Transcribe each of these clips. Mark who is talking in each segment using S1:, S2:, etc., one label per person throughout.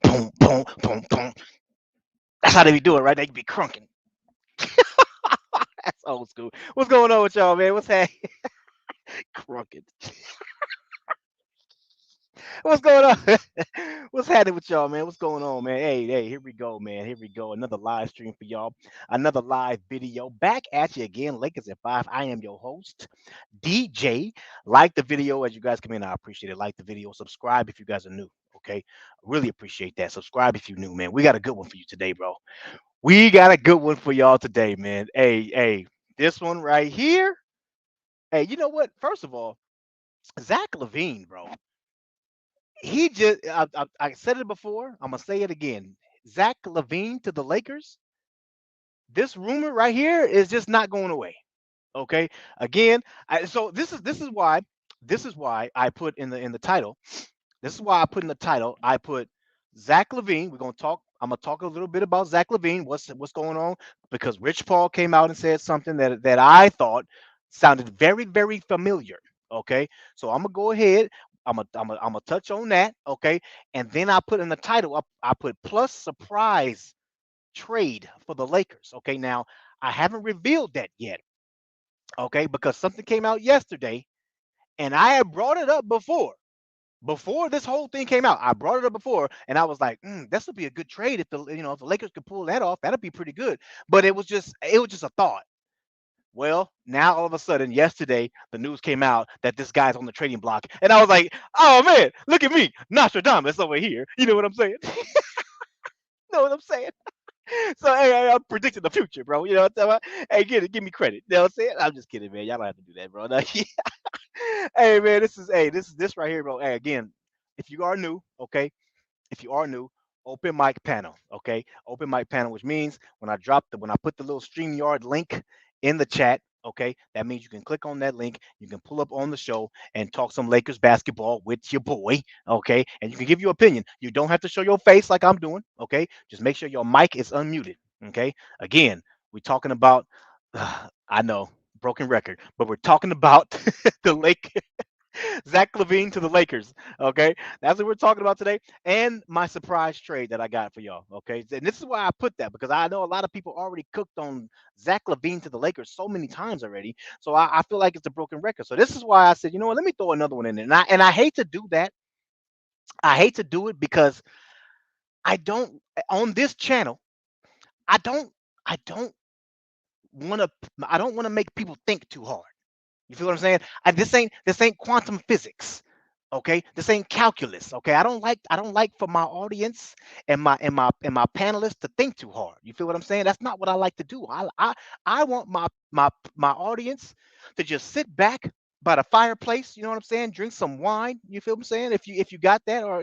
S1: Boom, boom, boom, boom. That's how they be doing, right? They be crunking. That's old school. What's going on with y'all, man? What's happening? Crunking. What's going on? What's happening with y'all, man? What's going on, man? Hey, here we go, man. Here we go. Another live stream for y'all. Another live video. Back at you again. Lakers at 5. I am your host, DJ. Like the video as you guys come in. I appreciate it. Like the video. Subscribe if you guys are new. Okay. Really appreciate that. Subscribe if you're new, man. We got a good one for you today, bro. We got a good one for y'all today, man. Hey, this one right here. Hey, you know what? First of all, Zach LaVine, bro. He just I said it before. I'm gonna say it again. Zach LaVine to the Lakers. This rumor right here is just not going away. Okay. Again, so this is why I put in the title. This is why I put in the title. I put Zach LaVine. We're gonna talk. I'm gonna talk a little bit about Zach LaVine. What's going on? Because Rich Paul came out and said something that I thought sounded very familiar. Okay, so I'm gonna go ahead. I'm gonna touch on that. Okay, and then I put in the title. I put plus surprise trade for the Lakers. Okay, now I haven't revealed that yet. Okay, because something came out yesterday, and I had brought it up before this whole thing came out. I brought it up before, and I was like, "This would be a good trade if the Lakers could pull that off. That'd be pretty good." But it was just a thought. Well, now all of a sudden, yesterday, the news came out that this guy's on the trading block, and I was like, "Oh man, look at me, Nostradamus over here." You know what I'm saying? Know what I'm saying? So hey, I'm predicting the future, bro. You know what I'm talking about? Hey, give me credit. You know what I'm saying? I'm just kidding, man. Y'all don't have to do that, bro. No, hey man, this right here, bro. Hey, again, if you are new, okay, if you are new, open mic panel, okay, open mic panel, which means when I put the little StreamYard link in the chat, okay, that means you can click on that link, you can pull up on the show and talk some Lakers basketball with your boy, okay, and you can give your opinion. You don't have to show your face like I'm doing, okay, just make sure your mic is unmuted, okay. Again, we're talking about, I know, broken record, but we're talking about the Lake Zach LaVine to the Lakers. Okay, that's what we're talking about today, and my surprise trade that I got for y'all. Okay, and this is why I put that because I know a lot of people already cooked on Zach LaVine to the Lakers so many times already. So I feel like it's a broken record. So this is why I said, you know what, let me throw another one in there. And I hate to do that. I hate to do it because I don't on this channel. I don't. I don't want to. I don't want to make people think too hard. You feel what I'm saying? This ain't quantum physics. Okay, this ain't calculus. Okay, I don't like for my audience and my panelists to think too hard. You feel what I'm saying? That's not what I like to do. I want my audience to just sit back by the fireplace. You know what I'm saying? Drink some wine. You feel what I'm saying? If you got that, or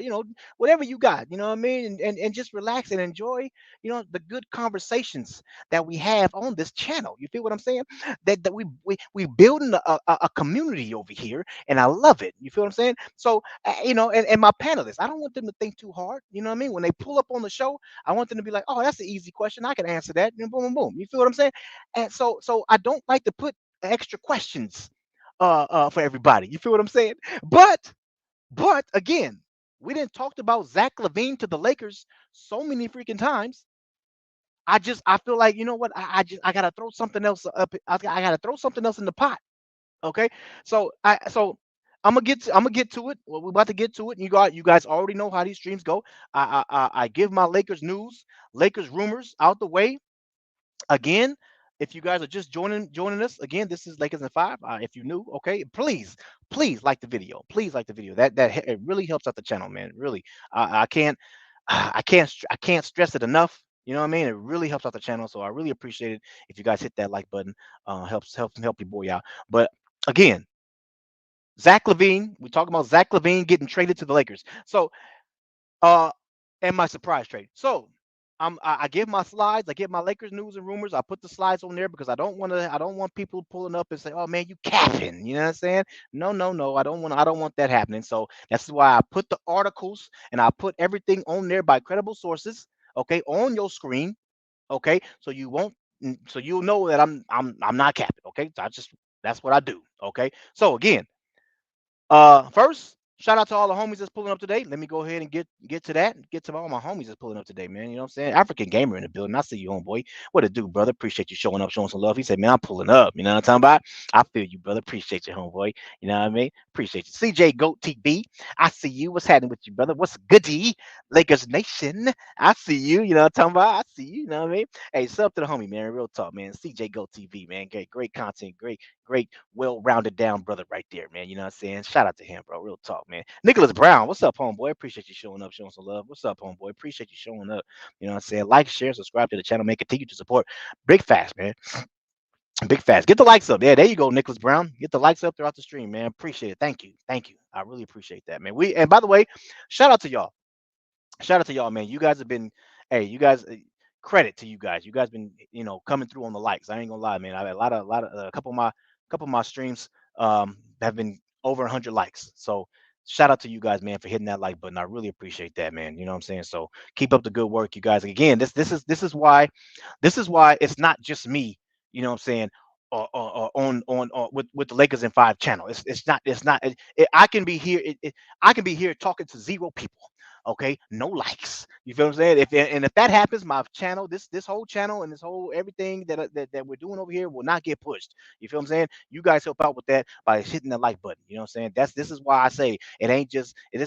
S1: whatever you got. You know what I mean? And just relax and enjoy. The good conversations that we have on this channel. You feel what I'm saying? That we building a community over here, and I love it. You feel what I'm saying? So and my panelists, I don't want them to think too hard. You know what I mean? When they pull up on the show, I want them to be like, "Oh, that's an easy question. I can answer that." And boom, boom, boom. You feel what I'm saying? And so I don't like to put extra questions for everybody. You feel what I'm saying? But again, we didn't talked about Zach LaVine to the Lakers so many freaking times. I feel like, you know what, I gotta throw something else up. I gotta throw something else in the pot. Okay, so I'm gonna get to it. Well, we're about to get to it. You guys already know how these streams go. I give my Lakers news, Lakers rumors out the way. Again, if you guys are just joining us, again, this is Lakers in 5. If you're new, okay, please like the video. Please like the video. It really helps out the channel, man. Really, I can't I can't stress it enough. You know what I mean? It really helps out the channel, so I really appreciate it if you guys hit that like button. Help your boy out. But again, Zach LaVine. We talking about Zach LaVine getting traded to the Lakers. So uh, and my surprise trade. So I give my slides. I give my Lakers news and rumors. I put the slides on there because I don't want people pulling up and say, "Oh man, you capping." You know what I'm saying? No, no, no. I don't want that happening. So that's why I put the articles and I put everything on there by credible sources. Okay, on your screen. Okay, so you won't. So you'll know that I'm not capping. Okay, so that's what I do. Okay, so again, first. Shout out to all the homies that's pulling up today. Let me go ahead and get to that. Get to all my homies that's pulling up today, man. You know what I'm saying? African gamer in the building. I see you, homeboy. What it do, brother? Appreciate you showing up, showing some love. He said, man, I'm pulling up. You know what I'm talking about? I feel you, brother. Appreciate you, homeboy. You know what I mean? Appreciate you. CJ Goat TB. I see you. What's happening with you, brother? What's goody? Lakers Nation. I see you. You know what I'm talking about? I see you. You know what I mean? Hey, sub to the homie, man. Real talk, man. CJ Goat TV, man. Great content. Great, well-rounded down brother right there, man. You know what I'm saying? Shout out to him, bro. Real talk, man. Nicholas Brown, what's up, homeboy? Appreciate you showing up, showing some love. What's up, homeboy? Appreciate you showing up. You know what I'm saying? Like, share, subscribe to the channel, man. Continue to support. Big fast, man. Big fast. Get the likes up. Yeah, there you go, Nicholas Brown. Get the likes up throughout the stream, man. Appreciate it. Thank you. Thank you. I really appreciate that, man. And by the way, shout out to y'all. Shout out to y'all, man. You guys have been, hey, you guys, credit to you guys. You guys been, coming through on the likes. I ain't gonna lie, man. I had a lot of, a couple of my streams have been over 100 likes. So shout out to you guys, man, for hitting that like button. I really appreciate that, man. You know what I'm saying? So keep up the good work, you guys. Again, this is why it's not just me. You know what I'm saying? On with the Lakers in Five channel. It's not. I can be here. I can be here talking to zero people. Okay, no likes. You feel what I'm saying? If that happens, my channel, this whole channel and this whole everything that we're doing over here will not get pushed. You feel what I'm saying? You guys help out with that by hitting the like button. You know what I'm saying? This is why I say this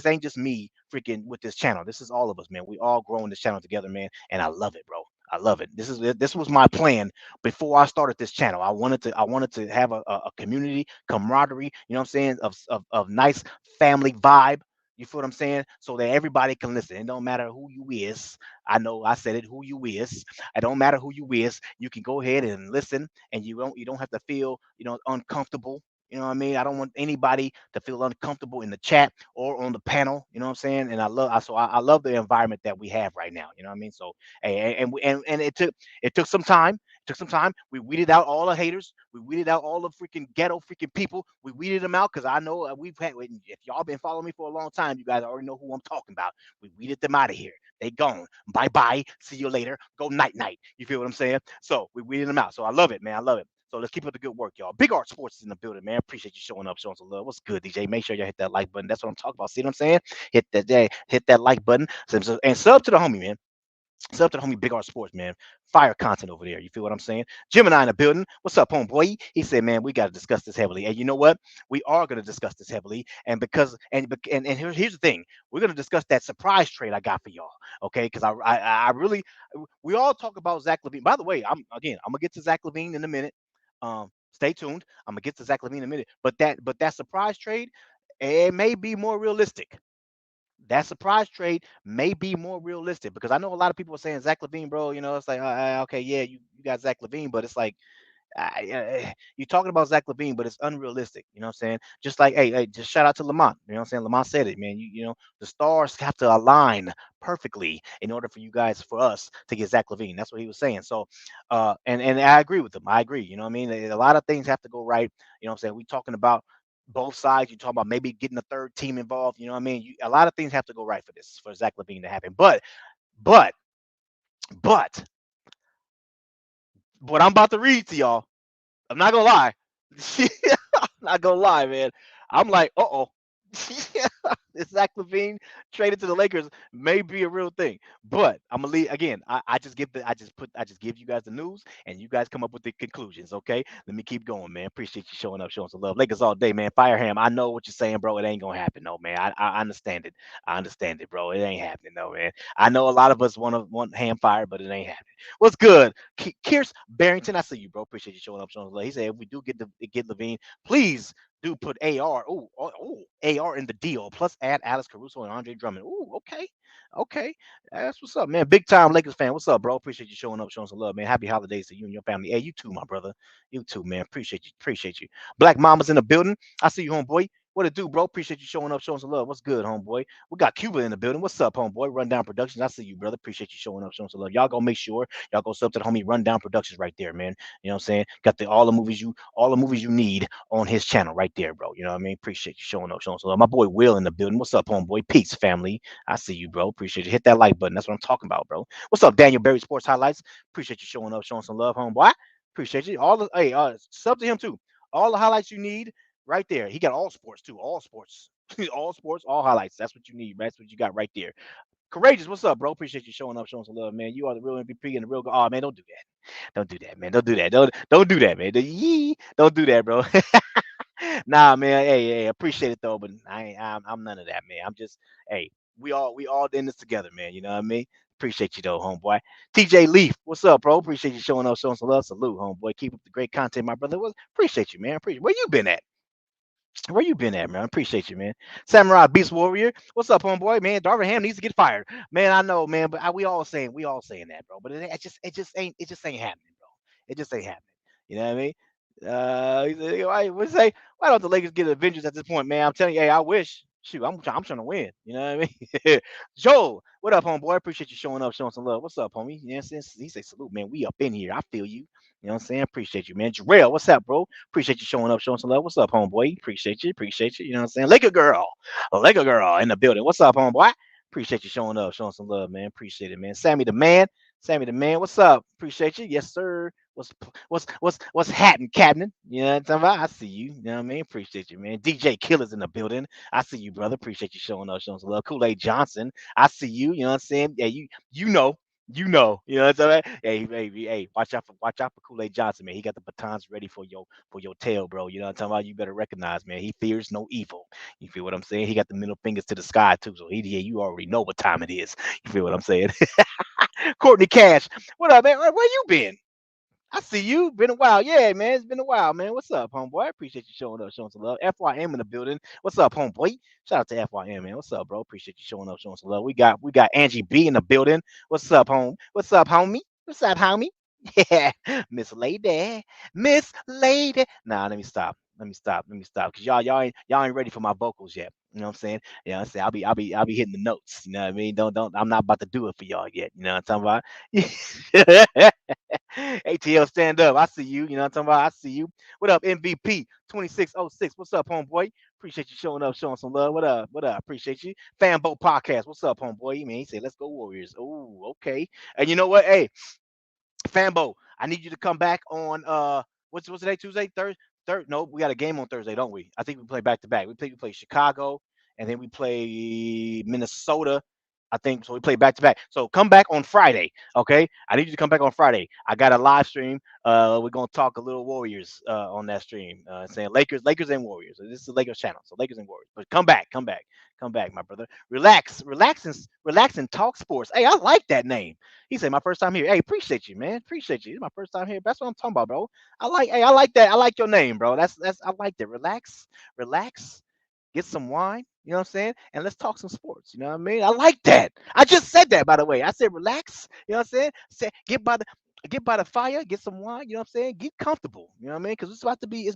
S1: ain't just me freaking with this channel. This is all of us, man. We all growing this channel together, man, and I love it, bro. I love it. This was my plan before I started this channel. I wanted to have a community camaraderie. You know what I'm saying? Of nice family vibe. You feel what I'm saying? So that everybody can listen. It don't matter who you is. I know I said it. Who you is. It don't matter who you is. You can go ahead and listen, and you don't have to feel uncomfortable. You know what I mean? I don't want anybody to feel uncomfortable in the chat or on the panel. You know what I'm saying? And I love the environment that we have right now. You know what I mean? So hey, and it took some time. Took some time. We weeded out all the haters. We weeded out all the freaking ghetto freaking people. We weeded them out because I know we've had. If y'all been following me for a long time, you guys already know who I'm talking about. We weeded them out of here. They gone. Bye bye. See you later. Go night night. You feel what I'm saying? So we weeded them out. So I love it, man. I love it. So let's keep up the good work, y'all. Big Art Sports is in the building, man. Appreciate you showing up, showing some love. What's good, DJ? Make sure you hit that like button. That's what I'm talking about. See what I'm saying? Hit that like button. And sub to the homie, man. Sub to the homie Big Art Sports, man. Fire content over there. You feel what I'm saying? Gemini in the building. What's up, homeboy? He said, man, we got to discuss this heavily. And you know what? We are going to discuss this heavily. And here's the thing. We're going to discuss that surprise trade I got for y'all. Okay? Because I really, we all talk about Zach LaVine. By the way, I'm going to get to Zach LaVine in a minute. Stay tuned. I'm going to get to Zach LaVine in a minute. But that surprise trade, it may be more realistic. That surprise trade may be more realistic because I know a lot of people are saying Zach LaVine, bro. It's like, okay, yeah, you got Zach LaVine, but it's like you're talking about Zach LaVine, but it's unrealistic. You know what I'm saying? Just like, hey, just shout out to Lamont. You know what I'm saying? Lamont said it, man. The stars have to align perfectly in order for us to get Zach LaVine. That's what he was saying. So, and I agree with him. I agree. You know what I mean? A lot of things have to go right. You know what I'm saying? We talking about both sides. You talking about maybe getting a third team involved. You know what I mean? A lot of things have to go right for Zach LaVine to happen. But, but what I'm about to read to y'all, I'm not gonna lie. I'm not gonna lie, man. I'm like, uh-oh. Zach LaVine traded to the Lakers may be a real thing, but I'm gonna leave again. I just give you guys the news, and you guys come up with the conclusions. Okay, let me keep going, man. Appreciate you showing up, showing some love. Lakers all day, man. Fire him. I know what you're saying, bro. It ain't gonna happen, no, man. I understand it. I understand it, bro. It ain't happening, no, man. I know a lot of us want ham fire, but it ain't happening. What's good, Kierce Barrington? I see you, bro. Appreciate you showing up, showing some love. He said if we do get LaVine, please do put AR. AR in the deal. Plus add Alex Caruso and Andre Drummond. Ooh, okay. Okay. That's what's up, man. Big time Lakers fan. What's up, bro? Appreciate you showing up, showing some love, man. Happy holidays to you and your family. Hey, you too, my brother. You too, man. Appreciate you. Appreciate you. Black Mama's in the building. I see you, homeboy. What it do, bro? Appreciate you showing up, showing some love. What's good, homeboy? We got Cuba in the building. What's up, homeboy? Rundown Productions. I see you, brother. Appreciate you showing up, showing some love. Y'all go make sure y'all go sub to the homie Rundown Productions right there, man. You know what I'm saying? Got all the movies you need on his channel right there, bro. You know what I mean? Appreciate you showing up, showing some love. My boy Will in the building. What's up, homeboy? Peace, family. I see you, bro. Appreciate you. Hit that like button. That's what I'm talking about, bro. What's up, Daniel Berry Sports Highlights? Appreciate you showing up, showing some love, homeboy. Appreciate you. Sub to him too. All the highlights you need right there. He got all sports too. All sports. All sports, all highlights. That's what you need. That's what you got right there. Courageous, what's up, bro? Appreciate you showing up, showing some love, man. You are the real MVP and the real. Oh man, don't do that. Don't do that, man. Don't do that. Don't do that, man. Don't do that, bro. Nah, man. Hey, appreciate it though, but I'm none of that, man. I'm just hey, we all in this together, man. You know what I mean? Appreciate you though, homeboy. TJ Leaf, what's up, bro? Appreciate you showing up, showing some love. Salute, homeboy. Keep up the great content, my brother. Appreciate you, man. Appreciate where you been at? Where you been at, man? I appreciate you, man. Samurai Beast Warrior, what's up, homeboy? Man, Darvin Ham needs to get fired, man. I know, man, but we all saying that, bro. But it just ain't happening, bro. It just ain't happening. You know what I mean? We say, why don't the Lakers get Avengers at this point, man? I'm telling you, hey, I wish. Shoot, I'm trying to win. You know what I mean? Joel, what up, homeboy? Appreciate you showing up, showing some love. What's up, homie? You know what I'm saying? He say salute, man. We up in here. I feel you. You know what I'm saying? Appreciate you, man. Jarrell, what's up, bro? Appreciate you showing up, showing some love. What's up, homeboy? Appreciate you. Appreciate you. You know what I'm saying? Laker girl in the building. What's up, homeboy? Appreciate you showing up, showing some love, man. Appreciate it, man. Sammy the man. Sammy the man. What's up? Appreciate you. Yes, sir. What's happening, Captain? You know what I'm talking about? I see you. You know what I mean? Appreciate you, man. DJ Killer's in the building. I see you, brother. Appreciate you showing up, showing some love. Kool-Aid Johnson. I see you. You know what I'm saying? Yeah, you know. You know what I'm saying? Hey, watch out for Kool-Aid Johnson, man. He got the batons ready for your tail, bro. You know what I'm talking about? You better recognize, man. He fears no evil. You feel what I'm saying? He got the middle fingers to the sky too. So yeah, you already know what time it is. You feel what I'm saying? Courtney Cash, what up, man? Where you been? I see you. Been a while. Yeah, man. It's been a while, man. What's up, homeboy? I appreciate you showing up, showing some love. FYM in the building. What's up, homeboy? Shout out to FYM, man. What's up, bro? Appreciate you showing up, showing some love. We got Angie B in the building. What's up, home? What's up, homie? What's up, homie? Yeah, Miss Lady. Miss Lady. Nah, let me stop. Cause y'all ain't ready for my vocals yet. You know what I'm saying? You know what I'm saying? I'll be hitting the notes. You know what I mean? Don't I'm not about to do it for y'all yet. You know what I'm talking about? ATL stand up. I see you. You know what I'm talking about? I see you. What up, MVP 2606? What's up, homeboy? Appreciate you showing up, showing some love. What up? What up? Appreciate you. Fanboat Podcast. What's up, homeboy? Man, he said, let's go Warriors. Oh, okay. And you know what? Hey, Fanbo, I need you to come back on what's the day? Tuesday, third. No, we got a game on Thursday, don't we? I think we play back to back. We play Chicago and then we play Minnesota. I think so. We play back to back. So come back on Friday, okay? I need you to come back on Friday. I got a live stream. We're gonna talk a little Warriors on that stream. Saying Lakers and Warriors. This is the Lakers channel, so Lakers and Warriors. But come back, my brother. Relax and talk sports. Hey, I like that name. He said, "My first time here." Hey, appreciate you, man. Appreciate you. It's my first time here. That's what I'm talking about, bro. I like that. I like your name, bro. I like that. Relax, get some wine. You know what I'm saying? And let's talk some sports. You know what I mean? I like that. I just said that, by the way. I said relax. You know what I'm saying? Say get by the fire, get some wine. You know what I'm saying? Get comfortable. You know what I mean? Because it's about to be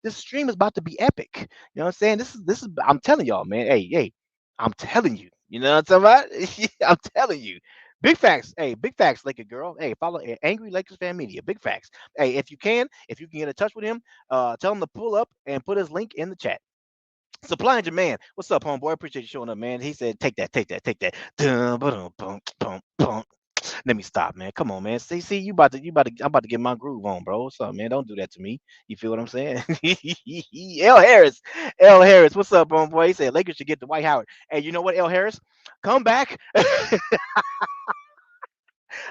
S1: this stream is about to be epic. You know what I'm saying? This is I'm telling y'all, man. Hey, I'm telling you. You know what I'm talking about? I'm telling you. Big facts. Hey, big facts, Laker girl. Hey, follow Angry Lakers Fan Media. Big facts. Hey, if you can get in touch with him, tell him to pull up and put his link in the chat. Supply and demand. What's up, homeboy? Appreciate you showing up, man. He said, take that, take that, take that. Dun, ba-dum, bum, bum, bum. Let me stop, man. Come on, man. See, I'm about to get my groove on, bro. What's up, man? Don't do that to me. You feel what I'm saying? L Harris, L Harris. What's up, homeboy? He said Lakers should get the White Howard. Hey, you know what, L Harris? Come back.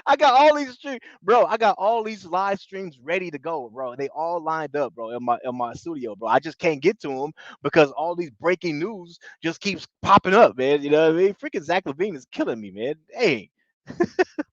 S1: I got all these streams, bro. I got all these live streams ready to go, bro. They all lined up, bro, in my studio, bro. I just can't get to them because all these breaking news just keeps popping up, man. You know what I mean? Freaking Zach LaVine is killing me, man. Dang.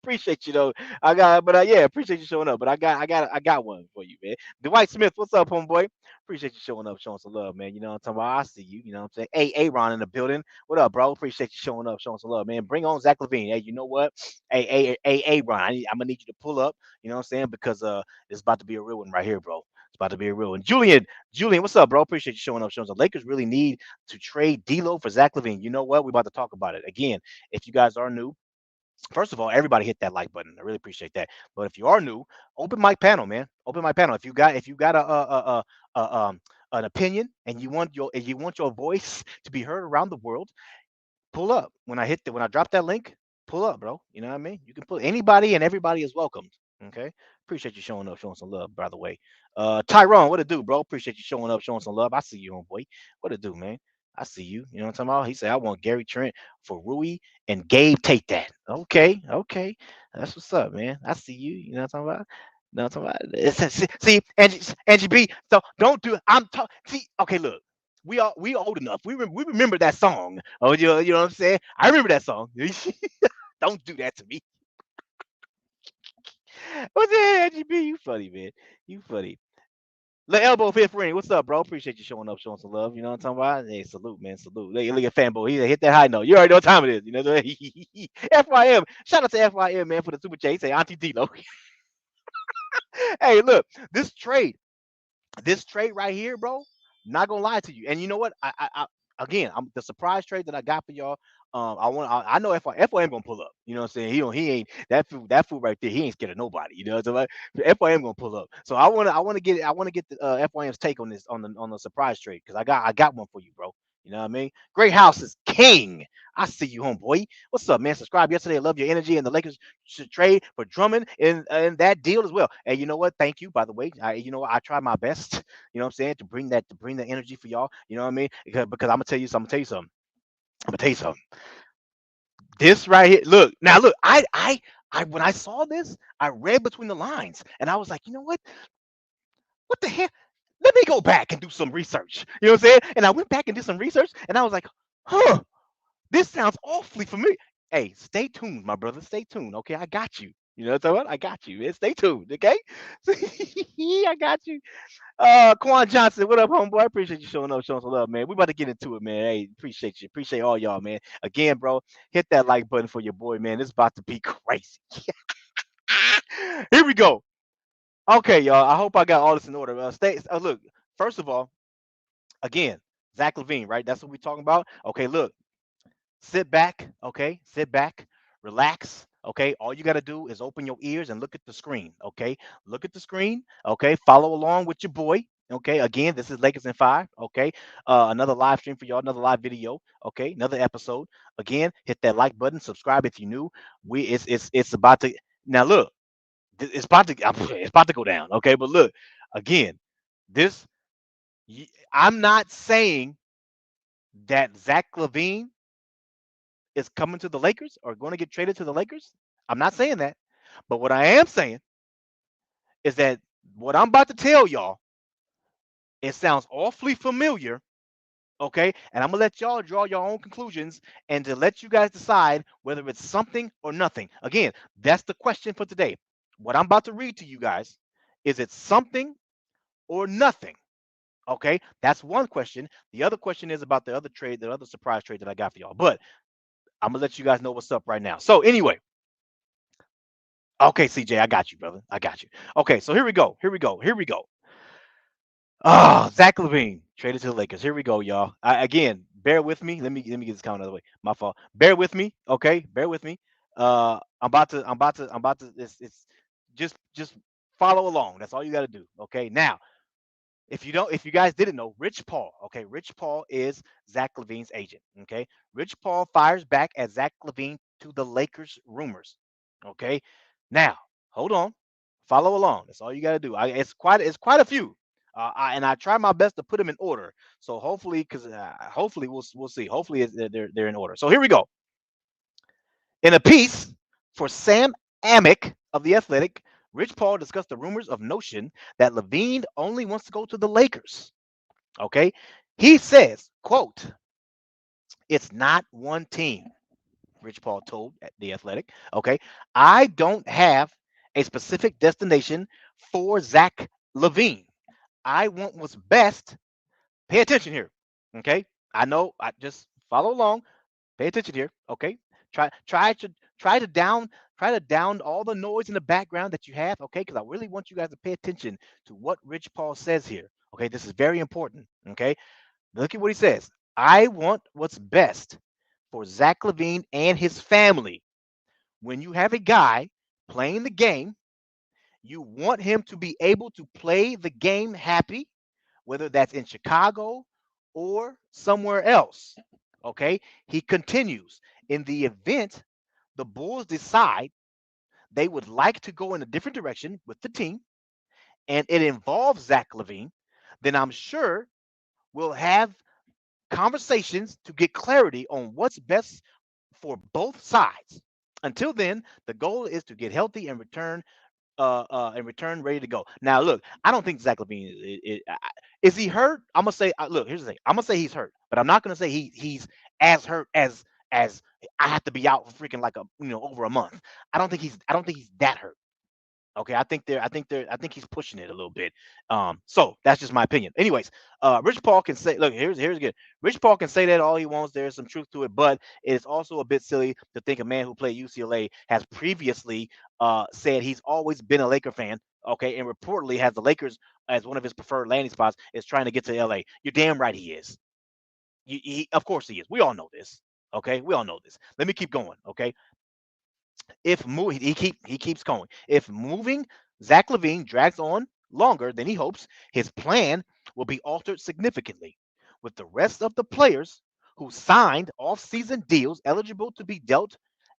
S1: Appreciate you though. Yeah, appreciate you showing up. But I got one for you, man. Dwight Smith, what's up, homeboy? Appreciate you showing up, showing some love, man. You know what I'm talking about? I see you. You know what I'm saying? Hey, Aaron in the building. What up, bro? Appreciate you showing up, showing some love, man. Bring on Zach LaVine. Hey, you know what? Hey, Ron. I'm gonna need you to pull up. You know what I'm saying? Because it's about to be a real one right here, bro. It's about to be a real one. Julian, what's up, bro? Appreciate you showing up, showing some. Lakers really need to trade D'Lo for Zach LaVine. You know what? We're about to talk about it again. If you guys are new, first of all, everybody hit that like button. I really appreciate that. But if you are new, open mic panel, man. Open mic panel. If you got an opinion and you want your voice to be heard around the world, pull up. When I drop that link, pull up, bro. You know what I mean? You can pull anybody and everybody is welcomed. Okay. Appreciate you showing up, showing some love, by the way. Tyrone, what it do, bro? Appreciate you showing up, showing some love. I see you, homeboy. What it do, man? I see you. You know what I'm talking about? He said, I want Gary Trent for Rui and Gabe take that. Okay, okay. That's what's up, man. I see you. You know what I'm talking about? You know what I'm talking about? See, Angie B. So don't do it. I'm talking. See, okay, look. We old enough. We remember that song. Oh, you know what I'm saying? I remember that song. Don't do that to me. What's that, Angie B? You funny, man. You funny. Le Elbow Fifth Ring, what's up, bro? Appreciate you showing up, showing some love. You know what I'm talking about? Hey, salute, man, salute. Look at fanboy. He hit that high note. You already know what time it is. You know what FYM. Shout out to FYM, man, for the super chat. He say Auntie D-Lo. Hey, look, this trade. This trade right here, bro, not gonna lie to you. And you know what? Again, I'm the surprise trade that I got for y'all. I know FYM gonna pull up. You know what I'm saying? He ain't that fool right there. He ain't scared of nobody. You know what I'm saying? FYM gonna pull up. So I wanna get the FYM's take on this on the surprise trade because I got one for you, bro. You know what I mean? Great House is king. I see you, homeboy. What's up, man? Subscribe yesterday. I love your energy, and the Lakers should trade for Drummond in that deal as well. And you know what? Thank you, by the way. I try my best. You know what I'm saying, to bring that energy for y'all. You know what I mean? Because I'm gonna tell you something. I'm gonna tell you something. I'm gonna tell you something. This right here. Look now. Look. I when I saw this, I read between the lines, and I was like, you know what? What the hell? Let me go back and do some research. You know what I'm saying? And I went back and did some research, and I was like, huh. This sounds awfully familiar. Hey, stay tuned, my brother. Stay tuned. Okay, I got you. You know what I'm talking about? I got you, man. Stay tuned, okay? I got you. Quan Johnson, what up, homeboy? I appreciate you showing some love, man. We about to get into it, man. Hey, appreciate you. Appreciate all y'all, man. Again, bro, hit that like button for your boy, man. It's about to be crazy. Here we go. Okay, y'all. I hope I got all this in order. Look, first of all, again, Zach LaVine, right? That's what we're talking about. Okay, look. Sit back, okay? Sit back, relax, okay? All you got to do is open your ears and look at the screen, okay? Look at the screen, okay? Follow along with your boy, okay? Again, this is Lakers in 5, okay? Another live stream for y'all, another live video, okay? Another episode. Again, hit that like button, subscribe if you new. It's about to now look, it's about to it's about to go down, okay? But look, again, this I'm not saying that Zach LaVine is coming to the Lakers or going to get traded to the Lakers. I'm not saying that. But what I am saying is that what I'm about to tell y'all, it sounds awfully familiar. Okay. And I'm going to let y'all draw your own conclusions and to let you guys decide whether it's something or nothing. Again, that's the question for today. What I'm about to read to you guys, is it something or nothing? Okay. That's one question. The other question is about the other trade, the other surprise trade that I got for y'all. But I'm going to let you guys know what's up right now. So, anyway, okay, CJ, I got you, brother. I got you. Okay, so here we go. Here we go. Here we go. Zach LaVine traded to the Lakers. Here we go, y'all. Again, bear with me. Let me get this count out of the way. My fault. Bear with me. Okay, bear with me. It's just follow along. That's all you got to do. Okay. Now, if you guys didn't know, Rich Paul, okay, Rich Paul is Zach LaVine's agent. Okay, Rich Paul fires back at Zach LaVine to the Lakers rumors. Okay, now hold on, follow along. That's all you got to do. It's quite a few, and I try my best to put them in order. So hopefully, because hopefully we'll see. Hopefully they're in order. So here we go. In a piece for Sam Amick of The Athletic, Rich Paul discussed the rumors of notion that LaVine only wants to go to the Lakers. Okay. He says, quote, it's not one team, Rich Paul told The Athletic. Okay. I don't have a specific destination for Zach LaVine. I want what's best. Pay attention here. Okay. I know. I just follow along. Pay attention here. Okay. Try to down all the noise in the background that you have. Okay. Because I really want you guys to pay attention to what Rich Paul says here. Okay. This is very important. Okay. Look at what he says. I want what's best for Zach LaVine and his family. When you have a guy playing the game, you want him to be able to play the game happy, whether that's in Chicago or somewhere else. Okay. He continues, in the event the Bulls decide they would like to go in a different direction with the team and it involves Zach LaVine, then I'm sure we'll have conversations to get clarity on what's best for both sides. Until then, the goal is to get healthy and return ready to go. Now, look, I don't think Zach LaVine is he hurt. I'm gonna say, look, here's the thing. I'm gonna say he's hurt, but I'm not gonna say he's as hurt as I have to be out for freaking like over a month. I don't think he's that hurt. Okay, I think he's pushing it a little bit. So that's just my opinion. Anyways, Rich Paul can say, look, here's good. Rich Paul can say that all he wants. There's some truth to it, but it's also a bit silly to think a man who played UCLA has previously said he's always been a Laker fan. Okay, and reportedly has the Lakers as one of his preferred landing spots. Is trying to get to LA. You're damn right he is. Of course he is. We all know this. Okay, we all know this. Let me keep going. Okay, if he keeps going. If moving Zach LaVine drags on longer than he hopes, his plan will be altered significantly, with the rest of the players who signed off-season deals eligible to be dealt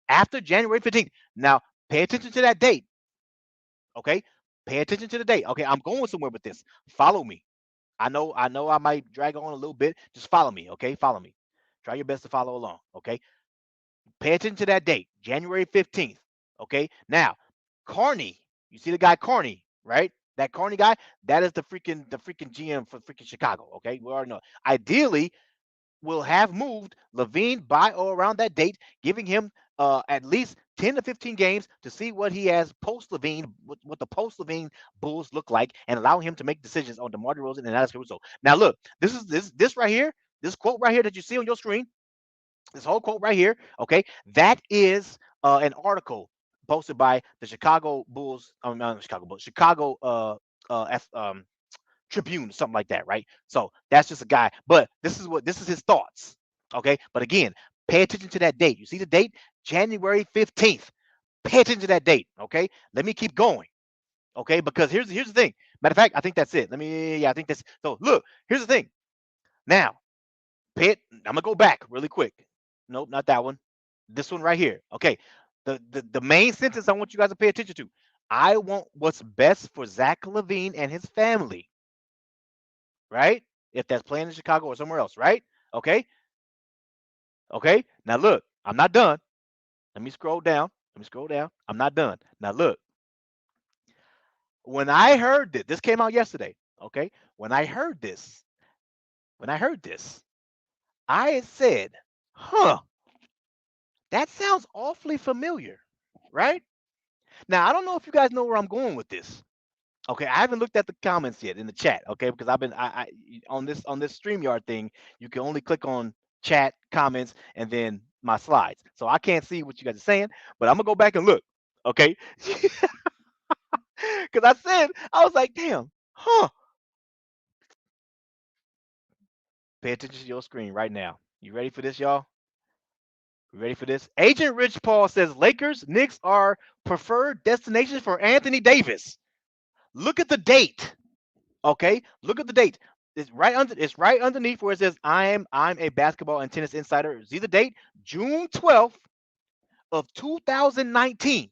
S1: after January 15th. Now, pay attention to that date. Okay, pay attention to the date. Okay, I'm going somewhere with this. Follow me. I might drag on a little bit. Just follow me. Okay, follow me. Try your best to follow along. Okay. Pay attention to that date, January 15th. Okay. Now, Carney, you see the guy Carney, right? That Carney guy, that is the freaking GM for freaking Chicago. Okay. We already know. Ideally, we'll have moved LaVine by or around that date, giving him at least 10 to 15 games to see what he has post LaVine, what the post LaVine Bulls look like, and allow him to make decisions on DeMar DeRozan and Alex Caruso. Now, look, this right here, this quote right here that you see on your screen, this whole quote right here, okay, that is an article posted by the Chicago Bulls, not Chicago Bulls, Chicago Tribune, something like that, right? So that's just a guy, but this is his thoughts, okay. But again, pay attention to that date. You see the date, January 15th. Pay attention to that date, okay. Let me keep going, okay, because here's the thing. Matter of fact, I think that's it. I think that's so. Look, here's the thing. Now, I'm gonna go back really quick. Nope, not that one. This one right here. Okay. The main sentence I want you guys to pay attention to. I want what's best for Zach LaVine and his family. Right? If that's playing in Chicago or somewhere else, right? Okay. Okay. Now look, I'm not done. Let me scroll down. I'm not done. Now look. When I heard this came out yesterday. Okay. When I heard this, I said, huh, that sounds awfully familiar, right? Now, I don't know if you guys know where I'm going with this. Okay, I haven't looked at the comments yet in the chat. Okay, because I've been on this StreamYard thing, you can only click on chat, comments, and then my slides. So I can't see what you guys are saying, but I'm gonna go back and look. Okay, because I was like, damn, huh? Pay attention to your screen right now. You ready for this, y'all? You ready for this? Agent Rich Paul says Lakers, Knicks are preferred destinations for Anthony Davis. Look at the date. Okay, look at the date. It's right underneath where it says I'm a basketball and tennis insider. See the date? June 12th of 2019.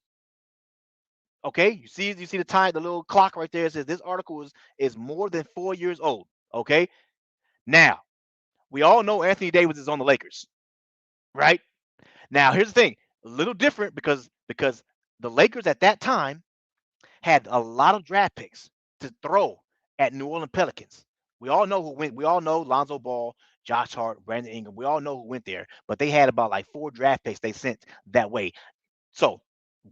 S1: Okay, you see the time, the little clock right there. It says this article is more than 4 years old. Okay, now we all know Anthony Davis is on the Lakers, right? Now here's the thing, a little different because the Lakers at that time had a lot of draft picks to throw at New Orleans Pelicans. We all know who went. We all know Lonzo Ball, Josh Hart, Brandon Ingram. We all know who went there, but they had about like 4 draft picks they sent that way. So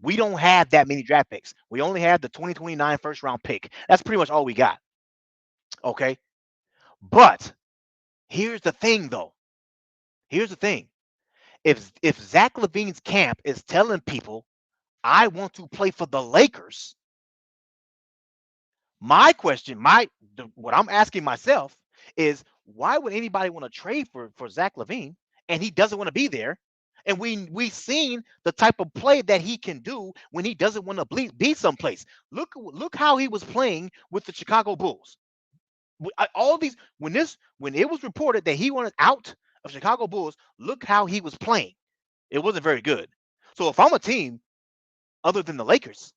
S1: we don't have that many draft picks. We only have the 2029 first round pick. That's pretty much all we got. Okay. But here's the thing though. Here's the thing. If Zach LaVine's camp is telling people I want to play for the Lakers, my question, what I'm asking myself is why would anybody want to trade for Zach LaVine and he doesn't want to be there? And we seen the type of play that he can do when he doesn't want to be someplace. Look how he was playing with the Chicago Bulls. All these when it was reported that he wanted out of Chicago Bulls, look how he was playing. It wasn't very good. So if I'm a team other than the Lakers,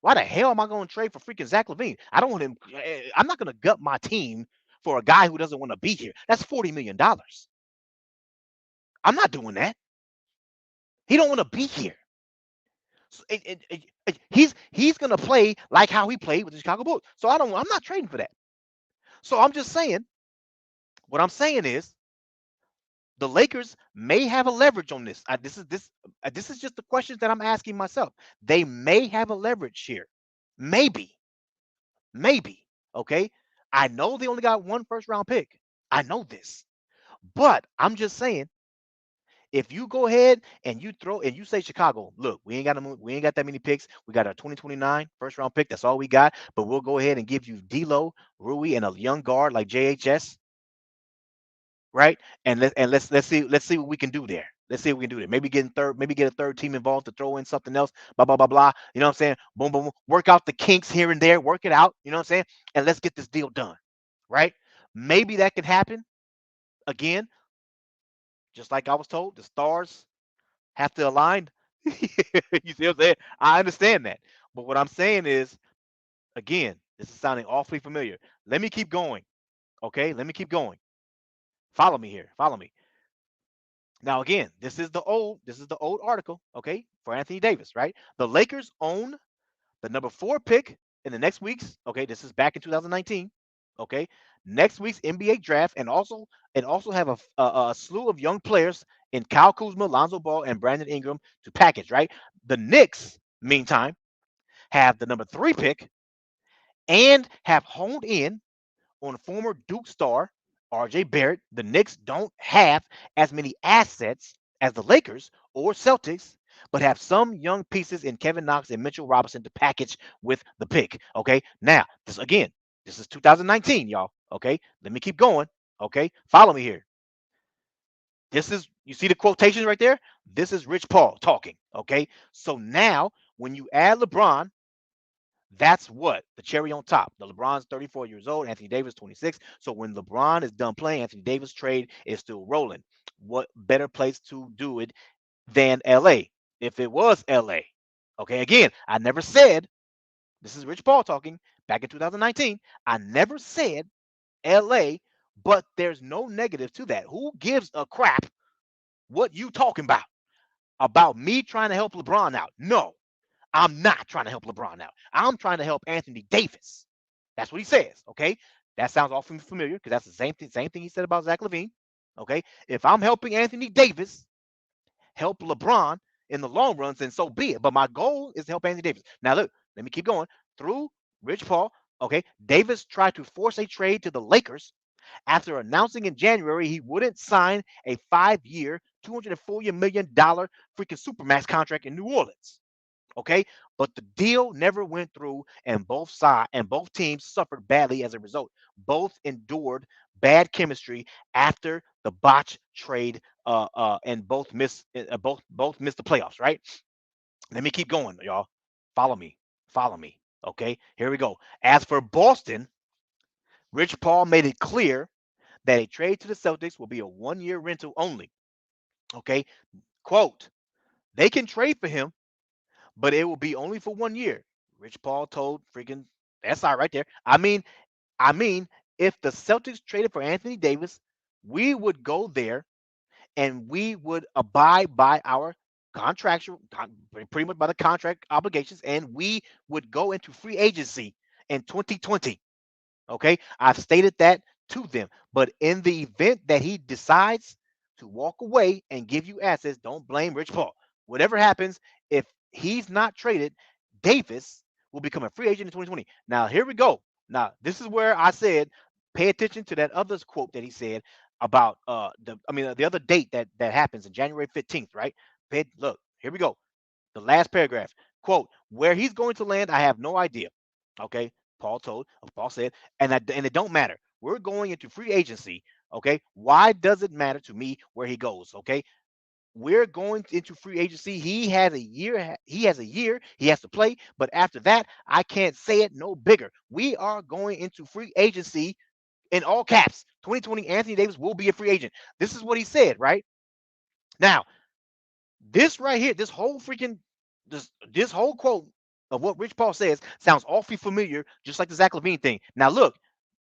S1: why the hell am I going to trade for freaking Zach LaVine? I don't want him. I'm not going to gut my team for a guy who doesn't want to be here. That's $40 million. I'm not doing that. He don't want to be here. So he's gonna play like how he played with the Chicago Bulls. So I'm not trading for that. So I'm just saying, what I'm saying is the Lakers may have a leverage on this. This is just the questions that I'm asking myself. They may have a leverage here. Maybe. Maybe. Okay. I know they only got one first round pick. I know this. But I'm just saying, if you go ahead and you say Chicago, look, we ain't got that many picks. We got our 2029 first round pick. That's all we got. But we'll go ahead and give you D'Lo, Rui, and a young guard like JHS, right? And let's see what we can do there. Let's see what we can do there. Maybe get a third team involved to throw in something else. Blah blah blah blah. You know what I'm saying? Boom boom. Boom. Work out the kinks here and there. Work it out. You know what I'm saying? And let's get this deal done, right? Maybe that can happen again. Just like I was told, the stars have to align. You see what I'm saying? I understand that. But what I'm saying is, again, this is sounding awfully familiar. Let me keep going. Okay, let me keep going. Follow me here. Follow me. Now, again, this is the old article, okay, for Anthony Davis, right? The Lakers own the number 4 pick in the next week's, okay, this is back in 2019, okay, next week's NBA draft, and also have a slew of young players in Kyle Kuzma, Lonzo Ball, and Brandon Ingram to package, right? The Knicks, meantime, have the number 3 pick and have honed in on former Duke star RJ Barrett. The Knicks don't have as many assets as the Lakers or Celtics, but have some young pieces in Kevin Knox and Mitchell Robinson to package with the pick. Okay. Now, this is 2019, y'all. Okay. Let me keep going. Okay. Follow me here. You see the quotations right there? This is Rich Paul talking. Okay. So now, when you add LeBron, that's what the cherry on top. The LeBron's 34 years old, Anthony Davis 26. So when LeBron is done playing, Anthony Davis trade is still rolling. What better place to do it than LA? If it was LA. Okay, again, I never said, this is Rich Paul talking back in 2019. I never said LA, but there's no negative to that. Who gives a crap what you talking about? About me trying to help LeBron out? No. I'm not trying to help LeBron out. I'm trying to help Anthony Davis. That's what he says. Okay. That sounds awfully familiar because that's the same thing he said about Zach LaVine. Okay. If I'm helping Anthony Davis help LeBron in the long run, then so be it. But my goal is to help Anthony Davis. Now, look, let me keep going. Through Rich Paul, okay, Davis tried to force a trade to the Lakers after announcing in January he wouldn't sign a 5-year, $240 million freaking supermax contract in New Orleans. Okay, but the deal never went through, and both teams suffered badly as a result. Both endured bad chemistry after the botch trade, and both missed the playoffs. Right? Let me keep going, y'all. Follow me, follow me. Okay, here we go. As for Boston, Rich Paul made it clear that a trade to the Celtics will be a 1-year rental only. Okay, quote: They can trade for him, but it will be only for 1 year. Rich Paul told freaking SI right there. I mean, if the Celtics traded for Anthony Davis, we would go there and we would abide by our pretty much by the contract obligations, and we would go into free agency in 2020. Okay, I've stated that to them. But in the event that he decides to walk away and give you assets, don't blame Rich Paul. Whatever happens, if he's not traded, Davis will become a free agent in 2020. Now, here we go. Now, this is where I said, pay attention to that other quote that he said about the other date that happens in January 15th, right? Look, here we go. The last paragraph. Quote, where he's going to land, I have no idea. Okay. Paul said, and it don't matter. We're going into free agency. Okay. Why does it matter to me where he goes? Okay. We're going into free agency. He has a year. He has a year. He has to play. But after that, I can't say it no bigger. We are going into free agency in all caps. 2020, Anthony Davis will be a free agent. This is what he said, right? Now, this right here, this whole quote of what Rich Paul says sounds awfully familiar, just like the Zach LaVine thing. Now, look,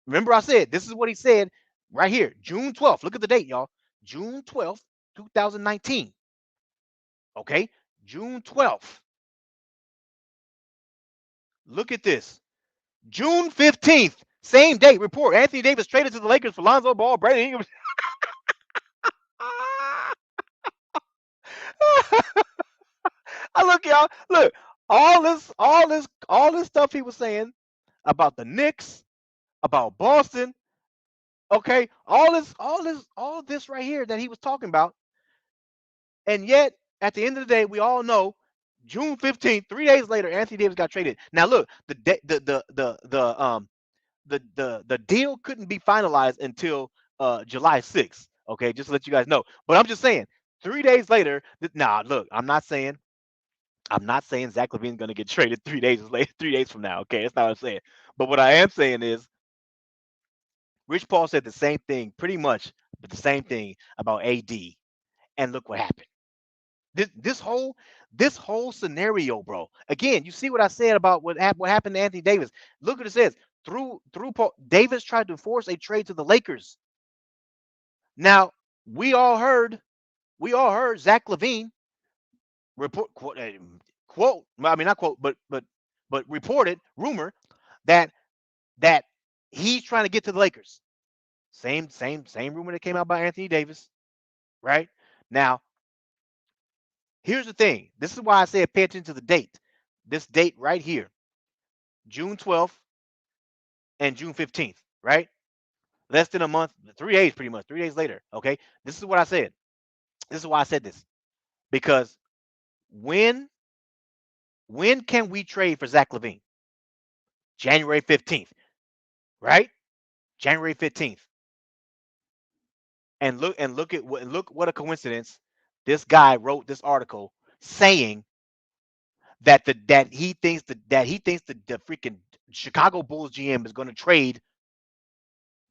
S1: Remember, I said this is what he said right here, June 12th. Look at the date, y'all. June 12th, 2019. Okay, June 12th. Look at this. June 15th, same date. Report: Anthony Davis traded to the Lakers for Lonzo Ball, Brandon Ingram. I look, y'all. Look, all this stuff he was saying about the Knicks, about Boston. Okay, all this right here that he was talking about, and yet at the end of the day, we all know June 15th, 3 days later, Anthony Davis got traded. Now look, the deal couldn't be finalized until July 6th. Okay, just to let you guys know. But I'm just saying, 3 days later, nah, look, I'm not saying Zach LaVine's going to get traded 3 days later, 3 days from now. Okay, that's not what I'm saying. But what I am saying is, Rich Paul said the same thing, pretty much, but the same thing about AD, and look what happened. This whole scenario, bro. Again, you see what I said about what happened to Anthony Davis. Look what it says. Through Paul, Davis tried to force a trade to the Lakers. Now we all heard Zach LaVine report quote. I mean, not quote, but reported rumor that that he's trying to get to the Lakers. Same rumor that came out by Anthony Davis, right? Now, here's the thing. This is why I said pay attention to the date. This date right here, June 12th and June 15th, right? Less than a month, 3 days pretty much, 3 days later. Okay. This is what I said. This is why I said this. Because when when can we trade for Zach LaVine? January 15th, right? January 15th. And look what a coincidence. This guy wrote this article saying that he thinks the freaking Chicago Bulls GM is going to trade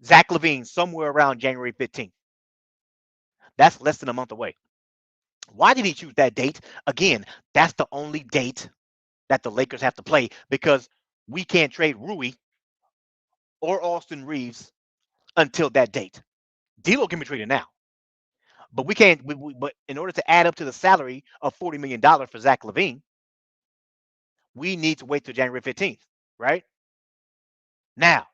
S1: Zach LaVine somewhere around January 15th. That's less than a month away. Why did he choose that date? Again, that's the only date that the Lakers have to play because we can't trade Rui or Austin Reeves until that date. D'Lo can be traded now, but we can't. But in order to add up to the salary of $40 million for Zach LaVine, we need to wait till January 15th, right? Now,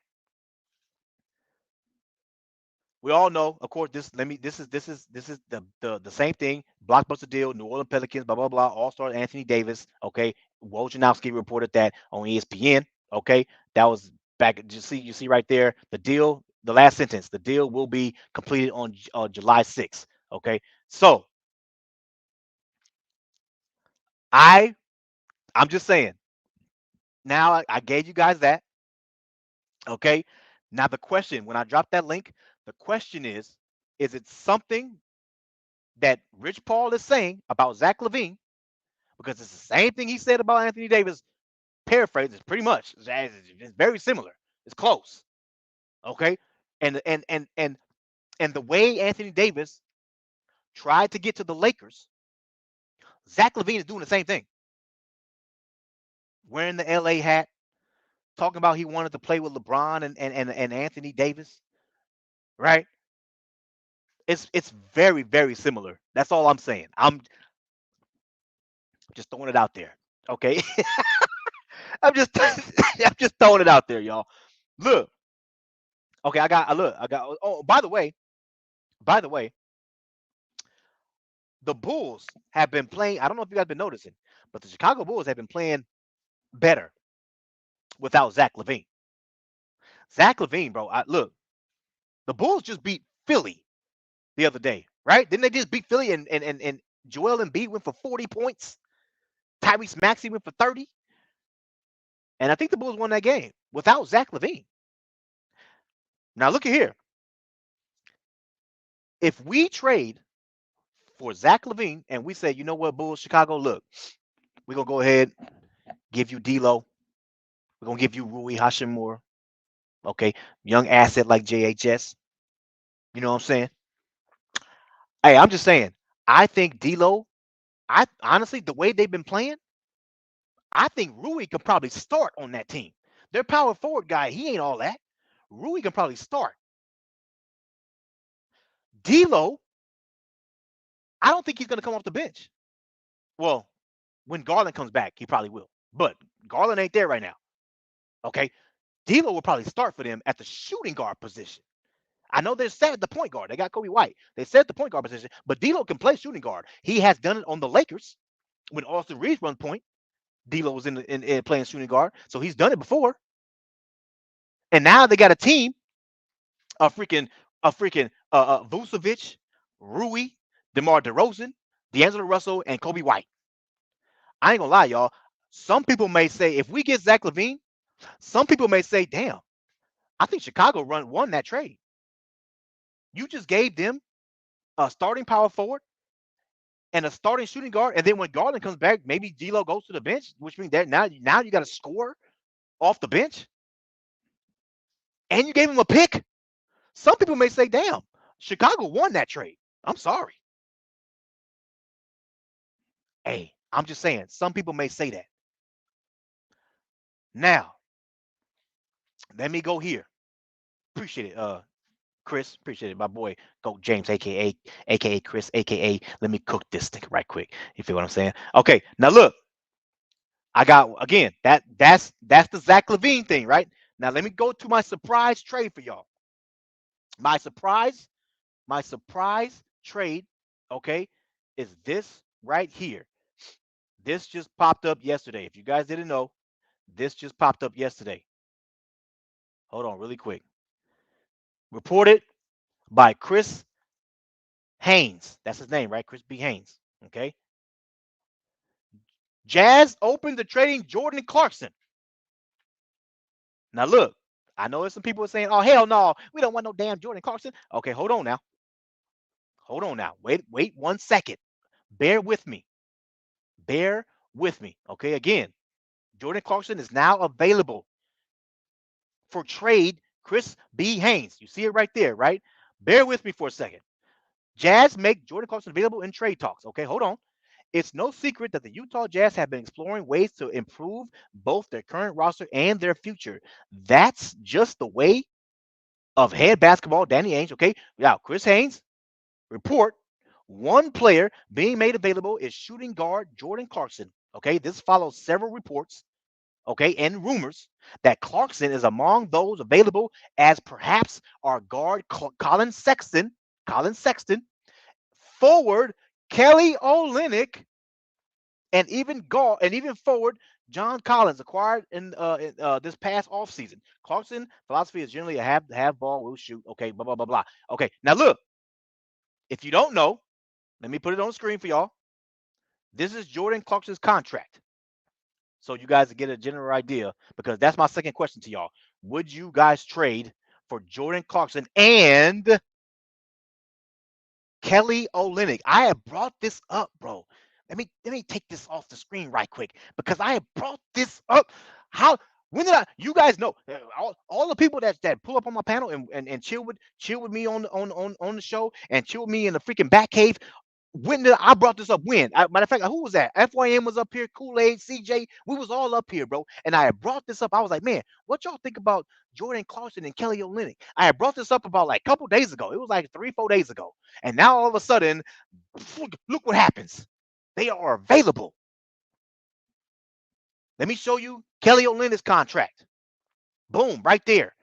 S1: we all know, of course, this is the same thing. Blockbuster deal, New Orleans Pelicans, blah blah blah. All star Anthony Davis. Okay, Wojnarowski reported that on ESPN. Okay, that was back. You see right there the deal. The last sentence. The deal will be completed on July 6th. Okay, so I I'm just saying. Now I gave you guys that. Okay, now the question when I drop that link, the question is it something that Rich Paul is saying about Zach LaVine, because it's the same thing he said about Anthony Davis. Paraphrase is pretty much it's very similar. It's close. Okay, and the way Anthony Davis tried to get to the Lakers, Zach LaVine is doing the same thing. Wearing the LA hat, talking about he wanted to play with LeBron and Anthony Davis, right? It's very similar. That's all I'm saying. I'm just throwing it out there. Okay, I'm just I'm just throwing it out there, y'all. Look, okay, I got. Oh, by the way, the Bulls have been playing. I don't know if you guys been noticing, but the Chicago Bulls have been playing better without Zach LaVine. Zach LaVine, bro. Look, the Bulls just beat Philly the other day, right? Didn't they just beat Philly and Joel Embiid went for 40 points? Tyrese Maxey went for 30, and I think the Bulls won that game without Zach LaVine. Now look at here. If we trade for Zach LaVine and we say, you know what, Bulls, Chicago, look, we're gonna go ahead, give you D'Lo, we're gonna give you Rui Hashimura, okay, young asset like JHS. You know what I'm saying? Hey, I'm just saying. I think D'Lo. I honestly, the way they've been playing, I think Rui could probably start on that team. Their power forward guy, he ain't all that. Rui can probably start. D'Lo, I don't think he's going to come off the bench. Well, when Garland comes back, he probably will. But Garland ain't there right now. Okay. D'Lo will probably start for them at the shooting guard position. I know they're set at the point guard. They got Kobe White. They set the point guard position, but D'Lo can play shooting guard. He has done it on the Lakers when Austin Reeves run point. D'Lo was in playing shooting guard, so he's done it before. And now they got a team, a freaking Vucevic, Rui, DeMar DeRozan, D'Angelo Russell, and Kobe White. I ain't gonna lie, y'all. Some people may say if we get Zack LaVine, some people may say, "Damn, I think Chicago won that trade. You just gave them a starting power forward and a starting shooting guard, and then when Garland comes back, maybe D'Lo goes to the bench, which means that now you got to score off the bench, and you gave him a pick." Some people may say, "Damn, Chicago won that trade." I'm sorry. Hey, I'm just saying. Some people may say that. Now, let me go here. Appreciate it, Chris. Appreciate it, my boy, Go James, aka Chris, aka. Let me cook this thing right quick. You feel what I'm saying? Okay. Now look, I got again that's the Zach LaVine thing, right? Now let me go to my surprise trade for y'all. My surprise, my surprise trade, okay, is this right here. This just popped up yesterday. If you guys didn't know, this just popped up yesterday. Hold on, really quick. Reported by Chris Haynes. That's his name, right? Chris B. Haynes. Okay. Jazz opened the trading Jordan Clarkson. Now look, I know there's some people saying, "Oh hell no, we don't want no damn Jordan Clarkson." Okay, hold on now. Hold on now. Wait 1 second. Bear with me. Bear with me. Okay, again, Jordan Clarkson is now available for trade. Chris B. Haynes. You see it right there, right? Bear with me for a second. Jazz make Jordan Clarkson available in trade talks. Okay, hold on. It's no secret that the Utah Jazz have been exploring ways to improve both their current roster and their future. That's just the way of head basketball, Danny Ainge. Okay, now Chris Haynes report one player being made available is shooting guard Jordan Clarkson. Okay, this follows several reports, okay, and rumors that Clarkson is among those available as perhaps our guard Colin Sexton, forward Kelly Olynyk, and even forward John Collins acquired in this past offseason. Clarkson philosophy is generally a have ball, will shoot. Okay, blah blah blah blah. Okay, now look, if you don't know, let me put it on the screen for y'all. This is Jordan Clarkson's contract. So you guys get a general idea, because that's my second question to y'all. Would you guys trade for Jordan Clarkson and Kelly Olynyk? I have brought this up, bro. Let me take this off the screen right quick, because I have brought this up. How when did I? You guys know all the people that pull up on my panel and chill with me on the show and chill with me in the freaking back cave. When did I brought this up? When? Matter of fact, who was that? FYM was up here, Kool-Aid, CJ. We was all up here, bro. And I had brought this up. I was like, man, what y'all think about Jordan Clarkson and Kelly Olynyk? I had brought this up about like a couple days ago. It was like 3-4 days ago. And now all of a sudden, look what happens. They are available. Let me show you Kelly Olynyk's contract. Boom, right there.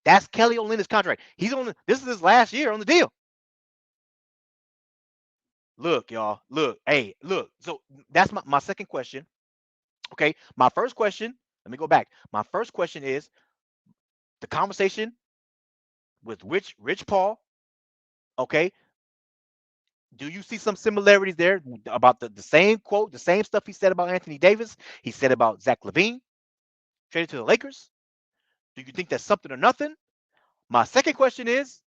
S1: That's Kelly Olynyk's contract. This is his last year on the deal. Look, y'all. Look, hey, look. So that's my second question. Okay. My first question, let me go back. My first question is the conversation with Rich Paul. Okay. Do you see some similarities there about the same quote, the same stuff he said about Anthony Davis? He said about Zach LaVine traded to the Lakers. Do you think that's something or nothing? My second question is,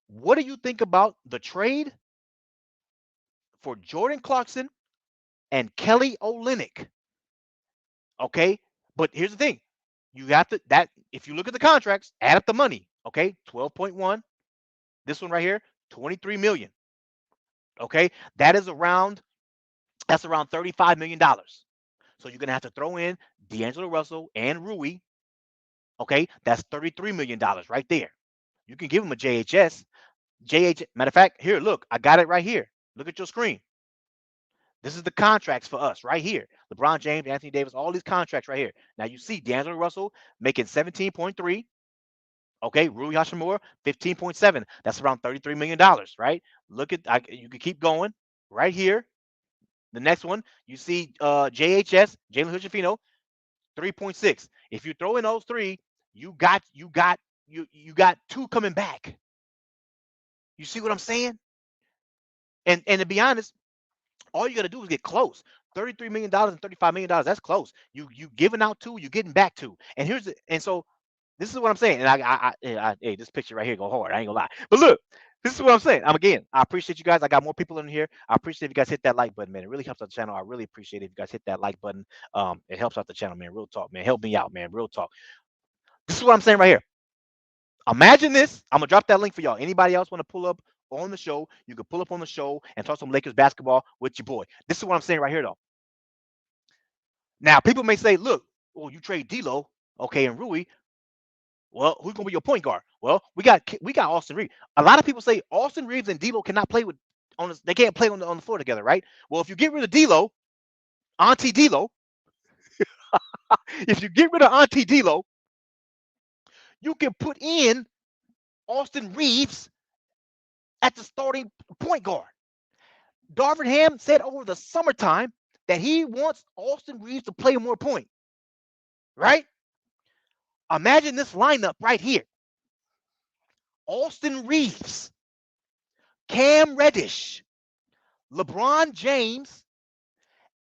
S1: what do you think about the trade for Jordan Clarkson and Kelly Olynyk? Okay. But here's the thing. You have to that if you look at the contracts, add up the money. Okay. 12.1. This one right here, 23 million. Okay. That's around $35 million. So you're gonna have to throw in D'Angelo Russell and Rui. Okay, that's $33 million right there. You can give him a JHS. Matter of fact, here, look, I got it right here. Look at your screen. This is the contracts for us right here. LeBron James, Anthony Davis, all these contracts right here. Now you see D'Angelo Russell making 17.3. Okay, Rui Hachimura, 15.7. That's around $33 million, right? Look at, you can keep going right here. The next one, you see JHS, Jalen Hood-Schifino, 3.6. If you throw in those three, you got two coming back. You see what I'm saying? And to be honest, all you got to do is get close. $33 million and $35 million, that's close. You giving out two, you getting back two. And so this is what I'm saying. And hey, this picture right here go hard. I ain't gonna lie. But look, this is what I'm saying. I appreciate you guys. I got more people in here. I appreciate if you guys hit that like button, man. It really helps out the channel. I really appreciate it if you guys hit that like button. It helps out the channel, man. Real talk, man. Help me out, man. Real talk. This is what I'm saying right here. Imagine this. I'm gonna drop that link for y'all. Anybody else want to pull up on the show? You can pull up on the show and talk some Lakers basketball with your boy. This is what I'm saying right here, though. Now, people may say, "Look, well, you trade D'Lo, okay, and Rui. Well, who's gonna be your point guard?" Well, we got Austin Reeves. A lot of people say Austin Reeves and D'Lo cannot play they can't play on the floor together, right? Well, if you get rid of D'Lo, Auntie D'Lo, if you get rid of Auntie D'Lo, you can put in Austin Reeves at the starting point guard. Darvin Ham said over the summertime that he wants Austin Reeves to play more point. Right? Imagine this lineup right here. Austin Reeves, Cam Reddish, LeBron James,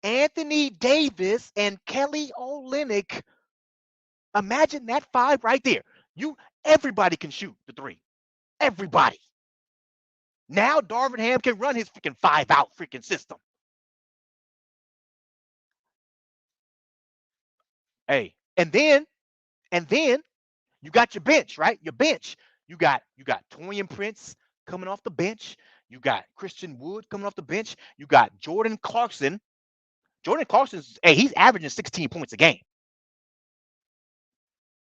S1: Anthony Davis, and Kelly Olynyk. Imagine that five right there. Everybody can shoot the three. Everybody. Now Darvin Ham can run his freaking 5-out freaking system. Hey, and then you got your bench, right? Your bench. You got Taurean Prince coming off the bench. You got Christian Wood coming off the bench. You got Jordan Clarkson. Jordan Clarkson's he's averaging 16 points a game.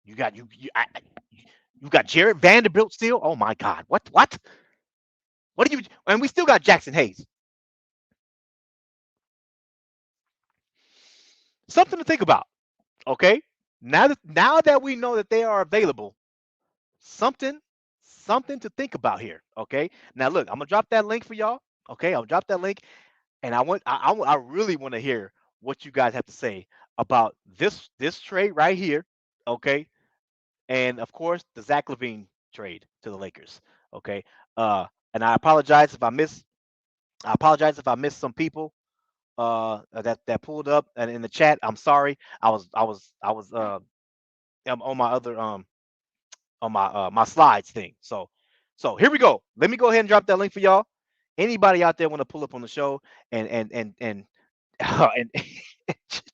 S1: You got you got Jared Vanderbilt still. Oh my God, what? What do you? And we still got Jackson Hayes. Something to think about. Okay, now that we know that they are available, something to think about here. Okay, now look, I'm gonna drop that link for y'all. Okay, I'll drop that link, and I really want to hear what you guys have to say about this trade right here. Okay, and of course the Zack LaVine trade to the Lakers. Okay, and I apologize if I missed some people that pulled up and in the chat. I'm sorry. I was on my other on my slides thing. So here we go. Let me go ahead and drop that link for y'all. Anybody out there want to pull up on the show and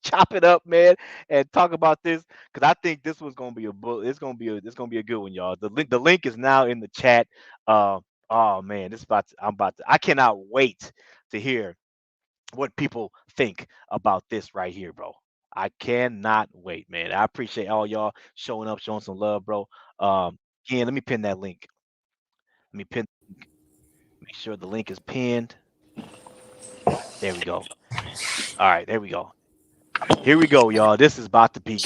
S1: chop it up, man, and talk about this, because I think this was gonna be it's gonna be a good one, y'all. The link is now in the chat. Oh man, I cannot wait to hear what people think about this right here, bro. I cannot wait, man. I appreciate all y'all showing up, showing some love, bro. Again, let me pin that link. Make sure the link is pinned. There we go. All right, there we go. Here we go, y'all. This is about to be.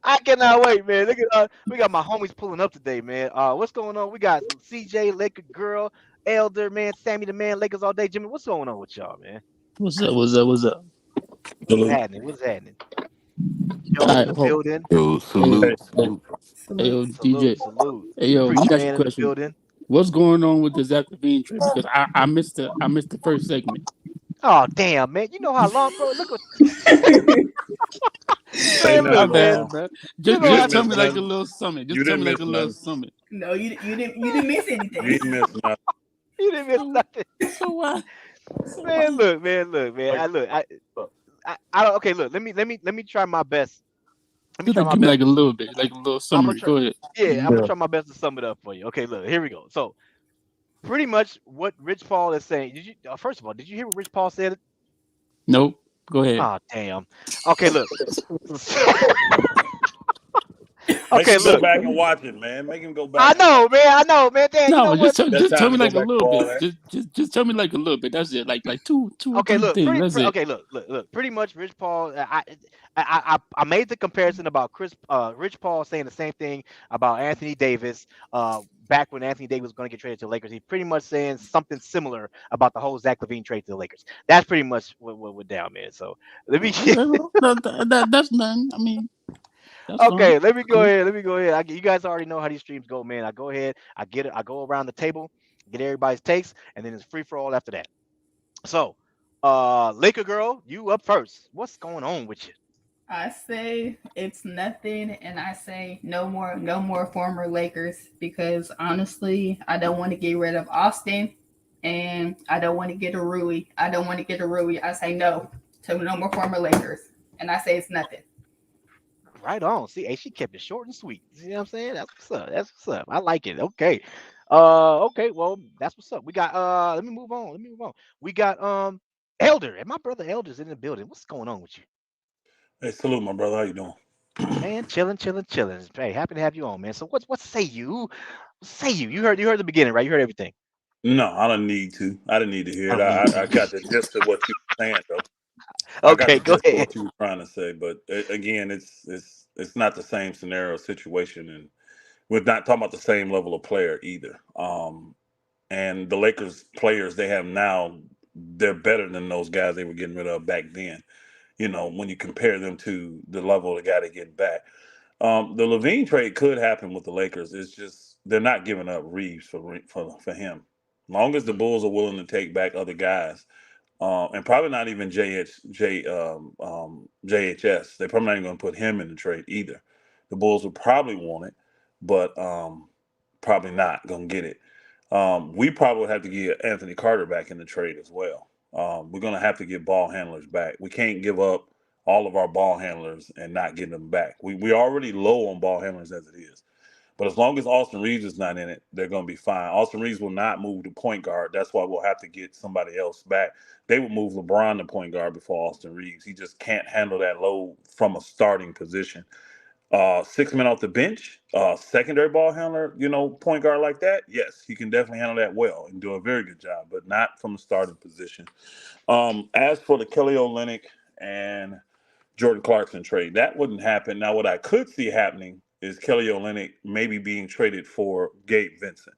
S1: I cannot wait, man. Look at we got my homies pulling up today, man. What's going on? We got CJ, Laker Girl, Elder, man, Sammy the Man, Lakers all day. Jimmy, what's going on with y'all, man?
S2: What's up? What's
S1: happening? What's happening? Joe in the building.
S3: Yo, salute.
S2: Hey, yo, DJ.
S1: Salute.
S2: Hey, yo, let me ask you a
S1: In the
S2: question.
S1: building.
S2: What's going on with the Zack LaVine trade? Because I missed the first segment.
S1: Oh damn, man! You know how long, bro? Look what.
S3: Say
S1: look,
S2: man. Just tell me like a little summit.
S3: Just tell me like a little summit.
S4: No, you didn't miss anything.
S3: You didn't miss nothing.
S1: You didn't miss nothing.
S2: So what?
S1: Man, look, man. I don't. Okay, look. Let me try my best.
S2: Give me like a little bit, like a little summary. Go ahead.
S1: Yeah, I'm gonna try my best to sum it up for you. Okay, look, here we go. So, pretty much what Rich Paul is saying. First of all, did you hear what Rich Paul said?
S2: Nope. Go ahead.
S1: Oh damn. Okay, look.
S5: Make
S1: Okay,
S5: him go
S1: look.
S5: back and watch it, man. Make him go
S1: I
S5: back and
S1: know,
S5: watch
S1: man. I know, man. Dad, you
S2: No,
S1: know
S2: but
S1: what?
S5: it. That
S2: just tell
S5: time
S2: me
S5: to go
S2: like a
S5: back to
S2: little
S5: all
S2: bit.
S5: that.
S2: Just tell me like a little bit. That's it. Like two or
S1: Okay,
S2: three
S1: look,
S2: things. That's it.
S1: okay, look. Pretty much, Rich Paul. I made the comparison about Rich Paul saying the same thing about Anthony Davis. Back when Anthony Davis was going to get traded to the Lakers, he pretty much saying something similar about the whole Zach LaVine trade to the Lakers. That's pretty much what we're down, man. So let me.
S2: Okay, well, that's man. I mean, that's fine.
S1: Okay, let me go
S2: Cool.
S1: ahead. Let me go ahead. You guys already know how these streams go, man. I go ahead. I get it. I go around the table, get everybody's takes, and then it's free for all after that. So, Laker girl, you up first. What's going on with you?
S4: I say it's nothing, and I say no more former Lakers because honestly, I don't want to get rid of Austin, and I don't want to get a Rui. I say no to no more former Lakers, and I say it's nothing.
S1: Right on. See, hey, she kept it short and sweet. See what I'm saying? That's what's up. That's what's up. I like it. Okay. Okay, well, that's what's up. We got let me move on. Let me move on. We got Elder, and my brother Elder's in the building. What's going on with you?
S5: Hey, salute, my brother. How you doing?
S1: Man, chilling, chilling, chilling. Hey, happy to have you on, man. So what say you? Say you. You heard the beginning, right? You heard everything.
S5: No, I don't need to. I didn't need to hear
S1: I
S5: it.
S1: don't need
S5: I
S1: to.
S5: got the gist of what you were saying, though. I got
S1: Okay,
S5: the
S1: go
S5: gist of
S1: ahead.
S5: what you were trying to say, but again, it's not the same scenario situation, and we're not talking about the same level of player either. And the Lakers players they have now, they're better than those guys they were getting rid of back then. You know, when you compare them to the level of the guy they get back. The Levine trade could happen with the Lakers. It's just they're not giving up Reeves for him. Long as the
S1: Mm,
S5: Bulls are willing to take back other guys, and probably not even JHS. They're probably not even going to put him in the trade either. The Bulls would probably want it, but probably not going to get it. We probably would have to get Anthony Carter back in the trade as well. We're going to have to get ball handlers back. We can't give up all of our ball handlers and not get them back. We're already low on ball handlers as it is. But as long as Austin Reeves is not in it, they're going to be fine. Austin Reeves will not move to point guard. That's why we'll have to get somebody else back. They would move LeBron to point guard before Austin Reeves. He just can't handle that load from a starting position. 6 men off the bench, secondary ball handler, point guard like that. Yes, he can definitely handle that well and do a very good job, but not from a starting position. As for the Kelly Olynyk and Jordan Clarkson trade, that wouldn't happen. Now, what I could see happening is Kelly Olynyk maybe being traded for Gabe Vincent.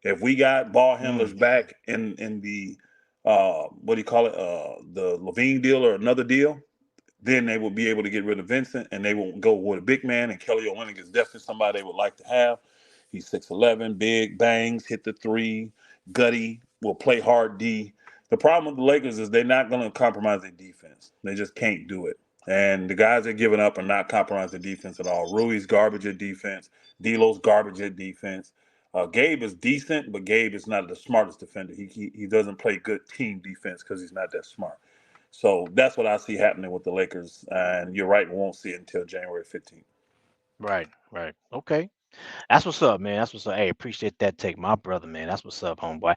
S5: If we got ball handlers
S1: mm,
S5: back in the what do you call it, the Levine deal or another deal, then they will be able to get rid of Vincent and they will go with a big man. And Kelly Olynyk is definitely somebody they would like to have. He's 6'11", big, bangs, hit the three, gutty, will play hard D. The problem with the Lakers is they're not going to compromise their defense. They just can't do it. And the guys they're giving up are not compromising defense at all. Rui's garbage at defense. D'Lo's garbage at defense. Gabe is decent, but Gabe is not the smartest defender. He doesn't play good team defense because he's not that smart. So that's what I see happening with the Lakers. And you're right, we won't see it until January 15th.
S1: right, right. Okay. That's what's up, man. That's what's up. Hey, appreciate that take, my brother, man. That's what's up, homeboy.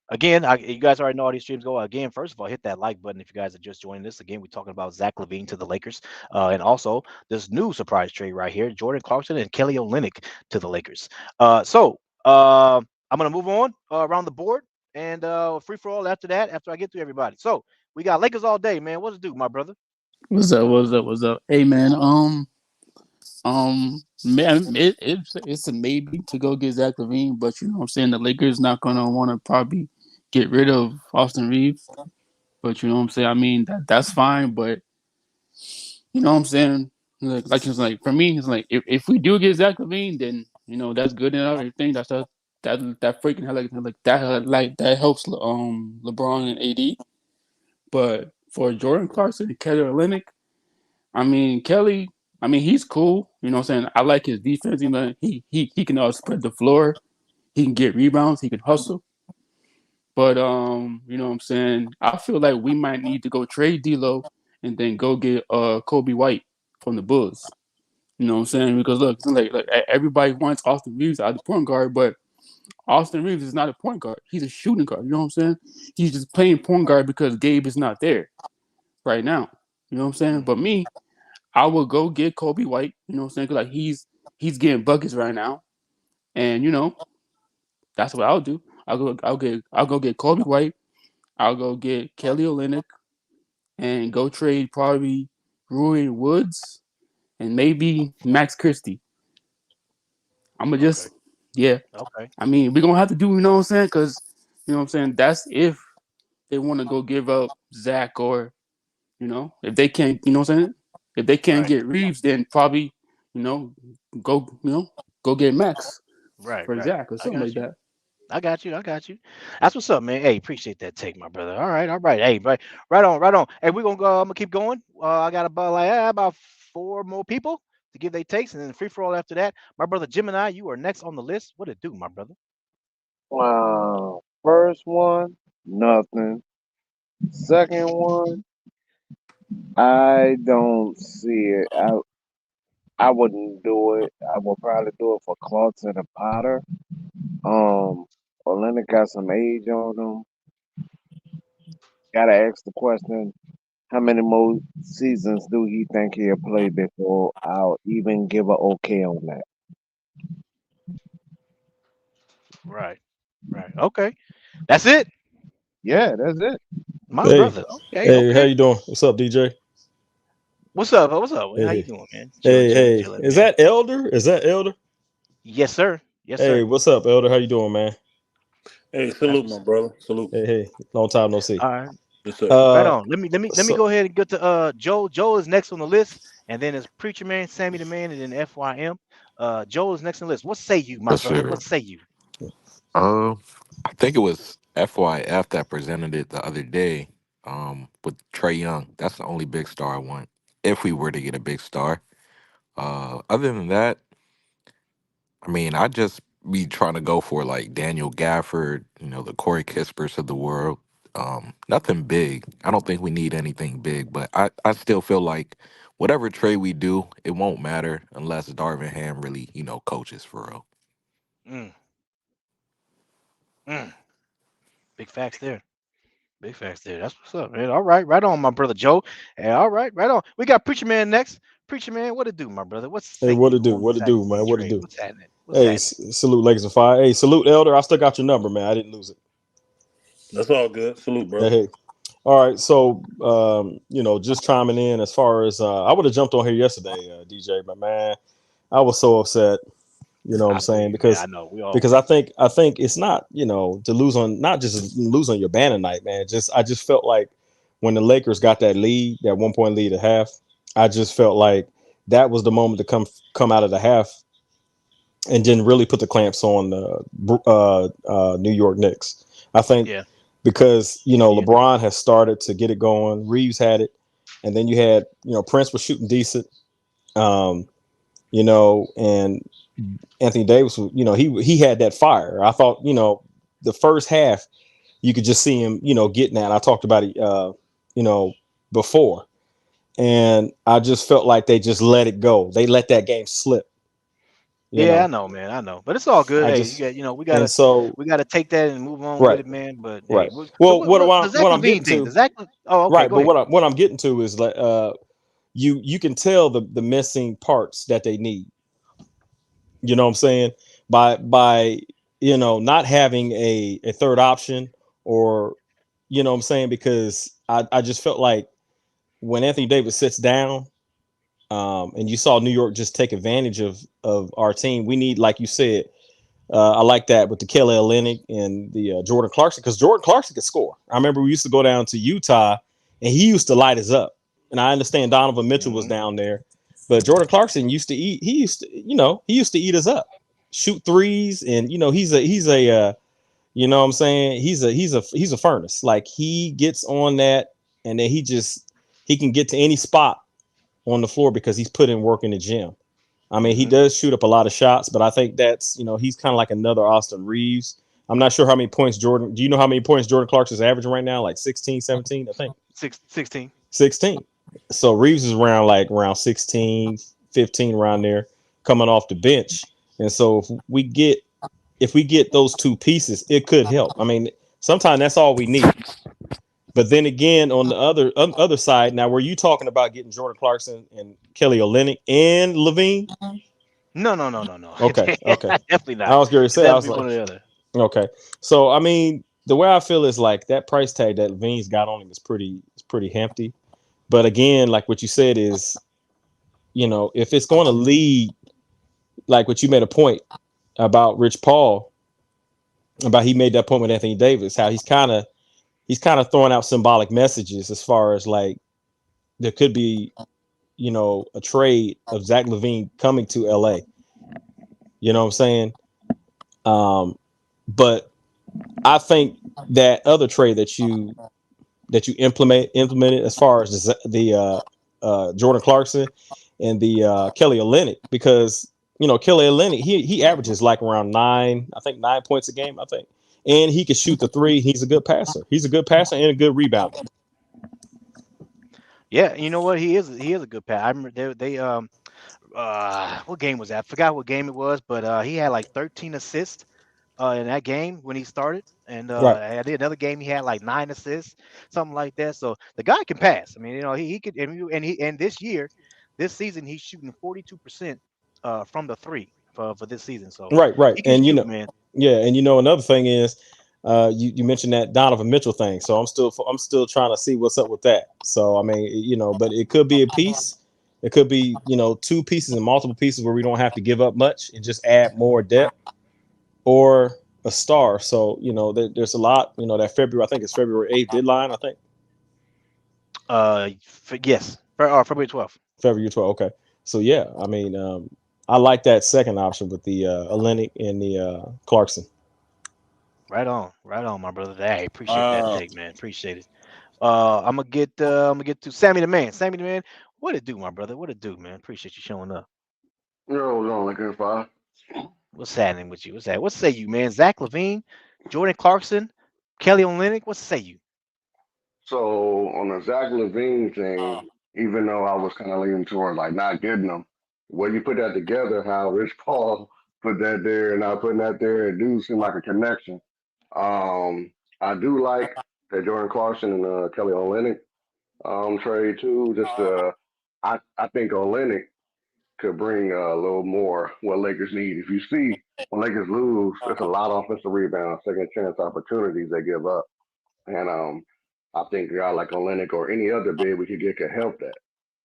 S1: Again, you guys already know how these streams go. Again, first of all, hit that like button if you guys are just joining us. Again, we're talking about Zach LaVine to the Lakers, and also this new surprise trade right here: Jordan Clarkson and Kelly Olynyk to the Lakers. I'm gonna move on around the board and free for all after that. After I get through everybody, so we got Lakers all day, man. What's it do, my brother?
S2: What's up? What's up? What's up? Hey, man. Man, it's a maybe to go get Zach LaVine, but you know what I'm saying, the Lakers not gonna want to probably get rid of Austin Reeves. But you know what I'm saying. I mean that's fine, but you know what I'm saying. Like it's like for me, it's like if we do get Zach LaVine, then you know that's good and everything. That freaking that helps LeBron and AD. But for Jordan Clarkson and Kelly Olynyk, I mean Kelly, I mean he's cool. You know what I'm saying. I like his defense. You know he can spread the floor. He can get rebounds. He can hustle. But you know what I'm saying. I feel like we might need to go trade D'Lo and then go get Kobe White from the Bulls. You know what I'm saying? Because look, like everybody wants Austin Reeves out of the point guard, but Austin Reeves is not a point guard. He's a shooting guard. You know what I'm saying? He's just playing point guard because Gabe is not there. right now. You know what I'm saying? But me, I would go get Kobe White. You know what I'm saying? 'Cause, like he's getting buckets right now, and that's what I'll do. I'll go get Kobe White. I'll go get Kelly Olynyk and go trade probably Rui Woods and maybe Max Christie. I'm gonna
S1: Okay.
S2: just yeah.
S1: Okay.
S2: I mean, we're gonna have to do, you know what I'm saying? Because that's if they want to go give up Zach or if they can't, you know what I'm saying? If they can't
S1: Right.
S2: get Reeves, then probably you know go go get Max
S1: Right.
S2: for
S1: Right.
S2: Zach or
S1: I
S2: something
S1: got
S2: like
S1: you.
S2: that.
S1: I got you. I got you. That's what's up, man. Hey, appreciate that take, my brother. All right. All right. Hey, right on. Right on. Hey, we're gonna go. I'm gonna keep going. I got about 4 more people to give their takes, and then free for all after that. My brother Gemini, you are next on the list. What it do, my brother?
S6: Wow. First one, nothing. Second one, I don't see it. I wouldn't do it. I would probably do it for Clarkson and Potter. Orlando got some age on him. Gotta ask the question, how many more seasons do he think he'll play before I'll even give a okay on that?
S1: Right. Right. Okay. That's it,
S6: Yeah, that's it.
S1: my
S3: Hey,
S1: brother. Okay.
S3: hey, how
S1: Okay.
S3: you doing? What's up, DJ?
S1: What's up? What's up?
S3: Hey,
S1: How you
S3: hey,
S1: doing, man? Chilling,
S3: hey,
S1: chilling,
S3: hey.
S1: chilling,
S3: Is
S1: man.
S3: that Elder? Is that Elder?
S1: Yes, sir. Yes,
S3: Hey,
S1: sir.
S3: what's up, Elder? How you doing, man?
S5: Hey,
S1: That's
S5: salute,
S1: what's
S5: my
S1: up.
S5: brother. Salute.
S3: Hey, long time no see.
S1: All right.
S5: Yes, sir.
S1: Right
S3: Uh,
S1: on. Let me
S3: so
S1: go ahead and get to Joe. Joe is next on the list, and then it's Preacher Man, Sammy the Man, and then FYM. Joe is next on the list. What say you, my
S7: Yes,
S1: brother?
S7: sir.
S1: What say you?
S7: Uh, I think it was FYF that presented it the other day. With Trey Young. That's the only big star I want. If we were to get a big star. Other than that, I mean, I just be trying to go for like Daniel Gafford, the Corey Kispers of the world. Nothing big. I don't think we need anything big, but I still feel like whatever trade we do, it won't matter unless Darvin Ham really, coaches for real.
S1: Mm, mm. Big facts there. Big facts there. That's what's up, man. All right, right on, my brother Joe. Hey, all right, right on. We got Preacher Man next. Preacher Man, what it do, my brother? What
S3: hey,
S1: say
S3: what to
S1: you
S3: do?
S1: on
S3: What
S1: this
S3: to do,
S1: Zach LaVine
S3: man? What to
S1: trade?
S3: do?
S1: What's happening? What's
S3: Hey,
S1: happening?
S3: salute Lakers and Fire. Hey, salute Elder. I still got your number, man. I didn't lose it.
S5: That's all good. Salute,
S3: Hey,
S5: brother.
S3: hey. All right. So, just chiming in as far as I would have jumped on here yesterday, DJ, but man, I was so upset. You know what I'm
S1: I feel
S3: saying?
S1: you, man. I know. We all
S3: Because
S1: were.
S3: I think it's not, to lose on, not just lose on your banner night, man. I just felt like when the Lakers got that lead, that 1 point lead at half, I just felt like that was the moment to come out of the half and then really put the clamps on the New York Knicks. I think
S1: Yeah.
S3: because
S1: You did.
S3: LeBron has started to get it going, Reeves had it, and then you had Prince was shooting decent, um, and Anthony Davis, he had that fire. I thought, the first half you could just see him, getting that. I talked about it, you know, before, and I just felt like they just let it go. They let that game slip. You
S1: Yeah, I
S3: know,
S1: know, man. I know, but it's all good.
S3: I
S1: Hey, you
S3: just
S1: got, we
S3: and
S1: gotta,
S3: so
S1: take that and move on with
S3: right,
S1: it, man. But hey,
S3: right.
S1: so
S3: Well,
S1: what the Zach
S3: what I'm
S1: Levine
S3: getting
S1: thing? The
S3: to,
S1: Zach? Oh, okay,
S3: right.
S1: go
S3: But
S1: ahead.
S3: what I'm getting to is like you can tell the missing parts that they need. You know what I'm saying? By not having a third option, or what I'm saying, because I just felt like when Anthony Davis sits down, and you saw New York just take advantage of our team. We need, like you said, I like that with the Kelly Olynyk and the Jordan Clarkson, because Jordan Clarkson could score. I remember we used to go down to Utah and he used to light us up. And I understand Donovan Mitchell was
S1: Hmm.
S3: down there, but Jordan Clarkson used to eat. He used to eat us up, shoot threes, and what I'm saying, he's a furnace. Like, he gets on that, and then he can get to any spot on the floor because he's put in work in the gym. I mean, he
S1: Hmm.
S3: does shoot up a lot of shots, but I think that's, he's kind of like another Austin Reeves. I'm not sure how many points Jordan. Do you know how many points Jordan Clarkson's averaging right now? Like 16, 17, I think.
S1: 16.
S3: 16. So Reeves is around 16, 15, around there, coming off the bench. And so if we get those two pieces, it could help. I mean, sometimes that's all we need. But then again, on the other side, now were you talking about getting Jordan Clarkson and Kelly Olynyk and Levine?
S1: No.
S3: Okay, okay.
S1: Definitely
S3: I
S1: not.
S3: was going to
S1: It's
S3: say, I was
S1: definitely
S3: like,
S1: one or the other.
S3: okay. So I mean, the way I feel is like that price tag that Levine's got on him is pretty hefty. But again, like what you said is, if it's going to lead, like what you made a point about Rich Paul, about he made that point with Anthony Davis, how he's kind of throwing out symbolic messages as far as like there could be, a trade of Zach LaVine coming to LA. You know what I'm saying? But I think that other trade that you implemented as far as the Jordan Clarkson and the Kelly Olynyk, because Kelly Olynyk he averages like around 9 points a game, I think, and he can shoot the three. He's a good passer. He's a good passer and a good rebounder.
S1: Yeah, you know what? He is a good pass. I remember they what game was that? I forgot what game it was, but he had like 13 assists in that game when he started. And
S3: Right,
S1: I did another game. He had like 9 assists, something like that. So the guy can pass. I mean, he could, and this season, he's shooting 42% from the three for this season. So
S3: right,
S1: he can
S3: and
S1: shoot, man.
S3: yeah, and another thing is, you mentioned that Donovan Mitchell thing, so I'm still trying to see what's up with that. So I mean, but it could be a piece. It could be two pieces and multiple pieces where we don't have to give up much and just add more depth, or a star. So there's a lot. That February, I think it's February 8th deadline. I think
S1: Yes, February 12th.
S3: February 12th. Okay, so yeah, I mean, I like that second option with the Olynyk and the Clarkson.
S1: Right on, my brother. Hey, appreciate that
S5: Uh,
S1: take, man. Appreciate it. I'm gonna get to Sammy the man. Sammy the man, what it do, my brother? What it do, man? Appreciate you showing up.
S8: Yo, what's on, Lakers 5?
S1: What's happening with you? What's that? What say you, man? Zach LaVine, Jordan Clarkson, Kelly Olynyk. What say you?
S8: So, on the Zach LaVine thing, even though I was kind of leaning toward like not getting them, when you put that together, how Rich Paul put that there and I putting that there, it do seem like a connection. I do like the Jordan Clarkson and Kelly Olynyk trade too. I think Olynyk could bring a little more what Lakers need. If you see when Lakers lose, it's a lot of offensive rebounds, second chance opportunities they give up. And I think a guy like Olenek or any other big we could get could help that.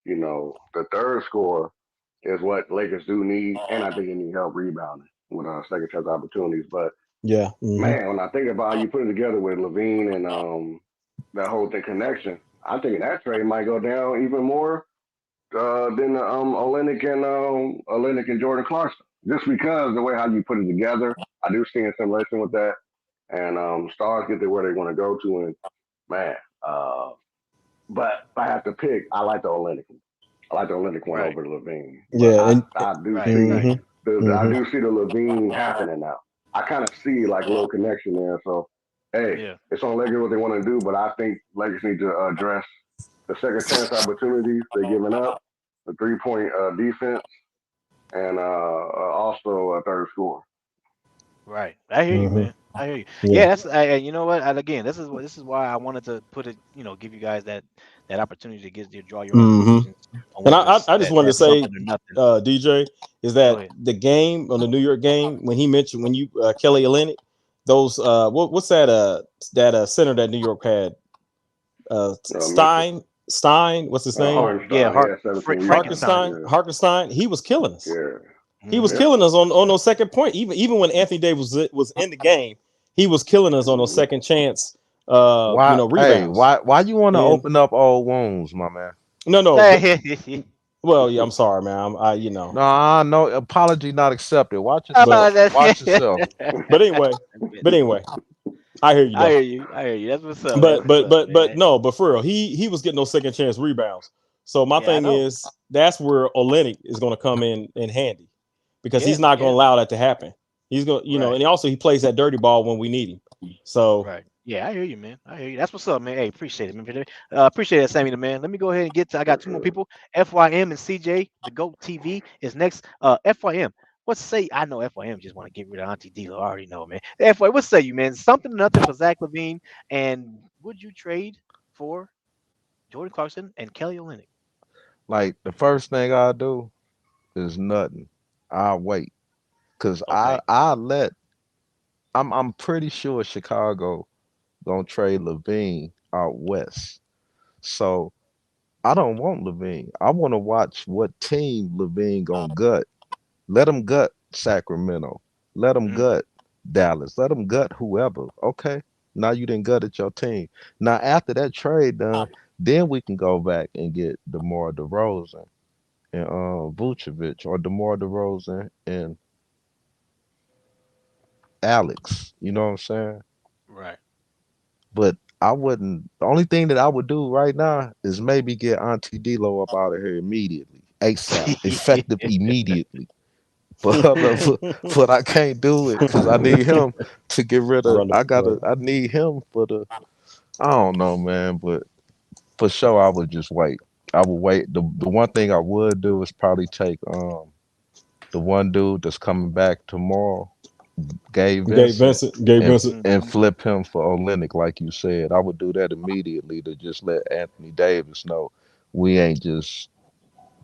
S8: The third score is what Lakers do need, and I think they need help rebounding with second chance opportunities. But
S3: Yeah.
S8: man, when I think about you put it together with Levine and that whole thing connection, I'm thinking that trade might go down even more than Olenek and Jordan Clarkson. Just because the way how you put it together, I do see a simulation with that. And stars get to where they want to go to, and man, but if I have to pick, I like the Olenek. I like the Olenek one
S1: Right,
S8: over the Levine, but
S3: Yeah, and
S8: I do
S1: right,
S8: see
S1: right.
S3: hmm
S8: I
S3: hmm
S8: do see the Levine happening now. I kind of see like a little connection there. So hey,
S1: Yeah,
S8: it's on Lakers what they want to do, but I think Lakers need to address the second chance opportunities they're giving up, the 3 point defense, and also a third score.
S1: right. I hear you,
S3: hmm
S1: man. I hear you.
S3: yeah.
S1: Yeah, you know what? And again, this is why I wanted to put it, give you guys that opportunity to get you draw your own
S3: hmm
S1: conclusions on
S3: And
S1: whether
S3: I,
S1: it's
S3: I just wanted to
S1: that's
S3: say,
S1: something or nothing.
S3: DJ, is
S1: Go
S3: that
S1: ahead.
S3: the game on the New York game when he mentioned when you Kelly Olynyk, those what's that center that New York had,
S8: Mitchell,
S3: Stein, what's his name?
S1: Oh yeah,
S8: Hardenstein, he had 17 rebounds.
S1: Frankenstein.
S3: Harkenstein.
S8: Yeah,
S3: Harkenstein. He was killing us.
S8: yeah,
S3: He was
S1: Hmm.
S8: yep.
S3: killing us on those second point. Even when Anthony Davis was in the game, he was killing us on those
S8: Mhm.
S3: second chance
S9: Why? Hey,
S3: rebounds.
S9: why you want to
S3: And
S9: open up old wounds, my man?
S3: no, but
S1: Hey,
S3: well, yeah, I'm sorry, man.
S9: No, no apology not accepted. Watch
S3: But
S9: yourself. Watch yourself.
S3: but anyway, but anyway, I hear you
S1: I
S3: though.
S1: hear you. I hear you. That's what's up. That's
S3: But
S1: what's
S3: but
S1: up,
S3: but but
S1: man.
S3: no, but for real, he was getting those second chance rebounds. So my
S1: Yeah, I
S3: thing
S1: know.
S3: is that's where Olenek is going to come in handy, because he's
S1: Yeah,
S3: not going to
S1: yeah.
S3: allow that to happen. He's going,
S1: Right,
S3: and also he plays that dirty ball when we need him. So
S1: right. Yeah, I hear you, man. I hear you. That's what's up, man. Hey, appreciate it, man. Appreciate that, Sammy the man. Let me go ahead and get to. I got
S8: For
S1: two more
S8: sure.
S1: people. FYM and CJ, the GOAT TV is next. FYM. What say? I know FYM just want to get rid of Auntie D. I already know, man. FYM, what say you, man? Something or nothing for Zach LaVine. And would you trade? for Jordan Clarkson and Kelly Olynyk?
S9: Like the first thing I do is nothing. I'll wait. Cause
S1: Okay.
S9: I'm pretty sure Chicago gonna trade LaVine out west. So I don't want LaVine. I want to watch what team LaVine gonna gut. Let him gut Sacramento. Let him
S1: Mm,
S9: gut Dallas. Let him gut whoever. Okay. Now you didn't gut at your team. Now after that trade done, then we can go back and get DeMar DeRozan and Vucevic, or DeMar DeRozan and Alex. You know what I'm saying?
S1: right.
S9: But I wouldn't. The only thing that I would do right now is maybe get Auntie D'Lo up out of here immediately, ASAP, effective immediately. But but I can't do it because I need him to get rid of. I need him for the. I don't know, man, but for sure I would just wait. I would wait. The one thing I would do is probably take the one dude that's coming back tomorrow, Gabe Vincent,
S3: Gabe
S9: and
S3: Vincent.
S9: and flip him for Olynyk, like you said. I would do that immediately to just let Anthony Davis know we ain't just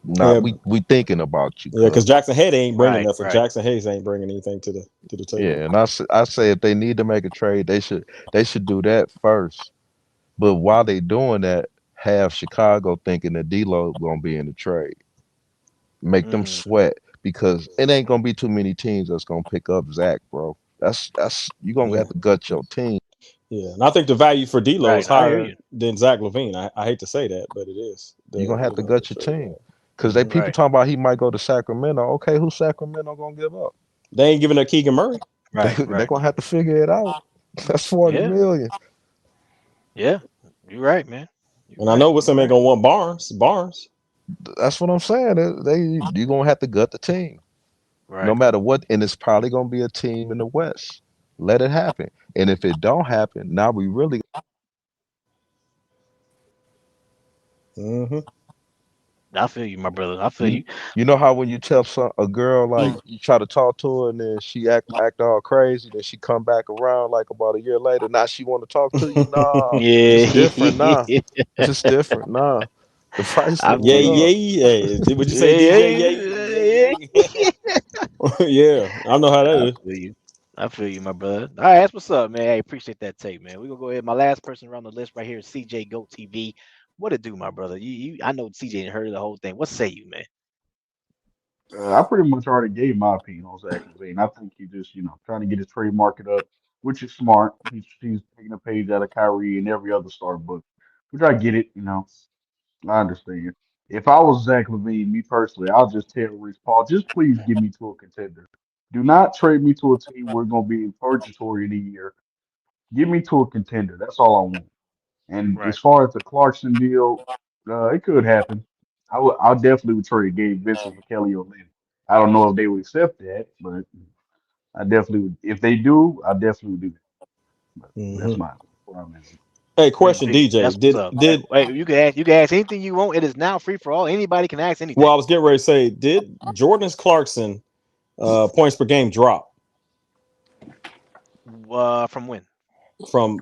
S9: not
S3: Yeah,
S9: we thinking about you,
S3: yeah, because
S9: cuz.
S3: Jackson Hayes ain't bringing
S1: Right.
S3: nothing.
S1: Right.
S3: Jackson Hayes ain't bringing anything to the table.
S9: Yeah, and I say if they need to make a trade, they should do that first. But while they doing that, have Chicago thinking that D'Lo gonna be in the trade. Make them
S1: Mm,
S9: sweat because it ain't gonna be too many teams that's gonna pick up Zach, bro. That's you gonna
S3: Yeah,
S9: have to gut your team.
S3: yeah, and I think the value for D'Lo is
S1: right. I hear
S3: higher
S1: you.
S3: than Zach LaVine. I hate to say that, but it is
S9: You're gonna
S3: the
S9: have to
S3: value
S9: gut
S3: for
S9: your
S3: trade.
S9: team. Cause they
S3: Mm-hmm.
S9: people
S1: Right.
S9: talking about he might go to Sacramento. Okay, who's Sacramento gonna give up?
S3: They ain't giving up Keegan Murray.
S1: Right.
S9: They're
S1: Right.
S9: gonna have to figure it out. That's 40
S1: Yeah.
S9: million.
S1: Yeah. You're right, man. You're
S3: And I
S1: right.
S3: know what's
S1: You're
S3: him ain't
S1: right.
S3: gonna want Barnes. Barnes.
S9: That's what I'm saying. You gonna have to gut the team. No
S1: Right.
S9: matter what, and it's probably gonna be a team in the West. Let it happen. And if it don't happen, now we really
S3: Mm-hmm.
S1: I feel you, my brother. I feel
S9: you
S1: you.
S9: you know how when you tell a girl like you try to talk to her and then she act all crazy, then she come back around like about a year later. Now she want to talk to you. Nah,
S1: Yeah.
S9: it's different now. It's different now. The price
S1: I
S9: done
S3: Yeah,
S1: feel
S9: went
S1: you.
S3: yeah,
S9: up.
S3: yeah. Would you say DJ? Yeah, yeah,
S1: Yeah.
S3: yeah. Yeah, I know how that
S1: I
S3: is.
S1: feel you. I feel you, my brother. All right, that's what's up, man. Hey, appreciate that take, man. We're gonna go ahead. My last person around the list right here is CJ Goat TV. What it do, my brother? I know CJ ain't heard of the whole thing. What say you, man?
S10: I pretty much already gave my opinion on Zach LaVine. I think he just, trying to get his trade market up, which is smart. He's taking a page out of Kyrie and every other star book, which I get it. I understand. If I was Zach LaVine, me personally, I'll just tell Rich Paul, just please give me to a contender. Do not trade me to a team we're going to be in purgatory in a year. Give me to a contender. That's all I want. And
S1: Right.
S10: as far as the Clarkson deal, it could happen. I definitely would trade Gabe Vincent for Kelly Olynyk. I don't know if they would accept that, but I definitely would. If they do, I definitely would do that. But
S3: Hmm.
S10: that's my where I'm at.
S3: Hey,
S1: Big,
S3: question,
S1: big.
S3: DJ.
S1: That's what's
S3: Did
S1: up.
S3: did
S1: Wait, you can ask anything you want. It is now free for all. Anybody can ask
S3: well?
S1: anything.
S3: I was getting ready to say, did Jordan's Clarkson points per game drop
S1: From when?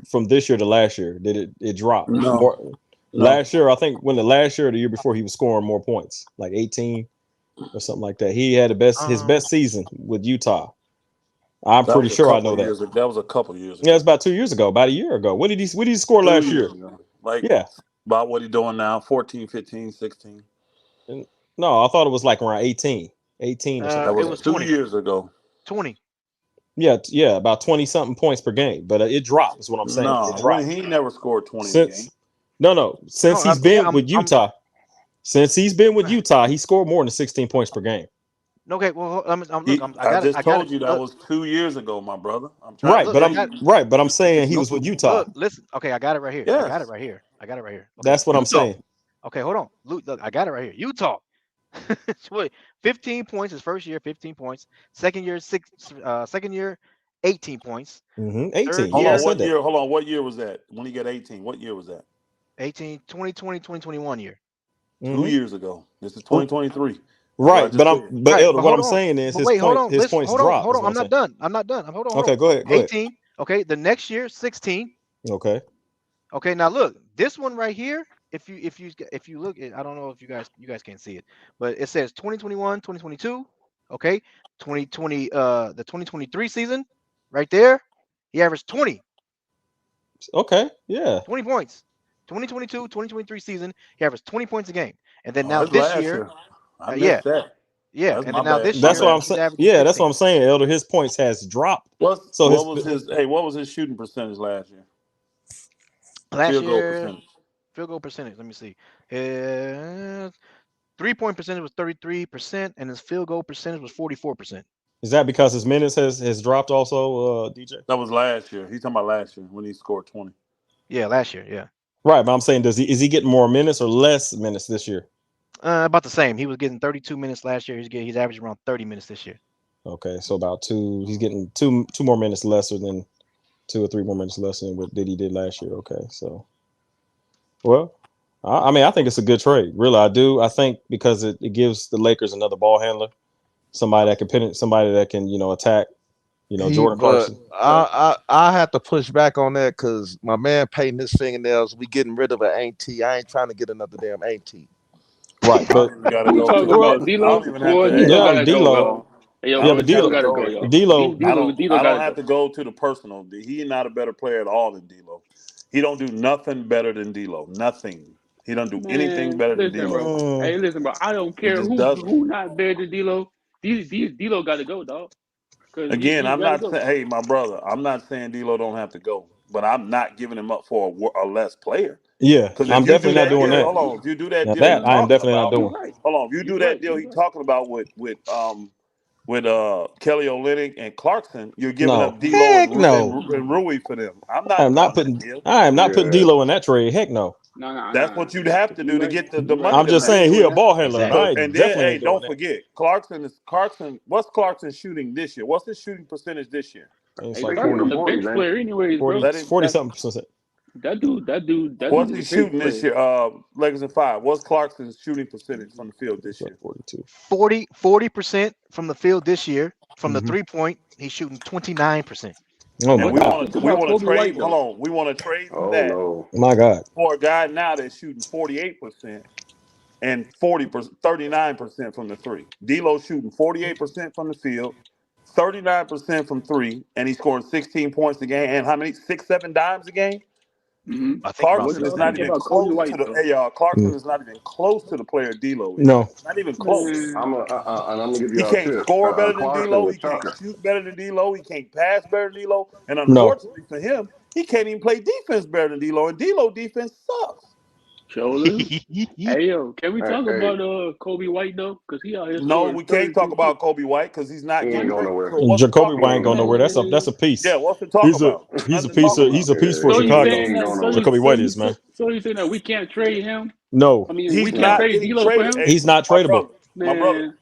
S3: from this year to last year? Did it drop
S5: No,
S3: more?
S5: no.
S3: Last year, I think when the last year or the year before, he was scoring more points, like 18 or something like that. He had his
S1: Um,
S3: best season with Utah. I'm
S5: That
S3: pretty
S5: was a
S3: sure I
S5: couple
S3: know
S5: of
S3: that.
S5: years ago. That was a couple of years
S3: Yeah, it's
S5: ago.
S3: about 2 years ago, about a year ago. What did he score
S5: Two
S3: last
S5: years
S3: year?
S5: ago. Like
S3: Yeah.
S5: about what he doing now, 14, 15, 16.
S3: And- No, I thought it was like around 18 or something
S5: That
S3: like
S1: it
S5: was
S3: that.
S1: was
S5: 2
S1: 20.
S5: years ago.
S1: 20.
S3: Yeah, yeah, about 20 something points per game. But it dropped, is what I'm saying. It
S5: No,
S3: dropped.
S5: he never scored 20 in a
S3: Since
S5: game.
S3: no, since
S1: No,
S3: he's
S1: yeah,
S3: been with Utah, he scored more than 16 points per game.
S1: okay. Well, look. I
S5: I
S1: got it.
S5: just
S1: I got it.
S5: told you that
S1: Look,
S5: was 2 years ago, my brother. I'm trying to
S3: Right,
S1: look.
S3: but
S1: I
S5: tell
S1: got.
S5: you.
S3: I'm saying he was with Utah.
S1: Look. Listen. Okay, I got it right here. I got it
S5: Yes.
S1: right here. I got it right here. Okay,
S3: That's what I'm
S1: Utah.
S3: saying.
S1: Okay, hold on. Look, I got it right here. Utah. Wait, 15 points his first year. 15 points. Second year, six. Second year, 18 points.
S3: 18.
S1: Third
S5: Hold
S3: Yeah, I
S5: on.
S1: year,
S3: said
S5: What
S3: that.
S5: year? Hold on. What year was that? When he got 18? What year was that?
S1: 18, 2020, 2021 year.
S5: 2 years ago. This is
S3: R-
S5: 2023. What I
S3: Right,
S5: just said.
S3: but
S1: Right,
S3: Elder,
S1: but
S3: what
S1: hold
S3: I'm
S1: on.
S3: saying is
S1: But wait, hold on.
S3: his
S1: Listen,
S3: points drop
S1: hold
S3: is
S1: on.
S3: what I'm
S1: I'm not
S3: saying.
S1: done. I'm not done. Hold on, hold
S3: Okay,
S1: on.
S3: go ahead.
S1: 18. Okay, the next year, 16.
S3: Okay.
S1: Okay, now look, this one right here. If you look at, I don't know if you guys can't see it, but it says 2021, 2022. Okay, 2020, the 2023 season, right there. He averaged
S3: Okay, yeah.
S1: 20 points. 2022, 2023 season, he averaged 20 points a game. And then
S5: Oh,
S1: now
S5: that's
S1: this
S5: last
S1: year,
S5: year. I
S1: yeah,
S5: missed that.
S1: yeah,
S5: That's
S1: and
S5: my
S1: then now
S5: bad.
S1: this
S5: My
S3: That's what
S1: year
S5: bad.
S3: I'm
S1: he's
S3: saying.
S1: averaging
S3: Yeah, that's what
S1: 16.
S3: I'm saying, Elder. His points has dropped. So
S5: What
S3: his
S5: was his what was his shooting percentage last year?
S1: Last
S5: Field goal
S1: year,
S5: percentage.
S1: field goal percentage. Let me see. 3-point percentage was 33%, and his field goal percentage was 44%.
S3: is that because his minutes has dropped also, DJ?
S5: That was last year. He's talking about last year when he scored 20.
S1: Yeah, last year. Yeah,
S3: Right, but I'm saying, is he getting more minutes or less minutes this year?
S1: about the same. He was getting 32 minutes last year. He's averaging around 30 minutes this year.
S3: Okay, so about two. He's getting two more minutes lesser than 2 or 3 more minutes less than what he did last year. Okay, so well, I mean, I think it's a good trade. Really, I do. I think because it gives the Lakers another ball handler, somebody that can somebody that can attack. Jordan
S9: But
S3: Clarkson.
S9: I have to push back on that because my man painting his fingernails. We getting rid of an auntie. I ain't trying to get another damn auntie.
S3: Right,
S5: I
S3: but
S5: don't even gotta
S11: Who you
S5: go
S11: talking
S5: to.
S3: well,
S11: about?
S5: I
S11: D-Lo?
S5: don't even have
S11: Boy,
S5: to. Hey,
S11: D-Lo
S3: yeah,
S11: gotta go,
S3: D'Lo.
S11: y'all. Hey, yo,
S5: I
S3: Yeah,
S11: boy,
S3: but
S5: don't have
S11: D-Lo
S5: to
S3: D'Lo,
S11: gotta go,
S5: go.
S11: y'all.
S3: D'Lo.
S11: D-Lo
S5: I don't
S11: gotta
S5: have
S11: go.
S5: to go to the personal. He's not a better player at all than D'Lo. He don't do nothing better than D'Lo. Nothing. He don't do anything
S11: Man,
S5: better than
S11: listen,
S5: D'Lo.
S11: bro. Hey, listen, bro. I don't
S5: He
S11: care
S5: just
S11: who
S5: doesn't.
S11: who not better than D-Lo. D-Lo gotta go, dog. Cause
S5: Again,
S11: he
S5: I'm
S11: gotta
S5: not
S11: go.
S5: saying. Hey, my brother, I'm not saying D'Lo don't have to go, but I'm not giving him up for a less player.
S3: Yeah,
S5: Because
S3: I'm
S5: if you do
S3: definitely not
S5: that
S3: doing
S5: deal,
S3: that.
S5: hold on. If you do that
S3: Now
S5: deal he
S3: that I am
S5: talking
S3: definitely not
S5: about,
S11: You
S3: doing.
S11: right.
S5: hold on. If you
S11: You
S5: do
S11: right.
S5: that deal
S11: You
S5: he
S11: right.
S5: talking about with Kelly Olynyk and Clarkson, you're giving
S3: No,
S5: up D'Lo
S3: heck no.
S5: and Rui for them. I'm
S3: I
S5: not
S3: am not
S5: doing that
S3: putting.
S5: deal.
S3: I am not putting
S8: Yeah.
S3: D'Lo in that trade. Heck no.
S5: That's what you'd have to do to get the
S11: You right.
S5: money
S3: I'm
S5: to
S3: just
S11: I
S5: match.
S3: saying
S11: agree
S3: he
S11: with
S3: a
S11: that.
S3: ball handler.
S1: Exactly.
S3: I
S5: And then,
S3: definitely
S5: hey,
S3: ain't doing
S5: don't
S3: that.
S5: forget Clarkson. What's Clarkson shooting this year? What's his shooting percentage this year?
S3: And it's
S11: Hey,
S3: like
S8: Like in the
S11: Clarkson's a
S3: 40,
S8: forties,
S11: bench
S8: ain't
S11: player, anyways,
S3: 40,
S11: bro.
S5: Let him.
S3: 40
S11: That
S3: something percent.
S11: that dude
S5: What's
S11: is a
S5: he
S11: bench
S5: shooting this
S11: player.
S5: year? Lakers in 5. What's Clarkson's shooting percentage from the field
S3: It's
S5: this
S3: like
S5: year?
S3: 42.
S1: 40% from the field this year. From the
S3: Hmm.
S1: 3-point, he's shooting 29%.
S3: Oh
S5: And
S3: my
S11: What y'all
S3: god.
S11: think
S5: we
S11: about
S5: want to
S11: Kobe
S5: trade.
S11: White
S5: Hold
S11: though?
S5: on, we want to trade him
S8: Oh
S5: that
S8: no.
S3: My god.
S5: for a guy now that's shooting 48% and 40%, 39% from the three. D'Lo shooting 48% from the field, 39% from three, and he's scoring 16 points a game. And how many? 6, 7 dimes a game.
S11: Mm-hmm.
S1: I think about
S11: What
S5: Clarkson is
S11: y'all
S5: not
S11: think
S1: 6 7.
S5: even
S11: about Kobe
S5: close to
S11: White
S5: the.
S11: though?
S5: Hey, y'all, Clarkson
S3: Mm.
S5: is not even close to the player D'Lo is.
S3: No.
S5: Not even close.
S11: Man,
S8: And I'm gonna give
S5: He
S8: y'all a
S5: can't
S8: tip.
S5: score better than
S8: Clarkson
S5: D'Lo.
S8: was
S5: He can't
S8: chucking.
S5: shoot better than D'Lo. He can't pass better than D'Lo. And
S3: No.
S5: unfortunately for him, he can't even play defense better than D'Lo. And D'Lo defense sucks.
S11: Chola. Hey yo, can we
S8: Hey,
S11: talk
S8: hey,
S11: about Kobe White though? Cause he out here
S5: No,
S11: scoring
S5: we can't talk
S11: 32
S5: about
S11: points.
S5: Kobe White because he's
S8: he
S5: not
S11: Why
S5: getting
S8: ain't going
S11: not?
S5: traded.
S8: nowhere.
S5: So what's to
S3: Jacoby
S5: talk
S8: He
S3: White
S5: about?
S3: ain't
S8: ain't
S3: going
S8: going
S3: nowhere.
S8: nowhere.
S3: That's a
S11: Man,
S5: Yeah,
S3: piece.
S5: what's to talk
S3: He's a
S5: about?
S3: he's a
S5: Nothing to
S3: piece
S5: talk
S3: of
S5: about.
S3: he's a piece for
S11: so you
S8: He
S3: Chicago.
S11: saying
S8: ain't
S11: that?
S8: going
S11: So you
S8: nowhere.
S3: Jacoby
S11: so
S3: White
S11: you
S3: is,
S11: so,
S3: man.
S11: so you saying that we can't trade him?
S3: No,
S11: I mean, we
S5: He's
S11: can't
S8: No.
S5: not
S11: trade
S5: getting
S11: D'Lo for
S5: traded.
S11: him,
S5: Hey,
S3: he's not
S5: my
S3: tradable.
S5: brother, my brother.
S11: man.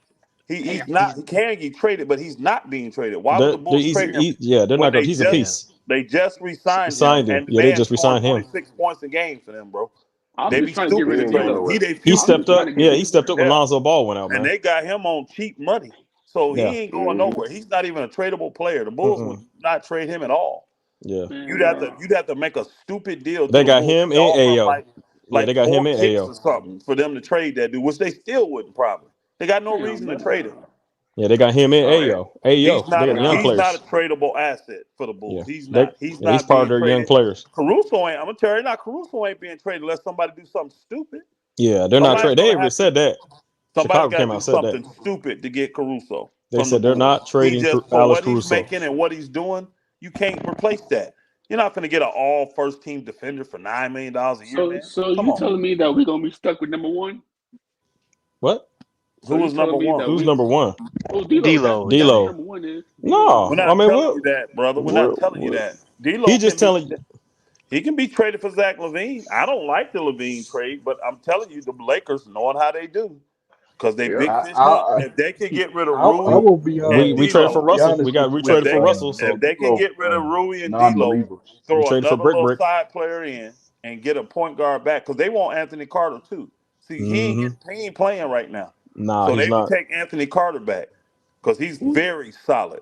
S5: He's not. He can get traded, but he's not being traded. Why would the Bulls
S3: He's
S5: trade him
S3: yeah, they're
S5: when
S3: not going. He's a
S1: Yeah.
S3: piece.
S5: they just re-signed him
S3: Signed him.
S5: and the
S3: Yeah, they
S5: man's
S3: just
S5: scoring
S3: resigned him.
S5: 26 points a game for them, bro?
S11: I'm
S5: They'd
S11: just
S5: be
S11: trying to get
S8: He
S5: stupid
S11: rid
S5: to
S11: of
S8: ain't
S5: trade
S8: going
S5: him.
S11: D'Lo.
S5: He
S8: nowhere.
S5: their
S3: He
S11: I'm
S5: future.
S3: stepped
S11: just trying
S3: up.
S11: to get
S3: Yeah,
S11: rid
S3: he
S11: of
S3: stepped up when
S5: Yeah.
S3: Lonzo Ball went out,
S5: And
S3: man.
S5: they got him on cheap money. So he
S3: Yeah.
S5: ain't going
S8: Hmm.
S5: nowhere. He's not even a tradable player. The Bulls would
S3: Mm-mm.
S5: not trade him at all.
S3: Yeah.
S11: man.
S5: You'd have to make a stupid deal to
S3: They
S5: the
S3: got
S5: Bulls.
S3: him
S5: You'd
S3: and
S5: offer him
S3: Ao. Yeah,
S5: like
S3: they got him
S5: four
S3: and
S5: picks
S3: Ao.
S5: or something for them to trade that dude, which they still wouldn't probably. They got no
S11: Damn,
S5: reason to
S11: bro.
S5: trade him.
S3: Yeah, they got him and
S8: Oh, hey,
S3: Ao. Ao. They got young
S5: He's not a
S3: players.
S5: tradable asset for the
S3: Yeah.
S5: Bulls. He's
S3: They
S5: not. He's
S3: yeah, he's
S5: not
S3: part of
S5: being
S3: their young
S5: traded.
S3: players.
S5: Caruso ain't. I'm gonna tell you now. Caruso ain't being traded unless somebody do something stupid.
S3: Yeah, they're not
S5: Somebody's
S3: trade. They
S5: gonna
S3: already
S5: have to.
S3: said that.
S5: Somebody's
S3: Chicago
S5: got
S3: came
S5: to
S3: out
S5: do
S3: and said that.
S5: something stupid to get Caruso
S3: They
S5: from the
S3: said they're
S5: Bulls.
S3: not
S5: He
S3: trading
S5: just for
S3: Alex
S5: what he's
S3: Caruso.
S5: making and what he's doing, you can't replace that. You're not going to get an all first team defender for $9 million a year, man.
S11: So
S5: Come
S11: you
S5: on.
S11: telling me that we're gonna be stuck with number one?
S3: What?
S11: So
S5: Who
S11: you
S5: was number
S11: telling me
S5: one?
S11: that
S3: Who's
S11: we
S3: number one?
S11: D'Lo?
S1: D'Lo is,
S11: That's who
S1: man.
S3: D'Lo.
S11: number one is. D'Lo number
S5: We're
S3: No, I
S11: one.
S5: not
S3: mean
S5: telling
S3: what?
S5: you that, brother. We're not
S3: What?
S5: telling you
S3: What?
S5: that. D'Lo
S3: He just
S5: can be.
S3: telling.
S5: He can be traded for Zach LaVine. I don't like the LaVine trade, but I'm telling you, the Lakers knowing how they do because they
S8: yep.
S5: big
S10: I
S5: fish hunt.
S10: I
S5: If they can get rid of
S10: I
S5: Rui
S10: will be
S5: and
S3: We traded
S10: I'm
S3: for
S10: gonna be
S5: D'Lo,
S3: Russell.
S10: honest with
S3: We
S10: you.
S5: if
S3: traded
S5: they
S3: for
S5: can,
S3: Russell.
S5: if
S3: So
S5: they can
S10: D'Lo,
S5: get rid of Rui and D'Lo,
S10: non-believers.
S3: we
S5: throw
S3: traded for
S5: another
S3: Brick
S5: little
S3: Brick.
S5: side player in and get a point guard back because they want Anthony Carter too. See,
S3: Hmm.
S5: he ain't playing right now,
S3: Nah,
S5: so
S3: he's
S5: they would
S3: not.
S5: take Anthony Carter back because he's
S11: Who
S5: very solid.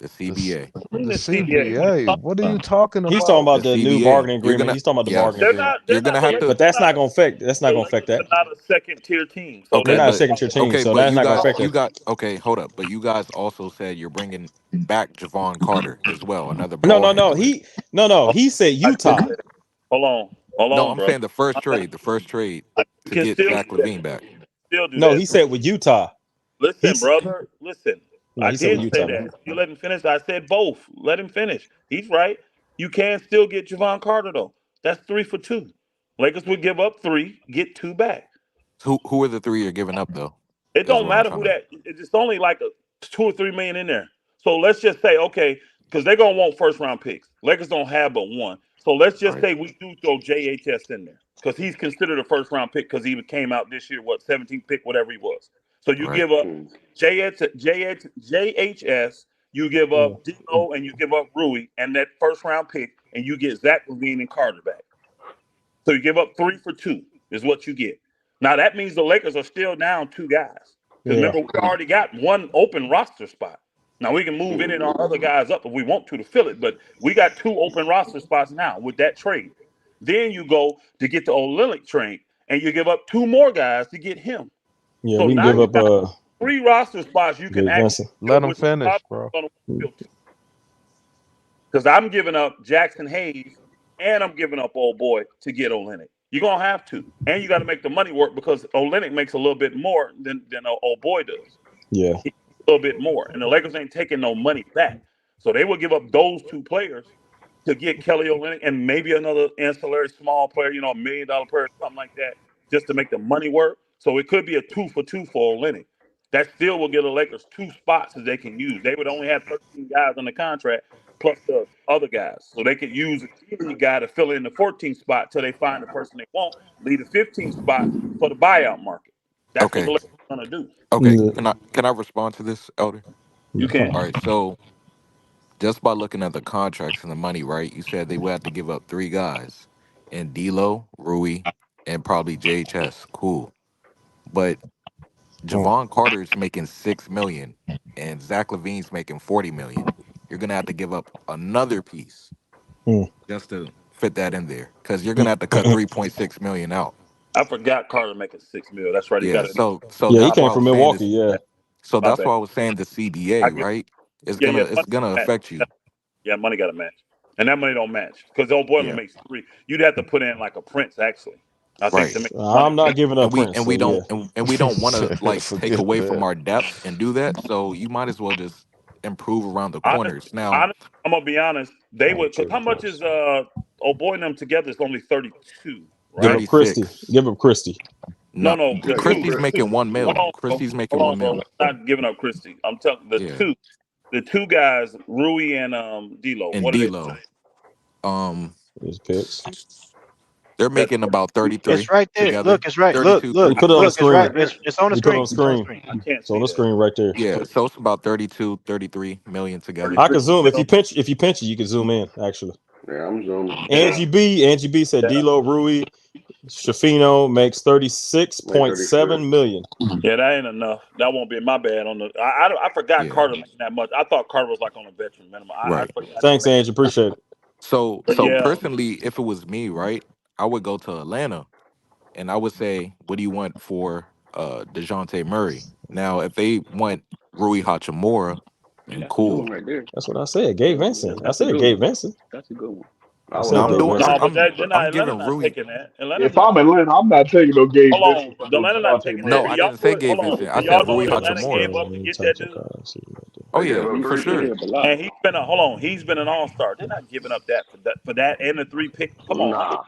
S7: The CBA.
S9: The
S5: CBA. What are you
S9: CBA.
S5: talking
S9: What are you
S5: about?
S9: talking
S3: He's talking
S9: about?
S3: about
S7: The
S3: the new
S7: CBA.
S3: bargaining
S7: You're
S3: agreement.
S7: gonna
S3: He's talking about the bargaining
S7: yes.
S5: They're
S3: agreement.
S5: not. They're
S7: You're
S5: not.
S7: gonna
S5: The
S7: have
S5: Lakers
S7: to
S3: But
S5: are
S3: that's
S5: not.
S3: not gonna affect. That's not
S5: The
S3: gonna affect
S5: Lakers
S3: that.
S5: are not a second tier team. So
S3: They're
S7: okay,
S5: let's
S3: not a
S7: but
S3: second tier team,
S7: okay,
S3: so
S7: but
S3: that's
S7: you
S3: not gonna
S7: guys
S3: affect
S7: you
S3: that.
S7: got okay, hold up. But you guys also said you're bringing back Javon Carter as well, another
S3: No,
S7: ball
S3: no, no.
S7: handler.
S3: No. He said
S5: I did
S3: Utah.
S5: say that. Hold
S7: No,
S5: on,
S7: I'm
S5: bro.
S7: saying the first trade
S5: You
S7: to
S5: can
S7: get
S5: still
S7: Zach
S5: do that.
S7: LaVine back.
S5: Still do
S3: No,
S5: that.
S3: he said with Utah.
S5: Listen,
S3: He's
S5: brother. Listen.
S3: no,
S5: I
S3: he said with
S5: did say
S3: Utah, man.
S5: that. You let him finish. I said both. Let him finish. He's right. You can still get Javon Carter though. That's 3 for 2. Lakers would give up 3, get 2 back.
S7: Who are the three you're giving up though?
S5: It
S7: Is
S5: don't
S7: what I'm
S5: matter
S7: trying
S5: who
S7: to
S5: that. It's only like 2 or 3 million in there. So let's just say okay, because they're gonna want first round picks. Lakers don't have but one. So let's just
S7: right.
S5: say we do throw JHS in there because he's considered a first round pick because he came out this year, what 17th pick, whatever he was. So you
S7: Right.
S5: give up
S8: Mm.
S5: JHS, you give
S3: Yeah.
S5: up D'Lo, and you give up Rui, and that first round pick, and you get Zach LaVine and Carter back. So you give up 3 for 2 is what you get. Now that means the Lakers are still down 2 guys. Because
S3: Yeah.
S5: remember, we already got one open roster spot. Now we can move in and our other guys up if we want to fill it, but we got 2 open roster spots now with that trade. Then you go to get the Olynyk trade, and you give up 2 more guys to get him.
S3: Yeah,
S5: So
S3: we can
S5: now
S3: give
S5: you
S3: up
S5: got 3 roster spots you can
S3: Gabe
S5: actually
S3: Vincent.
S5: fill,
S9: Let him
S5: which is
S9: finish,
S5: probably
S9: bro.
S5: going to fill 2. Because I'm giving up Jackson Hayes and I'm giving up old boy to get Olynyk. You're gonna have to, and you got to make the money work because Olynyk makes a little bit more than old boy does.
S3: Yeah.
S5: He makes a little bit more, and the Lakers ain't taking no money back, so they will give up those 2 players to get Kelly Olynyk and maybe another ancillary small player, $1 million player, something like that, just to make the money work. So it could be a 2 for 2 for Olynyk. That still will give the Lakers 2 spots that they can use. They would only have 13 guys on the contract plus the other guys. So they could use a G-League guy to fill in the 14th spot till they find the person they want, leave the 15th spot for the buyout market. That's what the
S7: Okay.
S5: Lakers are going to do.
S7: Okay.
S3: Yeah.
S7: Can I respond to this, Elder?
S5: You
S3: Come
S7: All
S5: can.
S3: on.
S7: right. So just by looking at the contracts and the money, right? You said they would have to give up 3 guys, and D'Lo, Rui, and probably JHS. Cool, but
S3: Mm,
S7: Javon Carter's making 6 million, and Zach LaVine's making 40 million. You're gonna have to give up another piece
S3: mm,
S7: just to fit that in there, because you're
S3: mm,
S7: gonna have to cut
S3: mm.
S7: 3.6 million out.
S5: I forgot Carter making 6 mil. That's right. He got
S7: Yeah.
S5: it.
S7: So
S3: Yeah, he
S7: that's why
S3: came
S7: I
S3: from
S7: was saying
S3: Milwaukee.
S7: this.
S3: Yeah.
S7: So
S5: My
S7: that's
S5: bad.
S7: why I was saying the
S5: I
S7: CBA,
S5: get.
S7: right? It's
S5: Yeah,
S7: gonna
S5: yeah.
S7: it's
S5: Money
S7: gonna
S5: match.
S7: affect you.
S5: Yeah, money got to match, and that money don't match because old boy only
S7: Yeah.
S5: makes 3. You'd have to put in like a Prince actually. I think
S7: Right.
S5: to make the money
S3: I'm not
S5: work.
S3: giving
S7: and
S3: up
S7: we
S3: Prince.
S7: and
S3: So
S7: we
S3: yeah.
S7: don't and we don't want to like take
S9: Forget
S7: away from
S9: that.
S7: our depth and do that. So you might as well just improve around the
S5: Honest,
S7: corners. Now,
S5: honest, I'm gonna be honest. They
S3: Oh,
S5: would because how
S3: Jordan
S5: much is
S3: Clarkson.
S5: old boy and them together? It's only 32,
S3: Give
S5: right?
S3: up Christie.
S7: 36.
S3: Give up Christie.
S5: No,
S7: No,
S5: no, the
S8: Yeah, give him
S5: two,
S7: Christie's
S5: the
S8: Christie.
S5: two.
S7: making 1 mil.
S5: Hold on,
S7: Christie's making
S5: hold on,
S7: 1
S5: bro.
S7: mil.
S5: Let's not giving up Christie. I'm telling
S7: Yeah.
S5: the 2 guys, Rui and D'Lo.
S7: And
S5: What are they?
S7: D'Lo, um,
S3: His picks.
S7: they're
S5: That's
S7: making about
S1: It's
S7: 33
S1: right there.
S7: together.
S1: Look, it's right. Look,
S7: 32,
S1: look,
S3: We put it on the
S7: 33.
S1: look. It's right.
S3: screen.
S1: It's on the
S3: We put it on
S1: screen.
S3: the
S1: It's on the
S3: screen.
S1: screen.
S5: I can't
S3: So on
S5: see
S3: the
S5: that.
S3: screen right there.
S7: Yeah, so it's about 32, 33 million together.
S3: I
S5: 33
S3: can zoom. If
S5: mil.
S3: you pinch it, you can zoom in, actually.
S8: Yeah, I'm zooming.
S5: Yeah,
S3: Angie B said
S5: yeah,
S3: D'Lo Rui Shafino makes
S8: Make 36.
S3: 36.7 million.
S5: yeah. That ain't enough. That won't be my bad. I forgot
S7: Yeah,
S5: Carter making that much. I thought Carter was like on a veteran minimum. I
S7: right.
S5: forgot he
S3: Thanks,
S5: made.
S3: Angie. Appreciate it.
S5: But
S7: So
S5: yeah,
S7: personally, if it was me, right, I would go to Atlanta and I would say, what do you want for DeJounte Murray? Now, if they want Rui Hachimura, then
S11: That's a good one
S7: cool.
S11: right there.
S3: That's what I said. Gabe Vincent. I
S11: That's a
S3: said
S11: good
S3: Gabe
S11: one.
S3: Vincent.
S11: That's a good one.
S3: I
S8: I would
S3: said
S7: Now
S8: love
S3: Gabe
S5: no,
S3: Vincent.
S5: but they're not.
S7: I'm
S5: Atlanta's
S7: giving
S5: not
S7: Rui.
S5: taking that. Atlanta's
S10: If
S5: not
S10: I'm
S5: taking.
S10: Atlanta, I'm not taking no Gabe
S5: Hold
S10: Vincent
S5: on,
S10: for no
S5: Atlanta not
S10: DeJounte
S5: taking that.
S7: No,
S5: Do
S10: Murray.
S7: I
S5: y'all
S7: didn't say
S5: know?
S7: Gabe
S5: Hold on.
S7: Vincent. I
S5: Do
S7: said
S5: y'all know
S7: Rui
S5: what
S3: Let
S5: Atlanta
S3: me
S5: gave
S7: Hachimura.
S5: up to get
S3: type
S5: that
S3: your
S5: dude?
S3: card. See right there.
S7: Oh
S8: They gave
S7: yeah,
S8: up
S11: He
S7: for
S8: three
S11: he
S8: for
S7: sure.
S11: gave up a lot.
S5: And he's been a hold on. He's been an all-star. They're not giving up that for that and the 3 pick. Come on,
S8: nah.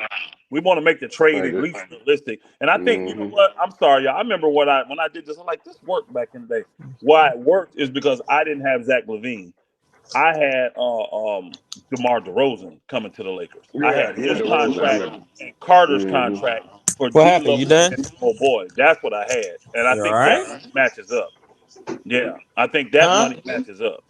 S5: we want to make the trade
S8: Like
S5: at
S8: this.
S5: least realistic. And I think you know
S8: Mm-hmm.
S5: what? I'm sorry, y'all. I remember when I did this. I'm like, this worked back in the day. Why it worked is because I didn't have Zach LaVine. I had DeMar DeRozan coming to the Lakers. I
S8: Yeah,
S5: had
S8: yeah,
S5: his
S8: the Rose. I
S5: contract
S8: remember.
S5: and Carter's
S8: Mm-hmm.
S5: contract for
S3: What happened?
S5: D'Lo
S3: You done?
S5: and oh boy, that's what I had, and I
S3: You all
S5: think that
S3: right?
S5: money matches up. Yeah, I think that
S3: Huh?
S5: money matches up.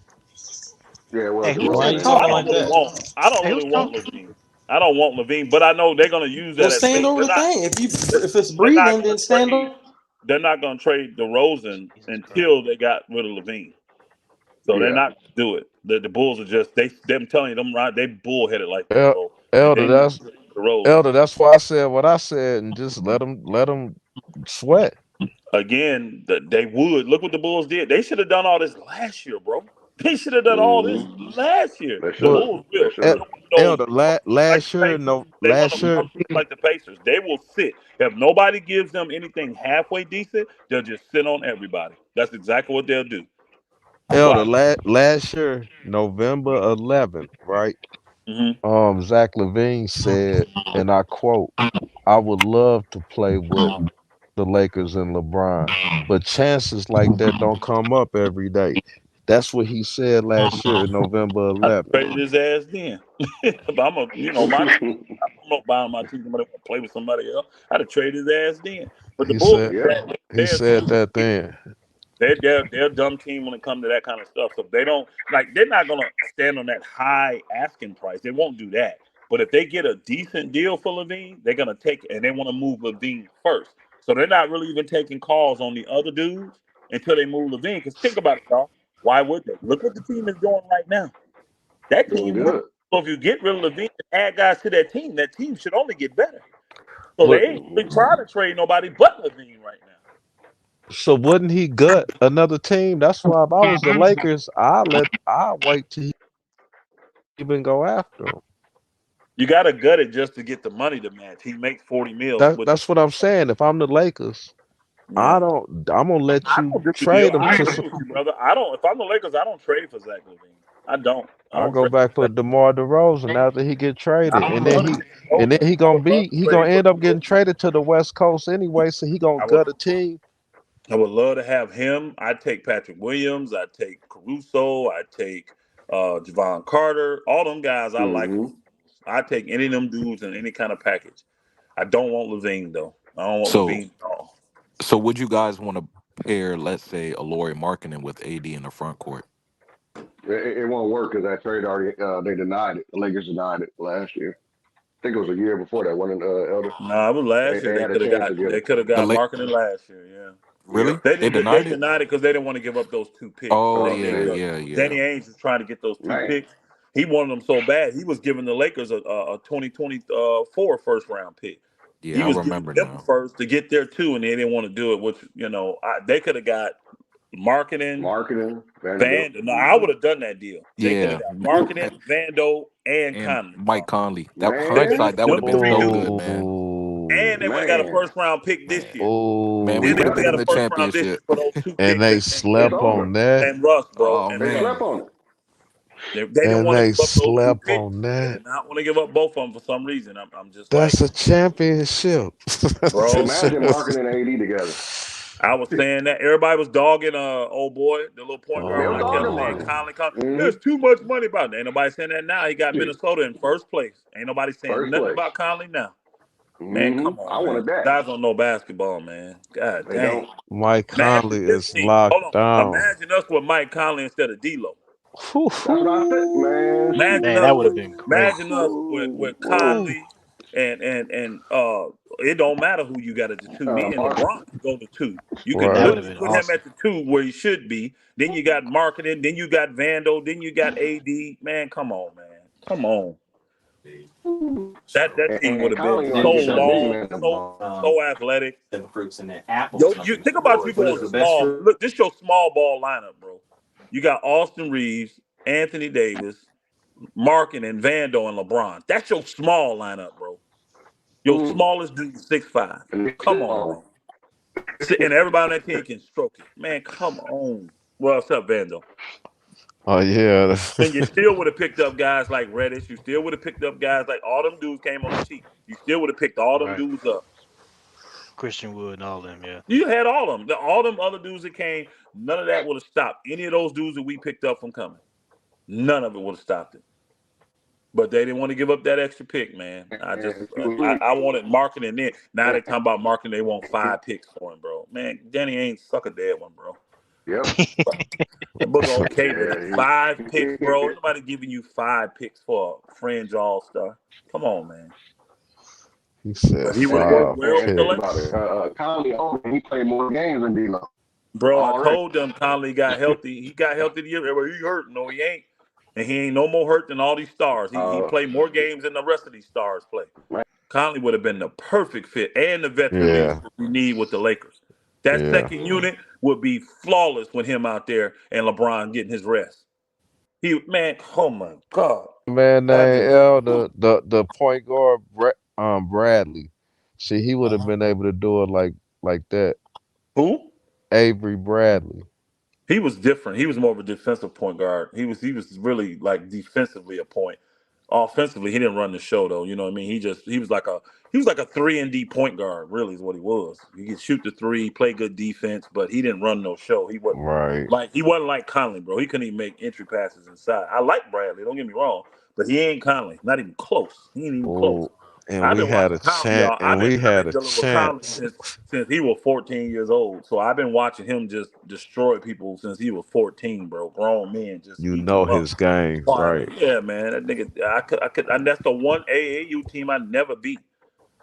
S8: Yeah, well,
S1: Hey,
S8: the
S1: who's
S3: Why are
S1: that
S3: you
S8: Rose.
S5: I
S3: talking
S1: talking?
S5: don't
S3: like
S5: really
S3: that?
S5: want. I don't
S1: Hey, who's
S5: really want
S1: talking?
S5: Levine. I don't want Levine, but I know they're going to use
S3: Well,
S5: that as
S3: stand
S5: bait.
S3: over
S5: They're
S3: the
S5: not.
S3: thing. If it's
S5: They're not
S3: breathing,
S5: going
S3: then
S5: to
S3: stand
S5: trade.
S3: over.
S5: They're not going to trade DeRozan
S1: Jesus Christ.
S5: until they got rid of Levine. So they're
S8: Yeah.
S5: not going to do it. The Bulls are just I'm telling you, they bullheaded like that,
S9: El-
S5: bro. And
S9: Elder,
S5: they need
S9: that's
S5: to the road
S9: Elder. That's why I said what I said, and just let them sweat.
S5: again. They would look what the Bulls did. They should have done all this last year, bro. They should have done all this
S8: Mm-hmm.
S5: last year.
S8: They
S5: The
S8: should
S9: But
S8: have.
S5: Bulls
S8: They
S5: will.
S8: should
S9: El-
S5: They
S8: have.
S5: don't want
S9: Elder,
S5: no like
S9: last
S5: the
S9: year,
S5: Pacers.
S9: no,
S5: They want
S9: last
S5: them
S9: year,
S5: young teams like the Pacers. They will sit. If nobody gives them anything halfway decent, they'll just sit on everybody. That's exactly what they'll do.
S9: Elder,
S5: Watch.
S9: last year, November 11th, right?
S5: Hmm.
S9: Zach LaVine said, and I quote, "I would love to play with the Lakers and LeBron, but chances like that don't come up every day." That's what he said last year, November
S5: I
S9: 11th.
S5: traded his ass then. If I'm my team. I'm not buying my team. Somebody want to play with somebody else. I'd have traded his ass then. But the
S9: He
S5: Bulls,
S9: said
S8: Yeah.
S9: he
S5: they're
S9: said
S5: too.
S9: that then.
S5: They're a dumb team when it comes to that kind of stuff. So they don't they're not gonna stand on that high asking price. They won't do that. But if they get a decent deal for Levine, they're gonna take it and they want to move Levine first. So they're not really even taking calls on the other dudes until they move Levine. Because think about it, y'all. Why would they? Look what the team is doing right now. That
S8: Doing
S5: team.
S8: good.
S5: So if you get rid of Levine and add guys to that team should only get better. So they
S9: But
S5: ain't really
S8: Mm-hmm.
S5: trying to trade nobody but Levine right now.
S9: so wouldn't he gut another team? That's why if I was the Lakers, I wait till he even go after him.
S5: You got to gut it just to get the money to match. He makes 40 mil with
S9: That's what I'm saying. If I'm the Lakers,
S5: yeah.
S9: I'm gonna let
S5: I
S9: you
S5: don't do the deal.
S9: trade him
S5: I
S9: to
S5: agree with you, brother. I don't. If I'm the Lakers, I don't trade for Zach LaVine. I don't. I
S9: I
S5: don't
S9: go
S5: trade
S9: back
S5: for
S9: for
S5: Zach.
S9: DeMar DeRozan after he get traded,
S5: I
S9: and
S5: would
S9: then
S5: love
S9: he
S5: to. Rosen. I would love to
S9: he
S5: trade
S9: gonna
S5: him for
S9: end up getting
S5: DeRozan.
S9: traded to the West Coast anyway. So he gonna
S5: I would.
S9: gut a team.
S5: I would love to have him. I'd take Patrick Williams. I'd take Caruso. I'd take Javon Carter. All them guys I like.
S8: Mm-hmm.
S5: I'd take any of them dudes in any kind of package. I don't want Levine though. I don't want
S7: So,
S5: Levine at all.
S7: so would you guys want to pair, let's say, a Laurie Markkinen with AD in the front court?
S8: It won't work because that trade already they denied it. The Lakers denied it last year. I think it was a year before that, wasn't Elder?
S5: No, it was last year.
S8: They had a chance to get
S5: They
S8: him.
S5: could have
S7: The
S5: got
S7: Lake,
S5: Marketing last year. Yeah.
S8: Yep.
S7: really? They
S5: They
S7: denied it?
S5: denied it because they didn't want to give up those two picks.
S7: Oh yeah,
S8: See,
S7: yeah, yeah,
S5: Danny Ainge was trying to get those two
S8: man,
S5: picks. He wanted them so bad. He was giving the Lakers a 2024 first round pick. He
S7: yeah. I
S5: was giving
S7: remember
S5: them the
S7: now.
S5: first to get there too, and they didn't want to do it. Which they could have got marketing
S8: marketing, Vanderbilt.
S5: Van. No, I
S8: Mm-hmm.
S5: would have done that deal. They could have
S7: Yeah,
S5: got marketing, Vando, and
S7: and
S5: Conley.
S7: Mike Conley. That
S5: They could have
S8: Man,
S7: hindsight,
S5: got
S7: that would
S5: them
S7: have been
S5: three
S7: so
S5: dudes,
S7: good, man.
S9: Oh,
S5: and they would have got a
S8: man,
S5: first round pick this
S7: Man,
S5: year.
S7: man, we
S5: Then they
S7: would
S5: would
S7: have
S5: have
S7: been
S5: got
S7: in
S5: a
S7: the
S5: first round this year
S7: championship.
S5: for those two
S9: and
S5: picks
S9: they
S8: it's
S9: slept
S8: over.
S9: on that,
S5: and Russ, bro,
S7: Oh
S5: and
S8: They
S5: Russ.
S8: slept
S7: man,
S8: on it.
S5: They didn't
S9: and
S5: want to
S9: they
S5: give up those two
S9: slept
S5: picks.
S9: on
S5: They
S9: that.
S5: did not want to give up both of them for some reason. I'm just like,
S9: That's a championship. That's a
S5: bro.
S8: Imagine
S9: champ-
S8: marketing and AD together.
S5: I was saying that everybody was dogging old boy, the little point
S8: They
S5: guard when
S8: was
S5: I kept
S8: dogging
S5: saying
S9: Oh,
S8: marketing.
S5: Conley.
S8: Mm-hmm.
S5: There's too much money about it. Ain't nobody saying that now. He got
S8: Shit.
S5: Minnesota in first place. Ain't nobody saying
S8: First
S5: nothing
S8: place.
S5: about Conley now. Man, come
S8: Mm-hmm. I
S5: on, man.
S8: wanted that.
S5: Guys don't know basketball, man. God
S8: They
S5: dang.
S8: don't.
S9: Mike
S5: Imagine
S9: Conley
S5: this
S9: is
S5: team. Hold
S9: locked
S5: on.
S9: down.
S5: Imagine us with Mike Conley instead of D'Lo.
S8: That's what I said, man. Shoot.
S5: Imagine
S1: Man,
S5: us
S1: that would have
S5: with
S1: been crazy.
S5: imagine us with
S9: Woo.
S5: Conley and it don't matter who you got at the two. Me and
S8: Mark.
S5: LeBron can go to two. You can
S1: That
S9: Right.
S1: would have
S5: literally
S1: been
S5: put him
S1: awesome.
S5: at the two where he should be. Then you got marketing, then you got Vando, then you got AD. Man, come on, man. Come on. That team would
S8: And
S5: have been
S8: Conley
S5: so
S8: already get that big
S5: long,
S8: man the
S5: so athletic. Yo, you think about you going small. Look, this your small ball lineup, bro. You got Austin Reeves, Anthony Davis, Markin and Vando and LeBron. That's your small lineup, bro. Your
S8: ball.
S5: smallest dude is 6'5".
S8: And they
S5: Come
S8: sit
S5: on,
S8: on
S5: man. And everybody on that team can stroke it. Man, come on. Well, what's up, Vando?
S9: Oh yeah.
S5: And you still would have picked up guys like Reddish. You still would have picked up guys like all them dudes came on the cheap. You still would have picked all them
S1: Right.
S5: dudes up.
S1: Christian Wood and all them, yeah.
S5: You had all of them. All them other dudes that came, none of that would have stopped any of those dudes that we picked up from coming. None of it would have stopped it. But they didn't want to give up that extra pick, man. I wanted marketing then. Now they talking about marketing. They want 5 picks for him, bro. Man, Danny ain't suck a dead one, bro.
S8: Yep.
S5: That booger okay with
S8: Yeah.
S5: 5 picks, bro. Nobody giving you 5 picks for a fringe all-star. Come on, man.
S9: He said
S5: But he would have worked
S9: 5
S5: well with the
S8: Think about
S5: Lakers.
S8: it. Conley, he played more games than D'Lo.
S5: Bro, I
S8: Already.
S5: told them Conley got healthy. He got healthy the year. He hurt. No, he ain't. and he ain't no more hurt than all these stars. He
S8: Uh,
S5: played more games than the rest of these stars play. Conley would have been the perfect fit and the veteran
S9: Yeah,
S5: leadership we need with the Lakers. That
S9: yeah.
S5: second unit would be flawless with him out there and LeBron getting his rest. Man, oh my God.
S9: Man
S5: That'd
S9: named
S5: be
S9: L, the point guard, Bradley. See, he would have been able to do it like that.
S5: who?
S9: Avery Bradley.
S5: He was different. He was more of a defensive point guard. He was really like defensively a point. Offensively, he didn't run the show though. You know what I mean? He was like a 3 and D point guard. Really, is what he was. He could shoot the three, play good defense, but he didn't run no show.
S9: Right.
S5: He wasn't like Conley, bro. He couldn't even make entry passes inside. I like Bradley. Don't get me wrong, but he ain't Conley. Not even close. He ain't even close.
S9: Oh, and
S5: I've
S9: we
S5: been
S9: had
S5: watching
S9: a
S5: Conley,
S9: chance,
S5: y'all.
S9: and we
S5: I've
S9: had
S5: been
S9: a
S5: dealing with Conley
S9: chance.
S5: since he was 14 years old. So I've been watching him just destroy people since he was 14, bro. Grown men just
S9: You
S5: eating
S9: know
S5: him up
S9: his game,
S5: quietly.
S9: right?
S5: Yeah, man. That nigga, and that's the one AAU team I never beat.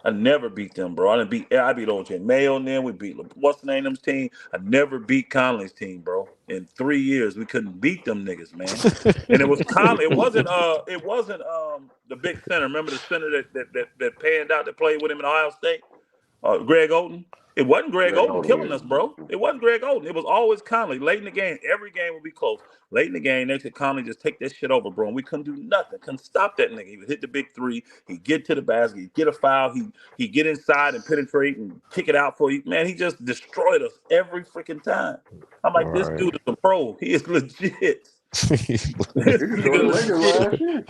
S5: I never beat them, bro. I beat OJ Mayo and then we beat what's the name of them's team. I never beat Conley's team, bro. In 3 years, we couldn't beat them niggas, man. And it was Conley. It wasn't the big center. Remember the center that panned out that played with him in Ohio State? Greg Oden. It wasn't Greg
S8: Greg
S5: Oden killing
S8: Oden,
S5: us, bro. It wasn't Greg Oden. It was always Conley. Late in the game, every game would be close. Late in the game, they said Conley just take that shit over, bro. And we couldn't do nothing. Couldn't stop that nigga. He would hit the big three. He'd get to the basket. He'd get a foul. He'd get inside and penetrate and kick it out for you. Man, he just destroyed us every freaking time. I'm like, this
S9: Right.
S5: dude is a pro. He is legit. This
S8: he destroyed the
S5: nigga
S8: Lakers
S5: legit.
S8: last year.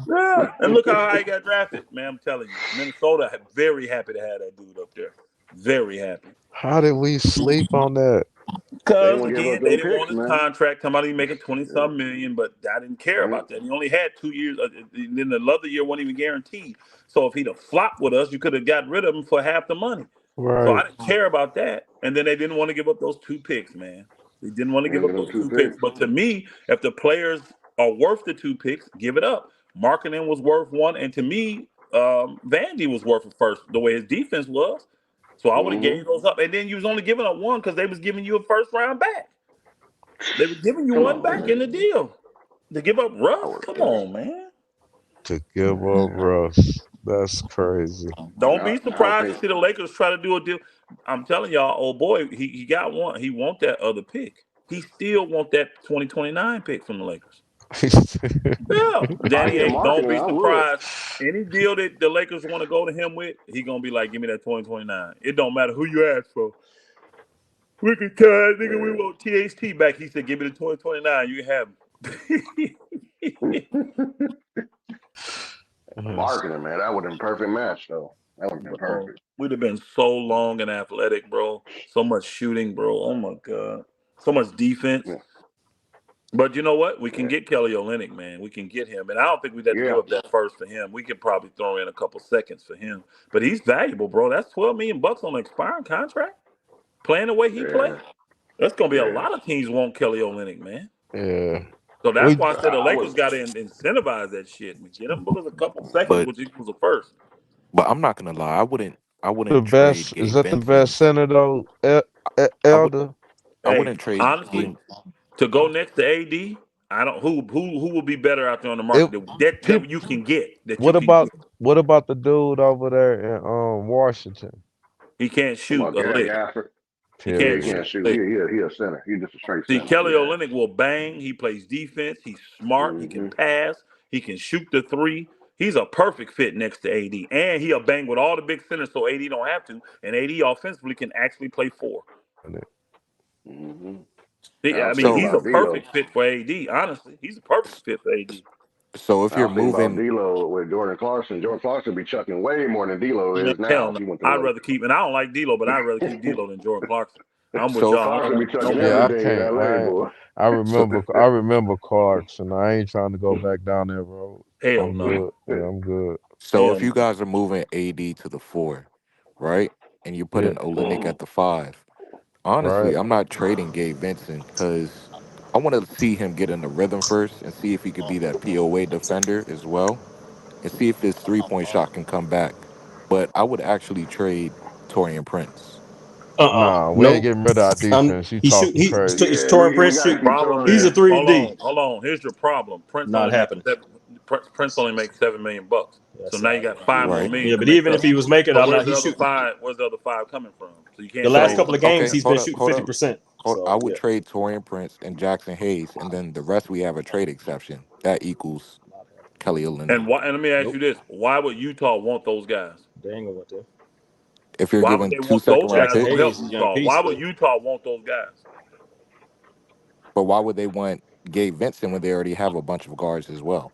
S5: Yeah, and look how high he got drafted, man. I'm telling you, Minnesota very happy to have that dude up there. Very happy.
S9: How did we sleep on that?
S8: They didn't
S5: Because
S8: want to give up
S5: again, they
S8: them
S5: didn't want
S8: picks,
S5: his
S8: man.
S5: contract. Somebody making 20
S8: Yeah.
S5: some million, but I didn't care
S8: Right.
S5: about that. He only had 2 years. Then the other year wasn't even guaranteed. So if he'd have flopped with us, you could have got rid of him for half the money. So I
S9: Right.
S5: didn't care about that. And then they didn't want to give up those two picks, man. They didn't want to
S8: They
S5: give
S8: didn't
S5: up
S8: get them
S5: those
S8: two
S5: two picks.
S8: picks.
S5: But to me, if the players are worth the two picks, give it up. Markkinen was worth one, and to me, Vandy was worth a first. The way his defense was, so I would have
S8: Mm-hmm.
S5: gave those up. And then you was only giving up one because they was giving you a first round back. They were giving you
S8: Come
S5: one
S8: on,
S5: back in
S8: man.
S5: the deal. To give up
S8: I
S5: Russ?
S8: would
S5: Come
S8: have.
S5: on, man.
S9: To give up Russ. That's crazy.
S5: Don't be
S8: I don't
S5: surprised to
S8: think.
S5: see the Lakers try to do a deal. I'm telling y'all, oh boy, he got one. He want that other pick. He still want that 2029 pick from the Lakers. Yeah.
S8: I
S5: Danny
S8: get
S5: Ainge, don't
S8: marketing.
S5: be
S8: I would.
S5: surprised. Any deal that the Lakers want to go to him with, he gonna be like, give me that 2029. It don't matter who you ask for. We can tell that nigga we
S8: Yeah.
S5: want THT back. He said, give me the 2029. You can have him.
S8: Marketing, man. That would have been perfect match, though. That would have been
S5: Bro,
S8: perfect.
S5: we'd have been so long and athletic, bro. So much shooting, bro. Oh my god. So much defense.
S8: Yeah.
S5: But you know what? We can
S8: Yeah.
S5: get Kelly Olynyk, man. We can get him. And I don't think we'd have to give
S8: Yeah.
S5: up that first for him. We could probably throw in a couple seconds for him. But he's valuable, bro. That's $12 million on an expiring contract. Playing the way he plays.
S8: Yeah.
S5: That's gonna be a
S8: Yeah.
S5: lot of teams want Kelly Olynyk, man.
S9: Yeah.
S5: So that's
S9: We
S5: why I said the
S8: I
S5: Lakers
S8: would.
S5: got to incentivize that shit. Get them bookers a couple seconds,
S7: But
S5: which equals a first.
S7: I'm not gonna lie. I
S9: the
S7: wouldn't trade
S9: best is
S7: Gabe
S9: that the best
S7: Vincent.
S9: center though,
S7: I would
S9: Elder?
S7: I
S5: Hey,
S7: wouldn't trade
S5: honestly,
S7: Gabe.
S5: to go next to AD, I don't who will be better out there on the
S9: It
S5: market that
S9: people
S5: you can get
S9: what
S5: get.
S9: about what about the dude over there in Washington?
S5: He can't
S8: Come
S5: shoot
S8: on,
S5: a
S8: Gary
S5: lick.
S8: Gafford.
S5: He
S8: Yeah,
S5: can't
S8: he
S9: Period.
S5: shoot
S8: can't
S5: a
S8: shoot.
S5: lick.
S8: He a center. He's just a straight
S5: See,
S8: center.
S5: Kelly
S8: Yeah.
S5: Olynyk will bang. He plays defense. He's smart. He can
S8: Mm-hmm.
S5: pass. He can shoot the three. He's a perfect fit next to AD, and he'll bang with all the big centers, so AD don't have to. And AD offensively can actually play four.
S8: Mm-hmm. I
S5: I
S8: was
S5: mean,
S8: thinking
S7: So
S5: he's a
S8: about D'Lo.
S5: perfect fit for AD. Honestly, he's a perfect fit for AD.
S7: so if
S8: I
S7: you're
S8: was thinking about
S7: moving,
S8: D'Lo with Jordan Clarkson. Jordan Clarkson be chucking way more than D'Lo
S5: Man,
S8: is
S5: hell
S8: now. If
S5: no.
S8: he went to the
S5: I'd rather
S8: Lakers.
S5: keep, and I don't like D'Lo, but I'd rather keep D'Lo than Jordan Clarkson. I'm with
S7: so if
S5: y'all. I don't
S8: Clarkson be
S5: want no
S8: chucking
S5: more
S9: Yeah, I
S5: D'Lo.
S8: everything in
S9: can't.
S8: LA, boy.
S7: so
S9: I remember Clarkson. I ain't trying to go back down that road.
S5: Hell
S9: I'm
S5: no.
S9: good. Yeah, I'm good.
S7: so
S5: Hell
S7: if you
S5: no.
S7: guys are moving AD to the 4, right, and you're
S9: Yeah,
S7: putting Olenek at the 5,
S9: right.
S7: honestly, I'm not trading Gabe Vincent because I want to see him get in the rhythm first and see if he could be that POA defender as well, and see if his 3-point shot can come back. But I would actually trade Torian Prince.
S9: Nah, we ain't
S3: Nope.
S9: getting rid of our defense. You
S3: He shoot.
S9: talking crazy?
S3: He's
S8: Yeah,
S3: Torian
S8: we
S3: Prince
S8: gotta
S3: shoot.
S8: keep
S5: Problem
S8: throwing
S3: He's a
S5: is,
S8: that.
S3: 3D.
S5: hold on. Here's your problem.
S3: Not happening.
S5: Prince only makes $7 million. So
S3: That's
S5: now you
S3: not.
S5: got $5 more
S7: Right.
S5: million
S3: Yeah,
S5: to
S3: but
S5: make
S3: even
S5: up.
S3: if he was making,
S5: So
S3: I'm
S5: where's
S3: not.
S5: the
S3: He's
S5: other
S3: shooting.
S5: five? Where's the other five coming from? So you
S3: The
S5: can't
S3: last
S5: say.
S3: couple of games,
S7: Okay,
S3: he's
S7: hold
S3: been
S7: up,
S3: shooting
S7: hold up.
S3: 50%.
S7: I
S3: So
S7: would
S3: yeah.
S7: trade Torian Prince and Jackson Hayes, and then the rest we have a trade exception. That equals Kelly Olynyk.
S5: And why? And let me ask
S3: Nope.
S5: you this: why would Utah want those guys?
S3: They ain't gonna want that.
S7: If you're
S5: Why would
S7: giving
S5: they
S7: two
S5: want
S7: second
S5: those
S7: round
S5: guys?
S3: Jackson
S5: Will
S7: picks,
S5: help
S3: Hayes is a young
S5: Utah.
S3: piece,
S5: Why would
S3: but
S5: Utah want those guys?
S7: but why would they want Gabe Vincent when they already have a bunch of guards as well?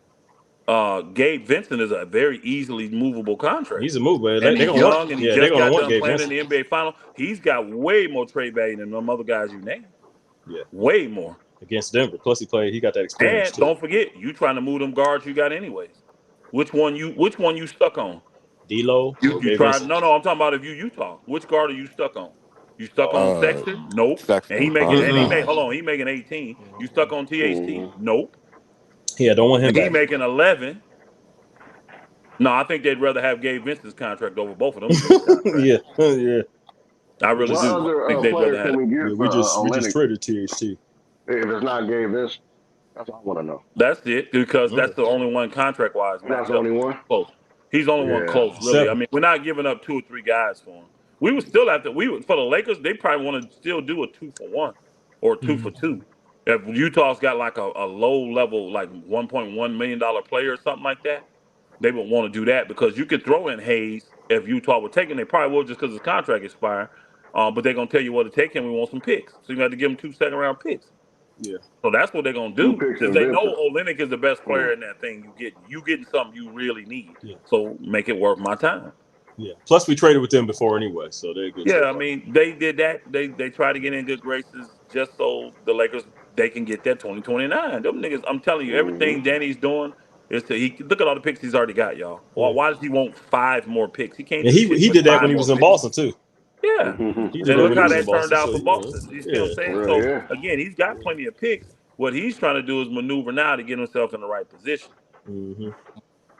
S5: Gabe Vincent is a very easily movable contract,
S3: he's a move, man.
S5: and
S3: They're
S5: he's
S3: gonna want.
S5: young, and he
S3: Yeah, they're
S5: just
S3: gonna
S5: got
S3: want
S5: done
S3: Gabe
S5: playing in
S3: Vincent.
S5: the NBA final. He's got way more trade value than them other guys you named.
S3: Yeah,
S5: Way more.
S3: against Denver. Plus, he got that experience
S5: And
S3: too.
S5: don't forget, you trying to move them guards you got anyways. Which one you stuck on?
S3: D'Lo
S5: You
S3: or
S5: you
S3: Gabe
S5: tried
S3: Vincent.
S5: no, I'm talking about if you Utah. Which guard are you stuck on? You stuck on
S3: Uh,
S7: Uh,
S5: Sexton? Nope. And he
S7: Sexton
S5: making and he
S7: probably.
S3: mm-mm.
S5: make hold on, he making 18. You stuck on THT?
S8: Mm-hmm.
S5: Nope.
S3: Yeah, don't want him
S5: And he
S3: back.
S5: making 11. No, I think they'd rather have Gabe Vincent's contract over both of them niggas' contracts.
S3: Yeah, yeah,
S5: I really
S8: What
S5: do. I think
S8: other
S5: they'd rather
S8: player
S5: have
S8: can
S5: that.
S8: we
S3: yeah.
S8: get for
S3: We just
S8: Olenek
S3: traded THT.
S8: if it's not Gabe Vincent? That's all I want to know.
S5: That's it, because
S3: Mm.
S5: that's the only one contract wise
S8: That's
S5: match
S8: the
S5: up
S8: only one.
S5: close. He's the only one
S8: Yeah.
S5: close, really. I
S3: 7.
S5: mean, we're not giving up 2 or 3 guys for him. We would still have to. We would for the Lakers. They probably want to still do a 2-for-1 or a two
S3: Mm-hmm.
S5: for two. If Utah's got like a low level, like $1.1 million player or something like that, they would want to do that because you could throw in Hayes if Utah were taking. They probably would just because his contract expired. But they're gonna tell you what to take him. We want some picks, so you got to give him 2 second-round picks.
S3: Yeah,
S5: So that's what they're gonna
S8: Two
S5: do
S8: picks
S5: because
S8: and
S5: they know
S8: Vincent.
S5: Olynyk is the best player
S8: Mm.
S5: in that thing. You getting something you really need.
S3: yeah,
S5: So make it worth my time.
S3: yeah. Plus, we traded with them before anyway, so they're a good
S5: Yeah,
S3: trade
S5: I
S3: partner.
S5: mean they did that. They try to get in good graces just so the Lakers they can get that 2029. Them niggas, I'm telling you, everything
S8: Mm-hmm.
S5: Danny's doing is to he look at all the picks he's already got, y'all. Why,
S3: Yeah,
S5: why does he want 5 more picks? He can't
S3: and
S5: do shit
S3: he
S5: with
S3: did that when
S5: five
S3: he
S5: more
S3: was in
S5: picks.
S3: Boston too.
S5: Yeah.
S3: He did
S5: And
S3: that
S5: look
S3: when he
S5: how
S3: was in
S5: that turned
S3: Boston.
S5: out
S3: So
S5: for Boston. You see what I'm saying?
S8: Well,
S5: So
S8: yeah.
S5: again, he's got plenty of picks. What he's trying to do is maneuver now to get himself in the right position.
S3: Mm-hmm.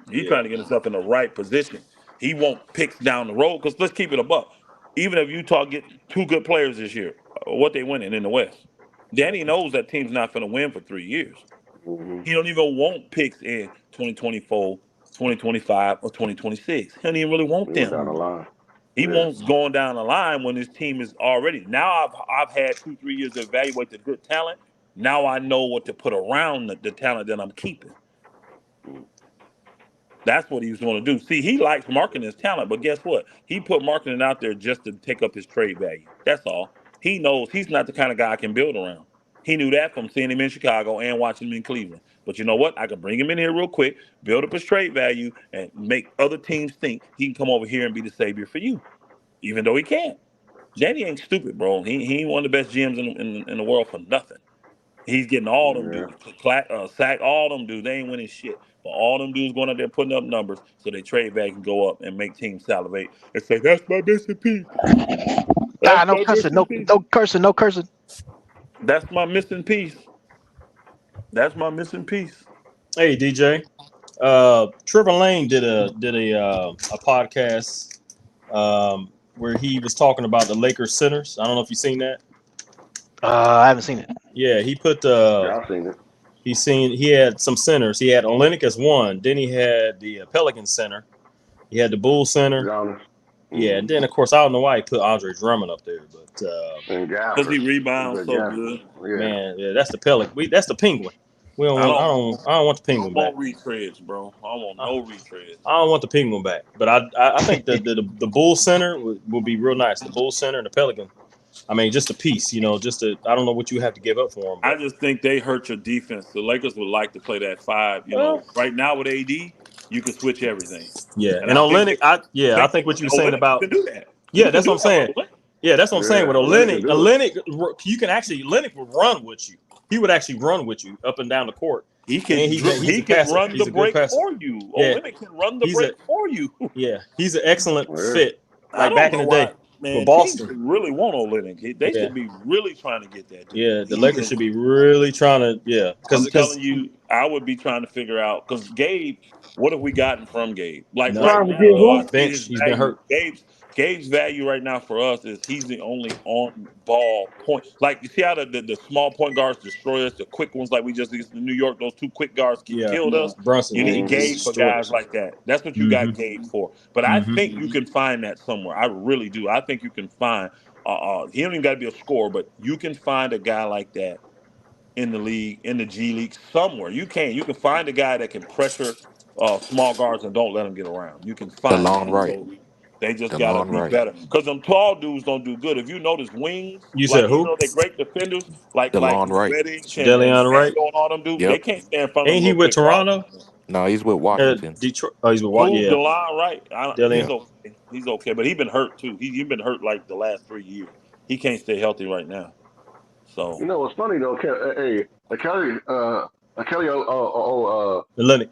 S5: He's
S3: Yeah,
S5: trying to get himself in the right position. He won't picks down the road because let's keep it a buck. Even if Utah get 2 good players this year, what they winning in the West? Danny
S3: exactly.
S5: knows that team's not going to win for 3 years.
S8: Mm-hmm.
S5: He don't even want picks in 2024, 2025, or 2026. He don't even really want
S8: Going
S5: them.
S8: down the line.
S5: He
S8: Yeah.
S5: wants going down the line when his team is already. Now I've had 2-3 years to evaluate the good talent. Now I know what to put around the talent that I'm keeping.
S8: Mm.
S5: That's what he was going to do. See, he likes marketing his talent, but guess what? He put marketing out there just to take up his trade value. That's all. He knows he's not the kind of guy I can build around. He knew that from seeing him in Chicago and watching him in Cleveland. But you know what? I can bring him in here real quick, build up his trade value, and make other teams think he can come over here and be the savior for you, even though he can't. Danny ain't stupid, bro. He ain't one of the best GMs in the world for nothing. He's getting all them
S8: Yeah.
S5: dudes, sack all them dudes. They ain't winning shit. But all them dudes going out there putting up numbers so they trade back and go up and make teams salivate and say, that's my missing piece. That's
S1: No
S5: my
S1: cursing,
S5: missing
S1: no
S5: piece.
S1: cursing, no cursing.
S5: That's my missing piece. That's my missing piece.
S3: Hey DJ, Trevor Lane did a podcast where he was talking about the Lakers centers. I don't know if you've seen that.
S1: I haven't seen it.
S3: Yeah, he put
S8: Yeah, I've seen it.
S3: he had some centers. He had Olynyk as one. Then he had the Pelican center. He had the Bull center.
S8: Giannis.
S3: Yeah, and
S8: Mm-hmm.
S3: then of course I don't know why he put Andre Drummond up there, but
S8: And
S5: Because he
S8: Gafford.
S5: rebounds
S8: The
S5: so
S8: Gafford.
S5: good.
S8: Yeah.
S3: man, yeah, that's the Pelican. That's the Penguin. We don't
S5: I
S3: want.
S5: don't
S3: I don't want the
S5: no
S3: Penguin back.
S5: more retreads, bro. I want
S3: I,
S5: no retreads.
S3: I don't want the Penguin back. But I think the Bull center would be real nice. The Bull center and the Pelican. I mean, just a piece, I don't know what you have to give up for him,
S5: I
S3: but
S5: just think they hurt your defense. The Lakers would like to play that 5.
S3: well,
S5: Right now with AD, you can switch everything.
S3: yeah.
S5: And
S3: And
S5: I think
S3: Olynyk,
S5: they
S3: I think what you were saying
S5: Olynyk, you
S3: about
S5: can do that.
S3: yeah,
S5: You can
S3: that's what
S5: do
S3: I'm
S5: that
S3: saying.
S5: with Olynyk.
S3: Yeah, that's what I'm saying. With
S8: Yeah. Olynyk can do it.
S3: Olynyk, you can actually Olynyk would run with you. He would actually run with you up and down the court.
S5: He can
S3: And he's
S5: he
S3: a
S5: can
S3: passer.
S5: run
S3: He's
S5: the
S3: a good
S5: break
S3: passer.
S5: for you.
S3: Yeah,
S5: Olynyk can run the
S3: he's a
S5: break for you.
S3: he's an excellent
S8: Yeah.
S3: fit.
S5: I
S3: Like
S5: don't
S3: back in
S5: know
S3: the
S5: why,
S3: day with
S5: man. Teams
S3: Boston.
S5: should really want Olynyk. They
S3: Yeah,
S5: should be really trying to get that dude.
S3: yeah. The
S5: He
S3: Lakers
S5: is.
S3: should be really trying to
S5: I'm
S3: because
S5: telling you, I would be trying to figure out because Gabe. What have we gotten from Gabe? Like right
S3: nothing.
S6: Trying to
S5: now,
S6: get
S5: though,
S3: He's
S5: I
S6: who?
S5: see his
S3: benched. He's been
S5: value.
S3: hurt.
S5: Gabe's value right now for us is he's the only on ball point. Like you see how the small point guards destroy us, the quick ones like we just used in New York, those two quick guards
S3: Yeah,
S5: killed us.
S3: Brunson,
S5: You
S3: yeah, he
S5: need
S3: just
S5: Gabe for
S3: destroyed
S5: guys
S3: us.
S5: like that. That's what you
S3: Mm-hmm.
S5: got Gabe for. But I think you can find that somewhere. I really do. I think you can find. He don't even got to be a scorer, but you can find a guy like that in the league, in the G League, somewhere. You can find a guy that can pressure small guards and don't let them get around. You can find
S7: DeLon
S5: that.
S7: Wright.
S5: So they just got to
S7: DeLon
S5: be
S7: Wright.
S5: better because them tall dudes don't do good. If you notice, wings,
S3: You
S5: like
S3: said
S5: even
S3: who?
S5: though they're great defenders, like
S7: DeLon Wright.
S5: Reddish and
S3: Delion Wright.
S5: Vando and all them dudes, they
S7: Yep.
S5: can't stand in front of them
S3: Ain't he
S5: little
S3: with
S5: quick guards.
S3: Toronto?
S7: No, he's with Washington.
S3: Detroit. Oh, he's with what?
S5: Who
S3: Yeah,
S5: Delon Wright? He's
S3: Delion.
S5: okay. He's okay, but he's been hurt too. He's been hurt like the last 3 years. He can't stay healthy right now. So
S8: You know what's funny though? Kelly, Kelly,
S3: Atlantic.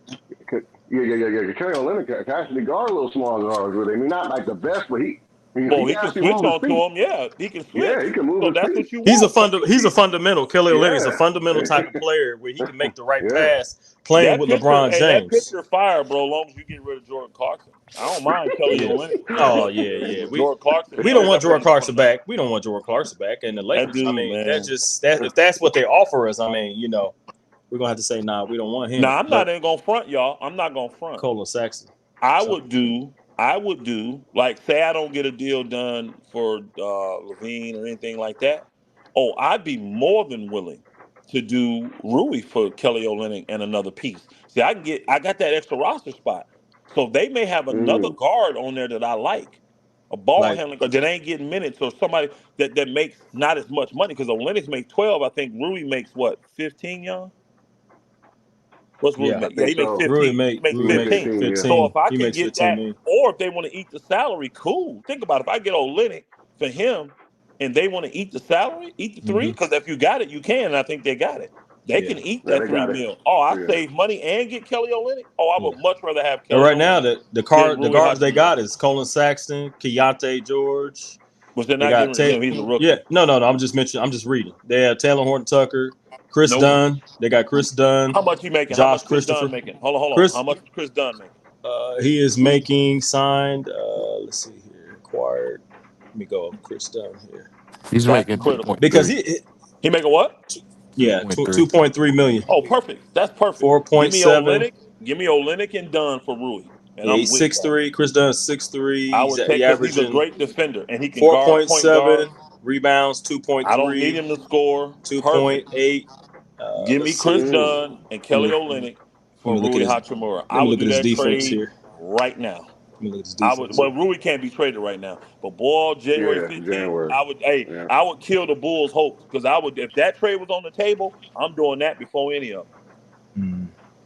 S8: Kelly Olynyk can actually guard little small guards with him. I mean, not like the best, but he
S5: he can
S8: actually
S5: switch
S8: move his
S5: on to
S8: feet.
S5: him. Yeah, he can switch.
S8: Yeah, he can move
S5: So
S8: his
S5: that's
S8: feet.
S5: what you
S3: He's
S5: want.
S3: He's a fundamental. Kelly Olynyk is a
S8: Yeah.
S3: fundamental type of player where he can make the right
S8: Yeah.
S3: pass playing
S5: That
S3: with
S5: picture,
S3: LeBron
S5: hey, that
S3: James.
S5: picture fire, bro. As long as you get rid of Jordan Clarkson, I don't mind Kelly
S3: Yeah.
S5: Olynyk.
S3: Oh yeah.
S5: Jordan Clarkson.
S3: We
S5: he
S3: don't
S5: ain't
S3: want
S5: never
S3: Jordan
S5: been
S3: Clarkson
S5: fundamental.
S3: back. We don't want Jordan Clarkson back. And the
S5: That
S3: Lakers,
S5: dude,
S3: I mean,
S5: man.
S3: if that's what they offer us, I mean, we're gonna have to say, nah, we don't want him.
S5: Now I'm not even gonna front, y'all. I'm not gonna front.
S3: Colin Sexton.
S5: I would do like say I don't get a deal done for LaVine or anything like that. Oh, I'd be more than willing to do Rui for Kelly Olynyk and another piece. See, I got that extra roster spot, so they may have another guard on there that I like, a ball
S3: Like,
S5: handler that ain't getting minutes, or somebody that makes not as much money because Olynyk makes 12. I think Rui makes what 15, young. What's Rui
S3: yeah,
S5: make?
S8: I
S5: Yeah,
S8: think
S5: he makes
S8: so.
S5: 15.
S3: Rui
S5: He makes
S8: He makes
S5: 15.
S8: 15, yeah.
S5: So if I
S3: He
S5: can
S3: makes
S5: get
S3: 15
S5: that,
S3: million.
S5: or if they want to eat the salary, cool. Think about it. If I get Olynyk for him and they want to eat the salary, eat the three, because if you got it, you can. And I think they got it. They
S3: Yeah.
S5: can eat
S8: Yeah,
S5: that
S8: they
S5: $3
S8: got it.
S5: million. Oh, I
S8: Yeah.
S5: save money and get Kelly Olynyk. Oh, I would much rather have
S3: And
S5: Kelly
S3: right now,
S5: Olynyk
S3: the
S5: than Rui
S3: guards they
S5: Hachimura.
S3: got is Colin Sexton, Keontae George.
S5: Which they're
S3: They
S5: not
S3: got
S5: getting rid of him. He's a rookie.
S3: Yeah, no. I'm just reading. They have Taylor Horton Tucker, Chris
S5: Nope.
S3: Dunn. They got Chris Dunn.
S5: How much he making? How
S3: Josh
S5: much Chris
S3: Christopher.
S5: Dunn making? Hold on.
S3: Chris,
S5: How much is Chris Dunn making?
S3: he is making signed. Let's see here, acquired. Let me go up Chris Dunn here.
S7: He's
S5: That's
S7: making
S5: critical.
S7: 2.3.
S3: Because
S5: he making what?
S3: Yeah,
S7: 2.3.
S3: 2.3 million.
S5: Oh, perfect. That's perfect.
S3: 4.7.
S5: Give me Olynyk and Dunn for Rui, and
S3: Yeah,
S5: I'm
S3: he's
S5: with that.
S3: 6'3". Chris Dunn is 6'3".
S5: I would take
S3: He
S5: because he's a
S3: averaging
S5: great defender and he can guard point
S3: 4.7
S5: guard.
S3: rebounds,
S5: I don't need
S3: 2.3,
S5: him to score. Perfect.
S3: 2.8.
S5: Give me
S3: Let's
S5: Chris
S3: see.
S5: Dunn and Kelly Olynyk for Rui Hachimura. I would do that
S3: defense
S5: trade
S3: here.
S5: right now.
S3: Let me look at his
S5: I
S3: defense.
S5: would. Well, Rui can't be traded right now. But boy, January
S8: Yeah,
S5: 15th,
S8: January.
S5: I would. Hey,
S8: Yeah.
S5: I would kill the Bulls' hopes because I would. If that trade was on the table, I'm doing that before any of them.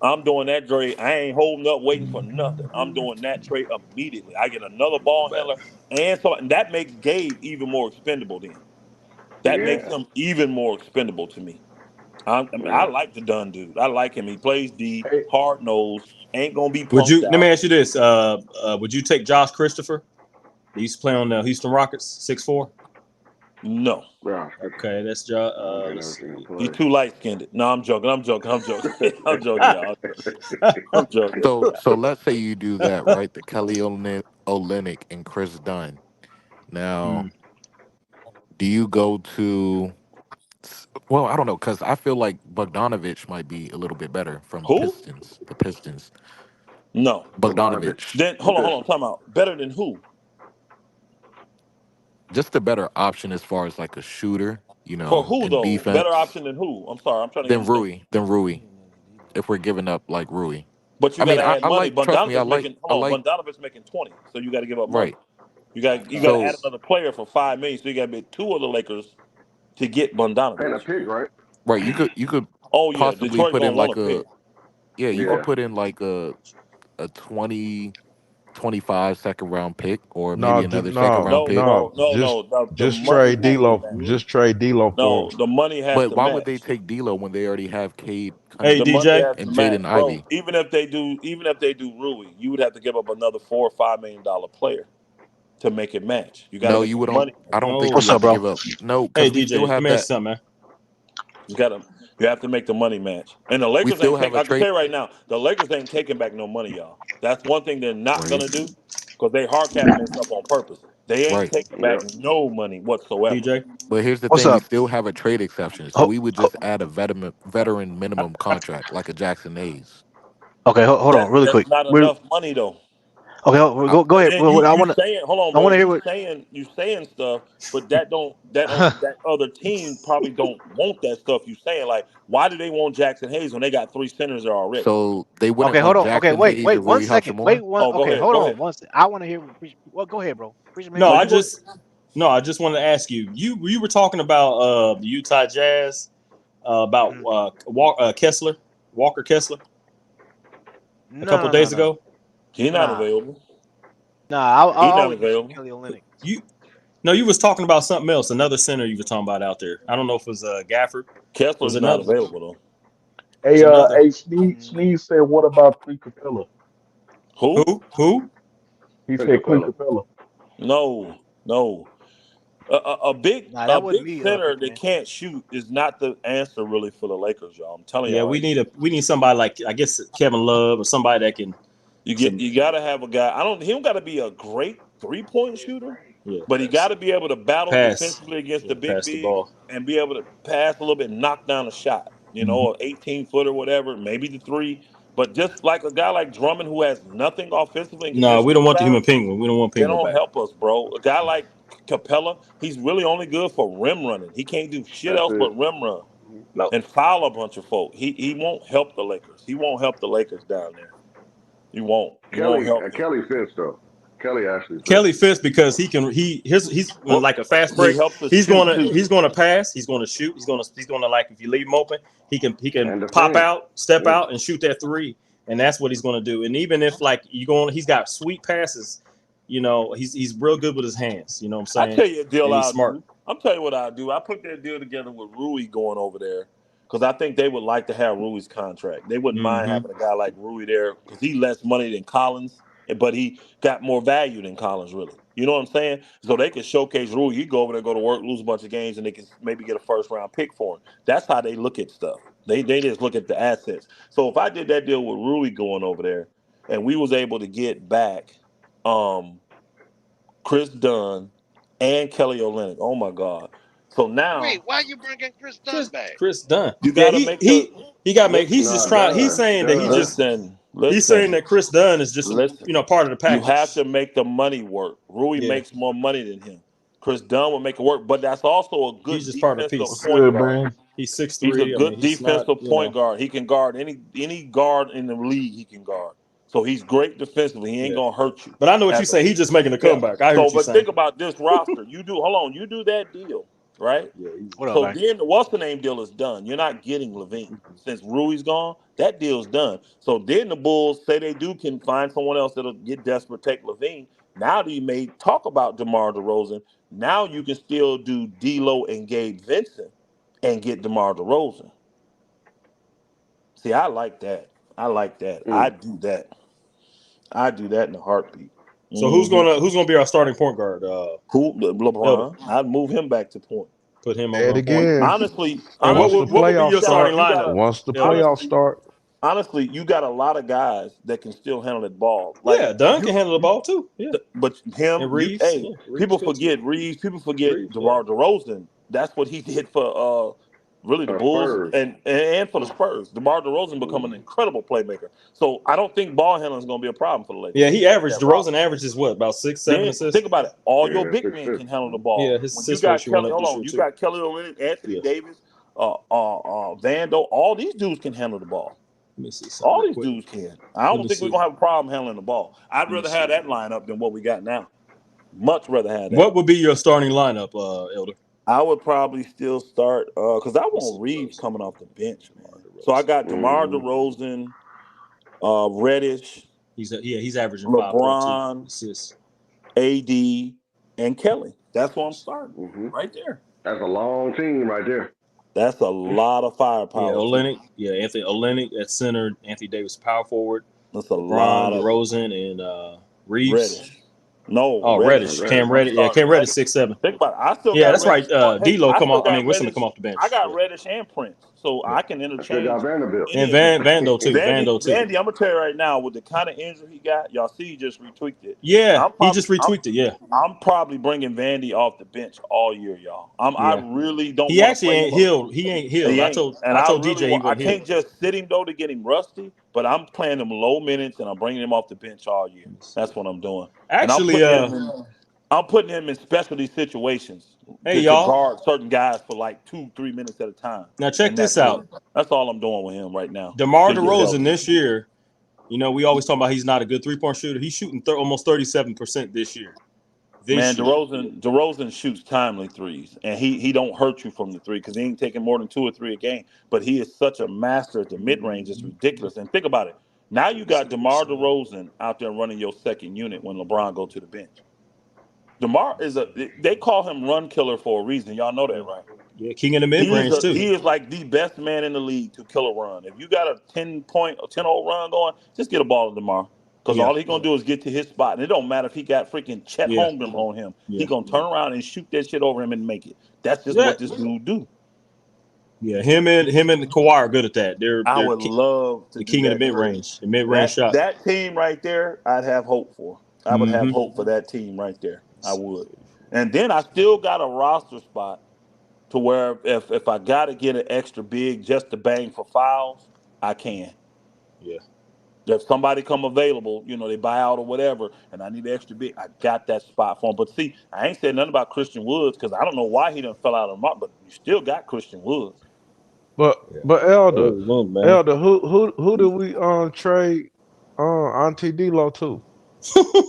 S5: I'm doing that trade. I ain't holding up, waiting for nothing. I'm doing that trade immediately. I get another ball handler, and that makes Gabe even more expendable. Then that makes
S8: Yeah.
S5: him even more expendable to me. I
S8: Yeah.
S5: like the Dunn dude. I like him. He plays D,
S8: Hey,
S5: hard nosed, ain't gonna be
S3: Would you?
S5: punked
S3: Let me
S5: out.
S3: ask you this. Would you take Josh Christopher? He used to play on the Houston Rockets, 6'4".
S5: No.
S8: yeah.
S3: Okay, that's Josh.
S8: I've never
S3: Let's
S8: seen him
S3: see.
S5: He's
S8: play.
S5: too light skinned. No, I'm joking. I'm joking, y'all. I'm joking.
S7: So let's say you do that, right? The Kelly Olynyk and Chris Dunn. Now, do you go to? Well, I don't know because I feel like Bogdanovich might be a little bit better from
S5: Who?
S7: Pistons. The Pistons.
S5: No.
S8: Bogdanovich.
S7: Bogdanovich,
S5: Then hold on. Time out. Better than who?
S7: just a better option as far as like a shooter,
S5: For who
S7: and
S5: though? Better
S7: defense
S5: option than who? I'm sorry. I'm trying to
S7: than
S5: understand.
S7: Rui. Than Rui. If we're giving up like Rui,
S5: But you
S7: I
S5: got
S7: mean,
S5: to add
S7: I
S5: money.
S7: like. Trust me, I
S5: Bogdanovich's
S7: like.
S5: making.
S7: I
S5: Hold
S7: like.
S5: on. Bogdanovich's making 20, so you got to give up money.
S7: Right.
S5: You got to
S7: So
S5: add another player for $5 million. So you got to bid two of the Lakers to get
S8: And a
S5: Bogdanovich.
S8: pick, right?
S7: right, you could
S5: Oh yeah,
S7: possibly
S5: Detroit
S7: put
S5: gonna
S7: in
S5: want
S7: like
S5: to pick.
S7: you could
S8: Yeah.
S7: put in like a 20-25 second round pick or maybe
S9: No,
S7: another second round
S5: No,
S7: pick.
S5: bro.
S9: no.
S5: No. The
S9: Just
S5: money
S9: trade
S5: has to
S9: D'Lo.
S5: match.
S9: Just trade D'Lo for
S5: No,
S9: him.
S5: the money has
S7: But
S5: to
S7: why would they
S5: match.
S7: take D'Lo when they already have Cade
S3: Hey,
S5: The
S7: Cunningham
S5: money
S3: DJ.
S5: has to
S7: and
S5: match,
S7: Jaden
S5: bro.
S7: Ivey?
S5: Even if they do Rui, you would have to give up another $4 or $5 million player to make it match. You got to
S7: No,
S5: make
S7: you
S5: the
S7: would don't.
S5: money.
S7: I don't think
S3: No.
S7: you
S1: What's
S7: have
S1: up,
S7: to
S1: bro?
S7: give up. No,
S3: Hey,
S7: because we still
S3: DJ. Let
S7: have
S3: me ask you
S7: that.
S3: something, man.
S5: You have to make the money match. And the
S7: We
S5: Lakers
S7: still
S5: ain't
S7: have
S5: take.
S7: a
S5: I can
S7: trade.
S5: tell you right now, the Lakers ain't taking back no money, y'all. That's one thing they're not
S7: Right.
S5: gonna do because they hard capping themselves on purpose. They ain't
S7: Right.
S5: taking back
S8: Yep.
S5: no money whatsoever.
S3: DJ.
S7: But here's the
S1: What's
S7: thing: we
S1: up?
S7: still have a trade exception, so
S1: Ho-
S7: we would
S1: ho-
S7: just add a veteran minimum contract like a Jackson Hayes.
S1: okay, hold on, really
S5: That's
S1: quick.
S5: not
S1: We're
S5: enough money though.
S1: okay.
S7: I,
S1: Go
S5: And
S1: ahead.
S5: then
S1: Well,
S5: you
S1: I
S5: you
S1: want to.
S5: saying, hold on,
S1: I
S5: bro.
S1: want to hear what.
S5: You saying stuff, but that other team probably don't want that stuff you saying. Like, why do they want Jackson Hayes when they got 3 centers there already?
S7: so they wouldn't
S1: Okay, hold
S7: want
S1: on. Okay,
S7: Jackson
S1: wait,
S7: Hayes
S1: wait,
S7: if
S1: 1 second. Wait,
S7: Hachimura.
S1: one.
S5: Oh,
S1: Okay, hold
S5: go
S1: on.
S5: ahead.
S1: I want to hear. Well, go ahead, bro. Preacher man,
S3: No,
S5: No,
S1: go
S3: I
S5: you
S1: ahead.
S5: go.
S3: just wanted to ask you. You were talking about the Utah Jazz about
S1: Mhm.
S3: Walker Kessler a
S1: No,
S3: couple
S1: no, no,
S3: days
S1: no.
S3: ago.
S5: He not
S1: Nah,
S5: available.
S1: nah. I
S5: He not
S1: always mention
S5: available.
S1: Kelly Olynyk.
S3: You No, you was talking about something else. Another center you were talking about out there. I don't know if it was Gafford. Was
S5: Kessler's not
S3: another.
S5: available though.
S10: Hey,
S3: Was another.
S1: Mm.
S10: Sneeze said, what about Clint Capella?
S5: Who?
S3: Who?
S10: He
S8: Think
S10: said Clint
S8: Capella.
S10: Capella.
S5: No, no. A big
S1: Nah, that
S5: a
S1: wasn't
S5: big
S1: me,
S5: center
S1: preacher
S5: that
S1: man.
S5: can't shoot is not the answer really for the Lakers, y'all. I'm telling
S3: Yeah,
S5: y'all right now.
S3: we need somebody like, I guess, Kevin Love or somebody that can some.
S5: You gotta have a guy. He don't gotta be a great 3-point shooter,
S3: Yeah,
S5: but he gotta be able to battle
S3: pass.
S5: defensively against
S3: Yeah,
S5: the big
S3: pass the
S5: bigs
S3: ball.
S5: and be able to pass a little bit, knock down a shot,
S3: Mhm.
S5: an 18 foot or whatever, maybe the three. But just like a guy like Drummond who has nothing offensively and can
S3: No,
S5: just
S3: we don't want the
S5: rebound,
S3: human penguin. We don't want
S5: they
S3: penguin
S5: don't
S3: back.
S5: help us, bro. A guy like Capella, he's really only good for rim running. He can't do shit
S8: That's
S5: else
S8: it.
S5: but rim run
S3: No,
S5: and foul a bunch of folk. He won't help the Lakers. He won't help the Lakers down there. He won't. He won't help them.
S8: Kelly fits though. Kelly actually fits.
S3: Kelly fits because he's when like a fast
S5: He
S3: break.
S5: helps us shoot too.
S3: He's gonna pass. He's gonna shoot. He's gonna like if you leave him open, he can
S8: And
S3: pop
S8: defend.
S3: out, step
S8: Yeah.
S3: out, and shoot that three. And that's what he's gonna do. And even if like he's got sweet passes. He's real good with his hands. You know what I'm
S5: I
S3: saying?
S5: tell you a deal
S3: And he's
S5: I'll
S3: smart.
S5: do. I'm telling you what I'll do. I put that deal together with Rui going over there because I think they would like to have Rui's contract. They wouldn't mind
S3: Mm-hmm.
S5: having a guy like Rui there because he less money than Collins, but he got more value than Collins, really. You know what I'm saying? So they can showcase Rui. He go over there, go to work, lose a bunch of games, and they can maybe get a first round pick for him. That's how they look at stuff. They just look at the assets. So if I did that deal with Rui going over there, and we was able to get back, Chris Dunn, and Kelly Olynyk. Oh my God! So
S12: Wait,
S5: now
S12: why you bringing Chris Dunn back?
S3: Chris Dunn.
S5: you
S3: Yeah,
S5: got to make the
S3: he got to make. He's just
S8: Nah,
S3: trying. He's
S8: done.
S3: saying that
S8: Done.
S3: he's saying
S5: listen,
S3: that Chris Dunn is just
S5: listen.
S3: part of the
S5: You have
S3: package.
S5: to make the money work. Rui
S3: Yeah,
S5: makes more money than him. Chris Dunn will make it work, but that's also a
S3: he's
S5: good
S3: just part of the
S5: defensive
S10: What's
S3: piece.
S5: point
S10: good,
S5: guard.
S10: man?
S3: He's
S5: He's a
S3: 6'3". I mean,
S5: good
S3: he's not.
S5: defensive point guard. He can guard any guard in the league. He can guard. So he's great defensively. He ain't
S3: Yeah.
S5: gonna hurt you.
S3: But I know what you
S5: As a
S3: say. He's just making a
S5: Yeah.
S3: comeback. I hear
S5: So,
S3: what you're
S5: but
S3: saying.
S5: think about this roster. You do. Hold on. You do that deal, right?
S3: Yeah,
S1: What up,
S5: So
S1: man?
S5: then the what's the name deal is done. You're not getting Levine since Rui's gone. That deal's done. So then the Bulls say they can find someone else that'll get desperate, take Levine. Now that you may talk about DeMar DeRozan, now you can still do D'Lo and Gabe Vincent and get DeMar DeRozan. See, I like that. I like that. I
S8: Mm.
S5: do that. I do that in a heartbeat.
S3: So
S5: Hmm.
S3: who's gonna be our starting point guard?
S5: Who?
S3: Elder.
S5: LeBron. I'd move him back to point.
S3: Put him
S9: Say
S3: over
S9: it
S3: on point.
S9: again.
S5: Honestly,
S3: And
S9: Once
S5: honestly,
S9: the
S3: what would be
S9: playoffs
S3: your
S9: start,
S3: starting lineup,
S9: once the
S3: Elder?
S9: playoffs
S5: honestly,
S9: start,
S5: you got a lot of guys that can still handle that ball. Like
S3: Yeah, Dunn can
S5: you,
S3: handle the ball too. Yeah,
S5: but him,
S3: and Reeves.
S5: hey,
S3: Yeah, Reeves
S5: people
S3: fit too.
S5: forget Reeves. People forget
S3: Reeves. Yeah.
S5: DeMar DeRozan. That's what he did for really the Bulls
S8: Spurs.
S5: and for the Spurs. DeMar DeRozan become an
S8: Mm.
S5: incredible playmaker. So I don't think ball handling is going to be a problem for the Lakers.
S3: Yeah,
S5: We
S3: he
S5: can get
S3: averaged.
S5: that
S3: DeRozan
S5: roster.
S3: averages what, about 6, 7
S5: Then
S3: assists.
S5: think about it. All your
S8: Yeah,
S5: big men
S8: 6'6".
S5: can handle the
S3: Yeah,
S5: ball.
S3: his
S5: When you
S3: assist
S5: got
S3: ratio went
S5: Kelly,
S3: up
S5: hold
S3: this
S5: on,
S3: year
S5: you
S3: too.
S5: got Kelly Olynyk, Anthony
S3: Yeah.
S5: Davis, Vando. All these dudes can handle the ball.
S3: Let me see something
S5: All
S3: real
S5: these
S3: quick.
S5: dudes can. I
S3: Let
S5: don't
S3: me
S5: think we're
S3: see.
S5: gonna have a problem handling the ball. I'd
S3: Let me
S5: rather have
S3: see.
S5: that lineup than what we got now. Much rather have that.
S3: What would be your starting lineup, Elder?
S5: I would probably still start because I
S3: Let me
S5: want
S3: see
S5: Reeves
S3: DeRozan.
S5: coming off the bench,
S3: DeMar
S5: man. So I
S3: DeRozan.
S5: got DeMar
S8: Mm-hmm.
S5: DeRozan, Reddish,
S3: He's averaging 5.2
S5: LeBron,
S3: assists.
S5: AD, and Kelly. That's what I'm starting
S8: Mm-hmm.
S5: right there.
S8: That's a long team right there.
S5: That's a lot of
S3: Yeah,
S5: firepower too.
S3: Olynyk. Yeah, Anthony Olynyk at center. Anthony Davis power forward.
S5: That's a
S3: LeBron,
S5: lot of
S3: DeRozan, and Reeves.
S5: Reddish. No,
S3: Oh,
S5: Reddish.
S3: Reddish, Cam
S5: I'm
S3: Reddish. Yeah,
S5: sorry,
S3: Cam Reddish
S5: Reddish.
S3: 6'7".
S5: Think about it. I still
S3: Yeah,
S5: got
S3: that's right.
S5: Reddish. Hey,
S3: D'Lo
S5: I
S3: come
S5: still
S3: off. I
S5: got
S3: mean, Winston to
S5: Reddish.
S3: come off the
S5: I
S3: bench.
S5: got
S3: Yeah,
S5: Reddish and Prince, so
S3: yeah.
S5: I can
S8: I still got
S5: interchange
S8: Vanderbilt.
S5: any
S3: And
S5: of these.
S3: Vando too. Vando too.
S5: Vandy, I'm gonna tell you right now, with the kind of injury he got, y'all see, he just retweaked it.
S3: Yeah,
S5: I'm
S3: he
S5: probably,
S3: just retweaked it. Yeah,
S5: I'm probably bringing Vandy off the bench all year, y'all. I
S3: yeah.
S5: really don't
S3: He
S5: want to
S3: actually
S5: play
S3: ain't
S5: him up.
S3: healed. He ain't healed.
S5: He
S3: I
S5: ain't,
S3: told
S5: and
S3: I
S5: I
S3: told
S5: really
S3: DJ he
S5: want. I
S3: wasn't healed.
S5: can't just sit him though to get him rusty, but I'm playing him low minutes and I'm bringing him off the bench all year.
S3: Let me see.
S5: That's what I'm doing, and
S3: Actually,
S5: I'm putting him in specialty situations
S3: hey
S5: to
S3: y'all.
S5: guard certain guys for like 2-3 minutes at a time,
S3: Now check
S5: and
S3: this
S5: that's it.
S3: out.
S5: That's all I'm doing with him right now
S3: DeMar
S5: to get
S3: DeRozan
S5: healthy.
S3: this year. You know, we always talk about he's not a good 3-point shooter. He's shooting almost 37% this year.
S5: Man,
S3: This year.
S5: DeRozan shoots timely threes, and he don't hurt you from the three because he ain't taking more than 2 or 3 a game. But he is such a master at the mid range; it's ridiculous. And think about it. Now you got DeMar DeRozan out there running your second unit when LeBron go to the bench. DeMar is they call him run killer for a reason. Y'all know that, right?
S3: Yeah, king in the mid range too.
S5: He is like the best man in the league to kill a run. If you got a 10-point or 10-0 run going, just get a ball to DeMar. Because
S3: Yeah,
S5: all he gonna do is get to his spot. And it don't matter if he got freaking Chet
S3: yeah,
S5: Holmgren on him. He
S3: yeah,
S5: gonna turn around and shoot that shit over him and make it. That's just
S3: yeah,
S5: what this dude do.
S3: yeah. Him and Kawhi are good at that.
S5: I
S3: They're
S5: would love to
S3: the
S5: do
S3: king of the
S5: that
S3: mid
S5: trade.
S3: range, the mid range shot.
S5: That team right there, I'd have hope for. I would have
S3: Mm-hmm.
S5: hope for that team right there. I would. And then I still got a roster spot to where if I got to get an extra big just to bang for fouls, I can.
S3: Yeah.
S5: If somebody come available, they buy out or whatever, and I need an extra big, I got that spot for him. But see, I ain't said nothing about Christian Woods because I don't know why he done fell out of the mark, but you still got Christian Woods.
S9: But
S3: Yeah.
S9: but Elder,
S3: Oh, man.
S9: Elder, who do we trade Auntie D-Lo to?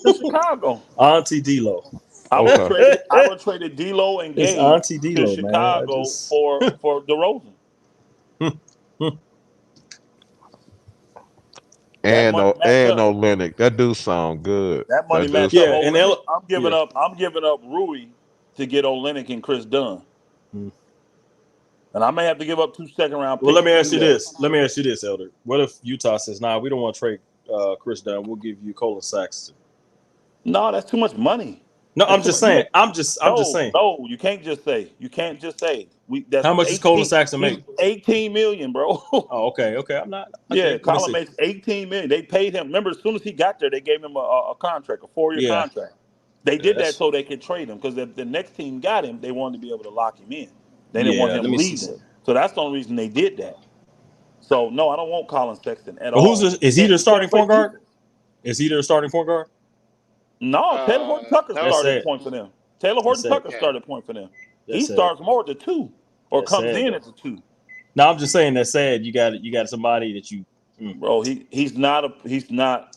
S5: To Chicago.
S3: Auntie D'Lo.
S5: I would have
S9: Okay.
S5: traded D'Lo and
S3: It's
S5: Gabe
S3: Auntie
S5: to
S3: D'Lo, man. I
S5: Chicago
S3: just
S5: for DeRozan. That
S9: And
S5: money
S9: no
S5: match
S9: and
S5: up.
S9: no Lennox. That do sound good.
S5: That money
S9: That do
S5: match up.
S3: yeah,
S9: sound
S3: and
S9: good.
S5: Olenek,
S3: yeah.
S5: I'm giving up Rui to get Olenek and Chris Dunn.
S3: Mm.
S5: And I may have to give up 2 second-round
S3: Well, let
S5: picks
S3: me
S5: to
S3: ask
S5: do
S3: you
S5: that.
S3: this. Let me ask you this, Elder. What if Utah says, "Nah, we don't want to trade Chris Dunn. We'll give you Colin Sexton"?
S5: No, that's too much money.
S3: No,
S5: That's
S3: I'm
S5: too
S3: just
S5: much. You
S3: saying.
S5: ain't,
S3: I'm just saying.
S5: no, you can't just say. You can't just say. That's
S3: How much does Colin
S5: 18.
S3: Sexton
S5: He's
S3: make?
S5: 18 million, bro.
S3: Oh, okay, okay. I'm not
S5: Yeah,
S3: okay. Let me
S5: Colin
S3: see.
S5: makes 18 million. They paid him. Remember, as soon as he got there, they gave him a contract, a 4-year
S3: Yeah,
S5: contract. They
S3: yeah.
S5: did that
S3: That's
S5: so they could trade him because if the next team got him, they wanted to be able to lock him in. They didn't want
S3: yeah.
S5: him
S3: Let me see
S5: leaving.
S3: something.
S5: So that's the only reason they did that. So no, I don't want Colin Sexton at
S3: But
S5: all.
S3: is he the
S5: He can't
S3: starting
S5: play
S3: point guard?
S5: defense.
S3: Is he the starting point guard?
S5: No, Taylor Horton Tucker
S3: That's
S12: No.
S5: started
S3: sad.
S5: point for them. Taylor
S3: That's
S5: Horton
S3: sad.
S5: Tucker
S12: Yeah.
S5: started point for them. He
S3: That's sad.
S5: starts more at the 2 or
S3: That's
S5: comes
S3: sad
S5: in
S3: though.
S5: at the 2.
S3: No, I'm just saying that's sad. You got somebody that you.
S5: Bro, he's not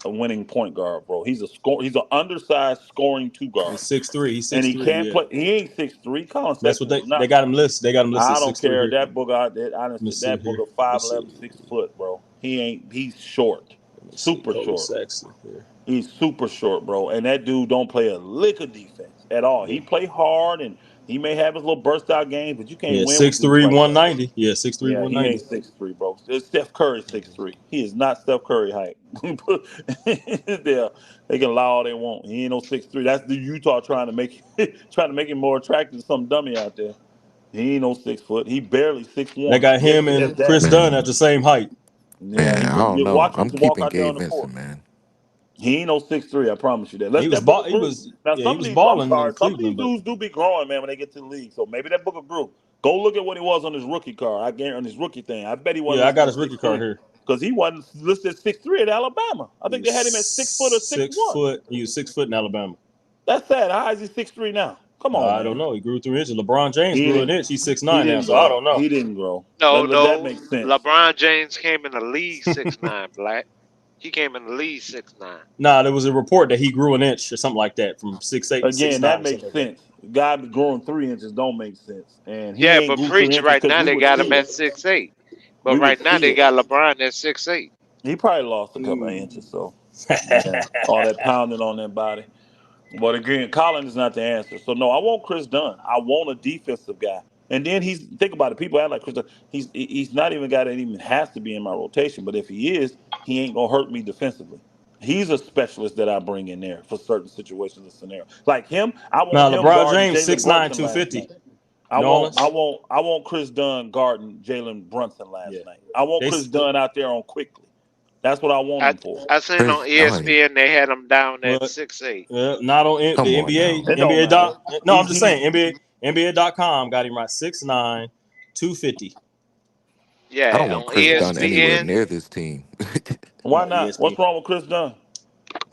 S5: a winning point guard, bro. He's an undersized scoring 2 guard.
S3: He's 6'3". He's
S5: And
S3: six
S5: he
S3: three.
S5: can't
S3: Yeah,
S5: play. He ain't 6'3". Colin
S3: that's what
S5: Sexton do
S3: they
S5: not.
S3: got him listed. They got him listed
S5: I don't
S3: 6'3"
S5: care.
S3: here.
S5: That booger out there,
S3: Let me
S5: honestly,
S3: see
S5: that
S3: here.
S5: booger
S3: Let me see.
S5: 5'11", 6 foot, bro. He's short.
S3: Let me see.
S5: Super
S3: Colin
S5: short.
S3: Sexton here.
S5: He's super short, bro. And that dude don't play a lick of defense at all.
S3: Yeah.
S5: He play hard and he may have his little burst out games, but you can't
S3: Yeah,
S5: win with dudes
S3: 6'3",
S5: like that.
S3: 190. Yeah, 6'3",
S5: Yeah, he ain't
S3: 190.
S5: 6'3", bro. It's Steph Curry 6'3". He is not Steph Curry height. Yeah, they can lie all they want. He ain't no 6'3". That's the Utah trying to make trying to make him more attractive to some dummy out there. He ain't no 6 foot. He barely six
S3: They
S5: one.
S3: got him
S5: If
S3: and
S5: that.
S3: Chris Dunn at
S7: Man,
S3: the same height.
S5: Yeah,
S7: man, I don't know.
S5: watch him
S7: I'm
S5: walk
S7: keeping
S5: out there on
S7: Gabe
S5: the court.
S7: Vincent, man.
S5: He ain't no 6'3", I promise you that.
S3: He
S5: Let
S3: was
S5: that Booker
S3: he
S5: grew.
S3: was
S5: Now
S3: yeah, he
S5: some of
S3: was
S5: these, I'm
S3: balling in
S5: sorry, some of these
S3: Cleveland, but
S5: dudes do be growing, man, when they get to the league. So maybe that Booker grew. Go look at what he was on his rookie card. I guarantee on his rookie thing. I bet he
S3: yeah,
S5: wasn't
S3: I
S5: listed
S3: got
S5: at
S3: his rookie
S5: six
S3: card
S5: three
S3: here.
S5: because he wasn't listed at 6'3" at Alabama. I
S3: He
S5: think
S3: was
S5: they had him at 6 foot or 6'1".
S3: He was 6 foot in Alabama.
S5: That's sad. How is he 6'3" now? Come on,
S3: I don't
S5: man.
S3: know. He grew 3 inches. LeBron James
S5: He
S3: grew an
S5: didn't.
S3: inch. He's
S5: He
S3: 6'9" now,
S5: didn't
S3: so I
S5: grow.
S3: don't know.
S5: He didn't grow.
S12: No,
S5: That
S12: no.
S5: makes sense.
S12: LeBron James came in the league 6'9", Black. He came in the league 6'9".
S3: Nah, there was a report that he grew an inch or something like that from 6'8" to
S5: Again,
S3: 6'9"
S5: that
S3: or something
S5: makes
S3: like that.
S5: sense. Guy growing 3 inches don't make sense, and he
S12: Yeah,
S5: ain't
S12: but
S5: grew three
S12: preacher
S5: inches
S12: right
S5: because
S12: now
S5: we
S12: they
S5: were
S12: got him at
S5: kids.
S12: 6'8". But
S5: We were
S12: right now they
S5: kids.
S12: got LeBron at 6'8".
S5: He probably lost a couple of inches, so yeah, all that pounding on that body. But again, Collins is not the answer. So no, I want Chris Dunn. I want a defensive guy. And then think about it. People act like Chris Dunn. He's not even a guy that even has to be in my rotation. But if he is, he ain't gonna hurt me defensively. He's a specialist that I bring in there for certain situations and scenarios. Like him, I want
S3: Now
S5: him
S3: LeBron
S5: guarding
S3: James
S5: Jalen
S3: 6'9",
S5: Brunson last
S3: 250.
S5: night. I
S3: New
S5: want I
S3: Orleans.
S5: want I want Chris Dunn guarding Jalen Brunson
S3: Yeah.
S5: last night. I want
S3: They
S5: Chris Dunn out there on quickly. That's what I want
S12: I
S5: him for.
S12: I seen on
S7: Chris Dunn.
S12: ESPN they had him down at
S3: well,
S12: 6'8".
S3: not on
S7: Come
S3: the
S7: on
S3: NBA.
S7: now.
S5: It don't
S3: NBA
S5: matter.
S3: dot. No, I'm just saying NBA.com got him right 6'9", 250.
S7: I
S12: Yeah,
S7: don't want
S12: on
S7: Chris Dunn anywhere
S12: ESPN.
S7: near this team.
S5: Why
S3: No,
S5: not? What's
S3: ESPN.
S5: wrong with Chris Dunn?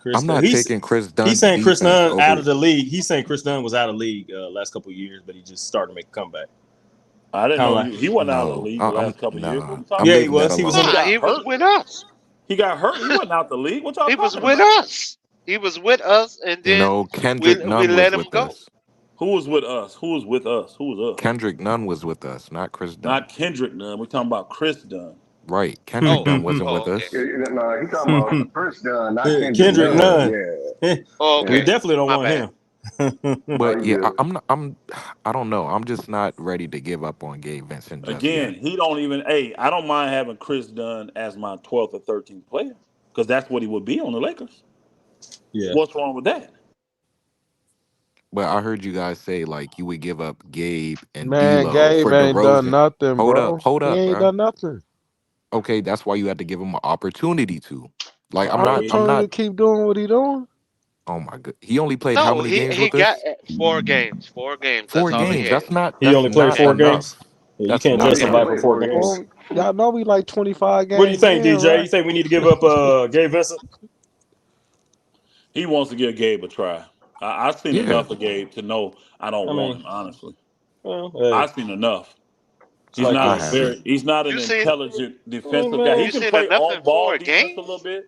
S3: Chris
S7: I'm
S3: Dunn.
S7: not taking Chris
S3: He's
S7: Dunn's
S3: saying Chris
S7: defense
S3: Dunn out
S7: over.
S3: of the league. He's saying Chris Dunn was out of the league last couple of years, but he just started to make a comeback.
S5: I didn't
S3: Kind
S5: know
S3: of like,
S5: he wasn't out of the
S7: No,
S5: league the
S7: I'm
S5: last couple of years. What
S7: nah.
S5: are you talking
S7: I'm
S3: yeah,
S5: about?
S3: he
S7: leaving that
S3: was. He was in
S12: Nah,
S7: alone.
S3: the.
S12: he
S5: He got
S12: was
S5: hurt.
S12: with us.
S5: He got hurt. He wasn't out the league. What y'all
S12: He was
S5: talking
S12: with
S5: about?
S12: us. He was with us, and then
S7: No,
S12: we
S7: Kendrick
S12: we
S7: Nunn
S12: let
S7: was
S12: him
S7: with
S12: go.
S7: us.
S5: Who was with us? Who was with us? Who was us?
S7: Kendrick Nunn was with us, not Chris Dunn.
S5: Not Kendrick Dunn. We're talking about Chris Dunn.
S7: Right. Kendrick
S3: Oh,
S7: Nunn wasn't
S12: Oh,
S7: with
S12: okay.
S7: us.
S8: No, he talking about Chris Dunn, not Kendrick
S3: Kendrick
S8: Nunn.
S3: Nunn.
S8: Yeah,
S12: Oh,
S3: We
S8: yeah.
S12: okay.
S3: definitely don't
S12: My
S3: want
S12: bad.
S3: him.
S8: Oh,
S7: But
S8: you
S7: yeah,
S8: good?
S7: I don't know. I'm just not ready to give up on Gabe Vincent just
S5: Again,
S7: yet.
S5: he don't even. Hey, I don't mind having Chris Dunn as my 12th or 13th player because that's what he would be on the Lakers.
S3: Yeah.
S5: What's wrong with that?
S7: But I heard you guys say like you would give up Gabe and
S9: Man,
S7: D'Lo
S9: Gabe
S7: for
S9: ain't done
S7: DeRozan.
S9: nothing, bro.
S7: Hold
S9: He
S7: up,
S9: ain't
S7: bro.
S9: done nothing.
S7: Okay, that's why you had to give him an opportunity to. Like
S5: All right.
S7: I'm
S9: Opportunity
S7: not.
S9: to keep doing what he doing.
S7: Oh my god, he only played how
S12: No,
S7: many
S12: he
S7: games
S12: he
S7: with
S12: got
S7: us?
S12: 4 games. 4 games. That's
S7: Four
S12: all he
S7: games.
S12: had.
S3: He
S7: That's
S3: only played
S7: not
S12: Yeah.
S3: 4 games.
S7: enough.
S3: Yeah, you
S7: That's
S3: can't
S7: not
S3: judge
S8: He only
S3: somebody
S12: Yeah.
S3: for
S8: played
S7: enough.
S3: 4
S8: 4
S3: games.
S8: games.
S9: Well, y'all know we like 25
S3: What do you
S9: games
S3: think,
S9: in,
S3: DJ?
S9: right?
S3: You think we need to give up Gabe Vincent?
S5: He wants to give Gabe a try. I've seen
S7: Yeah,
S5: enough of Gabe to know I don't
S3: I
S5: want
S3: mean,
S5: him. Honestly,
S3: well, hey,
S5: I've seen enough.
S3: it's
S5: He's
S3: like
S5: not
S7: I
S5: a
S3: this.
S7: haven't.
S5: very. He's not an
S12: You seen
S5: intelligent
S3: Oh
S5: defensive guy. He
S3: man,
S12: you
S5: can
S12: seen
S5: play
S12: enough
S5: on
S12: in
S5: ball
S12: four
S5: defense a little
S12: games?
S5: bit.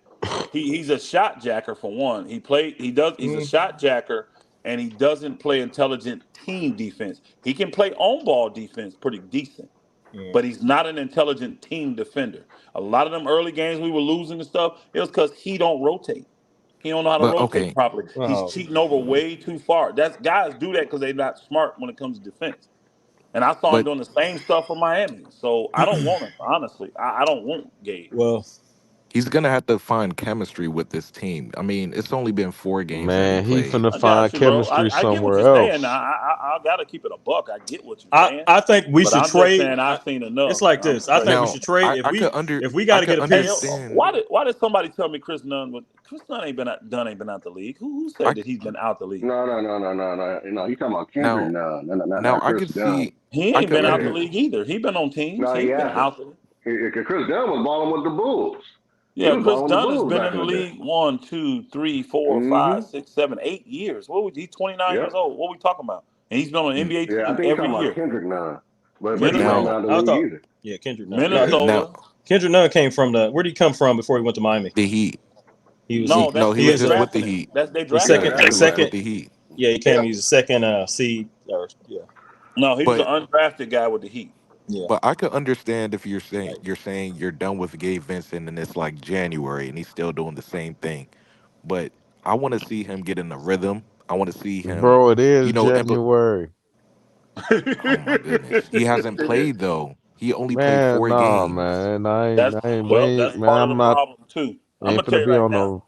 S5: He's a shot jacker for one. He does. He's a
S3: mm,
S5: shot jacker, and he doesn't play intelligent team defense. He can play on ball defense pretty decent,
S3: yeah.
S5: but he's not an intelligent team defender. A lot of them early games we were losing and stuff, it was because he don't rotate. He don't know how to
S7: But
S5: rotate
S7: okay,
S5: properly. He's
S3: Oh,
S5: cheating over way too far. That's guys do that because they're not smart when it comes to defense. And I saw him
S7: but
S5: doing the same stuff for Miami. So I don't want him, honestly. I don't want Gabe.
S3: well,
S7: he's gonna have to find chemistry with this team. I mean, it's only been 4 games that he
S9: Man, he
S7: played.
S9: finna
S5: I got
S9: find
S5: you, bro.
S9: chemistry
S5: I get what you're
S9: somewhere
S5: saying.
S9: else.
S5: I got to keep it a buck. I get what you're
S3: I
S5: saying.
S3: I think we
S5: But
S3: should
S5: I'm just
S3: trade.
S5: saying I've seen
S3: It's
S5: enough.
S3: like
S5: I'm
S3: this. I
S5: straight
S3: think we
S5: up.
S7: Now,
S3: should trade if we got
S7: I
S3: to
S7: could
S3: get a
S5: Hey,
S3: piece.
S7: understand.
S5: why did somebody tell me Chris Dunn ain't been out the league? Who
S7: I
S5: said that he's been out the league?
S8: No. He talking about Kendrick
S7: now
S8: Nunn, not
S7: I
S8: Chris
S7: could
S8: Dunn.
S7: see.
S5: He
S7: I
S5: ain't
S7: could
S5: been out the
S7: under.
S8: Yeah.
S5: league either. He been on teams.
S8: No,
S5: He
S8: he
S5: ain't been
S8: hasn't.
S5: out the league.
S8: Chris Dunn was balling with the Bulls. He
S5: Yeah,
S8: was
S5: Chris
S8: balling with the
S5: Dunn has
S8: Bulls
S5: been
S8: back
S5: in
S8: in
S5: the
S8: the day.
S5: league 1, 2, 3, 4,
S8: Mm-hmm.
S5: 5, 6, 7, 8 years. What was he 29 years
S8: Yep.
S5: old? What we talking about? And he's been on an NBA
S8: Yeah, I
S5: team
S8: think he's
S5: every
S8: talking about
S5: year.
S8: Kendrick Nunn. But he hadn't
S5: Minnesota.
S8: been
S7: Now,
S8: out of the
S3: I
S8: league
S3: thought,
S8: either.
S3: yeah, Kendrick Nunn. No,
S7: now
S5: Minnesota.
S3: Kendrick Nunn came from the. Where did he come from before he went to Miami?
S7: the Heat.
S3: He was
S5: No,
S7: No,
S5: that's
S7: he
S3: he
S7: was
S5: they
S3: is
S7: just
S3: a
S7: with the
S5: drafted him.
S7: Heat.
S5: That's they
S3: he's
S5: drafted
S8: Yeah,
S5: him.
S3: second.
S7: He
S3: He's
S7: was just
S8: everywhere.
S7: with
S3: second.
S7: the Heat.
S3: Yeah, he came. He's a second seed. Or yeah,
S5: No, he was an
S7: But
S5: undrafted guy with the Heat.
S3: yeah.
S7: I could understand if you're saying
S3: Like,
S7: you're done with Gabe Vincent and it's like January and he's still doing the same thing. But I want to see him get in the rhythm. I want to see him,
S9: Bro, it is
S7: you know,
S9: January.
S7: oh my goodness. He hasn't played though. He only played
S9: Man,
S7: four
S9: nah,
S7: games.
S9: man.
S5: That's
S9: We
S5: well,
S9: ain't,
S5: that's
S9: man,
S5: part of
S9: I'm
S5: the
S9: not,
S5: problem too. I'm
S9: ain't
S5: gonna tell
S9: finna
S5: you
S9: be
S5: right
S9: on
S5: now.
S9: no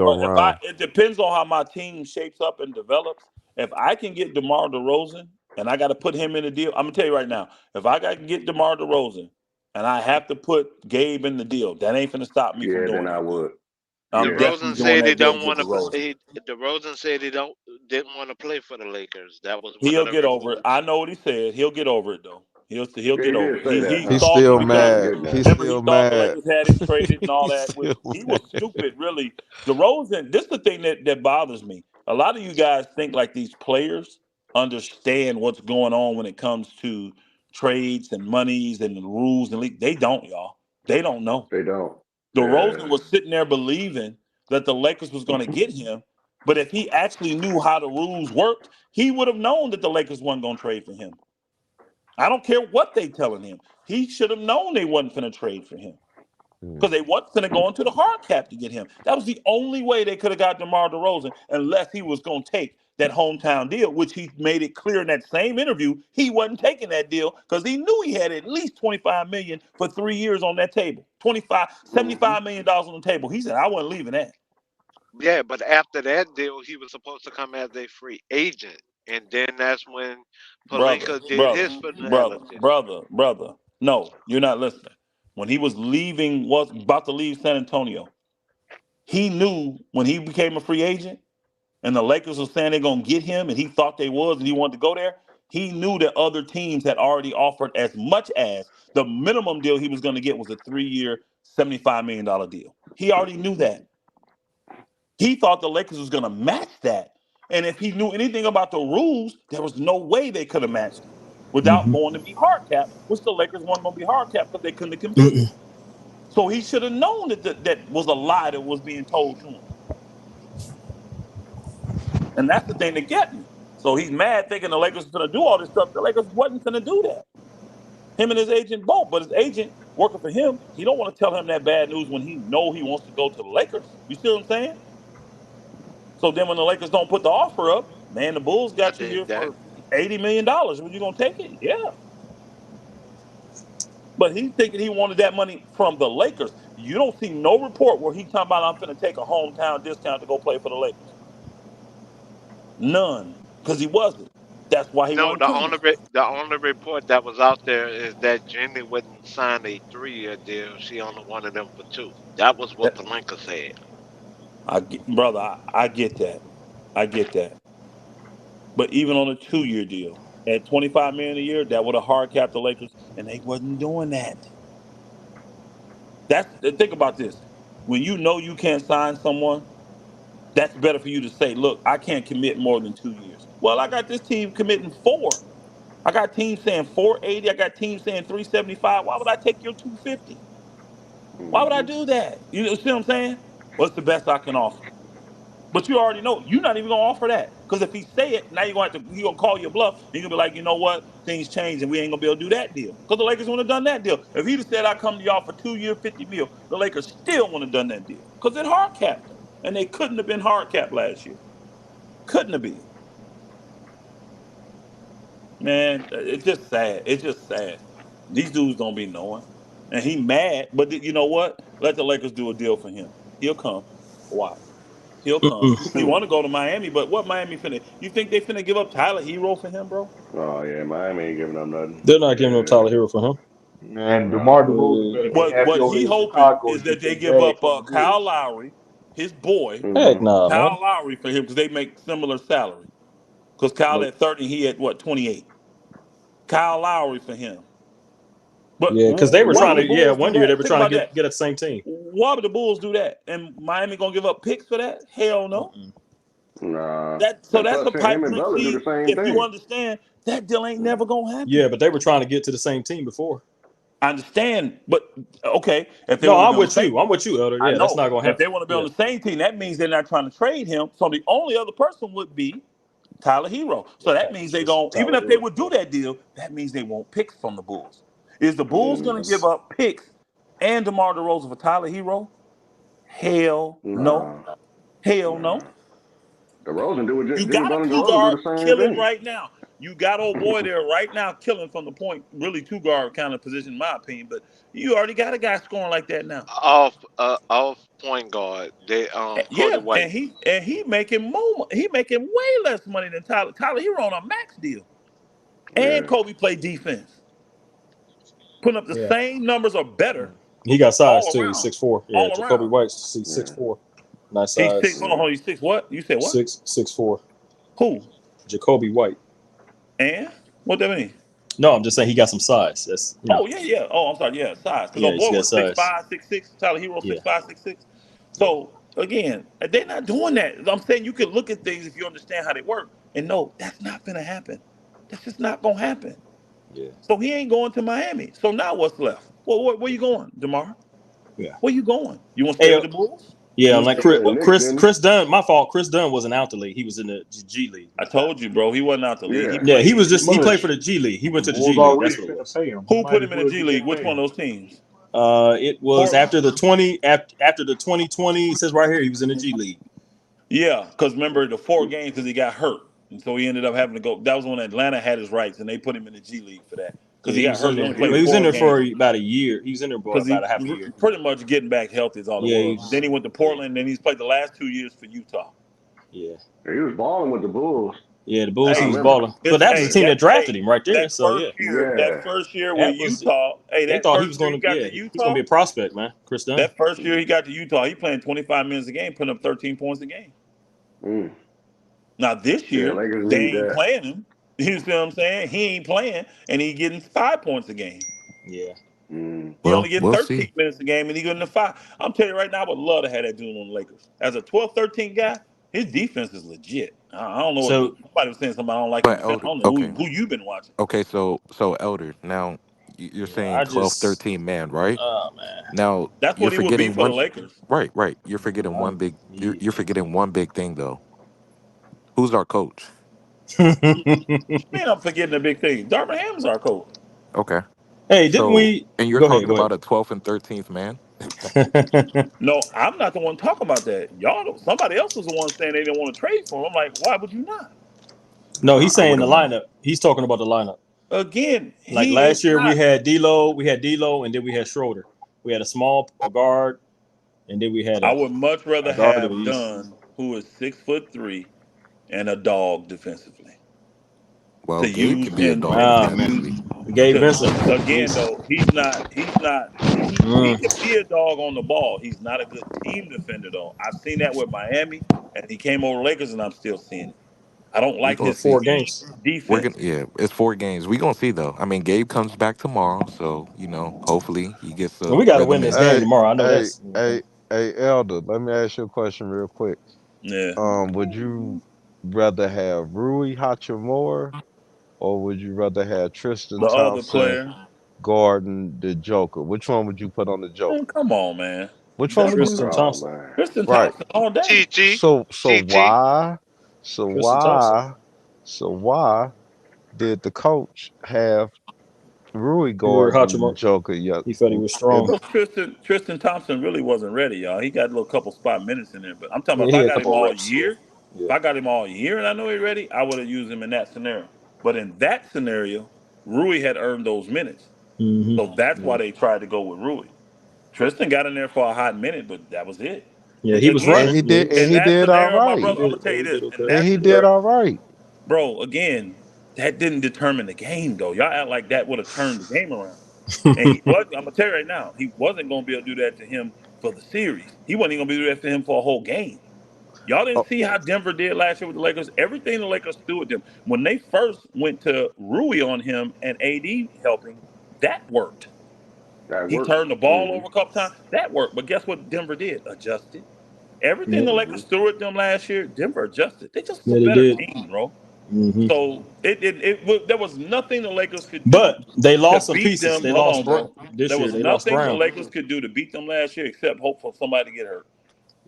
S5: But
S9: merry-go-round.
S5: it depends on how my team shapes up and develops. If I can get DeMar DeRozan and I got to put him in the deal, I'm gonna tell you right now. If I got to get DeMar DeRozan and I have to put Gabe in the deal, that ain't gonna stop me from
S8: Yeah, then
S5: doing
S8: I
S5: that deal.
S8: would.
S5: I'm
S8: Yeah.
S5: definitely
S12: DeRozan
S5: doing
S12: said he
S5: that deal to
S12: don't
S5: get
S12: want to.
S5: DeRozan.
S12: DeRozan said he didn't want to play for the Lakers. That was one of
S5: He'll
S12: the
S5: get over it.
S12: reports.
S5: I know what he said. He'll get over it though. He'll
S8: Yeah,
S5: get
S8: he
S5: over
S8: did
S5: it.
S8: say that,
S5: He's
S8: huh?
S9: He's
S5: salty
S9: still
S8: I thought he
S5: because
S8: was
S9: mad.
S8: getting that.
S9: He's
S5: remember he
S9: still
S5: thought the
S9: mad.
S5: Lakers had him traded and all
S9: He's
S5: that, which
S9: still
S5: he was
S9: mad.
S5: stupid. Really, DeRozan. This is the thing that bothers me. A lot of you guys think like these players understand what's going on when it comes to trades and monies and the rules and league. They don't, y'all. They don't know.
S8: They don't.
S5: DeRozan
S8: Yeah.
S5: was sitting there believing that the Lakers was going to get him, but if he actually knew how the rules worked, he would have known that the Lakers wasn't going to trade for him. I don't care what they telling him. He should have known they wasn't going to trade for him
S9: Hmm.
S5: because they wasn't going to go into the hard cap to get him. That was the only way they could have got DeMar DeRozan unless he was going to take that hometown deal, which he made it clear in that same interview he wasn't taking that deal because he knew he had at least $25 million for 3 years on that table. 25,
S8: Mm-hmm.
S5: $75 million on the table. He said, I wasn't leaving that.
S12: Yeah, but after that deal, he was supposed to come as a free agent, and then that's when
S5: brother,
S12: Palinka did
S5: brother,
S12: his
S5: brother,
S12: finality.
S5: brother. No, you're not listening. When he was about to leave San Antonio, he knew when he became a free agent and the Lakers were saying they're gonna get him, and he thought they was, and he wanted to go there. He knew that other teams had already offered as much as the minimum deal he was gonna get was a 3-year, $75 million deal. He already knew that. He thought the Lakers was gonna match that. And if he knew anything about the rules, there was no way they could have matched it without
S3: Mm-hmm.
S5: going to be hard cap, which the Lakers weren't gonna be hard cap because they couldn't have competed.
S3: Mm-mm.
S5: So he should have known that was a lie that was being told to him. And that's the thing that get me. So he's mad thinking the Lakers are gonna do all this stuff. The Lakers wasn't gonna do that. Him and his agent both, but his agent working for him, he don't want to tell him that bad news when he know he wants to go to the Lakers. You see what I'm saying? So then when the Lakers don't put the offer up, man, the Bulls
S12: I
S5: got you
S12: did
S5: here
S12: that.
S5: for $80 million. Were you gonna take it? Yeah. But he's thinking he wanted that money from the Lakers. You don't see no report where he talking about I'm finna take a hometown discount to go play for the Lakers. None. Because he wasn't. That's why he
S12: No,
S5: wasn't coming.
S12: the only report that was out there is that Jenny wouldn't sign a 3-year deal. She only wanted them for 2. That was what Palinka said.
S5: Brother, I get that. I get that. But even on a 2-year deal, at $25 million a year, that would have hard capped the Lakers, and they wasn't doing that. Think about this. When you know you can't sign someone, that's better for you to say, look, I can't commit more than 2 years. Well, I got this team committing 4. I got teams saying 480. I got teams saying 375. Why would I take your 250? Why would I
S8: Mm-hmm.
S5: do that? You see what I'm saying? What's the best I can offer? But you already know you're not even gonna offer that. Because if he say it, now he gonna call you a bluff. You're gonna be like, you know what? Things change and we ain't gonna be able to do that deal. Because the Lakers wouldn't have done that deal. If he'd have said I come to y'all for 2 year, 50 mil, the Lakers still wouldn't have done that deal. Because it hard capped them. And they couldn't have been hard capped last year. Couldn't have been. Man, it's just sad. It's just sad. These dudes don't be knowing. And he mad, but you know what? Let the Lakers do a deal for him. He'll come. Watch. He'll come.
S3: Mm-mm.
S5: He want to go to Miami, but what Miami finna? You think they finna give up Tyler Hero for him, bro?
S8: Oh yeah, Miami ain't giving up nothing.
S3: They're not giving no
S8: Yeah.
S3: Tyler Hero for him.
S10: Man, DeMar
S8: Nah.
S10: DeRozan better be happy
S5: What
S10: over
S5: he
S10: there in
S5: hoping
S10: Chicago
S5: is
S10: to
S5: that
S10: get
S5: they
S10: that
S5: give
S10: bag
S5: up
S10: from the
S5: Kyle
S10: Bulls.
S5: Lowry, his boy,
S3: Heck
S8: Mm-hmm.
S3: nah, man.
S5: Kyle Lowry for him because they make similar salary. Because Kyle
S3: Nope.
S5: at 30, he at what 28. Kyle Lowry for him. But
S3: Yeah, because they were
S5: why
S3: trying
S5: would
S3: to.
S5: the
S3: Yeah,
S5: Bulls do
S3: one year they
S5: that?
S3: were
S5: Think
S3: trying to
S5: about
S3: get
S5: that.
S3: get at the same team.
S5: Why would the Bulls do that? And Miami gonna give up picks for that? Hell no.
S3: Mm-mm.
S8: Nah.
S5: So
S8: And
S5: that's
S8: plus,
S5: a pipe
S8: him and
S5: dream.
S8: Butler do the
S5: See,
S8: same
S5: if you
S8: thing.
S5: understand, that deal ain't never gonna
S3: Yeah,
S5: happen.
S3: but they were trying to get to the same team before.
S5: I understand, but okay, if they
S3: No,
S5: want to be
S3: I'm
S5: on the
S3: with
S5: same,
S3: you. I'm with you, Elder.
S5: I
S3: Yeah, that's
S5: know.
S3: not gonna
S5: If
S3: happen.
S5: they want to be on
S3: Yeah,
S5: the same team, that means they're not trying to trade him. So the only other person would be Tyler Hero. So that means they
S3: just
S5: don't. Even
S3: Tyler
S5: if they
S3: Hero.
S5: would do that deal, that means they won't picks from the Bulls. Is the Bulls going to
S8: Mm-hmm.
S5: give up picks and DeMar DeRozan for Tyler Hero? Hell no.
S8: Nah.
S5: Hell no.
S8: Nah. DeRozan do it.
S5: You
S8: Jimmy
S5: got a
S8: Butler and
S5: two
S8: DeRozan do
S5: guard
S8: the same
S5: killing
S8: thing.
S5: right now. You got old boy there right now killing from the point, really two guard kind of position, in my opinion. But you already got a guy scoring like that now.
S12: Off point guard, they Cody
S5: Yeah,
S12: White.
S5: and he making more. He making way less money than Tyler. Tyler, he on a max deal, and
S8: Yeah.
S5: Kobe play defense, putting up the
S3: Yeah,
S5: same numbers or better
S3: he got size
S5: all
S3: too. He's
S5: around,
S3: 6'4". Yeah,
S5: all
S3: Jacoby
S5: around.
S3: White's six
S8: Yeah.
S3: four, nice
S5: He's six.
S3: size.
S5: Hold on, he's six. What you said? What?
S3: 6'4".
S5: Who?
S3: Jacoby White.
S5: And what that mean?
S3: No, I'm just saying he got some size. That's
S5: Oh yeah, yeah. Oh, I'm sorry. Yeah, size. Because
S3: yeah,
S5: old
S3: he's
S5: boy
S3: got
S5: was six
S3: size.
S5: five, 6'6". Tyler Hero
S3: Yeah,
S5: 6'5", 6'6".
S3: yeah,
S5: So again, they're not doing that. I'm saying you can look at things if you understand how they work, and no, that's not gonna happen. That's just not gonna happen.
S3: yeah,
S5: So he ain't going to Miami. So now what's left? Well, where you going, DeMar?
S3: yeah.
S5: Where you going? You want to stay
S3: Hey,
S5: with the Bulls?
S3: yeah,
S5: You
S3: I'm
S5: want to
S3: like
S5: stay with the
S8: Played the
S5: Bulls?
S8: Knicks, didn't
S3: Chris Dunn. My fault. Chris Dunn wasn't out the league. He was in the G League.
S5: I
S3: My bad.
S5: told you, bro. He wasn't out the
S8: he?
S5: league. He
S8: Yeah.
S3: Yeah, he
S5: played.
S3: was just he
S10: Well,
S3: played for the G League. He
S10: the
S3: went to the
S10: Bulls
S3: G League.
S10: already
S3: That's what it
S10: finna
S3: was.
S10: pay him. He
S5: Who
S10: might
S5: put
S10: as
S5: him in the
S10: well
S5: G
S10: get
S5: League?
S10: that
S5: Which one
S10: bag.
S5: of those teams?
S3: It was
S5: Portland.
S3: after the 20 after the 2020. It says right here he was in the G League.
S5: Yeah, because remember the 4 games because he got hurt, and so he ended up having to go. That was when Atlanta had his rights, and they put him in the G League for that because he
S3: he
S5: got
S3: was in
S5: hurt. He
S3: there.
S5: only
S3: But
S5: played
S3: he was in
S5: 4
S3: there for
S5: games
S3: about a year. He was in there for
S5: because
S3: about a
S5: he
S3: half a year.
S5: pretty much getting back healthy is all it
S3: Yeah,
S5: was. Then he went to Portland. Then he's played the last 2 years for Utah.
S3: yeah.
S8: He was balling with the Bulls.
S3: Yeah, the Bulls,
S8: I
S3: he
S5: Hey,
S3: was
S8: remember.
S3: balling. But that was the team that drafted him right there.
S5: that
S3: So
S5: first
S3: yeah,
S5: year, that
S8: Yeah.
S5: first year with
S3: that was.
S5: Utah. Hey,
S3: They
S5: that
S3: thought he was
S5: first year
S3: going
S5: he
S3: to.
S5: got
S3: Yeah,
S5: to
S3: he's going to be
S5: Utah.
S3: a prospect, man. Chris Dunn.
S5: That first year he got to Utah, he playing 25 minutes a game, putting up 13 points a game.
S8: Mm.
S5: Now this
S8: Yeah,
S5: year
S8: Lakers
S5: they
S8: need
S5: ain't
S8: that.
S5: playing him. You see what I'm saying? He ain't playing, and he getting 5 points a game.
S3: Yeah.
S8: Mm.
S5: He only
S7: Well,
S5: getting
S7: we'll
S5: 13
S7: see.
S5: minutes a game, and he getting the 5. I'm telling you right now, I would love to have that dude on the Lakers. As a 12, 13 guy, his defense is legit. I don't know what
S3: So
S5: somebody was saying. Somebody don't like him
S7: But
S5: defense. I
S7: Elder,
S5: don't know
S7: okay,
S5: who you been watching.
S7: okay. So Elder, now you're
S3: yeah,
S7: saying
S3: I
S7: 12,
S3: just.
S7: 13 man, right?
S3: Oh man.
S7: Now
S5: That's
S7: you're
S5: what he would be
S7: forgetting
S5: for the
S7: one.
S5: Lakers.
S7: Right, right. You're forgetting one big.
S3: Yeah.
S7: You're forgetting one big thing though. Who's our coach?
S5: Man, I'm forgetting the big thing. Darvin Ham's our coach.
S7: Okay.
S3: Hey, didn't
S7: So,
S3: we?
S7: and you're
S3: Go ahead.
S7: talking
S3: Go
S7: about a 12th and 13th man.
S3: ahead.
S5: No, I'm not the one talking about that. Somebody else was the one saying they didn't want to trade for him. I'm like, why would you not?
S3: No, he's
S7: I
S3: saying the
S7: wouldn't mind.
S3: lineup. He's talking about the lineup.
S5: Again,
S3: Like
S5: he is
S3: last year, we
S5: not.
S3: had D'Lo, and then we had Schroeder. We had a guard, and then we had
S5: I would much
S3: a
S5: rather
S3: guard that
S5: have
S3: we used.
S5: Dunn, who is 6'3" and a dog defensively,
S7: Well,
S5: to
S7: Gabe
S5: use
S7: can be a
S5: in
S7: dog
S3: Ah
S5: to
S3: man,
S5: use
S7: defensively.
S3: Gabe
S5: to
S3: Vincent.
S5: again
S3: He's
S5: though he's not he
S3: mm.
S5: can be a dog on the ball. He's not a good team defender though. I've seen that with Miami, and he came over Lakers, and I'm still seeing it. I don't
S7: We
S5: like
S7: gonna
S5: his
S7: see.
S3: 4 games.
S7: We're
S5: defense.
S7: gonna yeah. It's 4 games. We gonna see though. I mean, Gabe comes back tomorrow, so hopefully he gets
S3: And
S7: a
S3: we got to win
S7: rhythm
S3: this
S7: and
S3: game
S9: Hey,
S3: tomorrow. I know
S9: hey,
S3: that's.
S9: hey, Elder. Let me ask you a question real quick.
S5: Yeah,
S9: Would you rather have Rui Hachimura or would you rather have Tristan
S5: the other
S9: Thompson
S5: player.
S9: guarding the Joker? Which one would you put on the
S5: Man,
S9: Joker?
S5: come on, man.
S9: Which one
S5: That's
S9: would you?
S3: Tristan
S8: Oh
S3: Thompson.
S8: man.
S5: Tristan
S9: Right.
S5: Thompson all day.
S12: TT,
S9: So
S12: TT.
S9: so
S3: Tristan Thompson.
S9: why so why did the coach have Rui
S3: Rui
S9: guarding the
S3: Hachimura.
S9: Joker? Yeah,
S3: He felt he was strong.
S9: and
S5: Well, Tristan Thompson really wasn't ready, y'all. He got a little couple spot minutes in there, but I'm talking
S3: Yeah,
S5: about if
S3: he
S5: I
S3: had a
S5: got him
S3: couple of
S5: all
S3: reps. Yeah.
S5: year, if
S3: Yeah.
S5: I got him all year and I know he's ready, I would have used him in that scenario. But in that scenario, Rui had earned those minutes, so that's
S3: Mm-hmm.
S5: why
S3: Yeah.
S5: they tried to go with Rui. Tristan got in there for a hot minute, but that was it.
S3: Yeah, he was
S5: Again,
S3: running. Yeah, he
S5: in
S3: was.
S9: he
S5: that
S9: did all
S5: scenario, my
S3: He
S9: right.
S5: brother, I'm
S3: did.
S5: gonna tell
S3: Yeah,
S5: you
S3: he
S5: this.
S3: did
S5: In
S3: okay.
S9: And
S5: that
S9: he did
S5: scenario,
S9: all right.
S5: bro, again, that didn't determine the game though. Y'all act like that would have turned the game around. And he was I'm gonna tell you right now, he wasn't gonna be able to do that to him for the series. He wasn't even gonna be able to do that to him for a whole game. Y'all didn't
S9: Oh,
S5: see how Denver did last year with the Lakers. Everything the Lakers threw at them. When they first went to Rui on him and AD helping, that worked.
S8: That
S5: He
S8: worked.
S5: turned the ball
S8: Mm-hmm.
S5: over a couple times. That worked. But guess what Denver did? Adjusted. Everything
S3: Yeah.
S5: the
S8: Mm-hmm.
S5: Lakers threw at them last year, Denver adjusted. They just was a
S3: Yeah, they
S5: better
S3: did.
S5: team, bro.
S3: Hmm.
S5: So there was nothing the Lakers could do
S3: But they
S5: to
S3: lost some
S5: beat
S3: pieces.
S5: them.
S3: They
S5: Hold
S3: lost
S5: on, bro.
S3: this
S5: There
S3: year.
S5: was
S3: They lost
S5: nothing the
S3: Brown.
S5: Lakers could do to beat them last year except hope for somebody to get hurt.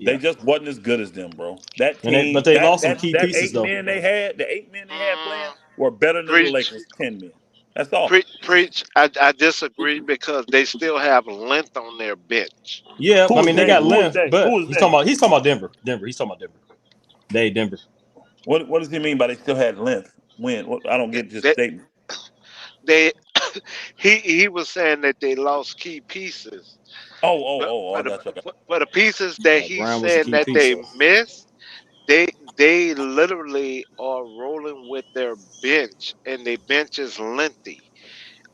S5: They
S3: Yeah.
S5: just wasn't as good as them, bro. That
S3: But
S5: team,
S3: they
S5: that
S3: lost some
S5: that
S3: key
S5: that
S3: pieces
S5: eight
S3: though.
S5: men they had, the 8 men they had playing
S12: Mm,
S5: were better than the
S12: preach,
S5: Lakers 10 men. That's all.
S12: preach. I disagree because they still have length on their bench.
S3: Yeah, I
S5: Who is
S3: mean they
S5: they?
S3: got
S5: Who is
S3: length,
S5: they?
S3: but
S5: Who is they?
S3: he's talking about Denver. He's talking about Denver. Denver.
S5: What does he mean by they still had length? When? I don't get this
S12: They,
S5: statement.
S12: they he was saying that they lost key pieces, but
S5: I
S12: for the
S5: got you.
S12: for the pieces that he's
S3: Brown was a
S12: saying
S3: key
S12: that
S3: piece
S12: they
S3: though.
S12: missed, they literally are rolling with their bench, and their bench is lengthy.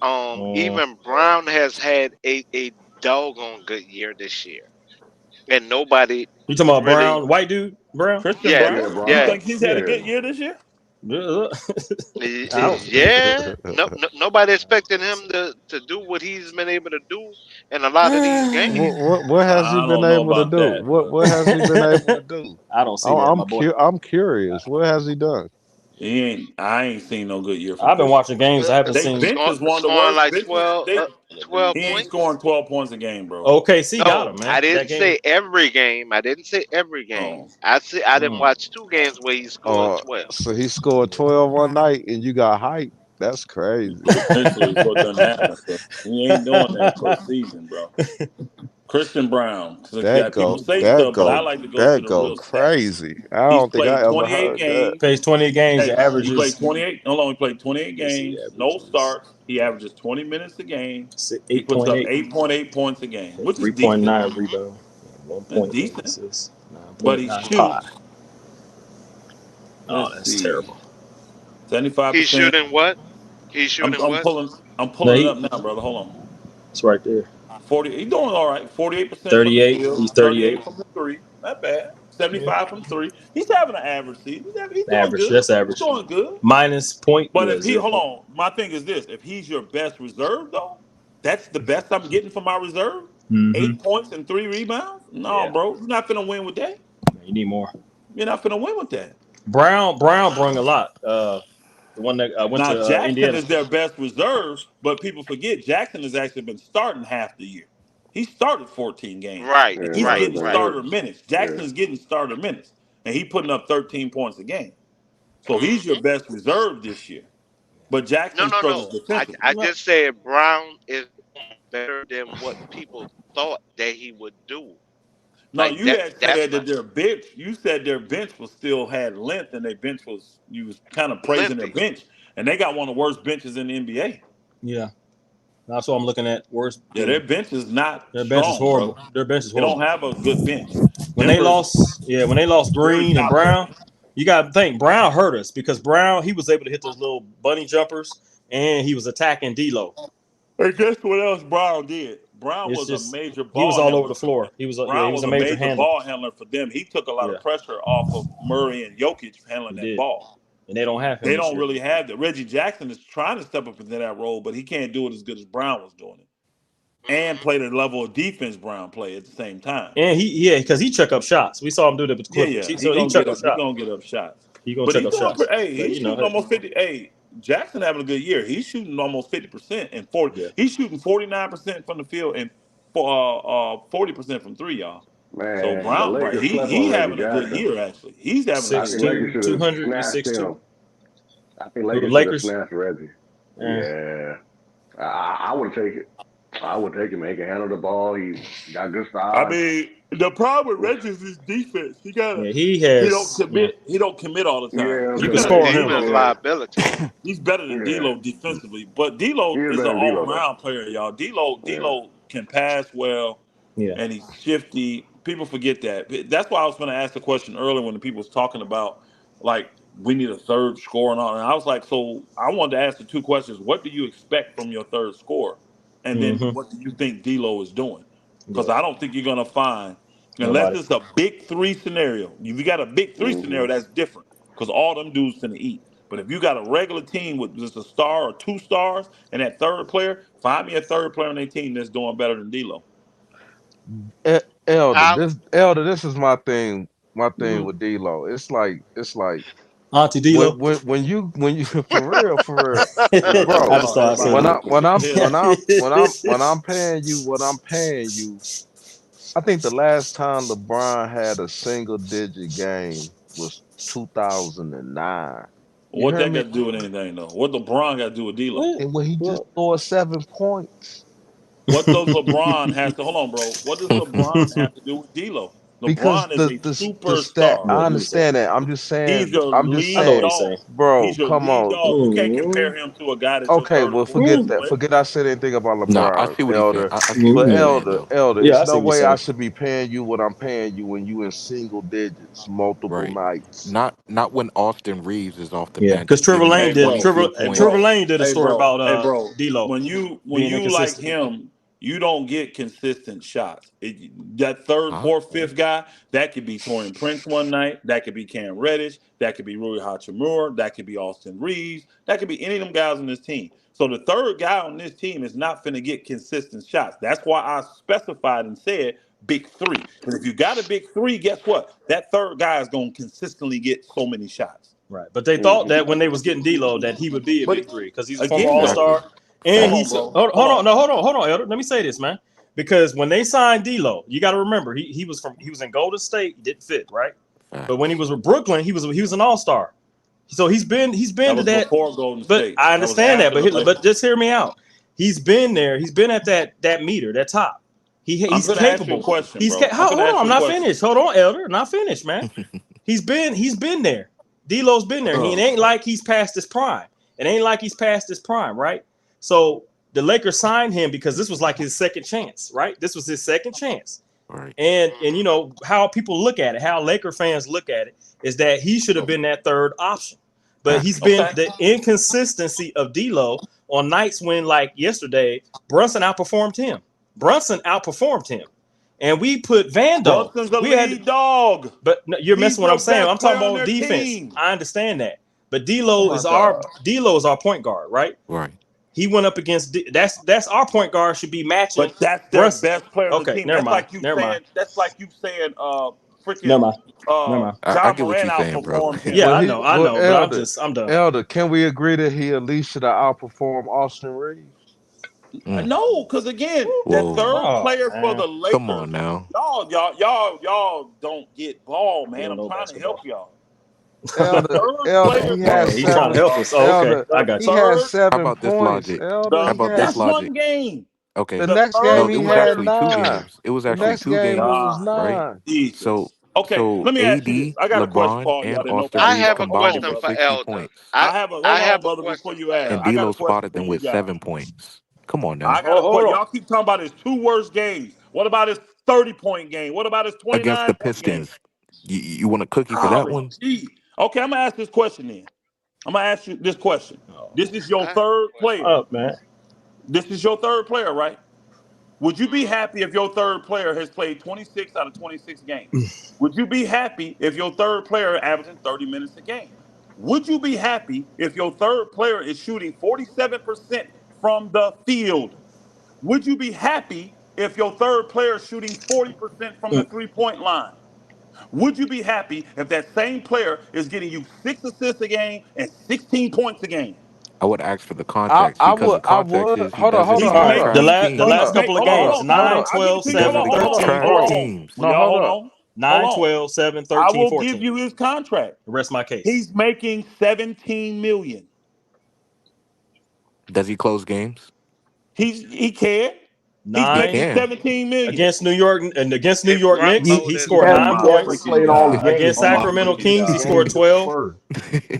S3: Uh,
S12: Even Brown has had a doggone good year this year, and nobody
S3: you talking about
S12: really.
S3: Brown, white dude, Brown?
S5: Christian
S12: Yes,
S8: Yeah,
S5: Brown? You
S8: Brown.
S5: think
S12: yes.
S5: he's had a
S3: Yeah.
S8: Yeah.
S5: good year this year?
S3: Yeah. I don't.
S12: Yeah, nobody expected him to do what he's been able to do in a lot of these games.
S9: what has he
S5: I
S9: been
S5: don't know
S9: able to
S5: about
S9: do?
S5: that, but
S9: What has he been able to do?
S3: I don't see that, my boy.
S9: I'm curious. What has he done?
S5: he ain't. I ain't seen no good year from
S3: I've been
S5: Christian.
S3: watching games. I haven't
S5: They
S3: seen.
S5: bench is one of the
S12: Scoring
S5: worst
S12: like
S5: benches.
S12: 12,
S5: They
S12: 12
S5: he ain't
S12: points.
S5: scoring 12 points a game, bro.
S3: OKC got
S12: No,
S3: him, man.
S12: I
S3: That
S12: didn't
S3: game.
S12: say every game. I didn't say every game.
S5: Oh,
S12: I didn't
S3: Mm.
S12: watch 2 games where he scored 12.
S9: So he scored 12 one night and you got hype. That's crazy.
S5: essentially is what done happened. But he ain't doing that for a season, bro. Christian Brown. So
S9: That
S5: people
S9: go
S5: say
S9: that
S5: stuff, but I
S9: go
S5: like to go to
S9: that
S5: the
S9: go
S5: real stats.
S9: crazy. I
S5: He's
S9: don't think
S5: played
S9: I ever
S5: 28
S9: heard that.
S5: games.
S3: Plays 28 games. The
S5: Hey,
S3: average
S5: he played
S3: is
S5: 28. Hold on, he played 28
S3: let's see,
S5: games,
S3: average
S5: no
S3: is
S5: starts. He averages 20 minutes a game. He puts up
S3: 8.8,
S5: 8.8 points a game, which is decent.
S3: 3.9
S12: Mm-hmm.
S3: rebound,
S5: That's
S3: 1.8
S5: decent.
S3: assists,
S5: But he
S3: 9.9 pie.
S5: shoots,
S3: Oh,
S5: let's
S3: that's
S5: see,
S3: terrible.
S12: He's
S5: 75%.
S12: shooting what? He's
S5: I'm,
S12: shooting
S5: I'm
S12: what?
S5: pulling I'm
S3: No,
S5: pulling it up now, brother. Hold on.
S3: it's right there.
S5: 40. He's doing all right. 48% from the
S3: 38.
S5: field,
S3: He's
S5: 38
S3: 38.
S5: from the three. Not bad.
S3: Yeah,
S5: 75 from three. He's having an average season. He's doing
S3: average.
S5: good.
S3: That's
S5: He's
S3: average.
S5: doing good.
S3: Minus point.
S5: But
S3: Yeah,
S5: if he,
S3: zero
S5: hold
S3: point.
S5: on, my thing is this: if he's your best reserve, though, that's the best I'm getting from my reserve.
S3: Mm-hmm.
S5: 8 points and 3 rebounds. No,
S3: Yeah,
S5: bro, you're not finna win with that.
S3: you need more.
S5: You're not finna win with that.
S3: Brown brung a lot. The one that went
S5: Now
S3: to
S5: Jackson
S3: Indiana.
S5: is their best reserve, but people forget Jackson has actually been starting half the year. He started 14 games,
S12: Right,
S5: and
S8: Yeah,
S5: he's
S12: right,
S8: Brown's
S5: getting
S8: been
S12: right.
S8: hurt.
S5: starter minutes.
S8: Yeah.
S5: Jackson's getting starter minutes, and he putting up 13 points a game. So he's your
S12: Hmm.
S5: best reserve this year. But
S12: No,
S5: Jackson
S12: no,
S5: struggles
S12: no. I
S5: defensively.
S12: I
S3: No,
S12: just said Brown is better than what people thought that he would do.
S5: No,
S12: Like
S5: you
S12: that.
S5: had
S12: That's
S5: said
S12: my
S5: that their bench. You said their bench was still had length, and their bench was you was kind of praising their
S12: lengthy.
S5: bench, and they got one of the worst benches in the NBA.
S3: yeah, that's what I'm looking at. Worse,
S5: Yeah, their bench is not
S3: their bench is
S5: strong,
S3: horrible.
S5: bro.
S3: Their bench is
S5: They don't
S3: horrible.
S5: have a good bench.
S3: When they
S5: Denver's
S3: lost, when they lost
S5: very
S3: Green and
S5: top heavy.
S3: Brown, you got to think Brown hurt us because Brown he was able to hit those little bunny jumpers and he was attacking D'Lo.
S5: And guess what else Brown did? Brown
S3: It's
S5: was a
S3: just
S5: major
S3: he was
S5: ball
S3: all over
S5: handler
S3: the
S5: for them.
S3: floor. He was he
S5: Brown
S3: was
S5: was
S3: a
S5: a
S3: major
S5: major
S3: handler.
S5: ball handler for them. He took a lot
S3: Yeah,
S5: of pressure off of Murray and Jokic handling
S3: he
S5: that
S3: did,
S5: ball.
S3: and they don't have him
S5: They
S3: this
S5: don't
S3: year.
S5: really have that. Reggie Jackson is trying to step up into that role, but he can't do it as good as Brown was doing it. And
S12: Hmm.
S5: play the level of defense Brown played at the same time.
S3: And because he check up shots. We saw him do that with the
S5: Yeah,
S3: Clippers.
S5: yeah,
S3: So he check up
S5: he
S3: shots.
S5: gonna get up shots.
S3: He gonna
S5: But
S3: check
S5: he's
S3: up
S5: doing
S3: shots.
S5: hey,
S3: But
S5: he's shooting
S3: hey,
S5: almost 50. Hey, Jackson having a good year. He's shooting almost 50% and 40.
S3: yeah,
S5: He's shooting 49% from the field and for 40% from three, y'all. So
S8: Man, the
S5: Brown,
S8: Lakers slept
S5: he
S8: on Reggie
S5: having a good
S8: Jackson.
S5: year actually. He's having a
S8: I
S5: good
S8: think
S5: year.
S8: Lakers
S3: 6'2",
S8: should have
S3: 200. He's
S8: snatched
S3: 6'2".
S8: him. I think
S3: Who the
S8: Lakers should have
S3: Lakers?
S8: snatched Reggie.
S3: Eh.
S8: Yeah. I would take it. I would take him. He can handle the ball. He got good
S5: I
S8: size.
S5: mean, the problem with Reggie is his defense.
S3: Yeah, he has. Yeah,
S5: He don't commit all the time.
S8: Yeah,
S3: you
S5: He's
S3: can
S12: He's
S5: better
S12: a
S3: score
S5: than
S3: on him.
S12: defense
S5: D'Lo.
S8: yeah,
S12: liability.
S5: He's better than
S8: yeah.
S5: D'Lo defensively, but
S8: He
S5: D'Lo
S8: is
S5: is an
S8: better than
S5: all
S8: D'Lo though.
S5: around player, y'all. D'Lo
S8: Yeah.
S5: D'Lo can pass well,
S3: Yeah,
S5: and he's shifty. People forget that. That's why I was going to ask the question earlier when the people was talking about like we need a third scorer and all. And I was like, so I wanted to ask the two questions: what do you expect from your third scorer, and then
S3: mm-hmm.
S5: what do you think D'Lo is doing? Because
S3: Yeah,
S5: I don't think you're going to find unless
S3: nobody.
S5: it's a big three scenario. If you got a big three
S8: Hmm.
S5: scenario, that's different because all them dudes finna eat. But if you got a regular team with just a star or two stars and that third player, find me a third player on their team that's doing better than D'Lo.
S9: Elder,
S12: I
S9: this is my thing. My thing
S5: Mm-hmm.
S9: with D-Lo. It's like
S3: Auntie
S9: when
S3: D'Lo.
S9: when you for real,
S5: Look,
S3: I
S9: bro.
S3: had to
S5: hold on,
S3: start
S5: everybody
S3: saying
S9: When I
S3: it.
S5: looking. Hell,
S9: when I'm paying you. I think the last time LeBron had a single digit game was 2009. You
S5: what
S9: hear
S5: that got
S9: me?
S5: to do with anything though? What LeBron got to do with D'Lo?
S3: What?
S9: And when he just
S3: Well,
S9: scored 7 points.
S5: What does LeBron has to hold on, bro? What does LeBron have to do with D'Lo?
S9: Because
S5: LeBron is a
S9: the stat,
S5: superstar.
S3: yeah,
S9: I
S3: let me say it.
S9: understand that.
S5: He's your
S9: I'm just
S3: I know
S5: lead
S3: what
S9: saying,
S3: he's
S5: dog.
S3: saying.
S9: bro,
S5: He's your
S9: come
S5: lead
S9: on.
S5: dog. You can't
S3: Mm-hmm.
S5: compare him to a guy that's your
S9: Okay,
S5: third or
S9: well
S5: fourth best
S3: Mm-hmm.
S5: player.
S9: forget I said anything about
S7: No, I
S9: LeBron,
S7: see what he's saying.
S9: Elder.
S7: I see what
S9: But
S7: he's
S3: Mm-hmm.
S7: saying though.
S9: It's
S3: Yeah, I see
S9: no
S3: what you're
S9: way I
S3: saying.
S9: should be paying you what I'm paying you when you in single digits multiple
S7: Right.
S9: nights.
S7: Not when Austin Reeves is off the
S3: Yeah,
S7: bench
S3: because Trevor
S7: giving you
S3: Lane
S5: Hey,
S3: did.
S5: bro.
S7: 22
S3: Trevor
S5: Hey,
S3: Trevor
S7: points.
S5: bro.
S3: Lane did a
S5: Hey,
S3: story
S5: bro.
S3: about
S5: Hey, bro.
S3: D'Lo
S5: When
S3: being
S5: you like
S3: inconsistent.
S5: him, you don't get consistent shots. That third,
S7: Huh?
S5: fourth, fifth guy, that could be Torian Prince one night. That could be Cam Reddish. That could be Rui Hachimura. That could be Austin Reeves. That could be any of them guys on this team. So the third guy on this team is not finna get consistent shots. That's why I specified and said big three. And if you got a big three, guess what? That third guy is gonna consistently get so many shots.
S3: Right, but they thought
S8: Hmm.
S3: that when they was getting D'Lo that he would be a
S5: But
S3: big three because he's a former
S5: again,
S3: All
S5: though,
S7: Exactly.
S3: Star, and
S5: hold on,
S3: he's
S5: bro.
S3: hold
S5: Hold
S3: on,
S5: on.
S3: no, hold on, Elder. Let me say this, man, because when they signed D'Lo, you got to remember he was in Golden State, he didn't fit, right? But when he
S7: Facts.
S3: was with Brooklyn, he was an All Star. So he's been
S5: That
S3: to
S5: was
S3: that.
S5: before Golden
S3: But
S5: State.
S3: I
S5: That was
S3: understand that.
S5: after the
S3: But
S5: Lakers.
S3: just hear me out. He's been there. He's been at that meter, that top.
S5: I'm
S3: He's
S5: gonna ask you a
S3: capable.
S5: question, bro.
S3: Hold on, I'm not finished. Hold on, Elder. Not finished, man. He's been there. D'Lo's been there. It ain't like he's past his prime. Right? So the Lakers signed him because this was like his second chance, right? This was his second chance.
S7: Right.
S3: And you know how people look at it, how Laker fans look at it, is that he should have been that third option. But he's been the inconsistency of D'Lo on nights when, like yesterday, Brunson outperformed him. And we put Vando.
S5: Brunson's the lead dog.
S3: But no, you're missing what I'm saying. I'm talking
S5: player on
S3: about
S5: their
S3: defense.
S5: team.
S3: I understand that. But D'Lo is our point guard, right?
S7: Right.
S3: He went up against that's our point guard should be matching.
S5: But that's their best player on the
S3: Okay,
S5: team.
S3: never
S5: That's
S3: mind.
S5: like you
S3: Never
S5: saying.
S3: mind.
S5: That's like you saying. Freaking.
S3: Never mind. Never mind.
S7: I
S5: John
S7: get what
S5: Moran
S7: you're saying, bro.
S5: outperformed him.
S3: Yeah,
S9: Well,
S3: I know. But
S9: Elder,
S3: I'm done.
S9: Elder, can we agree that he at least should have outperformed Austin Reeves?
S5: No, because again,
S7: Whoa.
S5: that third
S3: Oh,
S5: player for
S3: man.
S5: the Lakers.
S7: Come on now.
S5: Y'all don't get ball, man.
S3: don't
S5: I'm
S3: know
S5: trying
S3: basketball.
S5: to help y'all.
S9: Elder, he had
S3: He's trying to help us. Oh, okay. I got
S9: He
S3: you.
S9: had
S5: Third-
S9: 7
S7: How about this
S9: points.
S7: logic?
S9: Elder,
S7: How
S9: he
S7: about
S9: had-
S7: this
S5: That's
S7: logic?
S5: one game.
S7: Okay.
S9: The
S5: The
S9: next
S5: third
S9: game
S7: No,
S9: he
S7: it was
S9: had
S7: actually 2
S9: 9.
S7: games. It was
S9: The
S7: actually
S9: next
S7: 2
S9: game
S7: games,
S9: he was
S7: right?
S9: 9.
S5: Jesus.
S7: So
S5: Okay, let me ask you this.
S7: AD,
S5: I got a question
S7: LeBron,
S5: for y'all.
S7: and
S5: That know
S7: Austin
S12: I
S7: Reeves
S12: have a
S7: combined
S12: question
S7: for
S12: for
S7: 60
S12: Elder.
S7: points.
S5: hold
S12: I have
S5: on,
S12: a
S5: brother, before
S12: question
S5: you
S12: for
S5: ask.
S7: And
S5: I got
S7: D'Lo
S5: a question
S7: spotted
S5: for
S7: them
S5: you
S7: with
S5: guys.
S7: 7 points. Come on now.
S5: I got a
S3: Hold
S5: question.
S3: on.
S5: Y'all keep talking about his 2 worst games. What about his 30-point game? What about his
S7: Against the
S5: 29-point game?
S7: Pistons. You want a cookie for that
S5: Golly,
S7: one?
S5: gee. Okay, I'm gonna ask this question then. I'm gonna ask you this question. This is your
S12: I have a
S5: third
S12: question.
S5: player.
S3: Up, man.
S5: This is your third player, right? Would you be happy if your third player has played 26 out of 26 games? Would you be happy if your third player averaging 30 minutes a game? Would you be happy if your third player is shooting 47% from the field? Would you be happy if your third player is shooting 40% from the three-point line? Would you be happy if that same player is getting you 6 assists a game and 16 points a game?
S7: I would ask for the context
S9: I
S7: because
S9: would
S7: the context is he
S9: hold on,
S7: does it
S9: hold
S5: He's
S9: on,
S3: All
S7: against
S9: hold
S3: right.
S9: on.
S3: The
S7: trash
S3: last
S5: Hold
S3: last
S5: on,
S7: teams.
S3: couple of
S5: hold on, hold
S3: games.
S5: on, hold
S3: 9,
S5: on. I'll give
S3: 12,
S5: it to
S7: He
S5: you.
S3: 7,
S7: does
S5: Hold
S7: it
S5: on, hold
S7: against
S5: on.
S3: 13,
S7: trash
S3: 14.
S7: teams.
S5: Will y'all hold on?
S3: 9,
S5: Hold on.
S3: 12, 7,
S5: I
S3: 13,
S5: will
S3: 14.
S5: give you his contract.
S3: The rest of my case.
S5: He's making 17 million.
S7: Does he close games?
S5: He can. He's
S7: He
S3: 9
S5: making
S7: can.
S5: 17 million.
S3: against New York and against New
S12: He
S3: York
S12: front
S3: Knicks,
S10: He,
S3: he
S12: loaded.
S10: he
S3: scored
S5: Oh
S10: hasn't
S3: 9
S5: my
S3: points.
S10: played
S5: freaking
S10: all the
S5: God.
S10: games.
S3: Against
S5: Oh
S10: He
S5: my
S10: just
S3: Sacramento
S5: freaking
S3: Kings, he
S10: he
S5: God.
S3: scored
S10: only
S3: 12.
S10: deferred.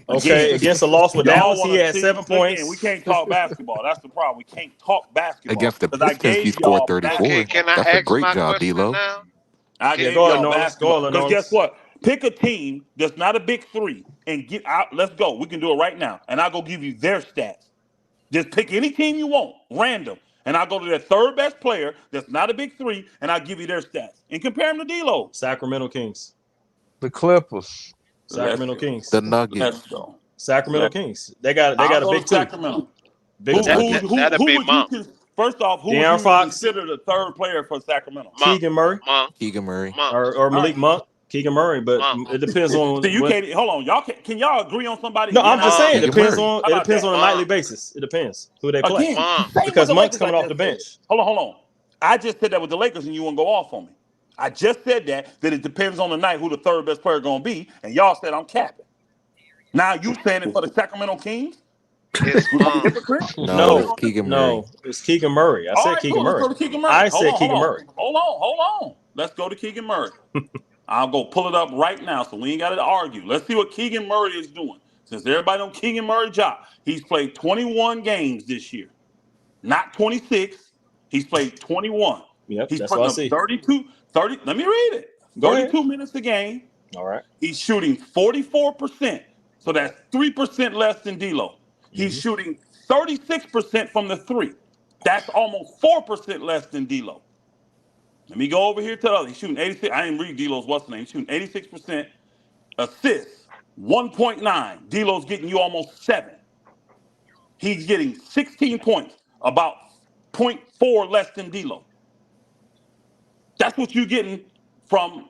S3: Okay,
S5: Again,
S3: against the loss with
S5: y'all
S3: Dallas,
S5: want
S3: he
S5: to
S3: had
S5: see,
S3: 7
S5: again, we
S3: points.
S5: can't talk basketball. That's the problem. We can't talk basketball
S7: Against the
S5: because I
S7: Pistons, he
S5: gave
S7: scored
S5: y'all
S12: 'Okay,
S7: 34.
S12: can I
S5: basketball.
S7: That's a
S12: ask
S7: great
S12: my
S7: job,
S12: question
S7: D'Lo.
S12: now?
S5: I
S3: Yeah,
S5: gave
S3: go ahead,
S5: y'all
S3: Nolan. Go
S5: basketball.
S3: ahead,
S5: Because
S3: Nolan.
S5: guess what? Pick a team that's not a big three and get out. Let's go. We can do it right now. And I'll go give you their stats. Just pick any team you want, random. And I'll go to their third best player that's not a big three, and I'll give you their stats. And compare them to D'Lo.
S3: Sacramento Kings.
S9: The Clippers.
S5: Let's
S3: Sacramento
S5: go.
S7: The
S3: Kings.
S5: Let's
S7: Nuggets.
S5: go.
S3: Sacramento
S5: Let's
S3: Kings. They got
S5: I'll
S3: a
S5: go
S3: big
S5: to
S3: two.
S5: Sacramento.
S7: The
S3: Big two.
S7: Nuggets.
S12: That'll
S5: Who
S12: be
S5: would you
S12: Monk.
S5: first off, who would
S3: De'Aaron
S5: you
S3: Fox,
S5: consider the third player for Sacramento?
S12: Monk.
S3: Keegan Murray,
S12: Monk.
S7: Keegan Murray.
S12: Monk.
S3: or
S5: All right.
S3: Malik Monk. Keegan Murray, but
S12: Monk.
S3: it depends
S5: So
S3: on
S5: you
S3: what.
S5: can't hold on. Y'all can y'all agree on somebody?
S3: No,
S5: You're
S3: I'm just
S5: not
S3: saying
S5: saying.
S3: it
S7: Keegan
S3: depends
S7: Murray.
S3: on a nightly
S12: Monk.
S3: basis. It depends who they play
S5: Again,
S12: Monk.
S5: say with
S3: because
S5: the
S3: Monk's
S5: Lakers I
S3: coming off the
S5: just said.
S3: bench.
S5: Hold on. I just said that with the Lakers and you won't go off on me. I just said that it depends on the night who the third best player gonna be, and y'all said I'm capping. Now you saying it for the Sacramento Kings?
S12: It's
S5: We gonna be
S12: Monk.
S5: hypocrites?
S7: No,
S5: We
S7: it's
S3: No,
S5: gonna be
S7: Keegan
S5: hypocrites?
S7: Murray.
S3: no, it's Keegan Murray. I
S5: All
S3: said
S5: right,
S3: Keegan
S5: cool. Let's
S3: Murray.
S5: go to Keegan Murray.
S3: I said Keegan Murray.
S5: Hold on. Let's go to Keegan Murray. I'll go pull it up right now so we ain't got to argue. Let's see what Keegan Murray is doing. Since everybody on Keegan Murray's job, he's played 21 games this year, not 26. He's played 21.
S3: Yep,
S5: He's
S3: that's what
S5: putting
S3: I
S5: up
S3: see.
S5: 30. Let me read it.
S3: Go ahead.
S5: 32 minutes a game.
S3: All right.
S5: He's shooting 44%. So that's 3% less than D'Lo. He's
S3: Mhm.
S5: shooting 36% from the three. That's almost 4% less than D'Lo. Let me go over here to the other. He's shooting 86. I didn't read D'Lo's what's the name. He's shooting 86%. Assists, 1.9. D'Lo's getting you almost 7. He's getting 16 points, about 0.4 less than D'Lo. That's what you're getting from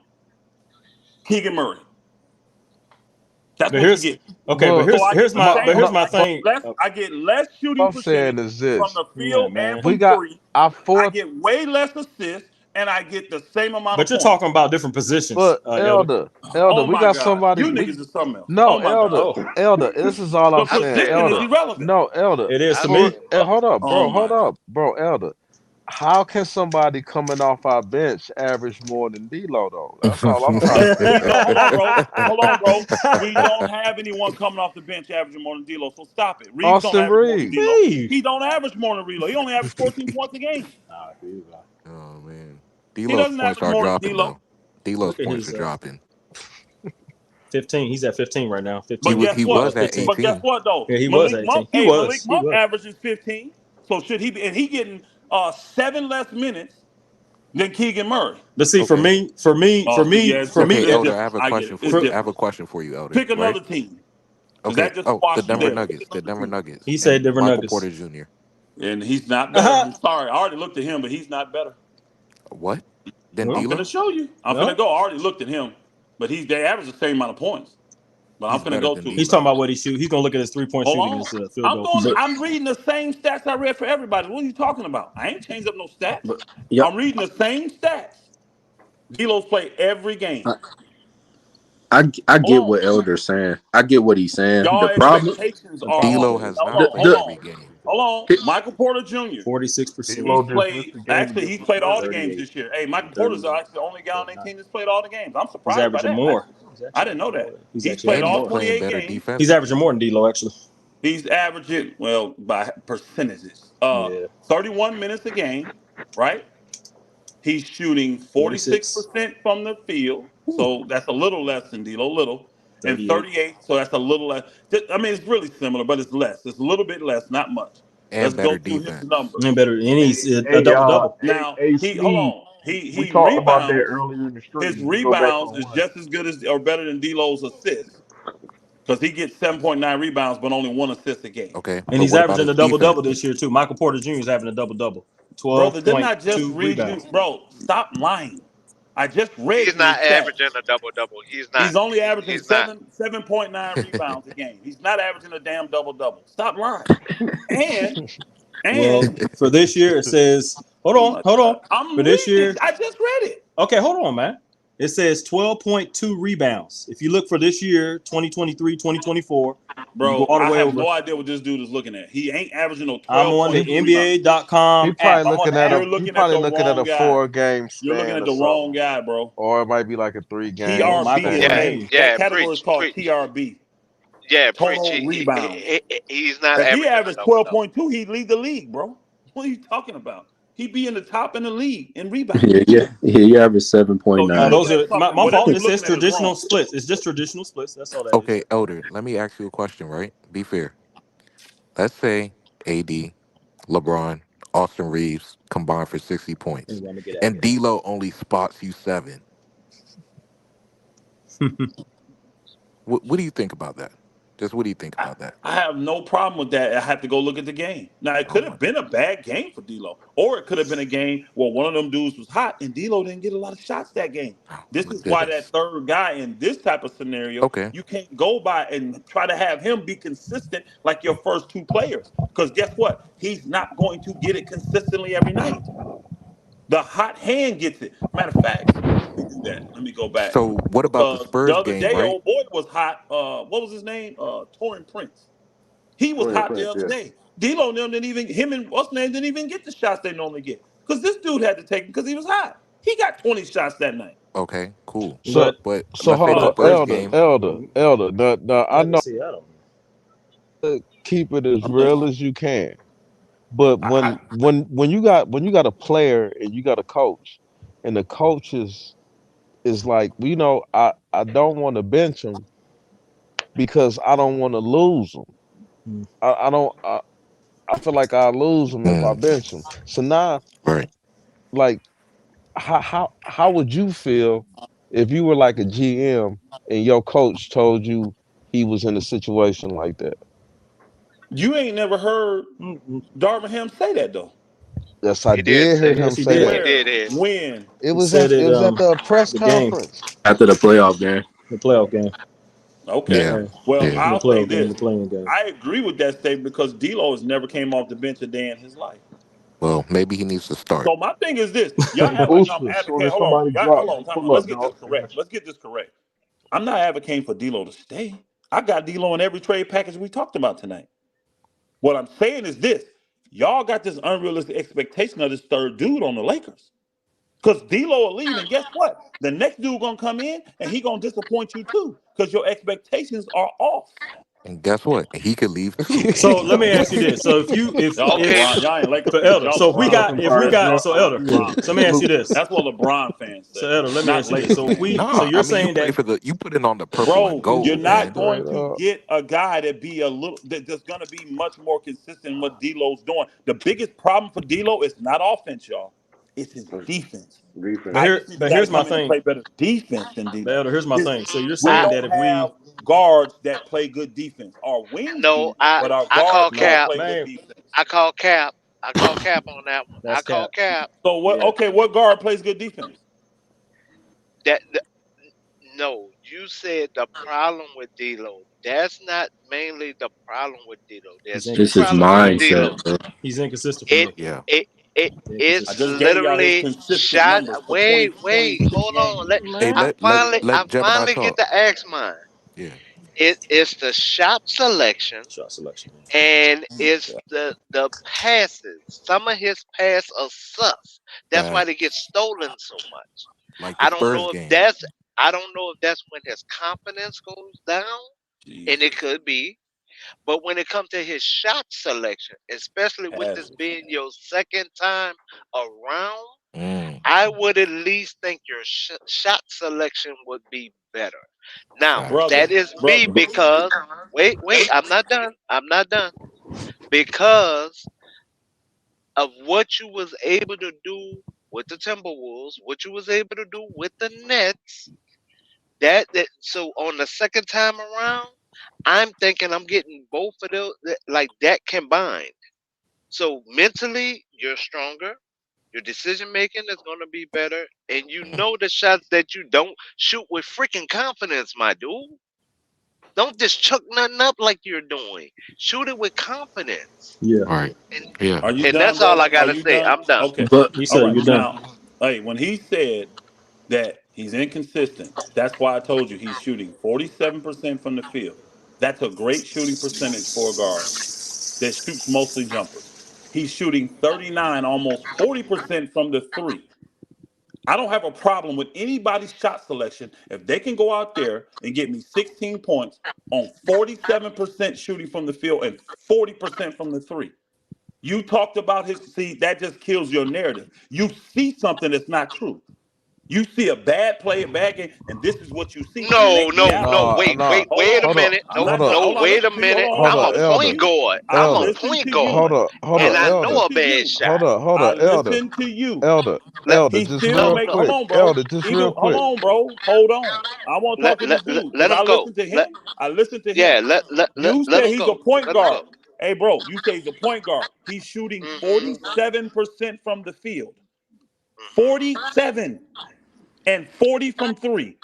S5: Keegan Murray. That's
S3: But
S5: what you get.
S3: okay.
S9: Well,
S3: But
S5: So I get
S3: here's
S5: the
S3: my
S5: same, but
S3: thing.
S5: I get less shooting
S9: I'm saying
S5: percentage
S9: is
S5: from
S9: this.
S5: the
S3: Yeah,
S5: field
S3: man.
S5: and
S9: We
S5: from
S9: got
S5: three.
S9: our
S5: I
S9: fourth,
S5: get way less assists, and I get the same amount
S3: But
S5: of
S3: you're
S5: points.
S3: talking about different positions,
S9: but
S3: Elder.
S9: Elder,
S5: Oh
S9: we
S5: my
S9: got
S5: God.
S9: somebody.
S5: You niggas is something else.
S9: No,
S5: Oh my God.
S3: Oh,
S9: Elder. This is all I'm
S5: The
S9: saying,
S5: position is
S9: Elder.
S5: irrelevant.
S9: No, Elder.
S3: it is
S12: I
S3: to
S9: For
S3: me.
S12: think
S9: hold up,
S5: Oh
S9: bro.
S5: my
S9: Hold
S5: God.
S9: up, bro, Elder. how can somebody coming off our bench average more than D'Lo though? That's all I'm trying to
S5: We
S9: figure
S5: don't. Hold
S9: out.
S5: on, bro. Hold on, bro. We don't have anyone coming off the bench averaging more than D'Lo. So stop it. Reeves don't
S9: Austin
S5: average more than
S9: Reeves.
S5: D'Lo.
S3: Hey.
S5: He don't average more than D'Lo. He only averages 14 points a game.
S10: Nah, here you go.
S7: Oh man,
S5: He
S7: D'Lo's
S5: doesn't
S7: points
S5: average
S7: are
S5: more than
S7: dropping
S5: D'Lo.
S7: though. D'Lo's
S3: Look at
S7: points
S3: his
S7: are dropping.
S3: 15. He's at 15 right now.
S7: He
S3: 15.
S5: But guess
S7: he
S5: what?
S7: was at
S3: 15.
S5: But guess
S7: 18.
S5: what though?
S3: Yeah, he was
S5: Malik
S3: at
S5: Monk.
S3: 18. He
S5: Hey, Malik
S3: was. He
S5: Monk
S3: was.
S5: averages 15. So should he be? And he getting 7 less minutes than Keegan Murray.
S3: But see,
S7: Okay.
S5: Oh, see, yeah, it's
S3: for
S5: different.
S7: Okay,
S3: me,
S5: It's
S7: Elder, I
S5: different.
S7: have a
S5: I get
S7: question
S5: it.
S7: for
S5: It's
S7: you. I
S5: different.
S7: have a question for you, Elder.
S5: Pick
S7: Right?
S5: another team. Because
S7: Okay.
S5: that just
S7: Oh, the
S5: squashed you
S7: Denver
S5: there. Pick
S7: Nuggets. The
S5: another
S7: Denver
S5: team.
S7: Nuggets
S3: he said
S7: and
S3: Denver
S7: Michael
S3: Nuggets.
S7: Porter Jr.
S5: And he's not better. I'm sorry. I already looked at him, but he's not better.
S7: What? Then
S3: Huh?
S5: I'm finna
S7: D'Lo?
S5: show you. I'm finna
S3: No,
S5: go. I already looked at him, but they average the same amount of points. But I'm
S7: He's
S5: finna
S7: better
S5: go
S7: than
S5: to it.
S3: he's talking
S7: D'Lo.
S3: about what he shoot. He's gonna look at his 3-point
S5: Hold
S3: shooting and
S5: on.
S3: his field goal
S10: But
S5: I'm reading the same stats I read for everybody. What are you talking about? I ain't changed up no stats.
S10: but yeah,
S5: I'm reading the same stats. D'Lo's play every game.
S10: I, I
S5: Hold
S10: get
S5: on.
S10: what Elder's saying. I get what he's saying.
S5: Y'all
S10: The problem,
S5: expectations
S3: the
S5: are
S3: problem
S7: D'Lo
S5: okay.
S7: has
S5: Hold
S10: the
S7: not
S5: on,
S7: played
S5: hold
S10: the
S7: every
S5: on.
S7: game.
S5: Hold on.
S10: he-
S5: Michael Porter Jr.
S3: 46%.
S5: He's
S10: D'Lo just missed
S5: played
S10: the game
S5: actually
S10: against
S5: he's
S10: the
S5: played all
S10: Spurs.
S5: the games
S3: 38
S5: this year. Hey,
S3: and
S5: Michael Porter's
S3: 39,
S5: actually the only guy on their
S3: 39.
S5: team that's played all the games. I'm
S3: He's
S5: surprised by
S3: averaging
S5: that,
S3: more.
S5: actually.
S3: He's
S5: I
S3: actually
S5: didn't know
S3: averaging
S5: that.
S3: more. He's
S5: He's
S3: actually
S5: played
S7: And
S3: averaging
S7: he's
S5: all
S3: more.
S7: playing
S5: 28
S7: better
S5: games.
S3: He's
S7: defensively.
S3: averaging more than D'Lo actually.
S5: He's averaging, well, by percentages,
S3: Yeah,
S5: 31 minutes a game, right? He's shooting
S3: 46,
S5: 46% from the field,
S3: whew,
S5: so that's a little less than D'Lo, little, and
S3: 38.
S5: 38, so that's a little less. I mean, it's really similar, but it's less. It's a little bit less, not much.
S7: And
S5: Let's go
S7: better
S5: through his
S7: defense.
S3: And
S5: numbers.
S3: better. And he's a
S10: Hey,
S3: double double.
S5: Now he hold
S10: AC.
S5: on.
S10: We
S5: He
S10: talked about that
S5: rebounds.
S10: earlier in the
S5: His
S10: stream. If you go back
S5: rebounds
S10: on
S5: is
S10: one,
S5: just as good as or better than D'Lo's assists because he gets 7.9 rebounds, but only 1 assist a game.
S7: Okay,
S3: And
S7: but
S3: he's
S7: what about
S3: averaging
S7: his
S3: a double double
S7: defense?
S3: this year too. Michael Porter Jr. is having a double double.
S5: Brother, didn't I just
S3: 12.2
S5: read you,
S3: rebounds.
S5: bro? Stop lying. I just read
S12: He's
S5: you his
S12: not averaging
S5: stats.
S12: a double double. He's not.
S5: He's only averaging
S12: He's not.
S5: 7.9 rebounds a game. He's not averaging a damn double double. Stop lying. And
S3: Well,
S5: and
S3: for this year, it says, hold
S5: oh
S3: on,
S5: my
S3: hold on.
S5: god, I'm
S3: For this
S5: reading it.
S3: year,
S5: I just read it,
S3: okay, hold on, man. It says 12.2 rebounds. If you look for this year, 2023, 2024, you go
S5: bro.
S3: all the
S5: I
S3: way
S5: have
S3: over.
S5: no idea what this dude is looking at. He ain't averaging no
S3: I'm on the
S1: He
S5: 12.2 rebounds.
S9: he
S3: NBA.com app.
S9: probably
S3: I'm on
S9: looking
S3: the
S9: at
S3: app.
S9: a
S5: You're
S9: he
S5: looking at
S9: probably
S5: the
S9: looking at
S5: wrong
S9: a
S5: guy.
S9: 4 game
S5: You're looking
S9: span
S5: at
S9: or
S5: the wrong
S9: something,
S5: guy, bro.
S9: or it might be like a three
S5: TRB
S3: Well,
S9: game
S3: Michael
S5: is
S3: Porter
S9: span.
S12: Yeah,
S3: Jr.
S5: hey, that
S12: yeah.
S5: category is
S12: Preach,
S5: called
S12: preach.
S5: TRB,
S12: Yeah, preach.
S5: total rebounds.
S12: He's not
S5: If he
S12: averaging a
S5: averaged
S12: double double.
S5: 12.2, he'd lead the league, bro. What are you talking about? He'd be in the top in the league in
S10: yeah,
S5: rebounds.
S10: yeah, yeah, he averaged
S5: So you
S10: $7.9.
S3: Those
S5: looking
S3: are
S5: at
S3: my,
S5: something,
S3: my
S5: whatever
S3: fault.
S5: you're
S3: It says
S5: looking at is
S3: traditional
S5: wrong.
S3: splits. It's just traditional splits. That's all that is.
S7: Okay, Elder, let me ask you a question, right? Be fair. Let's say AD, LeBron, Austin Reeves combined for 60
S3: And
S7: points,
S3: let me get out of
S7: and D'Lo only spots you 7.
S3: here.
S7: What do you think about that? Just what do you think
S5: I,
S7: about that?
S5: I have no problem with that. I have to go look at the game. Now it
S7: Oh
S5: could
S7: my
S5: have been a bad game for D'Lo, or it could have been a game where one of them dudes was hot and D'Lo didn't get a lot of shots that game.
S7: Oh
S5: This
S7: my
S5: is why that
S7: goodness.
S5: third guy in this type of scenario,
S7: Okay.
S5: you can't go by and try to have him be consistent like your first two players. Because guess what? He's not going to get it consistently every night. The hot hand gets it. Matter of fact, let me do that. Let me go back.
S7: So what about the
S5: Because the
S7: Spurs
S5: other
S7: game,
S5: day,
S7: right?
S5: old boy was hot. What was his name? Torin Prince. He was
S8: Torian
S5: hot the
S8: Prince,
S5: other
S8: yeah.
S5: day. D'Lo and them didn't even him and what's name didn't even get the shots they normally get because this dude had to take them because he was hot. He got 20 shots that night.
S7: Okay, cool.
S9: So
S3: But
S7: But
S9: so
S7: let's say
S9: hold
S7: the
S9: on,
S5: Oh
S7: Spurs
S5: man,
S7: game.
S9: elder. Now I
S3: let me
S9: know
S3: see. I don't know.
S9: keep it as
S5: I'm
S9: real
S5: listening.
S9: as you can, but
S5: I,
S9: when you got a player and you got a coach, and the coach is like, I don't want to bench him because I don't want to lose him.
S3: Hmm.
S9: I don't. I feel like I lose him if I
S7: Mm,
S9: bench him. So now,
S7: right.
S9: like, how would you feel if you were like a GM and your coach told you he was in a situation like that?
S5: you ain't never heard
S3: Mm-mm.
S5: Darvin Ham say that though.
S9: Yes, I
S12: He did
S9: did hear
S12: say
S9: him
S3: Yes, he
S9: say
S12: he
S9: that.
S3: did.
S12: did
S5: Where?
S12: it.
S5: When?
S3: He said it.
S9: It was at the press
S3: The game
S9: conference.
S10: After the playoff game.
S3: the playoff game.
S5: Okay.
S7: Yeah.
S3: Yeah,
S5: Well,
S7: Yeah.
S3: the
S5: I'll say
S3: playoff game,
S5: this.
S3: the playing game.
S5: I agree with that statement because D'Lo has never came off the bench a day in his life.
S7: Well, maybe he needs to start.
S5: So my thing is this: y'all
S10: Hey,
S5: act like I'm
S10: Booster, as soon
S5: advocating.
S10: as
S5: Hold on,
S10: somebody
S5: y'all,
S10: drop,
S5: hold on,
S10: just
S5: time
S10: pull
S5: out. Let's
S10: up,
S5: get this
S10: dog. I got
S5: correct. Let's get this correct. I'm not advocating for D'Lo to stay. I got D'Lo in every trade package we talked about tonight. What I'm saying is this: y'all got this unrealistic expectation of this third dude on the Lakers. Because D'Lo will leave, and guess what? The next dude gonna come in, and he gonna disappoint you too, because your expectations are off.
S7: And guess what? He could leave too.
S3: So let me ask you this. So if
S5: Y'all
S12: Okay.
S5: LeBron, y'all ain't Lakers
S3: so
S5: fans.
S3: Elder,
S5: Y'all
S3: so if we
S5: LeBron
S3: got
S5: fans.
S3: so
S5: Y'all
S3: Elder,
S5: LeBron
S3: so let me
S5: fans.
S3: ask you this.
S5: That's what LeBron fans
S3: So
S5: say,
S3: Elder, let me
S5: not
S3: ask you this.
S5: Lakers
S3: So
S5: fans.
S7: Nah,
S3: you're
S7: I mean you
S3: saying
S7: play
S3: that
S7: for the you put it on the purple and
S5: Bro, you're
S7: gold,
S5: not
S7: man.
S5: going
S9: Straight
S5: to
S9: up.
S5: get a guy that's gonna be much more consistent in what D'Lo's doing. The biggest problem for D'Lo is not offense, y'all. It's his defense.
S3: but
S8: Defense.
S5: I just need the
S3: but
S5: guy to
S3: here's my
S5: come in and
S3: thing.
S5: play better defense than
S3: But
S5: D'Lo.
S3: Elder, here's my thing. So you're
S5: We
S3: saying
S12: I
S3: that
S5: don't
S3: if we
S5: have guards that play good defense. Our wings
S12: no,
S5: do,
S12: I
S5: but our
S12: I call
S5: guards don't
S3: no
S12: cap.
S5: play good
S3: man,
S5: defense.
S12: I call cap. I call cap on that one. I
S3: that's
S12: call
S3: cap.
S12: cap.
S5: So what?
S3: Yeah.
S5: Okay, what guard plays good defense?
S12: That no, you said the problem with D'Lo. That's not mainly the problem with D'Lo.
S3: He's
S12: There's two
S13: It's his
S3: inconsistent.
S12: problems with D'Lo.
S13: mindset, bro.
S3: He's inconsistent for
S12: It
S3: me.
S7: Yeah.
S12: it it
S3: He's
S5: I
S12: it's
S3: inconsistent.
S5: just gave y'all his
S12: literally
S5: consistent
S12: shot.
S5: numbers for
S12: Wait, wait,
S5: 26
S12: hold on.
S5: games.
S7: Hey,
S12: I
S7: let Gemini
S12: finally get
S7: talk.
S12: to ask mine.
S7: Yeah.
S12: It's the shot selection
S3: Shot selection.
S12: and
S5: Oh my
S12: it's
S5: God.
S12: the passes. Some of his passes are sus. That's why they get
S7: Facts.
S12: stolen so much.
S7: Like the
S12: I don't
S7: Spurs
S12: know if
S7: game.
S12: that's I don't know if that's when his confidence goes down, and it
S5: Jesus.
S12: could be. But when it comes to his shot selection, especially with this
S5: Passes.
S12: being your second time around,
S7: Mm,
S12: I would at least think your shot selection would be better. Now,
S7: facts.
S12: that
S5: Brother,
S12: is me
S5: brother.
S12: because wait, I'm not done. I'm not done. Because of what you was able to do with the Timberwolves, what you was able to do with the Nets, that so on the second time around, I'm thinking I'm getting both of those like that combined. So mentally, you're stronger. Your decision making is going to be better, and you
S7: Mm.
S12: know the shots that you don't shoot with freaking confidence, my dude. Don't just chuck nothing up like you're doing. Shoot it with confidence,
S10: Yeah.
S7: Right.
S12: and
S7: Yeah.
S5: Are you
S12: and
S5: done,
S12: that's all I
S5: brother? Are
S12: gotta
S5: you
S12: say.
S5: done?
S12: I'm done.
S5: Okay.
S10: But you
S5: All
S10: said
S5: right.
S10: you're done.
S5: Now, hey, when he said that he's inconsistent, that's why I told you he's shooting 47% from the field. That's a great shooting percentage for a guard that shoots mostly jumpers. He's shooting 39, almost 40% from the three. I don't have a problem with anybody's shot selection if they can go out there and get me 16 points on 47% shooting from the field and 40% from the three. You talked about his, see, that just kills your narrative. You see something that's not true. You see a bad play, a bad game, and this is what you see, and it
S12: No,
S5: ain't
S12: no,
S5: reality.
S12: no.
S9: Nah, nah.
S5: Hold
S12: Wait a
S5: on.
S9: Hold up.
S12: minute.
S5: I'm
S12: No,
S9: Hold
S5: not
S9: up.
S5: done.
S12: no.
S5: Hold on.
S12: Wait
S5: Listen
S12: a
S5: to you. Hold
S12: minute.
S5: on.
S9: Hold
S12: I'm
S9: up,
S12: a
S5: I listen to
S9: elder.
S12: point
S5: you.
S12: guard.
S5: I
S12: I'm a
S9: Elder.
S5: listen
S12: point
S5: to
S12: guard,
S5: you.
S9: Hold
S5: I
S12: and
S9: up,
S12: I
S9: elder.
S12: know
S5: listen
S12: a
S5: to
S12: bad
S5: you.
S12: shot.
S9: Hold
S5: I
S9: up, elder.
S5: listen to you.
S9: Elder.
S12: Let
S9: Elder.
S5: He
S9: Just
S5: still
S12: no,
S9: real
S5: make.
S12: no.
S5: Hold
S9: quick.
S5: on, bro.
S9: Elder, just
S5: Even
S9: real
S5: hold
S9: quick.
S5: on, bro. Hold on. I want to talk to this dude because
S12: Let him
S5: I
S12: go.
S5: listened to
S12: Let
S5: him. I listened to him.
S12: yeah.
S5: You
S12: Let
S5: say
S12: him
S5: he's a
S12: go.
S5: point
S12: Let him
S5: guard.
S12: go.
S5: Hey, bro. You say he's a point guard. He's shooting
S12: Mhm.
S5: 47% from the field.
S12: Mhm.
S5: 47 and 40 from three.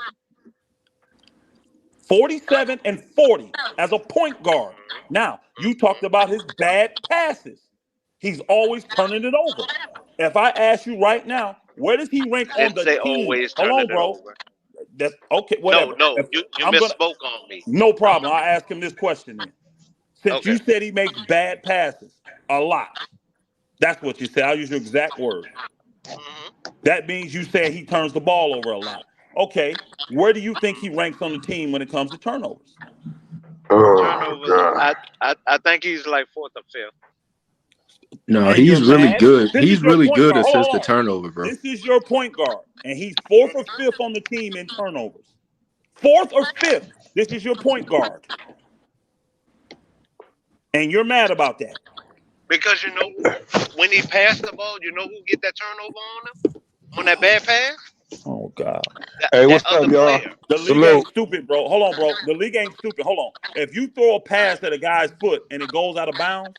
S5: 47 and 40 as a point guard. Now, you talked about his bad passes. He's always turning it over. If I ask you right now, where does he rank
S12: I
S5: on
S12: didn't
S5: the
S12: say
S5: team?
S12: always
S5: Hold
S12: turning
S5: on,
S12: it
S5: bro.
S12: over.
S5: That's okay,
S12: No,
S5: whatever.
S12: no.
S5: If
S12: You
S5: I'm gonna
S12: misspoke on me.
S5: no problem. I'll ask him this question then. Since
S12: Okay.
S5: you said he makes bad passes a lot, that's what you said. I'll use your exact words.
S12: Mhm.
S5: That means you said he turns the ball over a lot. Okay, where do you think he ranks on the team when it comes to turnovers?
S8: Oh
S12: Turnovers.
S8: God.
S12: I think he's like fourth or fifth.
S13: No,
S5: And you're
S13: he's really
S5: mad?
S13: good.
S5: This is
S13: He's
S5: your
S13: really
S5: point
S13: good
S5: guard.
S13: assists
S5: Hold
S13: to
S5: on.
S13: turnover, bro.
S5: This is your point guard, and he's fourth or fifth on the team in turnovers. Fourth or fifth. This is your point guard, and you're mad about that.
S12: Because you know when he passed the ball, you know who get that turnover on him on that bad pass?
S5: Oh God.
S6: Hey,
S12: That
S6: what's
S12: other
S6: up, y'all?
S12: player.
S5: The league
S6: Salute.
S5: ain't stupid, bro. Hold on, bro. The league ain't stupid. Hold on. If you throw a pass at a guy's foot and it goes out of bounds,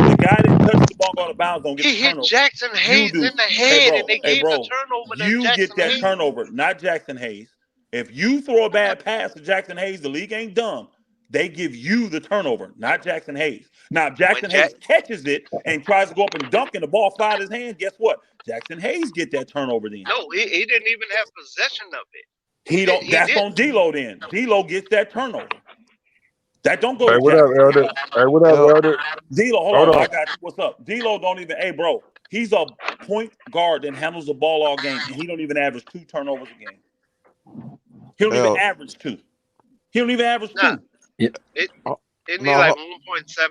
S5: the guy that touched the ball out of bounds don't get the
S12: He hit
S5: turnover.
S12: Jackson
S5: You
S12: Hayes
S5: do.
S12: in the
S5: Hey,
S12: head, and
S5: bro.
S12: they
S5: Hey,
S12: gave the
S5: bro.
S12: turnover to
S5: You get
S12: Jackson
S5: that
S12: Hayes.
S5: turnover, not Jackson Hayes. If you throw a bad pass to Jackson Hayes, the league ain't dumb. They give you the turnover, not Jackson Hayes. Now, if
S12: When
S5: Jackson
S12: Jack,
S5: Hayes catches it and tries to go up and dunk and the ball fly out of his hand, guess what? Jackson Hayes get that turnover then.
S12: no, he didn't even have possession of it.
S5: He don't.
S12: He
S5: That's
S12: didn't.
S5: on D'Lo then. D'Lo gets that turnover. That don't go
S14: Hey,
S5: to
S14: what up,
S5: Jackson.
S14: Elder? Hey, what up,
S9: El,
S14: Elder?
S5: D'Lo, hold
S14: Hold
S5: on.
S14: on.
S5: I got you. What's up? D'Lo don't even. Hey, bro. He's a point guard that handles the ball all game, and he don't even average 2 turnovers a game. He don't even
S9: El,
S5: average two. He don't even average
S12: Nah,
S5: two.
S13: Yeah.
S12: it
S9: uh,
S12: it need
S9: no,
S12: like 1.7.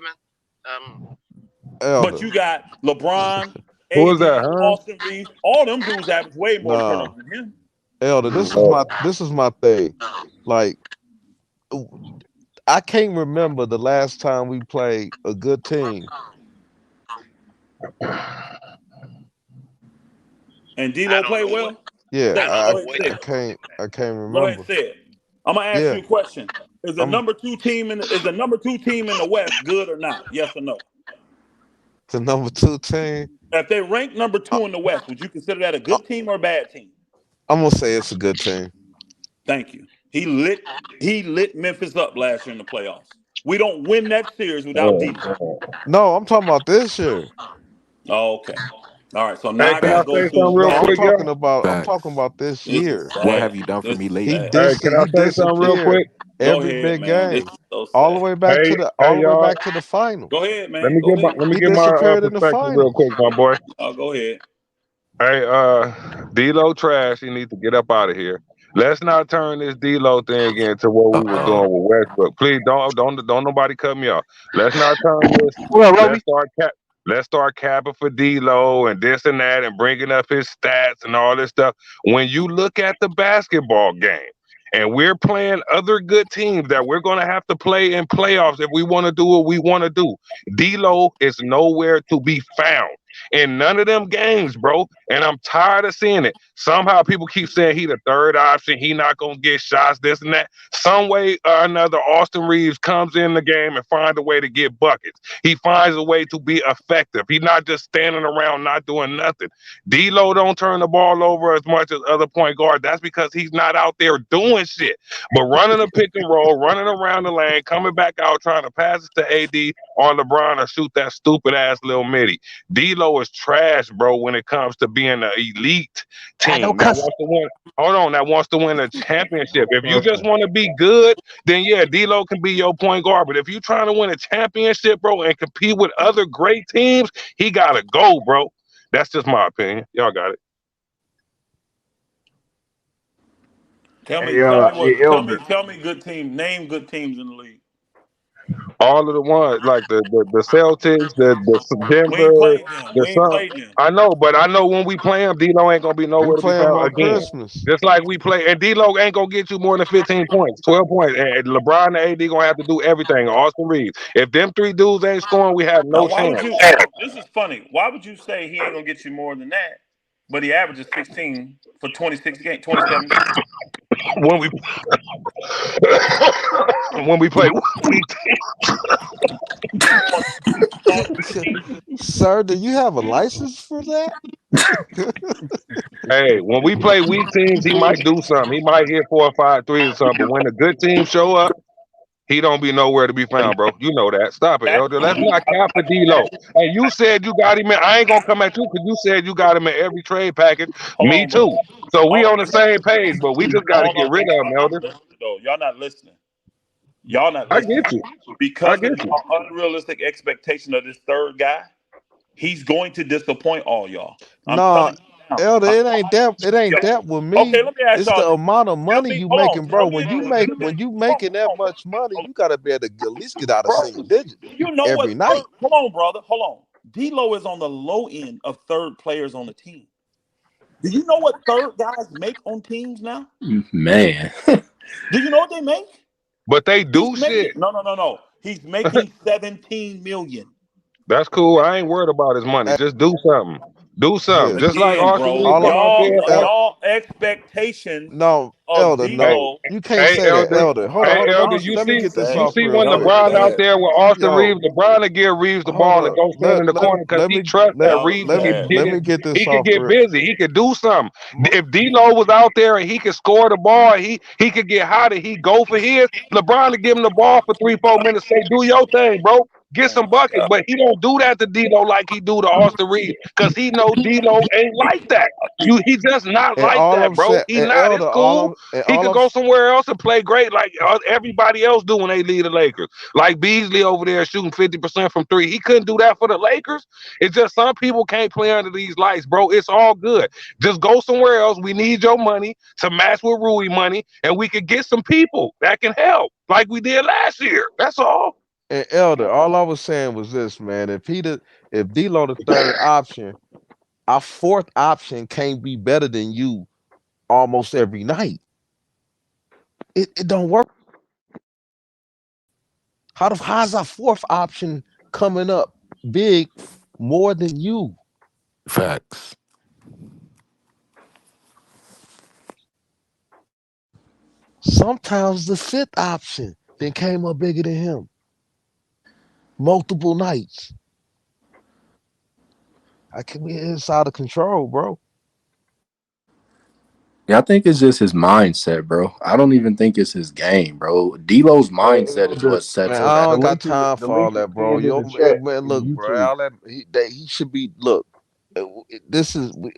S5: But
S9: Elder.
S5: you got LeBron,
S14: Who is that,
S5: AD,
S14: huh?
S5: Austin Reeves. All them dudes average way more
S9: Nah,
S5: turnovers than him.
S9: Elder. This is my thing. Like, I can't remember the last time we played a good team.
S5: And
S12: I
S5: D'Lo
S12: don't
S5: play
S12: know what
S5: well.
S9: Yeah,
S5: Say
S12: I
S5: it.
S12: don't
S5: Go
S12: know
S5: ahead,
S12: what
S5: say
S12: he
S5: it.
S9: I can't
S5: Go ahead,
S9: remember.
S5: say it. I'm gonna ask
S9: Yeah,
S5: you a question. Is the
S9: I'm
S5: number two team in the West good or not? Yes or no?
S9: the number 2 team.
S5: If they rank number
S9: I,
S5: two in the West, would you consider that a
S9: I,
S5: good team or a bad team?
S9: I'm gonna say it's a good team.
S5: Thank you. He lit Memphis up last year in the playoffs. We don't win that series without
S14: Oh,
S5: D'Lo.
S14: oh.
S9: No, I'm talking about this year.
S5: Oh, okay. All right. So now
S14: Hey,
S5: I
S14: can I
S5: gotta
S7: Facts.
S5: go
S14: say something
S5: to.
S14: real
S9: No,
S14: quick, y'all?
S9: I'm talking
S7: Facts.
S9: about this
S5: This is
S9: year.
S7: What
S5: sad.
S7: have you done for
S5: This
S7: me
S5: is
S9: He
S7: lately?
S5: sad.
S14: Hey, can I
S9: he
S14: say something real
S9: disappeared
S14: quick?
S5: Go
S9: every
S5: ahead,
S9: big
S5: man. This
S9: game,
S5: is so
S9: all the
S5: sad.
S9: way back
S14: Hey,
S9: to the
S14: hey,
S9: all the way
S14: y'all.
S9: back to the final.
S5: Go ahead,
S14: Let
S5: man.
S14: me
S5: Go
S14: get my
S5: ahead.
S14: let me
S9: He
S14: get my
S9: disappeared in the
S14: perspective real
S9: finals.
S14: quick, my boy.
S5: Oh, go ahead.
S14: Hey, D'Lo trash. He needs to get up out of here. Let's not turn this D'Lo thing into what we was
S7: Uh-oh.
S14: doing with Westbrook. Please don't nobody cut me off. Let's not turn this.
S1: Well,
S14: Let's
S1: Roby.
S14: start cap. Let's start capping for D'Lo and this and that and bringing up his stats and all this stuff. When you look at the basketball game and we're playing other good teams that we're going to have to play in playoffs if we want to do what we want to do, D'Lo is nowhere to be found in none of them games, bro. And I'm tired of seeing it. Somehow people keep saying he the third option. He not gonna get shots, this and that. Some way or another, Austin Reeves comes in the game and finds a way to get buckets. He finds a way to be effective. He's not just standing around not doing nothing. D'Lo don't turn the ball over as much as other point guards. That's because he's not out there doing shit. But running a pick and roll, running around the lane, coming back out, trying to pass it to AD or LeBron or shoot that stupid ass little midi. D'Lo is trash, bro, when it comes to being an elite
S1: I don't
S14: team that
S1: cuss.
S14: wants to win. Hold on, that wants to win a championship. If you just
S9: Okay.
S14: want to be good, then yeah, D'Lo can be your point guard. But if you're trying to win a championship, bro, and compete with other great teams, he gotta go, bro. That's just my opinion. Y'all got it.
S5: Tell me,
S10: Hey,
S5: tell me
S10: hey,
S5: what,
S10: Elder.
S5: tell me good team. Name good teams in the league.
S14: All of the ones like the Celtics, the
S5: We ain't
S14: Denver,
S5: played them.
S14: the
S5: We ain't
S14: Sun.
S5: played them.
S14: I know, but I know when we play him, D'Lo ain't gonna be
S9: We
S14: nowhere to be
S9: play him
S14: found
S9: on
S14: again.
S9: Christmas.
S14: Just like we play, and D'Lo ain't gonna get you more than 15 points, 12 points. And LeBron and AD gonna have to do everything. Austin Reeves. If them three dudes ain't scoring, we have
S5: Now,
S14: no
S5: why would
S14: chance.
S5: you? Hold on. This is funny. Why would you say he ain't gonna get you more than that? But he averages 16 for 26 games, 27 games.
S14: When we when we play week,
S9: Sir, do you have a license for that?
S14: hey, when we play weak teams, he might do something. He might hit 4 or 5 threes or something. But when the good teams show up, he don't be nowhere to be found, bro. You know that. Stop it,
S5: That
S14: Elder. Let's not cap for D-Lo. And you said you got him in. I ain't gonna come at you because you said you got him in every trade package.
S5: hold
S14: Me
S5: on, bro.
S14: too. So we
S5: Hold
S14: on the
S5: on.
S14: same page, but we just got to
S5: Hold
S14: get
S5: on.
S14: rid of him,
S5: Y'all
S14: Elder.
S5: not listening though. Y'all not listening. Y'all not
S14: I get
S5: listening.
S14: you. I
S5: Because of
S14: get you.
S5: your unrealistic expectation of this third guy, he's going to disappoint all y'all. I'm
S9: Nah,
S5: telling you now.
S9: Elder,
S5: I'm
S9: it ain't
S5: telling
S9: that. It ain't
S5: y'all.
S9: that with
S5: Okay,
S9: me.
S5: let me ask
S9: It's
S5: y'all
S9: the
S5: this.
S9: amount of
S5: Tell
S9: money
S5: me,
S9: you
S5: hold on.
S9: making, bro.
S5: Tell me,
S9: When you
S5: hold
S9: making that
S5: on,
S9: much money,
S5: hold
S9: you gotta be able to at least get out of
S5: on.
S9: single
S5: Bro,
S9: digits
S5: do you know
S9: every
S5: what third?
S9: night.
S5: Hold on, brother. Hold on. D'Lo is on the low end of third players on the team. Do you know what third guys make on teams now?
S13: Man.
S5: Do you know what they make?
S14: But they
S5: He's
S14: do
S5: making
S14: shit.
S5: no. He's making 17 million.
S14: That's cool. I ain't worried about his money.
S9: Hey,
S14: Just do something. Do something.
S9: yeah.
S14: Just like
S5: Again,
S14: Austin
S5: bro.
S14: Reeves
S9: All I,
S14: come out
S5: Y'all
S14: there.
S9: El,
S5: y'all expectations
S9: no,
S5: of
S9: Elder,
S14: Hey,
S9: no,
S5: D'Lo.
S9: you can't
S14: hey,
S9: say that,
S14: Elder.
S9: Elder.
S14: Hey,
S9: Hold on.
S14: Elder.
S5: Y'all
S14: You
S9: Let me
S14: see,
S9: get this
S5: sad.
S14: you
S9: off
S14: see
S9: real
S14: when
S5: Y'all
S9: quick.
S14: LeBron out
S5: sad.
S14: there with Austin
S9: Yo,
S14: Reeves, LeBron will give Reeves the
S9: hold
S14: ball and
S9: up.
S14: go stand in the corner because he trusts that
S9: Let
S5: Y'all
S14: Reeves
S9: let me
S5: sad,
S14: get
S9: let
S5: man.
S9: me
S14: it.
S9: get this
S14: He could
S9: off
S14: get
S9: real.
S14: busy. He could do something.
S9: My,
S14: If D'Lo was out there and he could score the ball, he could get hot and he go for his. LeBron to give him the ball for 3 4 minutes. Say, do your thing, bro. get
S1: Oh
S14: some
S1: my
S14: buckets,
S1: God.
S14: but he don't do that to D'Lo like he do to Austin Reeves because he know D'Lo ain't like that. He just not
S9: And
S14: like
S9: all
S14: that,
S9: I'm
S14: bro.
S9: saying,
S14: He
S9: and
S14: not. It's
S9: Elder,
S14: cool. He
S9: all
S14: could
S9: I'm
S14: go somewhere else and play great like everybody else do when they lead the Lakers. Like Beasley over there shooting 50% from three. He couldn't do that for the Lakers. It's just some people can't play under these lights, bro. It's all good. Just go somewhere else. We need your money to match with Rui money, and we could get some people that can help, like we did last year. That's all.
S9: and Elder, all I was saying was this, man. If D'Lo the third option, our fourth option can't be better than you almost every night. It don't work. How's our fourth option coming up big more than you?
S7: Facts.
S9: Sometimes the fifth option then came up bigger than him multiple nights. It's out of control, bro.
S13: Yeah, I think it's just his mindset, bro. I don't even think it's his game, bro. D'Lo's mindset is what
S9: Man,
S13: sets him
S9: I
S13: back.
S9: don't got time
S10: The
S9: for all
S10: link is
S9: that, bro.
S10: pinned in
S9: Yo,
S10: the chat
S9: man,
S10: in
S9: look, bro,
S10: YouTube.
S9: all that he should be. Look, I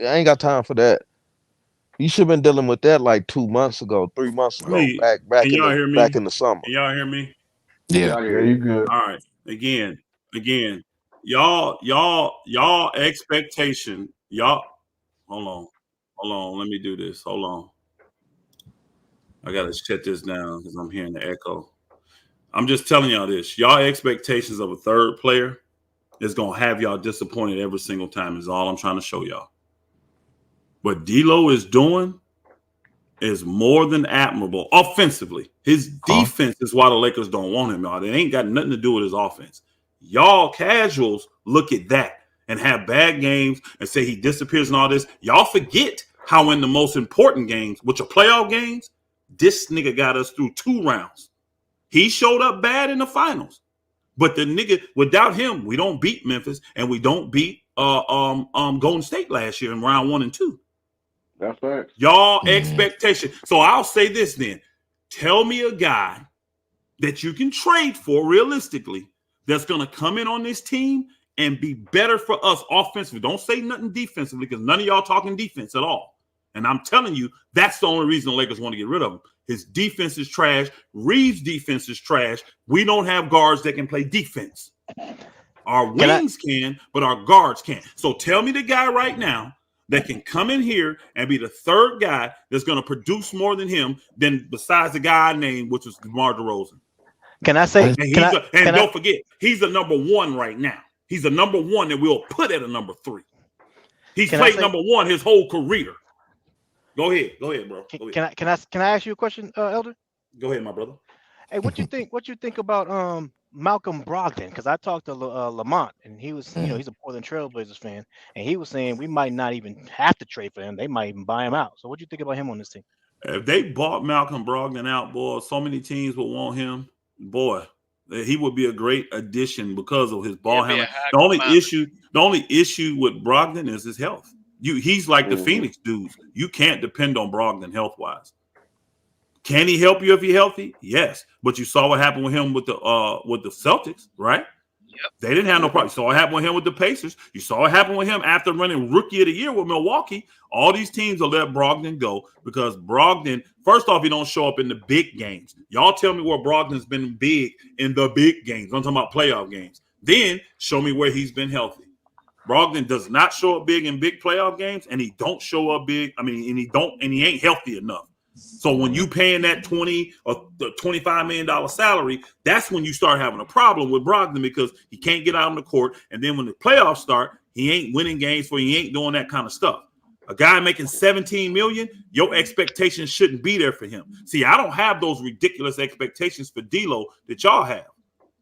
S9: ain't got time for that. You should have been dealing with that like 2 months ago, 3 months
S15: Let
S9: ago,
S15: me. Can y'all hear
S9: back
S15: me?
S9: in the summer.
S15: Can y'all hear me?
S7: Yeah.
S8: Yeah, I
S10: Yeah,
S8: hear
S10: you
S8: you.
S10: good.
S15: All right. Again. Y'all expectation. Y'all. Hold on. Let me do this. Hold on. I gotta shut this down because I'm hearing the echo. I'm just telling y'all this. Y'all expectations of a third player is gonna have y'all disappointed every single time. Is all I'm trying to show y'all. What D'Lo is doing is more than admirable offensively. His
S7: Huh?
S15: defense is why the Lakers don't want him, y'all. It ain't got nothing to do with his offense. Y'all casuals look at that and have bad games and say he disappears and all this. Y'all forget how in the most important games, which are playoff games, this nigga got us through 2 rounds. He showed up bad in the finals. But the nigga, without him, we don't beat Memphis and we don't beat Golden State last year in round 1 and 2.
S8: That's facts.
S15: Y'all
S7: Mm.
S15: expectation. So I'll say this then. Tell me a guy that you can trade for realistically that's going to come in on this team and be better for us offensively. Don't say nothing defensively because none of y'all talking defense at all. And I'm telling you, that's the only reason the Lakers want to get rid of him. His defense is trash. Reeves' defense is trash. We don't have guards that can play defense. Our wings can, but our guards can't. So tell me the guy right now that can come in here and be the third guy that's going to produce more than him, than besides the guy I named, which was DeMar DeRozan.
S1: Can I say?
S15: And don't forget, he's the number 1 right now. He's the number 1 that we'll put at a number 3. He's played number 1 his whole career. Go ahead, bro. Go ahead.
S1: Can I ask you a question, Elder?
S15: Go ahead, my brother.
S1: Hey, what you think about Malcolm Brogdon? Because I talked to Lamont, and he was, he's a Portland Trailblazers fan, and he was saying we might not even have to trade for him. They might even buy him out. So what do you think about him on this team?
S15: If they bought Malcolm Brogdon out, boy, so many teams would want him. Boy, he would be a great addition because of his ball handling. The only issue with Brogdon is his health. He's like the Phoenix dudes. You can't depend on Brogdon health wise. Can he help you if he's healthy? Yes, but you saw what happened with him with the Celtics, right?
S12: Yep.
S15: They didn't have no problem. You saw what happened with him with the Pacers. You saw what happened with him after running Rookie of the Year with Milwaukee. All these teams will let Brogdon go because Brogdon, first off, he don't show up in the big games. Y'all tell me where Brogdon's been big in the big games. I'm talking about playoff games. Then show me where he's been healthy. Brogdon does not show up big in big playoff games, and he don't show up big. I mean, and he ain't healthy enough. So when you paying that $20 or $25 million salary, that's when you start having a problem with Brogdon because he can't get out on the court. And then when the playoffs start, he ain't winning games for he ain't doing that kind of stuff. A guy making $17 million, your expectations shouldn't be there for him. See, I don't have those ridiculous expectations for D'Lo that y'all have.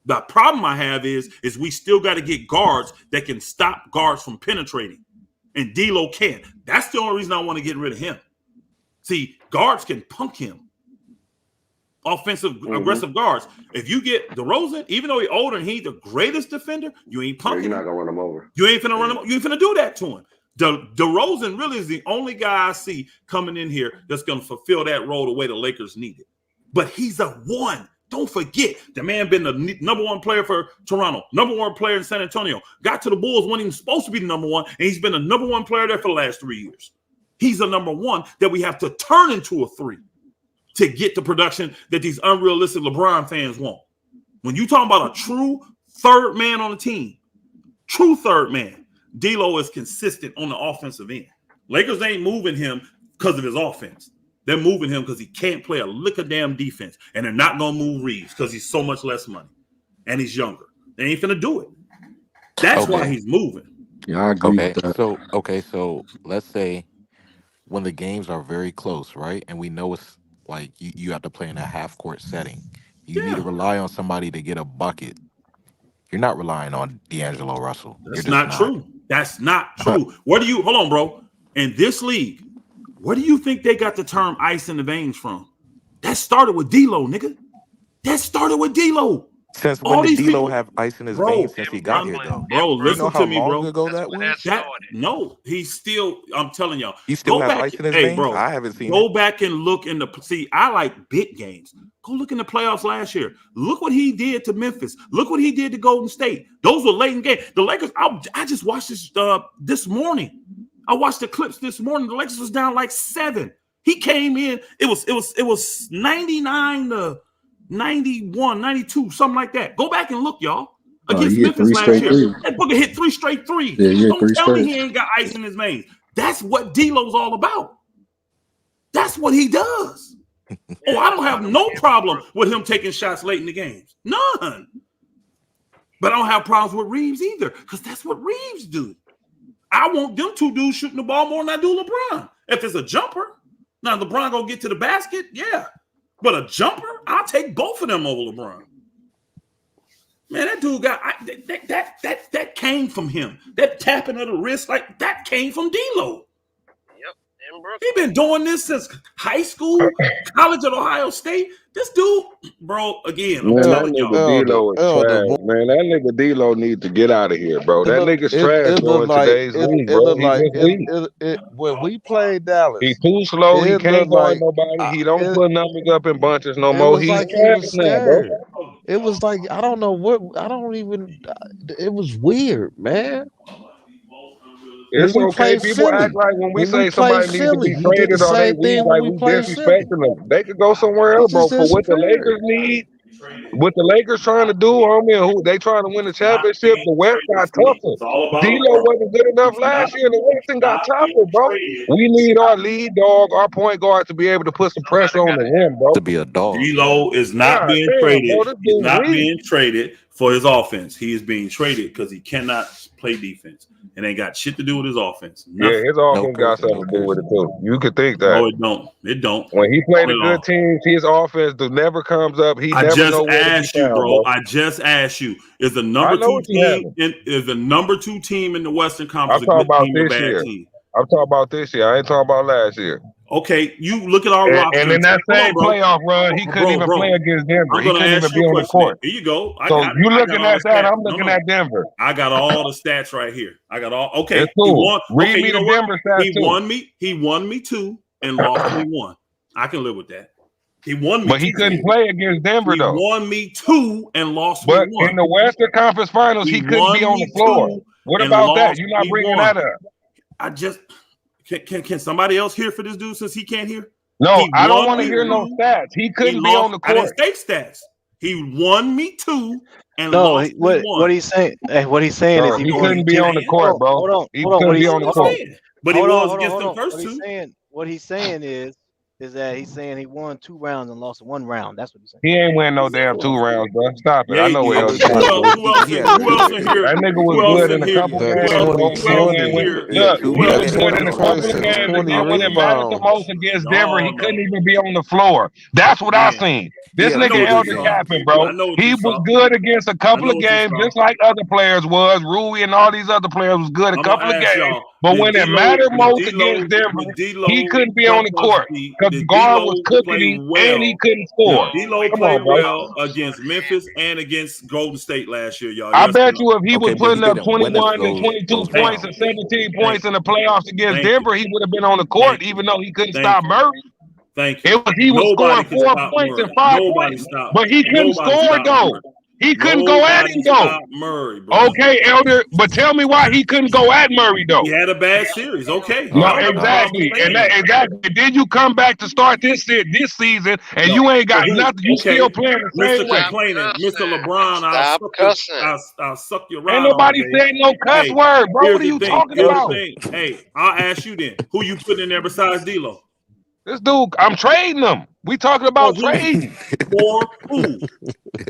S15: The problem I have is we still got to get guards that can stop guards from penetrating. And D'Lo can't. That's the only reason I want to get rid of him. See, guards can punk him. Aggressive guards. If you get DeRozan, even though he's older and he's the greatest defender, you ain't punking him.
S8: You're not going to run him over.
S15: You ain't finna run him. You ain't finna do that to him. DeRozan really is the only guy I see coming in here that's going to fulfill that role the way the Lakers need it. But he's a 1. Don't forget, the man been the number one player for Toronto, number one player in San Antonio. Got to the Bulls when he was supposed to be the number one, and he's been the number one player there for the last 3 years. He's a number one that we have to turn into a 3 to get the production that these unrealistic LeBron fans want. When you talking about a true third man on the team, true third man, D'Lo is consistent on the offensive end. Lakers ain't moving him because of his offense. They're moving him because he can't play a lick of damn defense. And they're not going to move Reeves because he's so much less money. And he's younger. They ain't finna do it. That's why he's moving.
S13: Yeah, I agree with that.
S7: So let's say when the games are very close, right? And we know it's like you have to play in a half-court setting. You need to rely on somebody to get a bucket. You're not relying on D'Angelo Russell.
S15: That's not true. That's not true. Hold on, bro. In this league, where do you think they got the term ice in the veins from? That started with D'Lo, nigga. That started with D'Lo.
S7: Since when did D'Lo have ice in his veins since he got here, though?
S15: Bro, listen to me, bro.
S7: You know how long ago that was?
S15: No, he's still, I'm telling y'all.
S7: He still has ice in his veins?
S15: Bro,
S7: I haven't seen it.
S15: Go back and look in the, see, I like big games. Go look in the playoffs last year. Look what he did to Memphis. Look what he did to Golden State. Those were late in games. The Lakers, I just watched this morning. I watched the clips this morning. The Lakers was down like 7. He came in. It was 99 to 91, 92, something like that. Go back and look, y'all. Against Memphis last year. That booker hit 3 straight threes. Don't tell me he ain't got ice in his veins. That's what D'Lo's all about. That's what he does. Oh, I don't have no problem with him taking shots late in the games. None. But I don't have problems with Reeves either, because that's what Reeves do. I want them two dudes shooting the ball more than I do LeBron. If it's a jumper, now LeBron gonna get to the basket, yeah. But a jumper, I'll take both of them over LeBron. Man, that dude got that came from him. That tapping of the wrist, like that came from D'Lo. He been doing this since high school, college at Ohio State. This dude, bro, again, I'm telling y'all.
S14: D'Lo is trash, man. That nigga D'Lo needs to get out of here, bro. That nigga's trash in today's league, bro.
S9: When we played Dallas,
S14: he's too slow. He can't guard nobody. He don't put numbers up in bunches no more. He's trash now, bro.
S9: It was like, I don't know what, it was weird, man.
S14: It's okay. People act like when we say somebody needs to be traded or they leave, like we disrespecting them. They could go somewhere else, bro. For what the Lakers need, what the Lakers trying to do, homie, and who they trying to win the championship, the West got tougher. D'Lo wasn't good enough last year, and the West got tougher, bro. We need our lead dog, our point guard, to be able to put some pressure on the rim, bro.
S7: To be a dog.
S15: D'Lo is not being traded. He's not being traded for his offense. He is being traded because he cannot play defense. It ain't got shit to do with his offense. Nothing.
S14: Yeah, his offense got something to do with it too. You could think that.
S15: No, it don't. It don't.
S14: When he played a good team, his offense never comes up. He never
S15: just
S14: know where
S15: asked you, bro. I just asked you: is the number 2 team is the number 2 team in the Western Conference?
S14: I'm talking about this year. I'm talking about this year. I ain't talking about last year.
S15: Okay, you look at our roster.
S14: And in that same playoff run, he couldn't even play against Denver. He couldn't even be on the court.
S15: Here you go.
S14: So you looking at that? I'm looking at Denver.
S15: I got all the stats right here. I got all. Okay,
S14: it's cool. Read me the Denver stats too.
S15: He won me 2 and lost me 1. I can live with that. He won me,
S14: but he couldn't play against Denver though.
S15: He won me 2 and lost me 1.
S14: But in the Western Conference Finals, he couldn't be on the floor. What about that? You're not bringing that up.
S15: I just can somebody else hear for this dude since he can't hear?
S14: No, I don't want to hear no stats. He couldn't be on the court.
S15: I didn't state stats. He won me 2 and lost me 1.
S1: What he's saying? What he's saying is
S14: he couldn't be on the court, bro.
S1: Hold on.
S14: He couldn't be on the court.
S15: But he was against the first 2.
S1: What he's saying is that he's saying he won 2 rounds and lost 1 round. That's what he's saying.
S14: He ain't win no damn 2 rounds, bro. Stop it. I know what else.
S15: Who else in here?
S14: That nigga was good in a couple games. He was good in a couple of games. And when it mattered the most against Denver, he couldn't even be on the floor. That's what I seen. This nigga held the capping, bro. He was good against a couple of games, just like other players was. Rui and all these other players was good a couple of games. But when it mattered most against Denver, he couldn't be on the court because guard was cooking him and he couldn't score.
S15: D'Lo played well against Memphis and against Golden State last year, y'all.
S14: I bet you if he was putting up 21 and 22 points and 17 points in the playoffs against Denver, he would have been on the court, even though he couldn't stop Murray.
S15: Thank you.
S14: He was
S15: Nobody
S14: scoring 4
S15: stop
S14: points
S15: Murray.
S14: and 5
S15: Nobody
S14: points,
S15: stopped.
S14: but he couldn't
S15: Nobody
S14: score
S15: stopped
S14: though.
S15: Murray.
S14: He couldn't go at him though.
S15: Stop Murray, bro.
S14: Okay, Elder, but tell me why he couldn't go at Murray though.
S15: He had a bad series. Okay.
S14: No, exactly, exactly. And then you come back to start this season, and you ain't got nothing. You still playing the same
S15: Mr.
S14: way.
S15: Complaining, Mr. LeBron, I'll suck you around.
S14: Ain't nobody said no cuss word, bro. What are you talking about?
S15: Hey, I'll ask you then. Who you putting in there besides D'Lo?
S14: This dude, I'm trading him. We talking about trading.
S15: For who?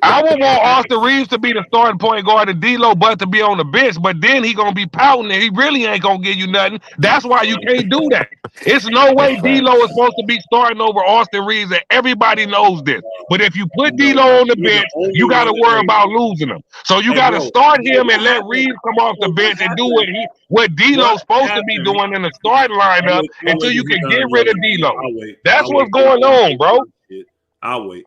S14: I would want Austin Reeves to be the starting point guard and D'Lo Butt to be on the bench, but then he gonna be pouting and he really ain't gonna give you nothing. That's why you can't do that. It's no way D'Lo is supposed to be starting over Austin Reeves, and everybody knows this. But if you put D'Lo on the bench, you gotta worry about losing him. So you gotta start him and let Reeves come off the bench and do what D'Lo's supposed to be doing in the starting lineup until you can get rid of D'Lo. That's what's going on, bro.
S15: I'll wait.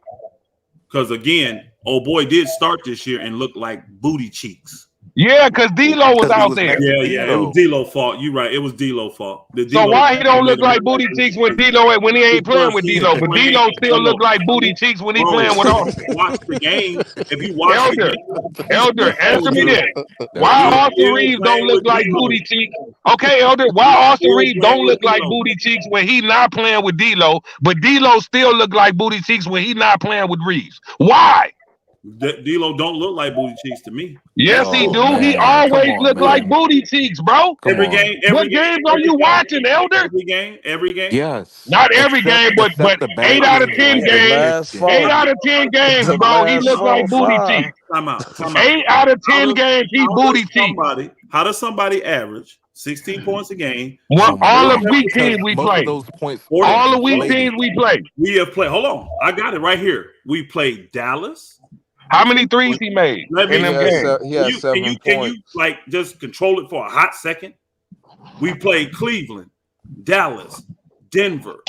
S15: Because again, old boy did start this year and look like booty cheeks.
S14: Yeah, because D'Lo was out there.
S15: Yeah, it was D'Lo fault. You're right. It was D'Lo fault.
S14: So why he don't look like booty cheeks when D'Lo when he ain't playing with D'Lo, but D'Lo still look like booty cheeks when he playing with Austin.
S15: Watch the game. If you watch
S14: Elder, answer me this. Why Austin Reeves don't look like booty cheeks? Okay, Elder, why Austin Reeves don't look like booty cheeks when he not playing with D'Lo, but D'Lo still look like booty cheeks when he not playing with Reeves? Why?
S15: D'Lo don't look like booty cheeks to me.
S14: Yes, he do. Man. He always look like booty cheeks, bro.
S15: Every game.
S14: What games are you watching, Elder?
S15: Every game.
S7: Yes.
S14: Not every game, but 8 out of 10 games. 8 out of 10 games, bro. He look like booty cheeks.
S15: Time out.
S14: 8 out of 10 games, he booty cheeks.
S15: How does somebody average 16 points a game?
S14: Well, all the weak teams we play. All the weak teams we play.
S15: We have played. Hold on, I got it right here. We played Dallas.
S14: How many threes he made in them games?
S9: He had 7 points.
S15: Can you like just control it for a hot second? We played Cleveland, Dallas, Denver,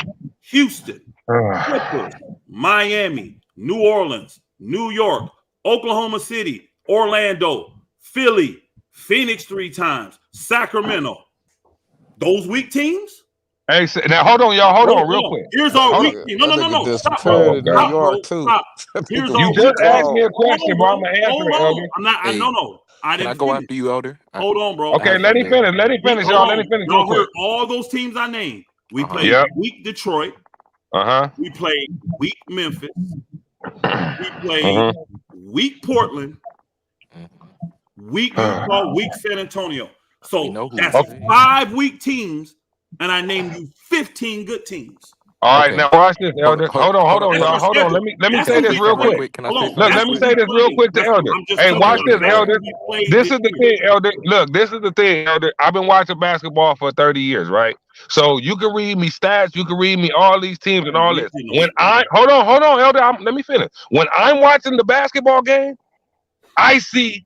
S15: Houston, Clippers, Miami, New Orleans, New York, Oklahoma City, Orlando, Philly, Phoenix 3 times, Sacramento. Those weak teams?
S14: Hey, now hold on, y'all. Hold on, real quick.
S15: Here's our weak team. No. Stop.
S14: You just asked me a question, bro. I'm gonna answer it, Elder.
S15: I'm not. No. I didn't.
S7: Can I go after you, Elder?
S15: Hold on, bro.
S14: Okay, let him finish. Let him finish, y'all. Let him finish.
S15: Y'all heard all those teams I named. We played weak Detroit. We played weak Memphis. We played weak Portland. Weak Utah. Weak San Antonio. So that's 5 weak teams. And I named you 15 good teams.
S14: All right, now watch this, Elder. Hold on, y'all. Hold on. Let me say this real quick. Look, let me say this real quick to Elder. Hey, watch this, Elder. This is the thing, Elder. Look, this is the thing, Elder. I've been watching basketball for 30 years, right? So you can read me stats, you can read me all these teams and all this. When hold on, Elder. Let me finish. When I'm watching the basketball game, I see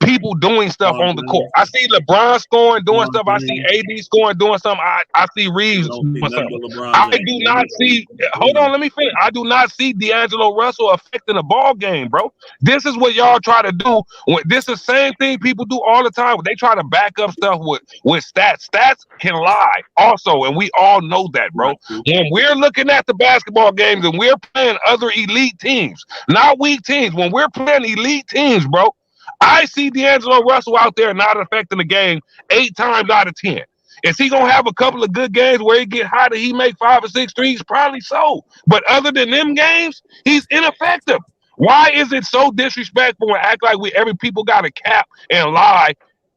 S14: people doing stuff on the court. I see LeBron scoring, doing stuff. I see AD scoring, doing something. I see Reeves doing something. I do not see. Hold on, let me finish. I do not see D'Angelo Russell affecting the ball game, bro. This is what y'all try to do. This is the same thing people do all the time. They try to back up stuff with stats. Stats can lie also, and we all know that, bro. When we're looking at the basketball games and we're playing other elite teams, not weak teams, when we're playing elite teams, bro, I see D'Angelo Russell out there not affecting the game 8 times out of 10. Is he gonna have a couple of good games where he get hot and he make 5 or 6 threes? Probably so. But other than them games, he's ineffective. Why is it so disrespectful and act like every people got to cap and lie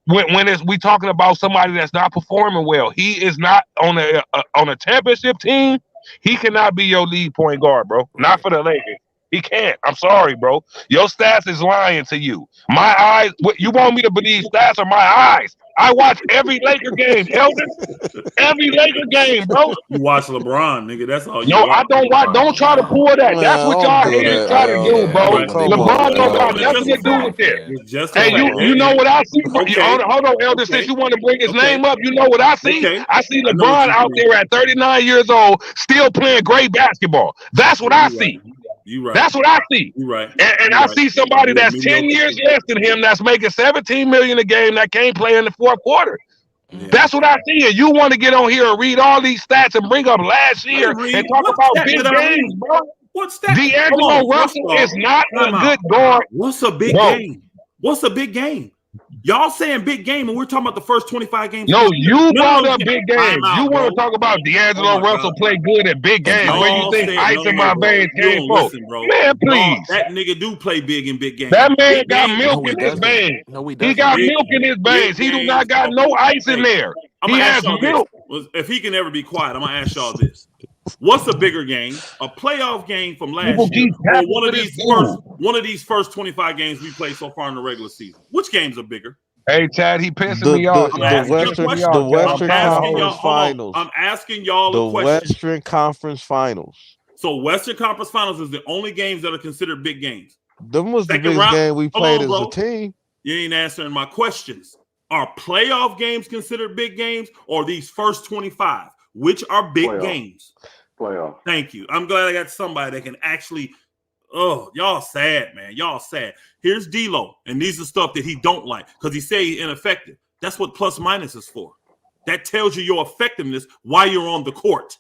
S14: when we talking about somebody that's not performing well? He is not on a championship team. He cannot be your lead point guard, bro. Not for the Lakers. He can't. I'm sorry, bro. Your stats is lying to you. My eyes, you want me to believe stats are my eyes? I watch every Laker game, Elder. Every Laker game, bro.
S15: You watch LeBron, nigga. That's all you
S14: No,
S15: watch.
S14: I don't watch. Don't try to pull that. Man, that's what y'all haters try to do, bro. LeBron don't got nothing to do with this. Hey, you know what I see? Hold on, Elder. Since you want to bring his name up, you know what I see? I see LeBron out there at 39 years old still playing great basketball. That's what I see.
S15: You right.
S14: That's what I see.
S15: You right.
S14: And I see somebody that's 10 years less than him that's making $17 million a game that can't play in the fourth quarter. That's what I see. And you want to get on here and read all these stats and bring up last year and talk about big games, bro.
S15: What stat?
S14: D'Angelo Russell is not a good guard.
S15: What's a big game? What's a big game? Y'all saying big game, and we're talking about the first 25 games.
S14: No, you brought up big games. You want to talk about D'Angelo Russell play good at big games. Where you think ice in my veins came from? Man, please.
S15: That nigga do play big in big games.
S14: That man got milk in his veins.
S7: No, he
S14: got milk in his veins. He do not got no ice in there. He has milk.
S15: If he can ever be quiet, I'm gonna ask y'all this: what's a bigger game, a playoff game from last year, or one of these first 25 games we played so far in the regular season? Which games are bigger?
S14: Hey, Chad, he pissing me off.
S9: The Western Conference Finals.
S15: I'm asking y'all
S9: the
S15: a question.
S9: Western Conference Finals.
S15: So Western Conference Finals is the only games that are considered big games.
S9: Them was the biggest game we played as a team.
S15: You ain't answering my questions. Are playoff games considered big games, or these first 25? Which are big games?
S8: Playoff.
S15: Thank you. I'm glad I got somebody that can actually. Oh, y'all sad, man. Y'all sad. Here's D'Lo, and these are stuff that he don't like because he say he's ineffective. That's what plus minus is for. That tells you your effectiveness while you're on the court.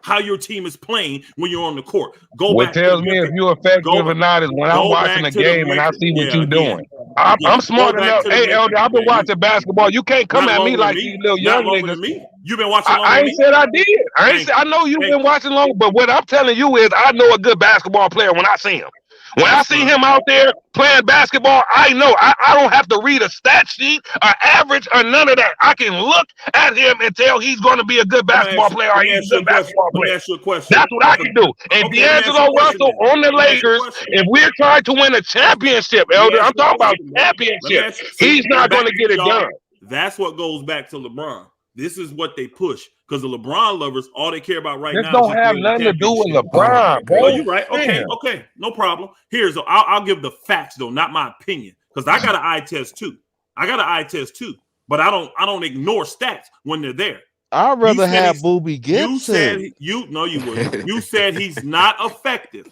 S15: How your team is playing when you're on the court.
S14: What tells me if you're effective or not is when I'm watching a game and I see what you're doing. I'm smart enough. Hey, Elder, I've been watching basketball. You can't come at me like these little young niggas.
S15: You've been watching longer
S14: I ain't said I did. I know you've been watching long, but what I'm telling you is I know a good basketball player when I see him. When I see him out there playing basketball, I know I don't have to read a stat sheet or average or none of that. I can look at him and tell he's going to be a good basketball player or he's a good basketball player.
S15: Let me ask you a question.
S14: That's what I can do. And D'Angelo Russell on the Lakers, if we're trying to win a championship, Elder, I'm talking about championship, he's not going to get it done.
S15: That's what goes back to LeBron. This is what they push because the LeBron lovers, all they care about right now.
S14: This don't have nothing to do with LeBron, bro.
S15: Oh, you're right. Okay, no problem. I'll give the facts though, not my opinion, because I got an eye test too. But I don't ignore stats when they're there.
S9: I'd rather have Booby Gibson.
S15: You said you wouldn't. You said he's not effective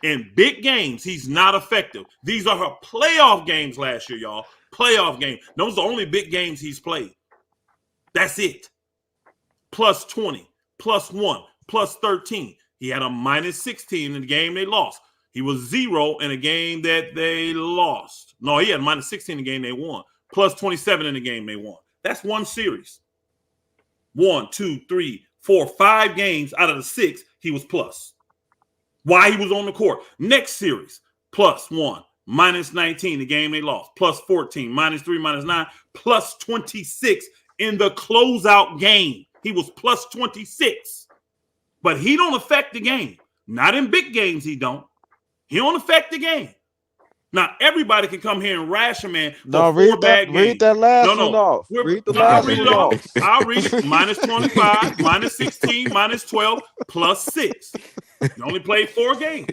S15: in big games. He's not effective. These are her playoff games last year, y'all. Playoff game. Those are the only big games he's played. That's it. Plus 20, plus 1, plus 13. He had a minus 16 in the game they lost. He was 0 in a game that they lost. No, he had minus 16 in the game they won. Plus 27 in the game they won. That's one series. 1, 2, 3, 4, 5 games out of the 6, he was plus. While he was on the court. Next series, plus 1, minus 19, the game they lost. Plus 14, minus 3, minus 9, plus 26 in the closeout game. He was plus 26. But he don't affect the game. Not in big games, he don't. He don't affect the game. Now, everybody can come here and ration, man.
S9: Read that last one off. Read the last one off.
S15: I'll read it. Minus 25, minus 16, minus 12, plus 6. You only played 4 games.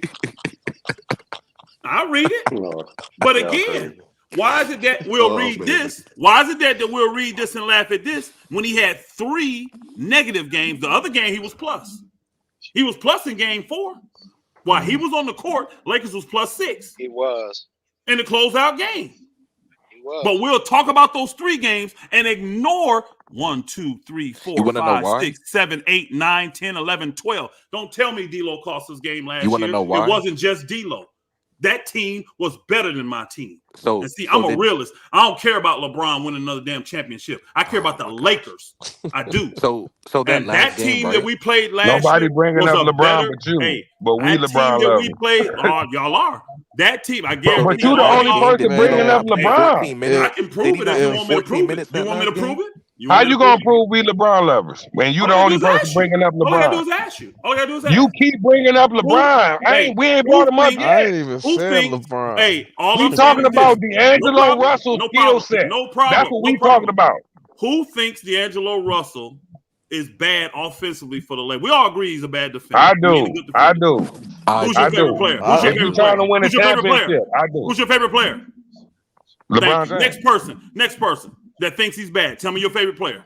S15: I'll read it. But again, why is it that we'll read this? Why is it that we'll read this and laugh at this when he had 3 negative games? The other game, he was plus. He was plus in game 4. While he was on the court, Lakers was plus 6.
S12: He was.
S15: In the closeout game.
S12: He was.
S15: But we'll talk about those 3 games and ignore 1, 2, 3, 4, 5, 6, 7, 8, 9, 10, 11, 12. Don't tell me D'Lo cost us game last year.
S7: You want to know why?
S15: It wasn't just D'Lo. That team was better than my team.
S7: And
S15: I'm a realist. I don't care about LeBron winning another damn championship. I care about the Lakers. I do.
S7: So that
S15: team that we played last year.
S14: Nobody bringing up LeBron but you. But we LeBron
S15: that we played. Y'all are. That team, I guarantee.
S14: But you the only person bringing up LeBron.
S15: I can prove it if you want me to prove it. You want me to prove it?
S14: How you gonna prove we LeBron lovers when you the only person bringing up LeBron?
S15: All I gotta do is ask you.
S14: You keep bringing up LeBron. We ain't brought him up yet.
S9: I ain't even said LeBron.
S15: Hey,
S14: we talking about D'Angelo Russell skill set.
S15: No problem.
S14: That's what we talking about.
S15: Who thinks D'Angelo Russell is bad offensively for the Lakers? We all agree he's a bad defender.
S14: I do.
S15: Who's your favorite player? Who's your favorite player?
S14: Trying to win a championship? I do.
S15: Who's your favorite player?
S14: LeBron James.
S15: Next person that thinks he's bad. Tell me your favorite player.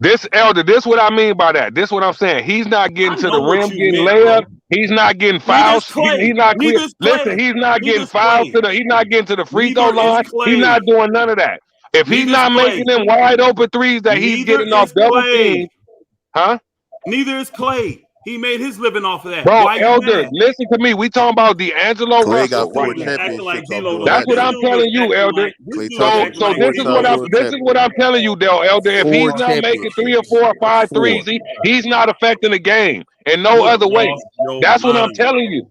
S14: This Elder, this what I mean by that. This what I'm saying. He's not getting
S15: I
S14: to the
S15: know what
S14: rim,
S15: you
S14: getting
S15: meant,
S14: layup.
S15: bro.
S14: He's not getting
S15: Neither is
S14: fouls. He's
S15: Clay.
S14: not clear.
S15: Neither is
S14: Listen,
S15: Clay.
S14: he's not
S15: Neither
S14: getting
S15: is
S14: fouls
S15: Clay.
S14: he's not getting to the free throw
S15: Neither is
S14: line. He's
S15: Clay.
S14: not doing none of that. If he's
S15: Neither is
S14: not making
S15: Clay.
S14: them wide open threes that he's
S15: Neither
S14: getting off
S15: is
S14: double
S15: Clay.
S14: teams, huh?
S15: Neither is Clay. He made his living off of that.
S14: Bro,
S15: Why you
S14: Elder,
S15: mad?
S14: listen to me. We talking about D'Angelo
S16: Clay
S14: Russell
S16: got
S14: right
S16: 4
S14: now.
S15: Acting like
S16: championships off
S15: D-Lo
S16: doing
S15: don't.
S14: That's
S16: that
S14: what
S15: This
S14: I'm
S16: though.
S15: dude is
S14: telling you,
S15: acting
S14: Elder.
S15: like this
S16: Clay
S15: dude is
S16: Thompson
S15: acting
S14: So
S15: like
S16: four
S14: this is
S15: Trae
S14: what
S16: time
S14: I'm
S16: world
S15: Young.
S14: this is what I'm
S16: champion.
S14: telling you, Del Elder. If he's
S16: 4
S14: not making 3 or
S16: championships.
S14: 4 or 5
S16: 4.
S14: threes, he's not affecting the game in no
S15: You have
S14: other way.
S15: lost your
S14: That's what I'm
S15: mind.
S14: telling you.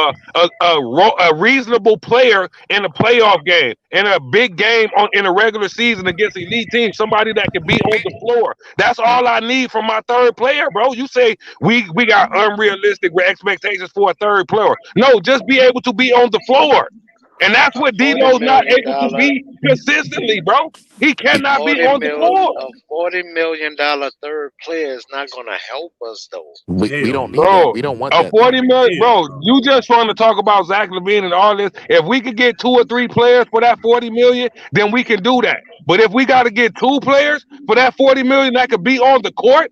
S14: a reasonable player in a playoff game, in a big game in a regular season against elite teams, somebody that can be on the floor. That's all I need from my third player, bro. You say we got unrealistic expectations for a third player. No, just be able to be on the floor. And that's
S12: A
S14: what
S12: forty
S14: D'Lo's not
S12: million
S14: able to
S12: dollar
S14: be consistently, bro. He cannot be
S12: 40
S14: on the
S12: mil
S14: floor.
S12: a $40 million third player is not gonna help us though.
S7: We
S15: Hell
S7: don't need
S15: no.
S7: that.
S14: Bro,
S7: We don't want
S14: a
S7: that
S14: 40
S7: though.
S14: million,
S15: Hell
S14: bro.
S15: no.
S14: You just trying to talk about Zach LaVine and all this. If we could get 2 or 3 players for that 40 million, then we can do that. But if we got to get 2 players for that 40 million that could be on the court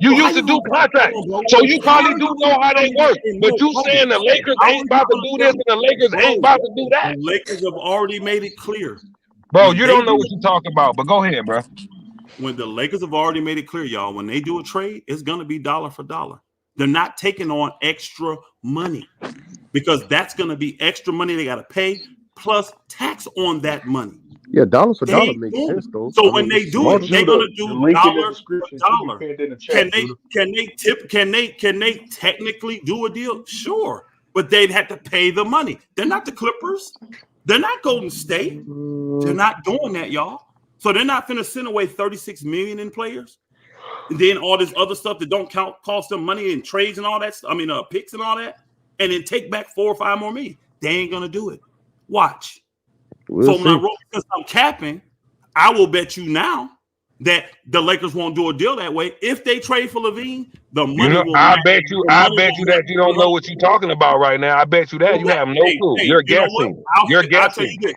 S14: You
S15: So how
S14: used to
S15: you
S14: do
S15: gonna
S14: contracts,
S15: bro?
S14: so you
S15: How
S14: probably
S15: are
S14: do
S15: you
S14: know
S15: gonna
S14: how
S15: tell
S14: they
S15: me?
S14: work.
S15: And
S14: But you
S15: bro,
S14: saying the Lakers
S15: how are
S14: ain't
S15: you
S14: about to
S15: gonna
S14: do
S15: tell
S14: this
S15: me,
S14: and the Lakers ain't
S15: bro?
S14: about to do that.
S15: The Lakers have already made it clear
S14: Bro,
S15: when
S14: you
S15: they
S14: don't know
S15: do
S14: what you're talking about. But go ahead, bro.
S15: when the Lakers have already made it clear, y'all, when they do a trade, it's gonna be dollar for dollar. They're not taking on extra money because that's gonna be extra money they gotta pay plus tax on that money.
S17: Yeah, dollar for
S15: They
S17: dollar
S15: ain't
S17: makes
S15: doing
S17: sense
S15: it.
S17: though.
S15: So
S17: I
S15: when
S17: mean,
S15: they
S17: it's
S15: do
S10: Hey,
S15: it,
S17: smart.
S15: they're
S10: Judah,
S15: gonna
S10: the
S15: do
S10: link in the
S15: dollar for
S10: description should be
S15: dollar.
S10: pinned in the
S15: Can
S10: chat,
S15: they
S10: Judah.
S15: can they tip can they do a deal? Sure. but they'd have to pay the money. They're not the Clippers. They're not Golden State. They're not doing that, y'all. So they're not finna send away $36 million in players, and then all this other stuff that don't cost them money in trades and all that. Picks and all that, and then take back 4 or 5 more million. They ain't gonna do it. Watch.
S17: We'll see.
S15: Because I'm capping, I will bet you now that the Lakers won't do a deal that way. If they trade for LaVine, the money will.
S14: I bet you that you don't know what you're talking about right now. I bet you that you have no clue. You're guessing. You're guessing. I'll tell you this.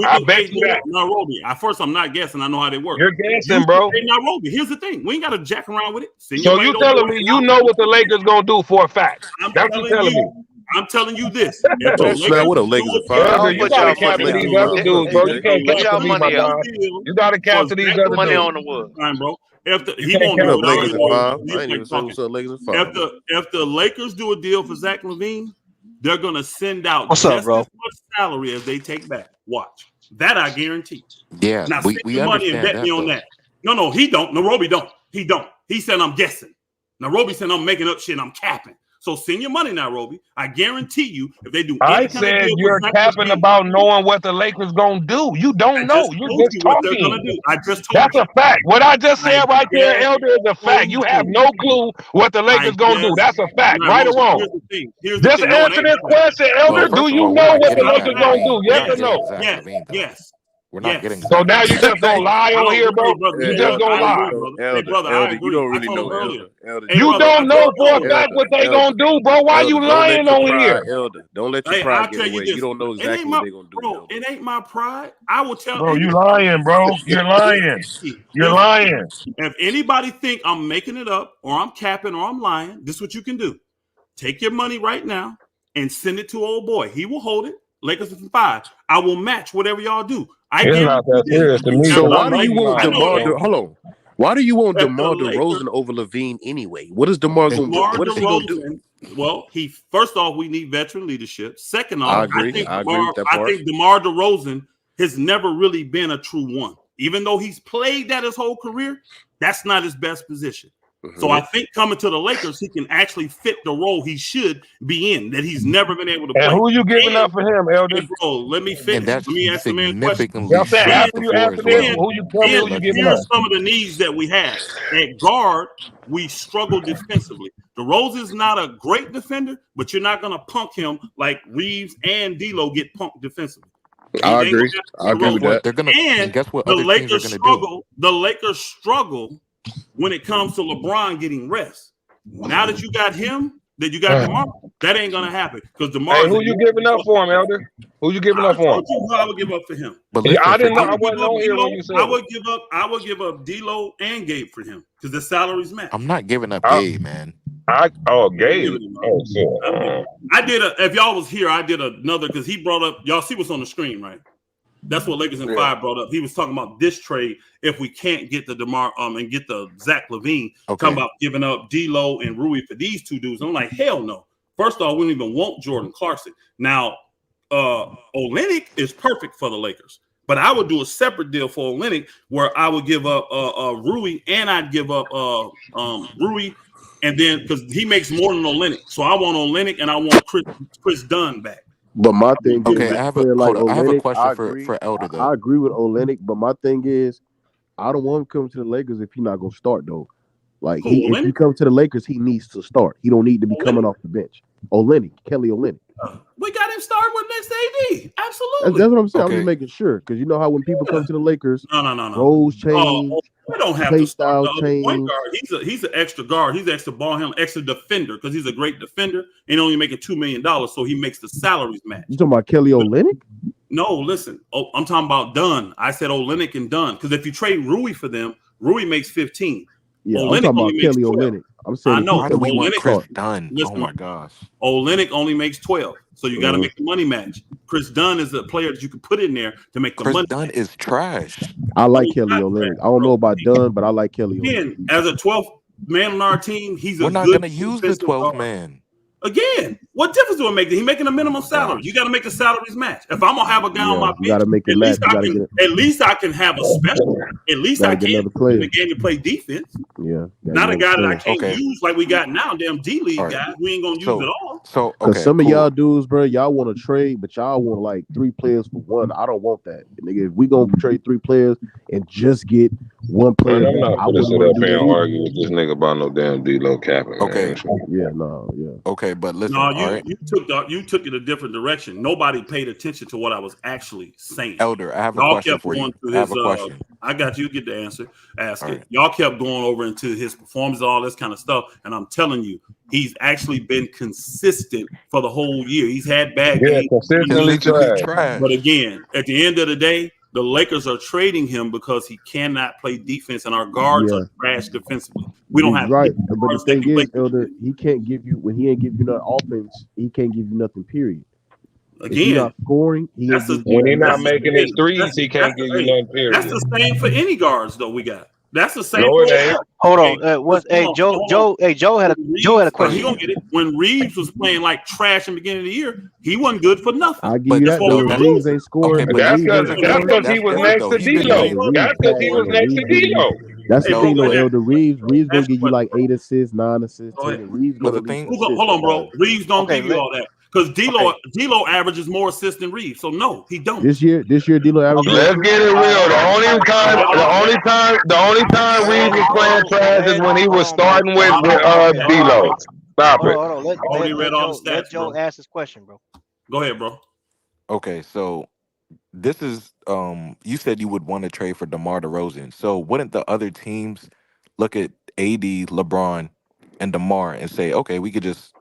S14: I bet you that.
S15: Nairobi. First, I'm not guessing. I know how they work.
S14: You're guessing, bro.
S15: Hey, Nairobi. Here's the thing. We ain't got to jack around with it.
S14: So you telling me you know what the Lakers gonna do for a fact? That's what you're telling me.
S15: I'm telling you this.
S16: What a Lakers are fine.
S14: You gotta capture these other dudes, bro. You can't capture these, my guy. You gotta capture these other
S12: money
S14: dudes.
S12: on the wood.
S15: Fine, bro. If the Lakers do a deal for Zack LaVine, they're gonna send out
S1: as much
S15: salary as they take back. Watch that, I guarantee.
S7: Yeah,
S15: now spend your money and bet me on that. No, he don't. Nairobi don't. He don't. He said I'm guessing. Nairobi said I'm making up shit. I'm capping. So send your money, Nairobi. I guarantee you, if they do,
S14: I said you're capping about knowing what the Lakers gonna do. You don't know. You're just talking.
S15: I just told
S14: That's a fact. What I just said right there, Elder, is a fact. You have no clue what the Lakers gonna do. That's a fact, right or wrong. Just answer this question, Elder. Do you know what the Lakers gonna do? Yes or no?
S15: Yes.
S7: We're not getting.
S14: So now you just gonna lie on here, bro? You just gonna lie.
S16: Elder, you don't really know, Elder.
S14: You don't know for a fact what they gonna do, bro. Why you lying on here?
S16: Elder, don't let your pride get away. You don't know exactly what they're gonna do.
S15: Bro, it ain't my pride. I will tell.
S14: Bro, you lying, bro. You're lying. You're lying.
S15: If anybody think I'm making it up or I'm capping or I'm lying, this is what you can do. Take your money right now and send it to old boy. He will hold it. Lakers in 5. I will match whatever y'all do.
S14: It's not that serious to me.
S16: So why do you want DeMar? Hold on. Why do you want DeMar DeRozan over LaVine anyway? What is DeMar going to do? What is he going to do?
S15: Well, first off, we need veteran leadership. Second off,
S16: I think
S15: DeMar DeRozan has never really been a true one. Even though he's played that his whole career, that's not his best position. So I think coming to the Lakers, he can actually fit the role he should be in that he's never been able to play.
S14: And who you giving up for him, Elder?
S15: Bro, let me finish. Let me ask the man a question.
S14: After you answer this, who you tell me who you giving up?
S15: Here's some of the needs that we have. At guard, we struggle defensively. DeRozan's not a great defender, but you're not going to punk him like Reeves and D'Lo get punked defensively.
S16: I agree. I agree with that.
S7: They're gonna, and guess what?
S15: The Lakers struggle. The Lakers struggle when it comes to LeBron getting rest. Now that you got him, that you got DeMar, that ain't gonna happen because DeMar.
S14: Hey, who you giving up for him, Elder? Who you giving up for him?
S15: I would give up for him.
S7: But
S14: I didn't know. I wasn't on here when you said.
S15: I would give up D'Lo and Gabe for him because the salaries match.
S7: I'm not giving up Gabe, man.
S14: Gabe. Oh,
S15: shit. I did if y'all was here, I did another because he brought up. Y'all see what's on the screen, right? That's what Lakers in 5 brought up. He was talking about this trade if we can't get the DeMar and get the Zack LaVine. Talking about giving up D'Lo and Rui for these two dudes. I'm like, hell no. First off, we don't even want Jordan Clarkson. Now, Olynyk is perfect for the Lakers, but I would do a separate deal for Olynyk where I would give up Rui and I'd give up Rui, and then because he makes more than Olynyk, so I want Olynyk and I want Chris Dunn back.
S17: But my thing is,
S7: I have a question for Elder though.
S17: I agree with Olynyk, but my thing is, I don't want him coming to the Lakers if he's not gonna start though. Like if he comes to the Lakers, he needs to start. He don't need to be coming off the bench. Kelly Olynyk.
S15: We got him started with next AD. Absolutely.
S17: That's what I'm saying. I'm just making sure because you know how when people come to the Lakers,
S15: no.
S17: roles change.
S15: We don't have to start the other point guard. He's an extra guard. He's an extra ball handler, extra defender because he's a great defender and only making $2 million, so he makes the salaries match.
S17: You talking about Kelly Olynyk?
S15: No, listen. I'm talking about Dunn. I said Olynyk and Dunn because if you trade Rui for them, Rui makes 15.
S17: Yeah, Olynyk I'm talking about Kelly Olynyk. I'm saying
S15: I know.
S7: Why do we want Chris Dunn? Oh my gosh.
S15: Olynyk only makes 12, so you got to make the money match. Chris Dunn is a player that you can put in there to make the money.
S7: Chris Dunn is trash.
S17: I like Kelly Olynyk. I don't know about Dunn, but I like Kelly Olynyk.
S15: Again, as a 12th man on our team,
S7: We're not going to use the 12th man.
S15: Again, what difference do it make? He's making a minimum salary. You got to make the salaries match. If I'm gonna have a guy on my bench,
S17: you got to make it match.
S15: At least I can have a special. At least I can in the game to play defense.
S17: Yeah,
S15: not a guy that I can't use like we got now. Damn D League guys, we ain't gonna use it all.
S17: So because some of y'all dudes, bro, y'all want to trade, but y'all want like 3 players for one. I don't want that, nigga. If we gonna trade 3 players and just get 1 player,
S14: I'm not gonna sit up here and argue with this nigga about no damn D-Lo capping.
S7: Okay.
S17: Okay,
S7: but listen.
S15: No, you took it a different direction. Nobody paid attention to what I was actually saying.
S7: Elder, I have a question for you. I have a question.
S15: I got you. Get the answer. Ask it. Y'all kept going over into his performance, all this kind of stuff, and I'm telling you, he's actually been consistent for the whole year. He's had bad games,
S14: consistently trash.
S15: But again, at the end of the day, the Lakers are trading him because he cannot play defense, and our guards are trash defensively. We don't have
S17: right. But the thing is, Elder, he can't give you when he ain't give you no offense. He can't give you nothing. Period.
S15: Again,
S17: if he's not scoring.
S14: When he's not making his threes, he can't give you nothing. Period.
S15: That's the same for any guards though. We got. That's the same.
S14: No, it ain't.
S1: Hold on. Joe had a question.
S15: He gonna get it. When Reeves was playing like trash in the beginning of the year, he wasn't good for nothing.
S17: I give you that. Reeves ain't scoring.
S14: Okay, that's because he was next to D-Lo. That's because he was next to D-Lo.
S17: That's the thing, though, Elder. Reeves gonna give you like 8 assists, 9 assists. 10. Reeves gonna
S15: hold on, bro. Reeves don't give you all that. Because D-Lo averages more assists than Reeves, so no, he don't.
S17: This year, D-Lo averages.
S14: Let's get it real. The only time Reeves was playing trash is when he was starting with D-Lo. Stop it.
S1: Hold on. Let Joe ask his question, bro.
S15: Go ahead, bro.
S7: Okay, so this is you said you would want to trade for DeMar DeRozan. So wouldn't the other teams look at AD, LeBron, and DeMar and say, okay, we could just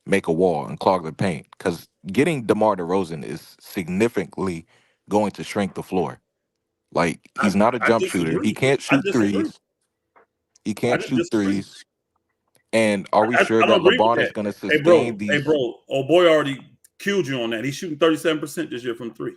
S7: make a wall and clog the paint? Because getting DeMar DeRozan is significantly going to shrink the floor. Like, he's not a jump shooter. He can't shoot threes. He can't shoot threes. And are we sure that LeBron is going to sustain these?
S15: Hey, bro. Old boy already killed you on that. He's shooting 37% this year from 3.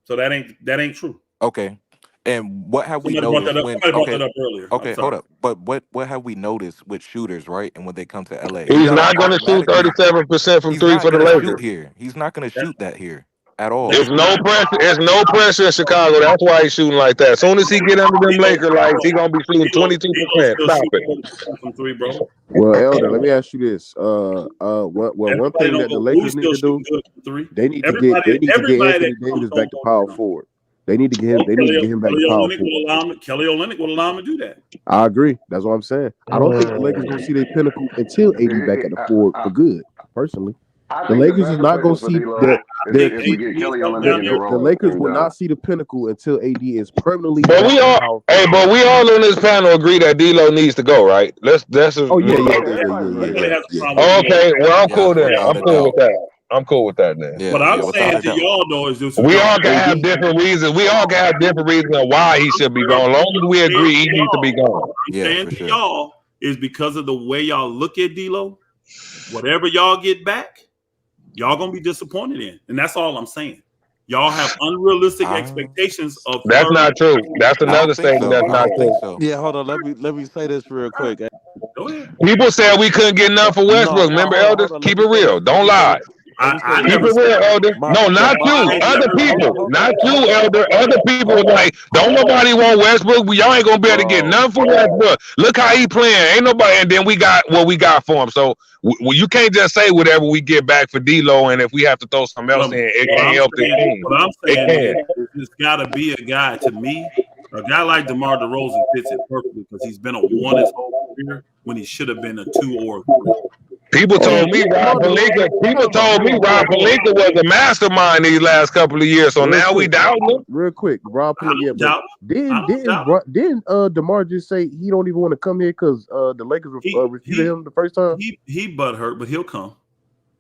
S15: So that ain't true.
S7: Okay. And what have we noticed?
S15: Brought that up earlier.
S7: Okay, hold up. But what have we noticed with shooters, right? And when they come to LA,
S14: he's not going to shoot 37% from 3 for the Lakers.
S7: Here, he's not going to shoot that here at all.
S14: There's no pressure. There's no pressure in Chicago. That's why he's shooting like that. As soon as he get under them Laker lights, he's gonna be shooting 22%. Stop it.
S15: From 3, bro.
S17: Well, Elder, let me ask you this. One thing that the Lakers need to do, they need to get Anthony Davis back to power forward. They need to get him back to power forward.
S15: Kelly Olynyk will allow him to do that.
S17: I agree. That's what I'm saying. I don't think the Lakers gonna see their pinnacle until AD back at the forward for good. Personally, the Lakers is not gonna see the Lakers will not see the pinnacle until AD is permanently.
S14: But we all on this panel agree that D-Lo needs to go, right?
S17: Oh yeah.
S14: Okay, well I'm cool then. I'm cool with that then.
S15: Yeah, what I'm saying to y'all though is just
S14: we all can have different reasons. We all can have different reasons on why he should be gone. As long as we agree he needs to be gone.
S15: I'm saying to y'all is because of the way y'all look at D-Lo, whatever y'all get back, y'all gonna be disappointed in. And that's all I'm saying. Y'all have unrealistic expectations of.
S14: That's not true. That's another statement. That's not true.
S18: So. Yeah, hold on. Let me say this real quick.
S15: Go ahead.
S14: People said we couldn't get enough for Westbrook. Remember, Elder? Keep it real. Don't lie. Keep it real, Elder. No, not you. Other people. Not you, Elder. Other people was like, don't nobody want Westbrook. Y'all ain't gonna be able to get none for Westbrook. Look how he playing. Ain't nobody. And then we got what we got for him. So you can't just say whatever we get back for D-Lo, and if we have to throw something else in, it can't help the team.
S15: What I'm saying is there's got to be a guy, to me, a guy like DeMar DeRozan fits it perfectly because he's been a 1 his whole career when he should have been a 2 or a 3.
S14: People told me Rob Pelinka was a mastermind these last couple of years. So now we doubt him.
S17: Real quick, Rob Pelinka. Didn't DeMar just say he don't even want to come here because the Lakers refused him the first time?
S15: He butthurt, but he'll come.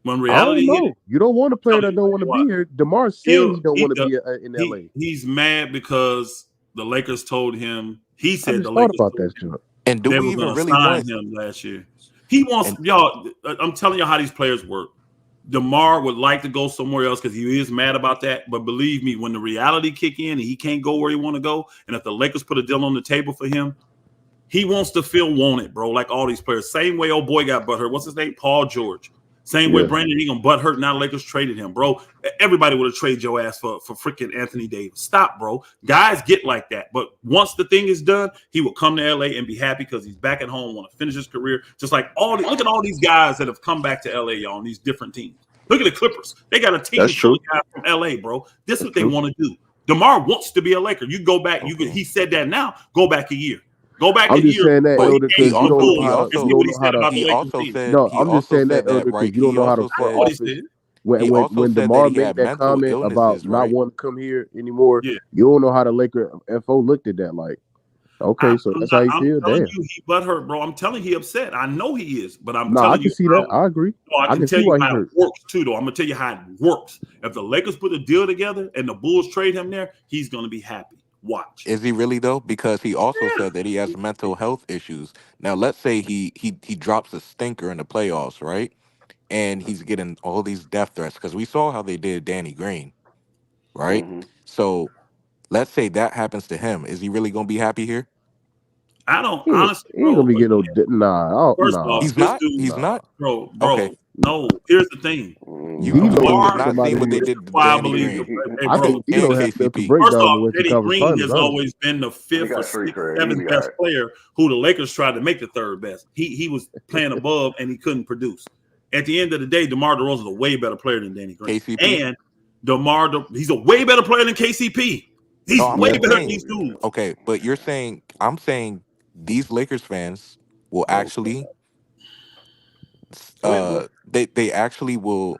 S15: When reality,
S17: you don't want a player that don't want to be here. DeMar said he don't want to be in LA.
S15: He's mad because the Lakers told him. He said the Lakers
S17: about that shit.
S7: And do we even really want
S15: him last year? He wants y'all. I'm telling you how these players work. DeMar would like to go somewhere else because he is mad about that. But believe me, when the reality kick in and he can't go where he want to go, and if the Lakers put a deal on the table for him, He wants to feel wanted, bro, like all these players. Same way old boy got butthurt. What's his name? Paul George. Same way Brandon Ingram butthurt. Now Lakers traded him, bro. Everybody would have traded your ass for freaking Anthony Davis. Stop, bro. Guys get like that. But once the thing is done, he will come to LA and be happy because he's back at home, want to finish his career. Just like look at all these guys that have come back to LA, y'all, on these different teams. Look at the Clippers. They got a team full of guys from LA, bro. This is what they want to do. DeMar wants to be a Laker. You go back. He said that now. Go back a year. Go back a year.
S17: I'm just saying that, Elder, because you don't know how to.
S7: He also said.
S17: No, I'm just saying that, Elder, because you don't know how to front office. When DeMar made that comment about not wanting to come here anymore, you don't know how the Laker FO looked at that. Like, okay, so that's how you feel. Damn.
S15: He butthurt, bro. I'm telling you, he upset. I know he is, but I'm
S17: telling
S15: you.
S17: I can see that. I agree.
S15: I can tell you how it works too, though. I'm gonna tell you how it works. If the Lakers put a deal together and the Bulls trade him there, he's gonna be happy. Watch.
S7: Is he really though? Because he also said that he has mental health issues. Now, let's say he drops a stinker in the playoffs, right? And he's getting all these death threats because we saw how they did Danny Green, right?
S8: Mm-hmm.
S7: So let's say that happens to him. Is he really gonna be happy here?
S15: I don't honestly.
S17: He ain't gonna be getting no.
S15: First off,
S7: he's not. He's not.
S15: Bro.
S7: Okay.
S15: No. Here's the thing.
S7: You have not seen what they did to Danny Green.
S17: I think you don't have to break
S15: First
S17: down
S15: off, Danny Green has always been the fifth or sixth, seventh best player who the Lakers tried to make the third best. He was playing above and he couldn't produce. At the end of the day, DeMar DeRozan is a way better player than Danny Green.
S7: KCP.
S15: And he's a way better player than KCP. He's way better than these dudes.
S7: Okay, but I'm saying these Lakers fans will actually they actually will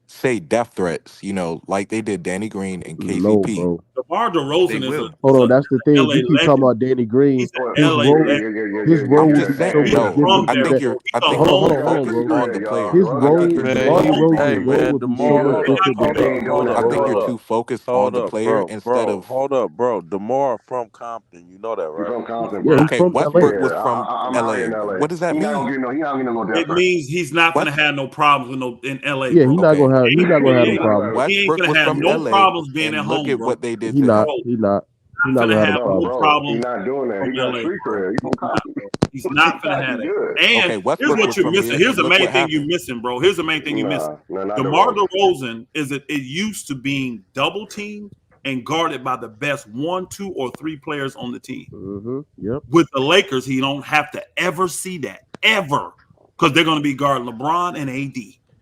S7: say death threats, like they did Danny Green and KCP.
S17: No, bro.
S15: DeMar DeRozan is
S17: hold on, that's the thing. You keep talking about Danny Green. His role
S7: I'm just saying, I think you're
S17: hold on, bro.
S7: on the player.
S17: His role,
S7: I think you're too focused on the player instead of.
S18: Hold up, bro. DeMar from Compton, you know that, right?
S8: From Compton,
S17: bro.
S7: Okay, Westbrook was from LA. What does that mean?
S15: It means he's not going to have no problems in LA.
S17: Yeah, he's not going to have no problems.
S7: Westbrook
S15: He ain't going to have no
S7: LA,
S15: problems being at home.
S7: Look at what they did
S17: He's
S7: to
S17: not.
S7: him.
S17: He's not. He's not gonna have no
S15: problems.
S8: He's not doing that. He's not street cred.
S15: He's not gonna have it. And here's what you're missing. Here's the main thing you're missing, bro. Here's the main thing you're missing. DeMar DeRozan is it used to being double teamed and guarded by the best 1, 2, or 3 players on the team.
S17: Yep.
S15: With the Lakers, he don't have to ever see that ever because they're gonna be guarding LeBron and AD.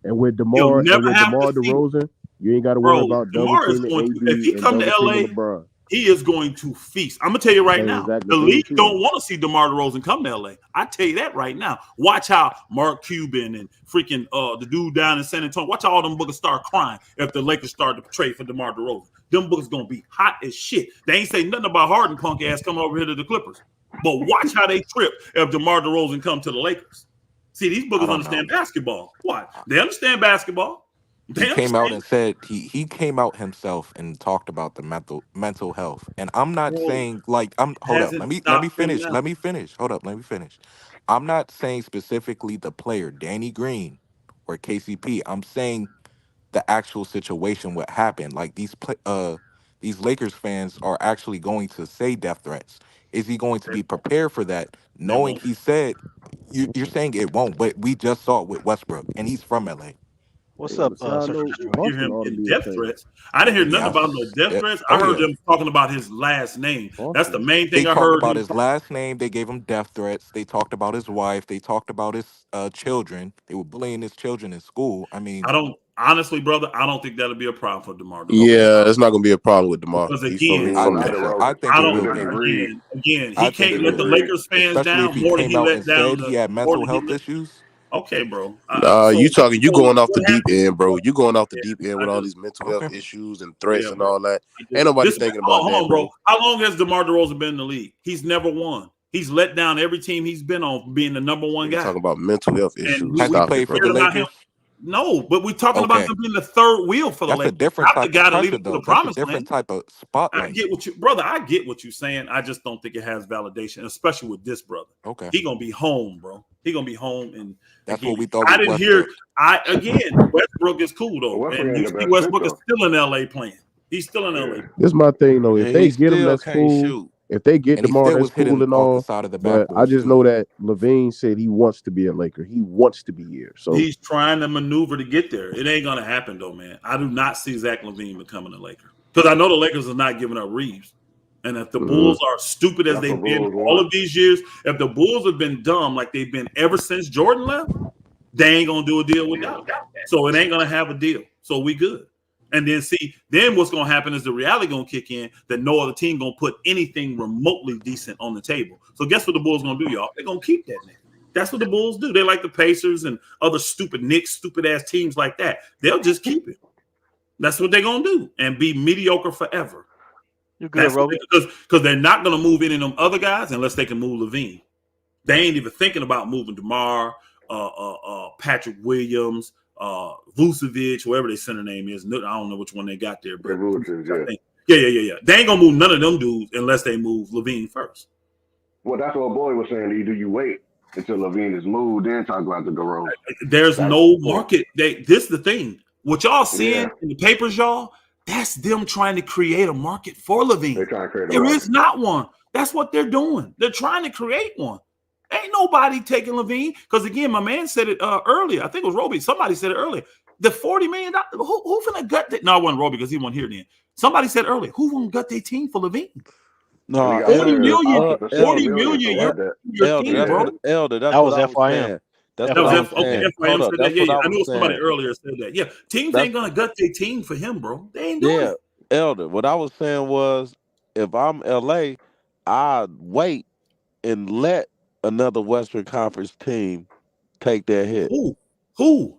S17: And with DeMar DeRozan, you ain't got to worry about double teaming AD.
S15: If he come to LA,
S17: LeBron.
S15: He is going to feast. I'm gonna tell you right now, the league don't want to see DeMar DeRozan come to LA. I tell you that right now. Watch how Mark Cuban and freaking the dude down in San Antonio. Watch how all them bookers start crying if the Lakers start to trade for DeMar DeRozan. Them bookers gonna be hot as shit. They ain't say nothing about Harden punk ass coming over here to the Clippers. But watch how they trip if DeMar DeRozan come to the Lakers. See, these bookers understand basketball. Why? They understand basketball.
S7: He came out and said he came out himself and talked about the mental health. And I'm not saying hold up. Let me finish. Hold up, let me finish. I'm not saying specifically the player, Danny Green or KCP. I'm saying the actual situation, what happened. Like these Lakers fans are actually going to say death threats. Is he going to be prepared for that? Knowing he said you're saying it won't, but we just saw it with Westbrook and he's from LA.
S1: What's up,
S15: hear him in death threats. I didn't hear nothing about no death threats. I heard them talking about his last name. That's the main thing I heard.
S7: They talked about his last name. They gave him death threats. They talked about his wife. They talked about his children. They were bullying his children in school. I mean,
S15: honestly, brother, I don't think that'll be a problem for DeMar.
S16: Yeah, it's not going to be a problem with DeMar.
S15: Because again,
S7: I think
S15: he can't let the Lakers fans down more than he let down.
S7: He had mental health issues.
S15: Okay, bro.
S16: You going off the deep end, bro. You going off the deep end with all these mental health issues and threats and all that. Ain't nobody thinking about that, bro.
S15: How long has DeMar DeRozan been in the league? He's never won. He's let down every team he's been on, being the number one guy.
S16: Talking about mental health issues.
S7: Has he played for the Lakers?
S15: No, but we're talking about him being the third wheel for the Lakers.
S7: That's a different type of pressure, though. That's a different type of spotlight.
S15: I get what you're saying. I just don't think it has validation, especially with this brother.
S7: Okay,
S15: he gonna be home, bro. He gonna be home, and
S7: that's what we thought.
S15: I didn't hear. Westbrook is cool though, and you see Westbrook is still in LA playing. He's still in LA.
S17: This is my thing though. If they get him, that's cool. If they get
S7: And he
S17: DeMar,
S7: still
S17: that's
S7: was
S17: cool
S7: hitting
S17: and
S7: off the
S17: all.
S7: side of the
S17: But I
S7: backboards
S17: just
S7: too.
S17: know that LaVine said he wants to be a Laker. He wants to be here. So
S15: he's trying to maneuver to get there. It ain't gonna happen though, man. I do not see Zach LaVine becoming a Laker because I know the Lakers are not giving up Reeves. And if the Bulls are stupid as
S8: That's
S15: they've
S8: what
S15: been
S8: Bulls
S15: all
S8: want.
S15: of these years, if the Bulls have been dumb like they've been ever since Jordan left, they ain't gonna do a deal without him. So it ain't gonna have a deal. So we good. And then then what's gonna happen is the reality gonna kick in that no other team gonna put anything remotely decent on the table. So guess what the Bulls gonna do, y'all? They're gonna keep that nigga. That's what the Bulls do. They like the Pacers and other stupid Knicks, stupid ass teams like that. They'll just keep it. That's what they're gonna do and be mediocre forever.
S1: You're good, Roby.
S15: Because they're not gonna move any of them other guys unless they can move LaVine. They ain't even thinking about moving DeMar, Patrick Williams, Vucevic, whoever their center name is. I don't know which one they got there, but yeah. They ain't gonna move none of them dudes unless they move LaVine first.
S8: Well, that's what Boy was saying. Do you wait until LaVine is moved, then talk about the garage?
S15: There's no market. This is the thing. What y'all seeing in the papers, y'all, that's them trying to create a market for LaVine.
S8: They're trying to create a
S15: There
S8: market.
S15: is not one. That's what they're doing. They're trying to create one. Ain't nobody taking LaVine because again, my man said it earlier. I think it was Roby. Somebody said it earlier. The $40 million. Who finna gut that? No, it wasn't Roby because he wasn't here then. Somebody said earlier, who gonna gut their team for LaVine?
S18: No,
S15: 40 million.
S18: Elder,
S15: 40 million. Your team, bro.
S18: Elder, that's
S1: That
S18: what
S1: was
S18: I was
S1: FYM.
S18: saying. That's
S15: That
S18: what I
S15: was
S18: was saying.
S15: FYM
S18: Hold up,
S15: said
S18: that's
S15: that. Yeah,
S18: what
S15: I
S18: I
S15: knew
S18: was
S15: somebody
S18: saying.
S15: earlier said that. Yeah, teams
S18: That's-
S15: ain't gonna gut their team for him, bro. They ain't doing it.
S18: Elder, what I was saying was, if I'm LA, I'd wait and let another Western Conference team take their hit.
S15: Who?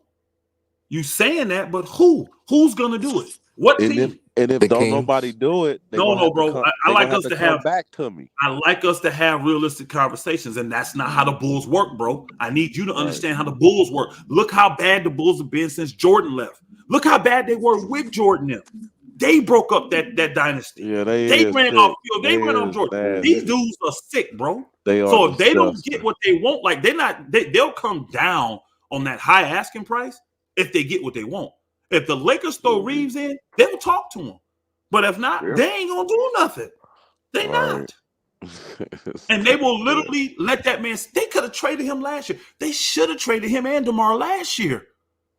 S15: You saying that, but who? Who's gonna do it? What team?
S18: And if don't nobody do it, they're gonna have to
S15: bro.
S18: come,
S15: I like us to
S18: come
S15: have
S18: back to me.
S15: I like us to have realistic conversations, and that's not how the Bulls work, bro. I need you to understand how the Bulls work. Look how bad the Bulls have been since Jordan left. Look how bad they were with Jordan. They broke up that dynasty.
S18: Yeah,
S15: They ran
S18: sick.
S15: off field. They ran off Jordan.
S18: Nasty.
S15: These dudes are sick, bro.
S18: They are
S15: so if they don't
S18: disgusting.
S15: get what they want, like they'll come down on that high asking price if they get what they want. If the Lakers throw Reeves in, they'll talk to him. But if not, they ain't gonna do nothing. They not. And they will literally let that man. They could have traded him last year. They should have traded him and DeMar last year.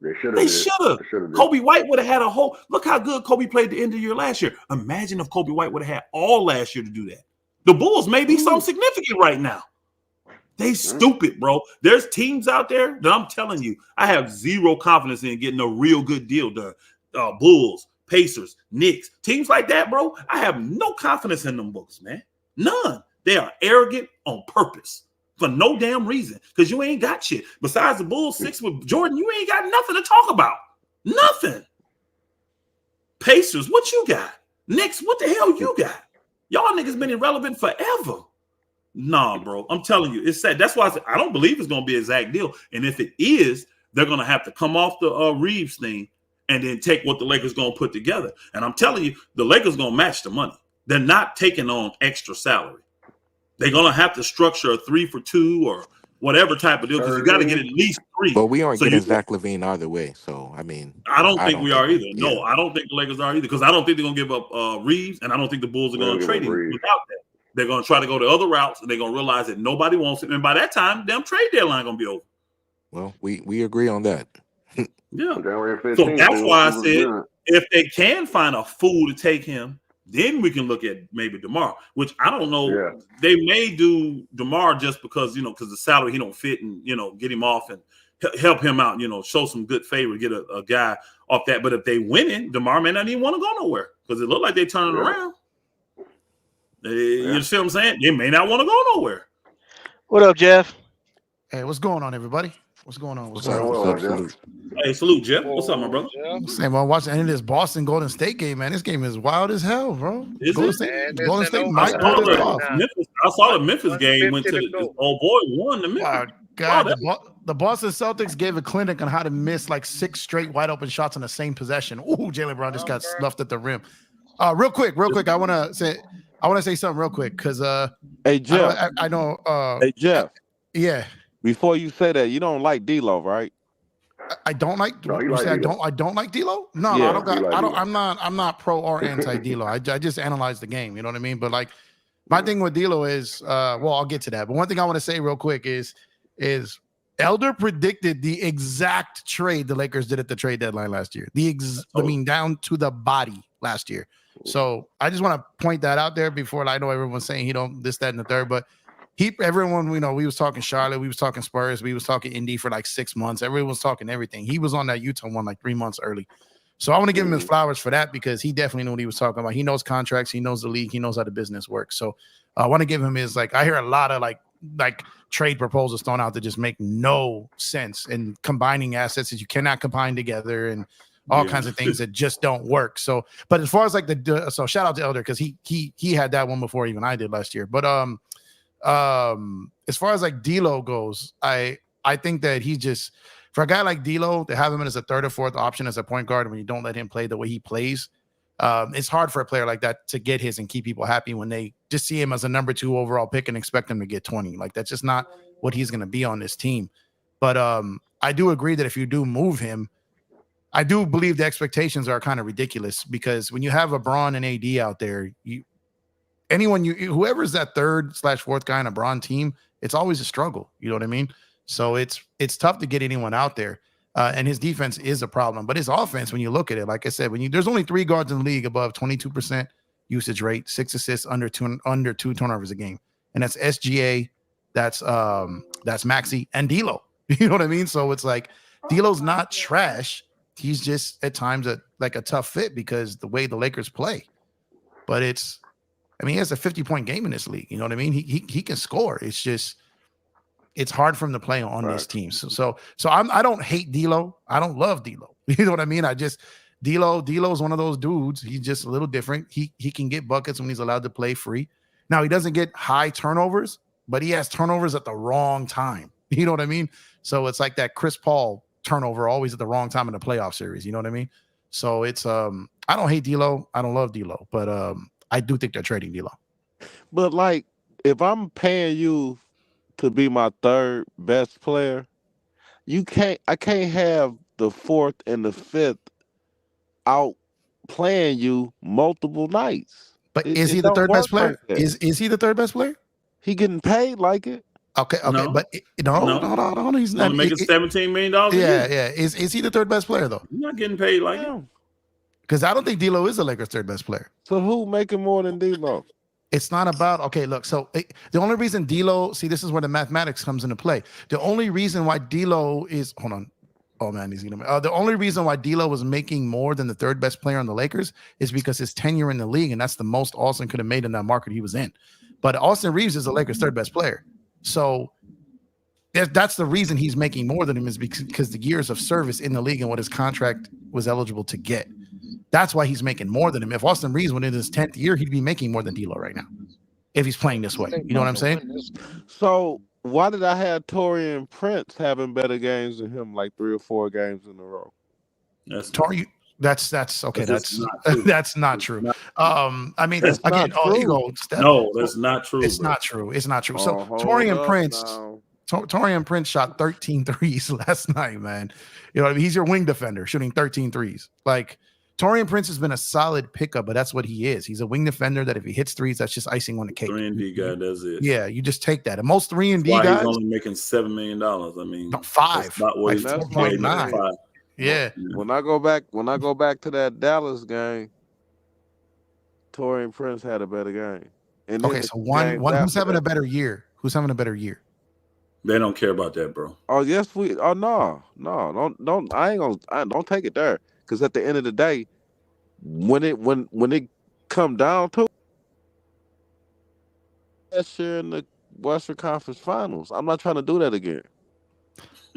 S8: They
S15: should have. Kobe White would have had a whole. Look how good Kobe played the end of the year last year. Imagine if Kobe White would have had all last year to do that. The Bulls may be something significant right now. They stupid, bro. There's teams out there that I'm telling you, I have zero confidence in getting a real good deal done. Bulls, Pacers, Knicks, teams like that, bro. I have no confidence in them books, man. None. They are arrogant on purpose for no damn reason because you ain't got shit. Besides the Bulls 6 with Jordan, you ain't got nothing to talk about. Nothing. Pacers, what you got? Knicks, what the hell you got? Y'all niggas been irrelevant forever. Nah, bro. I'm telling you, it's sad. That's why I don't believe it's going to be a Zach deal. And if it is, they're going to have to come off the Reeves thing and then take what the Lakers going to put together. And I'm telling you, the Lakers going to match the money. They're not taking on extra salary. They're going to have to structure a 3-for-2 or whatever type of deal because you got to get at least 3.
S7: But we aren't getting Zach LaVine either way. So, I mean,
S15: I don't think we are either.
S7: Yeah.
S15: No, I don't think the Lakers are either because I don't think they're going to give up Reeves, and I don't think the Bulls are going to trade him without that. They're going to try to go to other routes, and they're going to realize that nobody wants it. And by that time, damn trade deadline going to be over.
S7: Well, we agree on that.
S15: Yeah. So that's why I said if they can find a fool to take him, then we can look at maybe DeMar, which I don't know. Yeah. They may do DeMar just because, because the salary he don't fit and, get him off and help him out, show some good favor, get a guy off that. But if they win it, DeMar may not even want to go nowhere because it looked like they turning around. You see what I'm saying? They may not want to go nowhere.
S1: What up, Jeff?
S19: Hey, what's going on, everybody? What's going on?
S18: What's up, Jeff?
S15: Hey, salute, Jeff. What's up, my brother?
S19: Same. I'm watching any of this Boston Golden State game, man. This game is wild as hell, bro. Golden State might pull this off.
S15: I saw the Memphis game. Went to the boy won the Memphis.
S19: Wow, God, the Boston Celtics gave a clinic on how to miss like 6 straight wide open shots in the same possession. Ooh, Jaylen Brown just got stuffed at the rim. Real quick. I want to say something real quick because
S18: hey Jeff,
S19: I know.
S18: Hey Jeff,
S19: yeah.
S18: Before you say that, you don't like D-Lo, right?
S19: I don't like. You say I don't like D-Lo? No, I'm not pro or anti D-Lo. I just analyze the game. You know what I mean? But like, My thing with D'Lo is, well, I'll get to that. But one thing I want to say real quick is Elder predicted the exact trade the Lakers did at the trade deadline last year. Down to the body last year. So I just want to point that out there before I know everyone's saying he don't this, that, and the third. But everyone, we was talking Charlotte, we was talking Spurs, we was talking Indy for like 6 months. Everyone was talking everything. He was on that Utah one like 3 months early. So I want to give him his flowers for that because he definitely knew what he was talking about. He knows contracts, he knows the league, he knows how the business works. So I want to give him his I hear a lot of like trade proposals thrown out that just make no sense and combining assets that you cannot combine together and all kinds of things that just don't work. So, but as far as so shout out to Elder because he had that one before even I did last year. But as far as D'Lo goes, I think that he just for a guy like D'Lo to have him as a third or fourth option as a point guard when you don't let him play the way he plays, it's hard for a player like that to get his and keep people happy when they just see him as a number 2 overall pick and expect him to get 20. That's just not what he's going to be on this team. But I do agree that if you do move him, I do believe the expectations are kind of ridiculous because when you have LeBron and AD out there, whoever's that 3rd/4th guy on a Bron team, it's always a struggle. You know what I mean? So it's tough to get anyone out there. And his defense is a problem. But his offense, when you look at it, like I said, there's only 3 guards in the league above 22% usage rate, 6 assists, under 2 turnovers a game. And that's SGA, that's Maxey, and D'Lo. You know what I mean? So it's D'Lo's not trash. He's just at times a tough fit because the way the Lakers play. But he has a 50-point game in this league. You know what I mean? He can score. It's just it's hard for him to play on this team. So I don't hate D'Lo. I don't love D'Lo. You know what I mean? D'Lo is one of those dudes. He's just a little different. He can get buckets when he's allowed to play free. Now he doesn't get high turnovers, but he has turnovers at the wrong time. You know what I mean? So it's like that Chris Paul turnover always at the wrong time in the playoff series. You know what I mean? So it's I don't hate D'Lo. I don't love D'Lo, but I do think they're trading D'Lo.
S18: But if I'm paying you to be my 3rd best player, I can't have the 4th and the 5th out playing you multiple nights.
S19: But is he the 3rd best player? Is he the 3rd best player?
S18: He getting paid like it.
S19: Okay,
S15: no.
S19: But no, he's not
S15: making $17 million.
S19: Yeah. Is he the 3rd best player though?
S15: He's not getting paid like him.
S19: Because I don't think D'Lo is the Lakers' 3rd best player.
S18: So who making more than D'Lo?
S19: It's not about look. So the only reason D'Lo, this is where the mathematics comes into play. The only reason why D'Lo is the only reason why D'Lo was making more than the 3rd best player on the Lakers is because his tenure in the league, and that's the most Austin could have made in that market he was in. But Austin Reeves is the Lakers' 3rd best player. So that's the reason he's making more than him is because the years of service in the league and what his contract was eligible to get. That's why he's making more than him. If Austin Reeves went in his 10th year, he'd be making more than D'Lo right now if he's playing this way. You know what I'm saying?
S18: So why did I have Taurean Prince having better games than him 3 or 4 games in a row?
S19: That's okay. That's not true. I mean,
S18: that's
S19: again,
S15: that's not true.
S19: It's not true. It's not true. So Taurean Prince shot 13 threes last night, man. You know what I mean? He's your wing defender shooting 13 threes. Taurean Prince has been a solid pickup, but that's what he is. He's a wing defender that if he hits threes, that's just icing on the cake.
S15: 3-and-D guy, that's it.
S19: Yeah, you just take that. And most 3-and-D
S15: guys,
S19: he's
S15: only making $7 million. I mean,
S19: 5.
S15: That's not what he's
S19: 4.9. Yeah.
S18: When I go back to that Dallas game, Taurean Prince had a better game. And
S19: okay, so one who's having a better year? Who's having a better year?
S15: They don't care about that, bro.
S18: Oh yes, we. Oh no, don't. I ain't gonna. Don't take it there. Because at the end of the day, when it come down to last year in the Western Conference Finals, I'm not trying to do that again.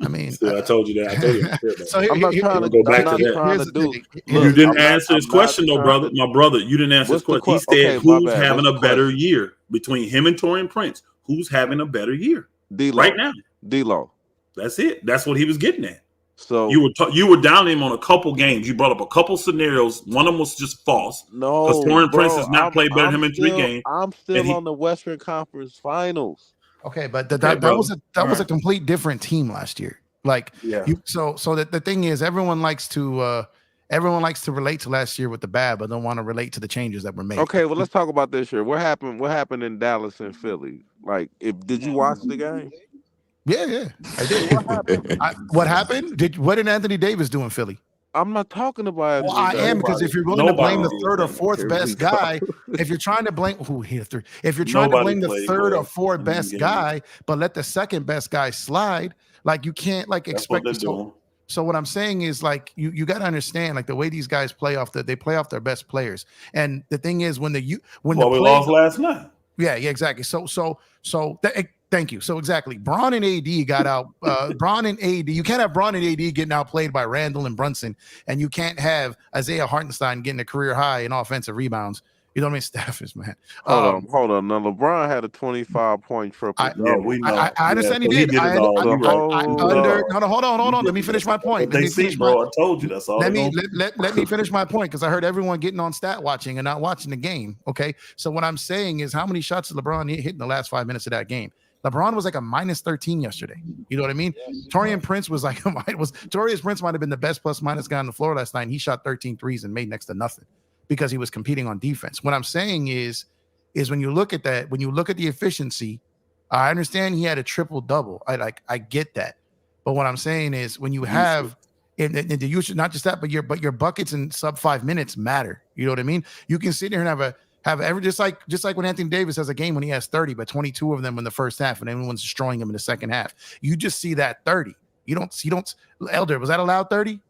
S19: I mean,
S15: I told you that. I told you.
S19: So
S18: I'm not trying to
S15: go back to that. You didn't answer his question, though, brother. My brother, you didn't answer his question. He said, "Who's having a better year between him and Taurean Prince? Who's having a better year right now?"
S18: D'Lo.
S15: That's it. That's what he was getting at.
S18: So
S15: you were down him on a couple games. You brought up a couple scenarios. One of them was just false.
S18: No,
S15: because Taurean Prince has not played better than him in 3 games.
S18: I'm still on the Western Conference Finals.
S19: Okay, but that was a complete different team last year. So the thing is, everyone likes to everyone likes to relate to last year with the bad, but don't want to relate to the changes that were made.
S18: Okay, well, let's talk about this year. What happened in Dallas and Philly? Like, did you watch the game?
S19: Yeah, I did. What happened? What did Anthony Davis do in Philly?
S18: I'm not talking about.
S19: Well, I am, because if you're willing to blame the third or fourth best guy, if you're trying to blame if you're trying to blame the third or fourth best guy, but let the second best guy slide, like you can't expect. So what I'm saying is you got to understand the way these guys play off they play off their best players, and the thing is we
S15: lost last night.
S19: Yeah, exactly. Thank you. So exactly, Bron and AD got out. Bron and AD, you can't have Bron and AD getting outplayed by Randall and Brunson, and you can't have Isaiah Hartenstein getting a career high in offensive rebounds. You know what I mean? Staffers, man.
S18: Hold on. Now LeBron had a 25-point triple.
S19: We know. I understand he did. Hold on. Let me finish my point.
S15: I told you that's all.
S19: Let me finish my point, because I heard everyone getting on stat watching and not watching the game. Okay, so what I'm saying is, how many shots did LeBron hit in the last 5 minutes of that game? LeBron was like a -13 yesterday. You know what I mean? Yes. Torian Prince was Torian Prince might have been the best plus-minus guy on the floor last night. And he shot 13 threes and made next to nothing because he was competing on defense. What I'm saying is when you look at that, when you look at the efficiency, I understand he had a triple-double. I get that. But what I'm saying is, when you have and the usage, not just that, but your buckets in sub 5 minutes matter. You know what I mean? You can sit here and have every just like when Anthony Davis has a game when he has 30, but 22 of them in the first half, and everyone's destroying him in the second half. You just see that 30. You don't. Elder, was that allowed 30?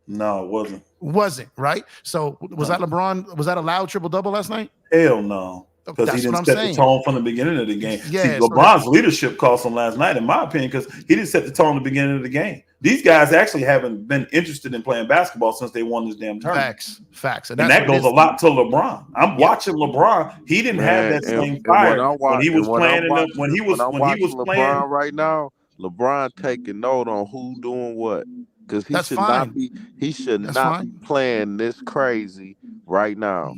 S15: No, it wasn't.
S19: Wasn't, right? So was that LeBron? Was that allowed triple-double last night?
S15: Hell no. Because he didn't set the tone from the beginning of the game. Yeah, LeBron's leadership cost him last night, in my opinion, because he didn't set the tone at the beginning of the game. These guys actually haven't been interested in playing basketball since they won this damn tournament.
S19: Facts.
S15: And that goes a lot to LeBron. I'm watching LeBron. He didn't have that same fire when he was playing. When he was playing
S18: right now, LeBron taking note on who doing what. Because he should not be playing this crazy right now.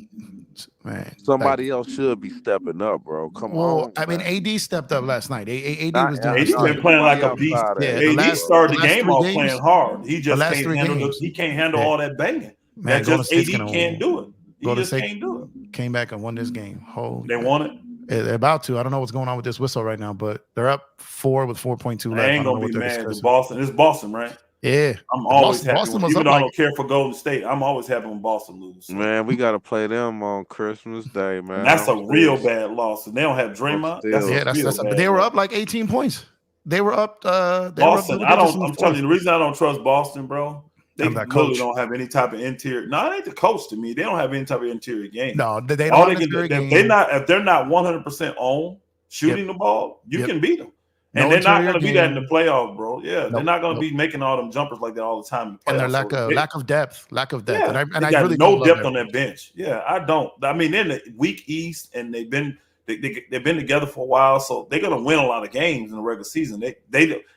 S19: Man,
S18: somebody else should be stepping up, bro. Come on.
S19: I mean, AD stepped up last night. AD was doing.
S15: AD's been playing like a beast. AD started the game off playing hard. He just can't handle all that banging. Man, just AD can't do it. He just can't do it.
S19: Came back and won this game.
S15: They won it.
S19: They're about to. I don't know what's going on with this whistle right now, but they're up 4 with 4.2 left.
S15: I ain't gonna be mad. It's Boston. It's Boston, right?
S19: Yeah,
S15: I'm always happy. Even though I don't care for Golden State, I'm always happy when Boston lose. So.
S18: Man, we got to play them on Christmas Day, man.
S15: And that's a real bad loss. And they don't have Draymond.
S19: But they were up like 18 points. They were up.
S15: Boston. I'm telling you, the reason I don't trust Boston, bro. They really don't have any type of interior. No, it ain't the coach to me. They don't have any type of interior game.
S19: No, they don't.
S15: If they're not 100% on shooting the ball, you can beat them. And they're not going to be that in the playoff, bro. Yeah, they're not going to be making all them jumpers like that all the time.
S19: And they're lack of depth.
S15: Yeah, and I got really no depth on that bench. Yeah, I don't. I mean, they're in the weak East, and they've been together for a while, so they're going to win a lot of games in the regular season.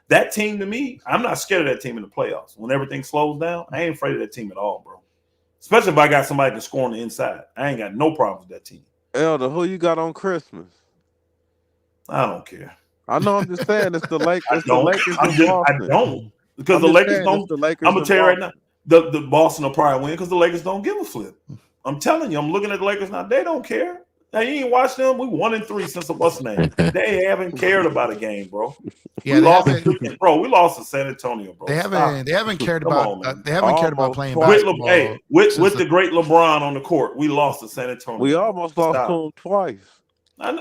S15: That team to me, I'm not scared of that team in the playoffs. When everything slows down, I ain't afraid of that team at all, bro. Especially if I got somebody to score on the inside. I ain't got no problem with that team.
S18: Elder, who you got on Christmas?
S15: I don't care.
S18: I know. I'm just saying it's the Lakers.
S15: I don't because the Lakers don't. I'm gonna tell you right now, the Boston will probably win because the Lakers don't give a flip. I'm telling you, I'm looking at the Lakers now. They don't care. Now you ain't watched them. We 1-3 since the what's name. They haven't cared about a game, bro.
S19: Yeah,
S15: we lost to San Antonio, bro.
S19: They haven't cared about. They haven't cared about playing basketball.
S15: With the great LeBron on the court, we lost to San Antonio.
S18: We almost lost to him twice.
S15: Bro,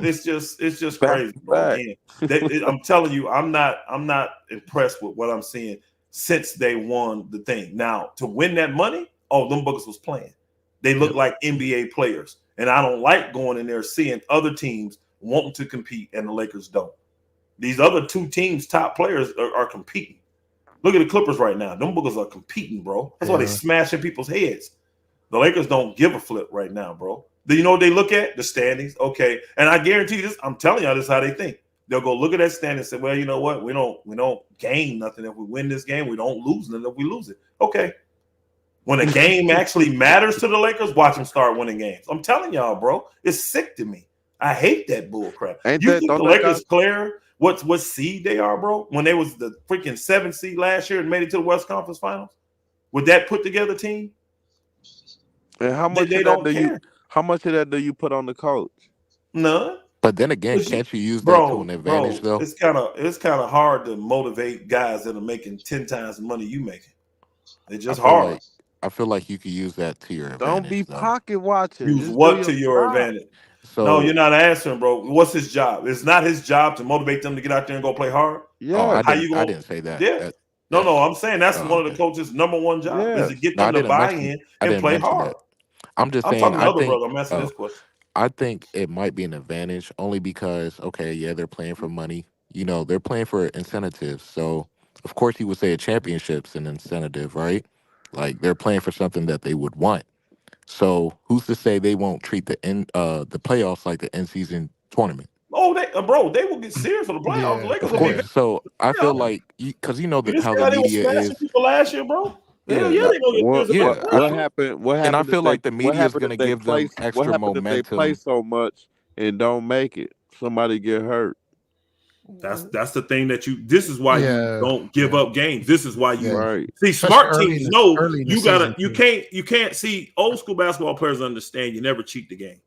S15: it's just crazy, bro. I'm telling you, I'm not impressed with what I'm seeing since they won the thing. Now, to win that money, them bookers was playing. They look like NBA players, and I don't like going in there seeing other teams wanting to compete, and the Lakers don't. These other two teams, top players, are competing. Look at the Clippers right now. Them bookers are competing, bro. That's why they smashing people's heads. The Lakers don't give a flip right now, bro. Do you know what they look at? The standings. Okay. And I guarantee you this, I'm telling y'all this is how they think. They'll go look at that standing and say, well, you know what? We don't gain nothing if we win this game. We don't lose nothing if we lose it. Okay. When a game actually matters to the Lakers, watch them start winning games. I'm telling y'all, bro. It's sick to me. I hate that bull crap. You think the Lakers clear what seed they are, bro? When they was the freaking 7th seed last year and made it to the West Conference Finals with that put together team.
S18: And how much
S15: They
S18: of that
S15: don't
S18: do you?
S15: care.
S18: How much of that do you put on the coach?
S15: None.
S7: But then again, can't you use that to an advantage though?
S15: It's kind of hard to motivate guys that are making 10 times the money you making. It's just hard.
S7: I feel like you could use that to your advantage.
S18: Don't be
S7: though.
S18: pocket watching.
S15: Use
S18: Just
S15: what
S18: do
S15: to your
S18: job.
S15: advantage?
S7: So
S15: no, you're not answering, bro. What's his job? It's not his job to motivate them to get out there and go play hard.
S18: Yeah.
S7: Oh,
S15: How you gonna?
S7: I didn't say that.
S15: Yeah. No, I'm saying that's one of the coach's number one job is to get them to buy in and play hard.
S7: I'm just saying.
S15: Talking to other brother. I'm asking this question.
S7: I think it might be an advantage only because, okay, yeah, they're playing for money. You know, they're playing for incentives. So, of course, you would say a championship's an incentive, right? Like they're playing for something that they would want. So, who's to say they won't treat the playoffs like the in-season tournament?
S15: Oh, they will get serious for the playoffs.
S7: Yeah,
S15: Lakers
S7: of course. So I feel like because you know how the media is.
S15: People last year, bro.
S18: Yeah,
S15: they gonna get
S18: what happened? What happened?
S7: And I feel like the media is going to give them
S18: What
S7: extra
S18: happened if they play
S7: momentum.
S18: so much and don't make it? Somebody get hurt.
S15: That's the thing that you. This is why you don't give up games. This is why you see smart teams know you gotta. You can't see old school basketball players understand. You never cheat the game.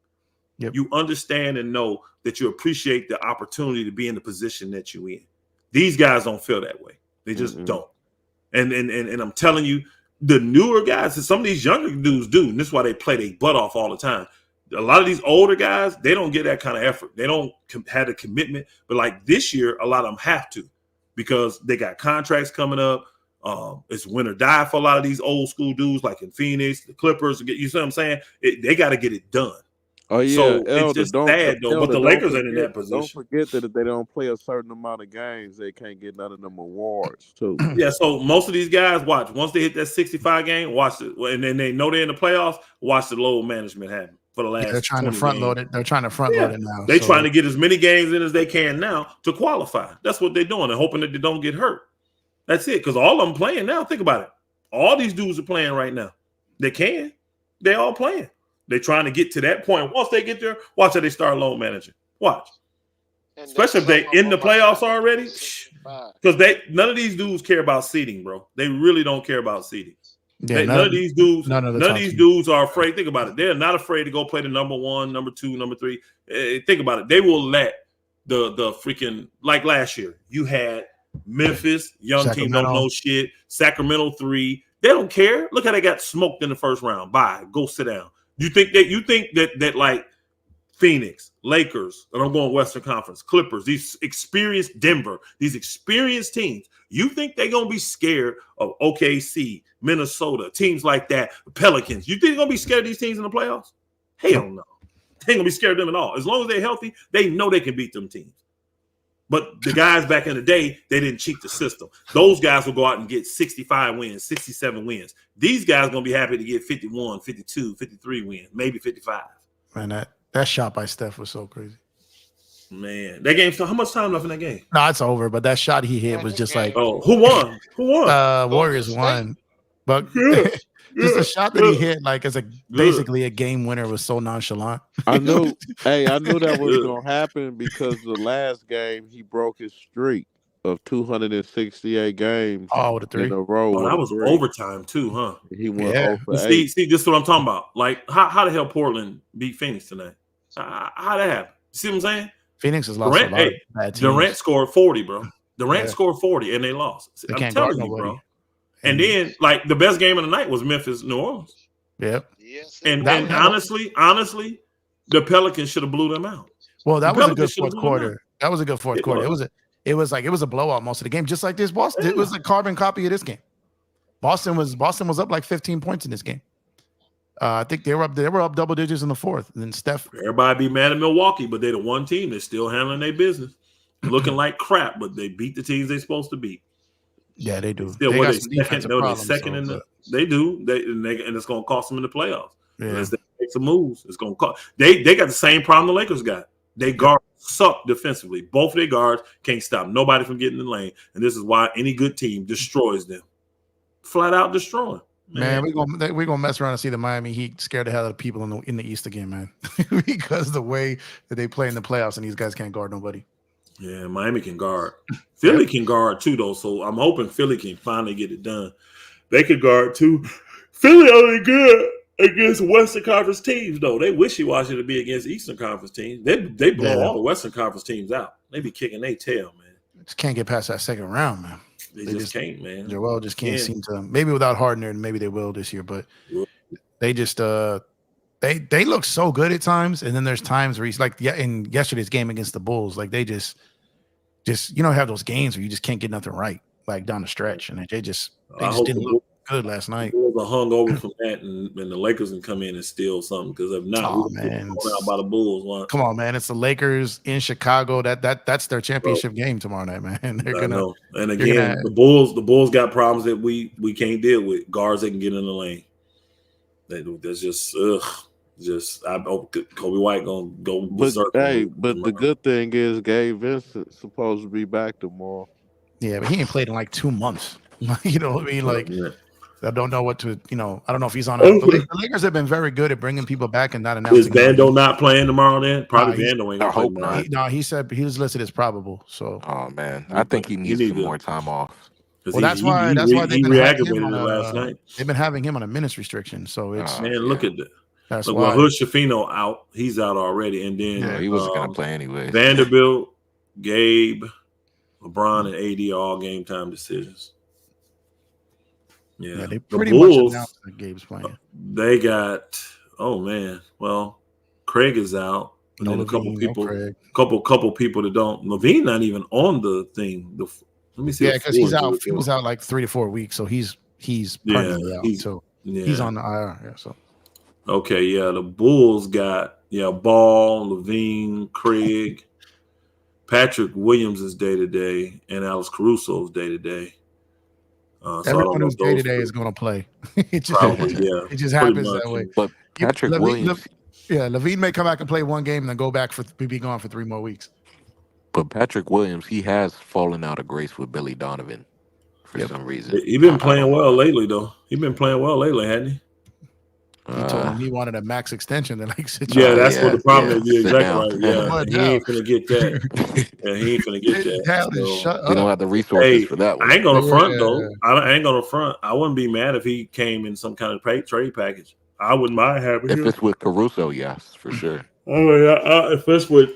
S19: Yep.
S15: You understand and know that you appreciate the opportunity to be in the position that you're in. These guys don't feel that way. They just don't. And I'm telling you, the newer guys, and some of these younger dudes do, and this is why they play their butt off all the time. A lot of these older guys, they don't get that kind of effort. They don't have a commitment. But like this year, a lot of them have to because they got contracts coming up. It's win or die for a lot of these old school dudes, like in Phoenix, the Clippers. You see what I'm saying? They got to get it done.
S18: Oh yeah,
S15: so it's just sad though. But the Lakers ain't in that position.
S18: Don't forget that if they don't play a certain amount of games, they can't get none of them awards too.
S15: Yeah, so most of these guys watch once they hit that 65 game, watch it, and then they know they're in the playoffs. Watch the load management happen for the last.
S19: They're trying to front load it. They're trying to front load it now.
S15: They're trying to get as many games in as they can now to qualify. That's what they're doing, and hoping that they don't get hurt. That's it, because all of them playing now. Think about it. All these dudes are playing right now. They can. They all playing. They're trying to get to that point. Once they get there, watch how they start load managing. Watch. Especially if they in the playoffs already. Because none of these dudes care about seeding, bro. They really don't care about seeding.
S19: Yeah,
S15: none of these dudes are afraid. Think about it. They're not afraid to go play the number 1, number 2, number 3. Think about it. They will let the freaking, like last year, you had Memphis, young team don't know shit. Sacramento 3. They don't care. Look how they got smoked in the first round. Bye. Go sit down. You think that like Phoenix, Lakers, and I'm going Western Conference, Clippers, these experienced Denver, these experienced teams, you think they're going to be scared of OKC, Minnesota, teams like that, Pelicans? You think they're going to be scared of these teams in the playoffs? Hell no. They ain't going to be scared of them at all. As long as they're healthy, they know they can beat them teams. But the guys back in the day, they didn't cheat the system. Those guys will go out and get 65 wins, 67 wins. These guys are going to be happy to get 51, 52, 53 wins, maybe 55.
S19: Man, that shot by Steph was so crazy.
S15: Man, that game. So how much time left in that game?
S19: No, it's over. But that shot he hit was just like,
S15: oh, who won?
S19: Warriors won. But just a shot that he hit, like as basically a game winner, was so nonchalant.
S18: I knew that was gonna happen because the last game he broke his streak of 268 games.
S19: Oh, the 3
S18: in a row.
S15: Oh, that was overtime too, huh?
S18: He went over.
S15: See, this is what I'm talking about. Like, how the hell Portland beat Phoenix tonight? How that happen? See what I'm saying?
S19: Phoenix has lost a lot of bad teams.
S15: Durant scored 40, bro. Durant scored 40, and they lost. I'm telling you, bro. And then, like, the best game of the night was Memphis, New Orleans.
S19: Yep.
S15: And honestly, the Pelicans should have blew them out.
S19: Well, that was a good fourth quarter. That was a good fourth quarter. It was a blowout most of the game, just like this Boston. It was a carbon copy of this game. Boston was up like 15 points in this game. I think they were up double digits in the fourth. And then Steph.
S15: Everybody be mad at Milwaukee, but they're the one team that's still handling their business, looking like crap, but they beat the teams they're supposed to beat.
S19: Yeah, they do.
S15: Still, they second in the. They do. And it's going to cost them in the playoffs. Yeah. Unless they make some moves, it's going to cost. They got the same problem the Lakers got. They guards suck defensively. Both of their guards can't stop nobody from getting in the lane, and this is why any good team destroys them. Flat out destroying.
S19: Man, we're gonna mess around and see the Miami Heat scare the hell out of people in the East again, man, because of the way that they play in the playoffs, and these guys can't guard nobody.
S15: Yeah, Miami can guard. Philly can guard too, though. So I'm hoping Philly can finally get it done. They could guard too. Philly only good against Western Conference teams, though. They wishy-washy to be against Eastern Conference teams. They blow all the Western Conference teams out. They be kicking their tail, man.
S19: Just can't get past that second round, man.
S15: They just can't, man.
S19: Joel just can't seem to. Maybe without Harden, maybe they will this year, but they just they look so good at times, and then there's times where he's like, in yesterday's game against the Bulls, like they just have those games where you just can't get nothing right, like down the stretch, and they just didn't look good last night.
S15: The Bulls are hung over from that, and the Lakers can come in and steal something, because if not, we'll get blown out by the Bulls once.
S19: Come on, man! It's the Lakers in Chicago. That's their championship game tomorrow night, man. They're gonna.
S15: And again, the Bulls got problems that we can't deal with. Guards that can get in the lane. That's just I hope Kobe White gonna go berserk.
S18: But the good thing is Gabe Vincent's supposed to be back tomorrow.
S19: Yeah, but he ain't played in like 2 months. You know what I mean? Like, I don't know what to. I don't know if he's on. The Lakers have been very good at bringing people back and not announcing.
S15: Is Vando not playing tomorrow? Then probably Vando ain't gonna play tomorrow.
S19: No, he said he was listed as probable. So.
S7: Oh man, I think he needs some more time off.
S19: Well, that's why they've been having him on last night. They've been having him on a minutes restriction. So it's
S15: look at that.
S19: That's
S15: look,
S19: why.
S15: Hood Shafino out. He's out already, and then
S7: he wasn't gonna play anyway.
S15: Vanderbilt, Gabe, LeBron, and AD are all game time decisions. Yeah,
S19: they pretty much announced that Gabe's playing.
S15: They got well, Craig is out. And then a couple people that don't. LaVine not even on the thing. Let me see.
S19: Yeah, because he's out. He was out like 3 to 4 weeks, so he's permanently out. So he's on the IR. Yeah. So
S15: okay, yeah. The Bulls got Ball, LaVine, Craig, Patrick Williams is day to day, and Alex Caruso is day to day.
S19: Everyone who's day to day is going to play. It just happens that way.
S7: But Patrick Williams.
S19: LaVine may come back and play 1 game and then go back be gone for 3 more weeks.
S7: But Patrick Williams, he has fallen out of grace with Billy Donovan for some reason.
S15: He's been playing well lately, though. He's been playing well lately, hasn't he?
S19: He told him he wanted a max extension. That's
S15: what the problem is. Yeah, exactly right. Yeah, he ain't finna get that. He ain't finna get that.
S7: We don't have the resources for that one.
S15: I ain't gonna front though. I ain't gonna front. I wouldn't be mad if he came in some kind of trade package. I wouldn't mind having him.
S7: If it's with Caruso, yes, for sure.
S15: Oh yeah, if it's with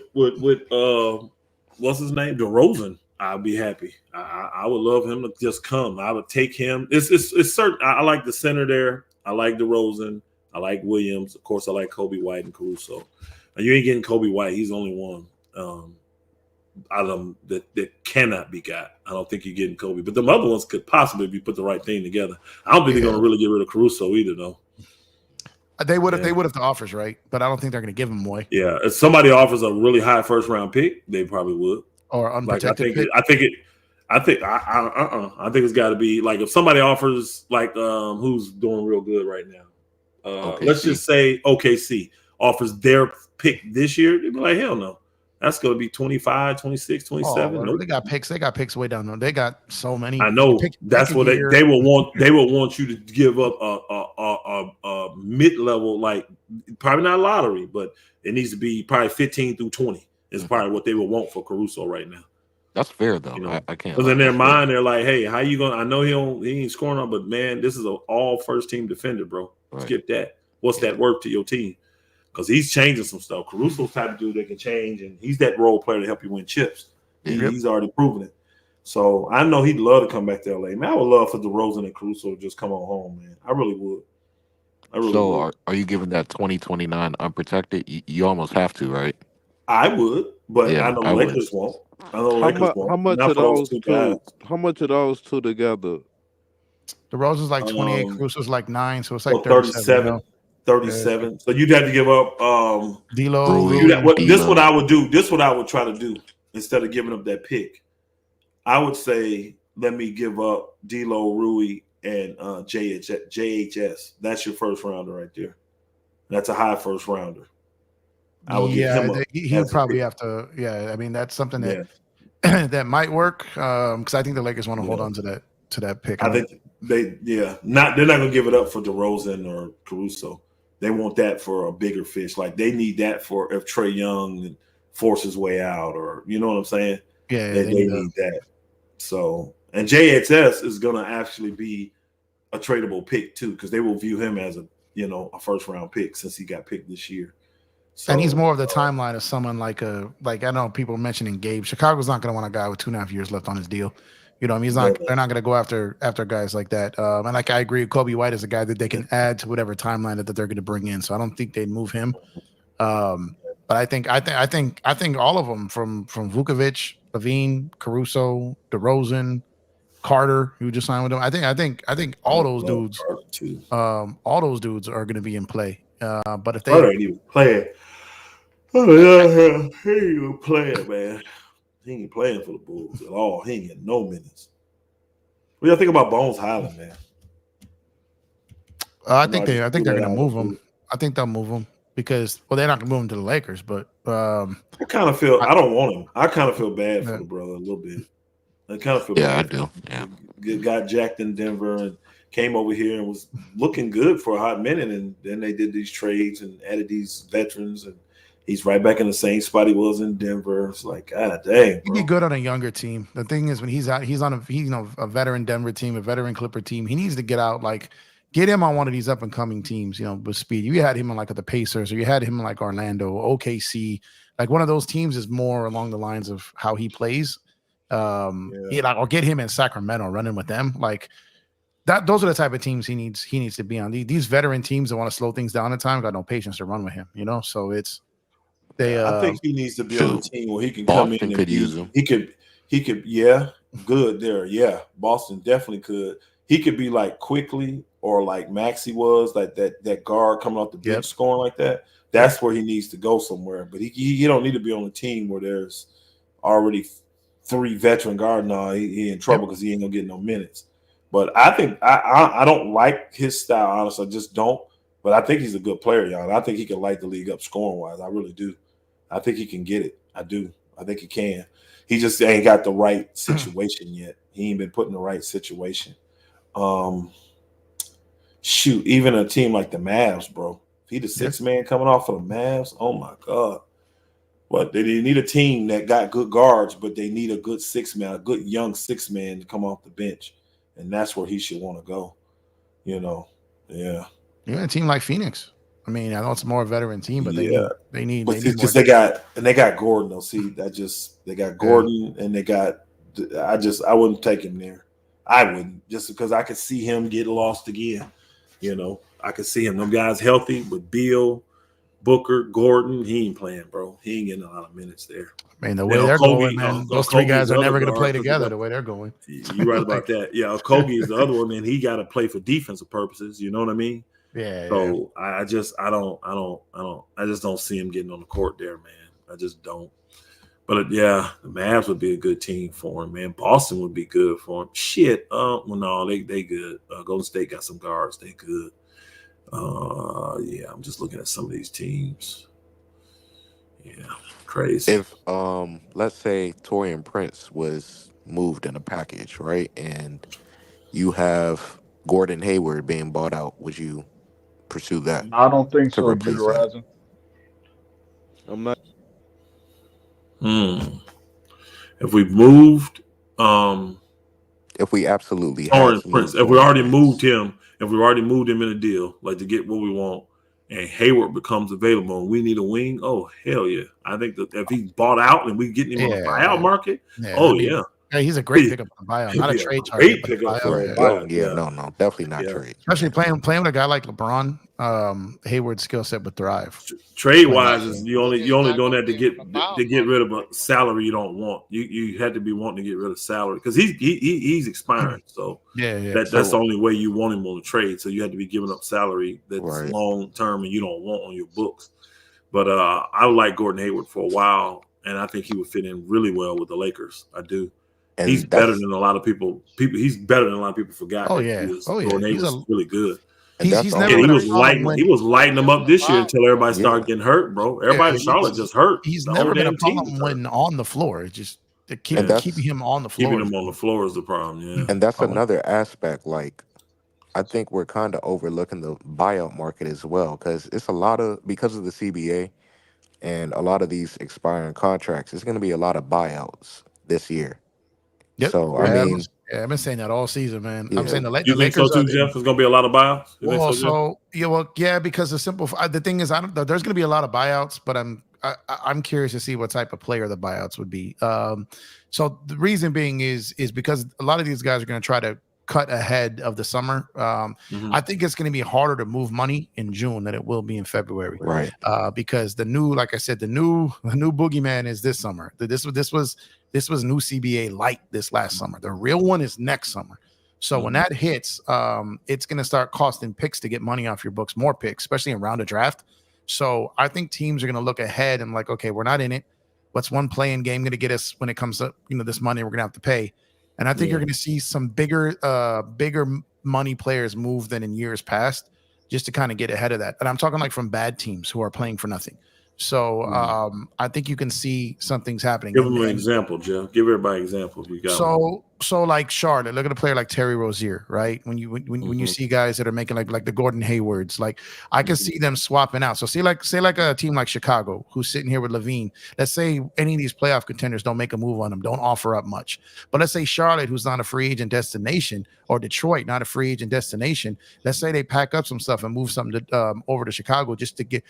S15: what's his name, DeRozan, I'd be happy. I would love him to just come. I would take him. It's certain. I like the center there. I like DeRozan. I like Williams. Of course, I like Kobe White and Caruso. Now, you ain't getting Kobe White. He's the only one out of them that cannot be got. I don't think you're getting Kobe. But the other ones could possibly be put the right thing together. I don't think they're going to really get rid of Caruso either, though.
S19: They would if the offers right, but I don't think they're going to give him away.
S15: Yeah, if somebody offers a really high first round pick, they probably would.
S19: Or unprotected pick.
S15: I think it's got to be like if somebody offers like who's doing real good right now. Let's just say OKC offers their pick this year. They'd be like, hell no. That's going to be 25, 26, 27.
S19: Well, they got picks. They got picks way down there. They got so many.
S15: I know. That's what they will want. They will want you to give up a mid-level, like probably not lottery, but it needs to be probably 15 through 20 is probably what they will want for Caruso right now.
S7: That's fair though. I can't.
S15: Because in their mind, they're like, "Hey, how you gonna? I know he ain't scoring on, but man, this is an all first team defender, bro. Right. Skip that. What's that worth to your team? Because he's changing some stuff. Caruso's type of dude that can change, and he's that role player to help you win chips. He's already proven it. So I know he'd love to come back to LA. Man, I would love for DeRozan and Caruso to just come on home, man. I really would.
S7: Are you giving that 2029 unprotected? You almost have to, right?
S15: I would, but I know Lakers won't.
S18: How much of those two? How much of those two together?
S19: DeRozan's like 28, Caruso's like 9, so it's like
S15: 37. 37. Yeah. So you'd have to give up
S19: D'Lo.
S15: This is what I would do. This is what I would try to do instead of giving up that pick. I would say, let me give up D'Lo, Rui, and JHS. That's your first rounder right there. That's a high first rounder. I would give him up.
S19: He'll probably have to. Yeah, I mean that's something that that might work because I think the Lakers want to hold on to that pick.
S15: I think they're not going to give it up for DeRozan or Caruso. They want that for a bigger fish. Like they need that for if Trae Young forces his way out, or you know what I'm saying?
S19: Yeah,
S15: they need that. So and JHS is going to actually be a tradable pick too, because they will view him as a first round pick since he got picked this year. So,
S19: and he's more of the timeline of someone like I know people mentioning Gabe. Chicago's not going to want a guy with 2.5 years left on his deal. You know, I mean, they're not going to go after guys like that. And like I agree, Kobe White is a guy that they can add to whatever timeline that they're going to bring in. So I don't think they'd move him. But I think all of them from Vukovic, LaVine, Caruso, DeRozan, Carter, who just signed with them. I think all those dudes, all those dudes are going to be in play. But if they
S15: ain't even playing, oh yeah, he ain't even playing, man. He ain't playing for the Bulls at all. He ain't getting no minutes. What do y'all think about Bones Highland, man?
S19: I think they're going to move him. I think they'll move him because they're not going to move him to the Lakers. But
S15: I kind of feel I don't want him. I kind of feel bad for the brother a little bit. I kind of feel bad.
S7: I do. Yeah,
S15: got jacked in Denver and came over here and was looking good for a hot minute, and then they did these trades and added these veterans, and he's right back in the same spot he was in Denver. It's like, God dang,
S19: he'd be good on a younger team. The thing is, when he's out, he's on a veteran Denver team, a veteran Clipper team. He needs to get out, get him on one of these up and coming teams, with speed. You had him in the Pacers, or you had him in Orlando, OKC. One of those teams is more along the lines of how he plays. Or get him in Sacramento, running with them. Those are the type of teams he needs to be on. These veteran teams that want to slow things down at time got no patience to run with him. So it's.
S15: I think he needs to be on a team where he can
S7: Boston
S15: come in
S7: could use him.
S15: He could, yeah, good there. Yeah, Boston definitely could. He could be like Quickly or like Maxey was, like that guard coming off the bench scoring like that. That's where he needs to go somewhere. But he don't need to be on a team where there's already 3 veteran guards. No, he in trouble because he ain't gonna get no minutes. But I think I don't like his style, honestly. I just don't. But I think he's a good player, y'all. I think he can light the league up scoring wise. I really do. I think he can get it. I do. I think he can. He just ain't got the right situation yet. He ain't been put in the right situation. Even a team like the Mavs, bro. If he the 6th man coming off of the Mavs, oh my God. But they need a team that got good guards, but they need a good 6 man, a good young 6 man to come off the bench. And that's where he should want to go. Yeah.
S19: Even a team like Phoenix. I mean, I know it's a more veteran team, but they need
S15: because they got Gordon though. See, they got Gordon and they got. I wouldn't take him there. I wouldn't, just because I could see him get lost again. I could see him. Them guys healthy, but Beal, Booker, Gordon, he ain't playing, bro. He ain't getting a lot of minutes there.
S19: Man, the way they're going, man, those 3 guys are never going to play together. The way they're going,
S15: you're right about that. Yeah, Okogie is the other one, and he got to play for defensive purposes. You know what I mean?
S19: Yeah.
S15: So I just don't see him getting on the court there, man. I just don't. But the Mavs would be a good team for him, man. Boston would be good for him. Shit. No, they good. Golden State got some guards. They good. I'm just looking at some of these teams. Yeah, crazy.
S7: If let's say Taurean Prince was moved in a package, right, and you have Gordon Hayward being bought out, would you pursue that?
S10: I don't think
S7: to
S10: so.
S7: replace him?
S18: I'm not.
S15: If we moved,
S7: if we absolutely
S15: Taurean Prince, if we already moved him in a deal, like to get what we want, and Hayward becomes available and we need a wing, oh hell yeah. I think that if he's bought out and we getting him on the buyout market,
S19: he's a great pickup on the buyout, not a trade target.
S15: Great pickup
S7: for a buyout. No, definitely not trade.
S19: Especially playing with a guy like LeBron, Hayward's skill set would thrive.
S15: Trade wise, is you only doing that to get rid of a salary you don't want. You had to be wanting to get rid of salary because he's expiring. So that's the only way you want him on the trade. So you had to be giving up salary that's long term and you don't want on your books. But I like Gordon Hayward for a while, and I think he would fit in really well with the Lakers. I do. And he's better than a lot of people. He's better than a lot of people forgot. Gordon Hayward's really good. He was lighting them up this year until everybody started getting hurt, bro. Everybody in Charlotte just hurt.
S19: He's never been a problem when on the floor. It's just keeping him on the floor.
S15: Keeping him on the floor is the problem. Yeah,
S7: and that's another aspect. I think we're kind of overlooking the buyout market as well because it's because of the CBA and a lot of these expiring contracts. It's going to be a lot of buyouts this year.
S19: Yep.
S7: So I mean,
S19: Yeah, I've been saying that all season, man.
S13: Yeah.
S19: I'm saying the
S15: You think so
S19: Lakers
S15: too, Jeff? There's going to be a lot of buyouts. You
S19: well,
S15: think so, Jeff?
S19: yeah, because the thing is, there's going to be a lot of buyouts, but I'm curious to see what type of player the buyouts would be. So the reason being is because a lot of these guys are going to try to cut ahead of the summer. I think it's going to be harder to move money in June than it will be in February,
S13: Right.
S19: because like I said, the new boogeyman is this summer. This was new CBA light this last summer. The real one is next summer. So when that hits, it's going to start costing picks to get money off your books, more picks, especially in round of draft. So I think teams are going to look ahead and like, okay, we're not in it. What's one playing game going to get us when it comes to this money we're going to have to pay? And I think you're going to see some bigger money players move than in years past, just to kind of get ahead of that. And I'm talking like from bad teams who are playing for nothing. So I think you can see some things happening.
S15: Give them an example, Jeff. Give everybody an example. If we got one.
S19: So like Charlotte, look at a player like Terry Rozier, right? When you see guys that are making like the Gordon Haywards, like I can see them swapping out. So say like a team like Chicago who's sitting here with LaVine. Let's say any of these playoff contenders don't make a move on them, don't offer up much. But let's say Charlotte, who's not a free agent destination, or Detroit, not a free agent destination. Let's say they pack up some stuff and move something over to Chicago just to get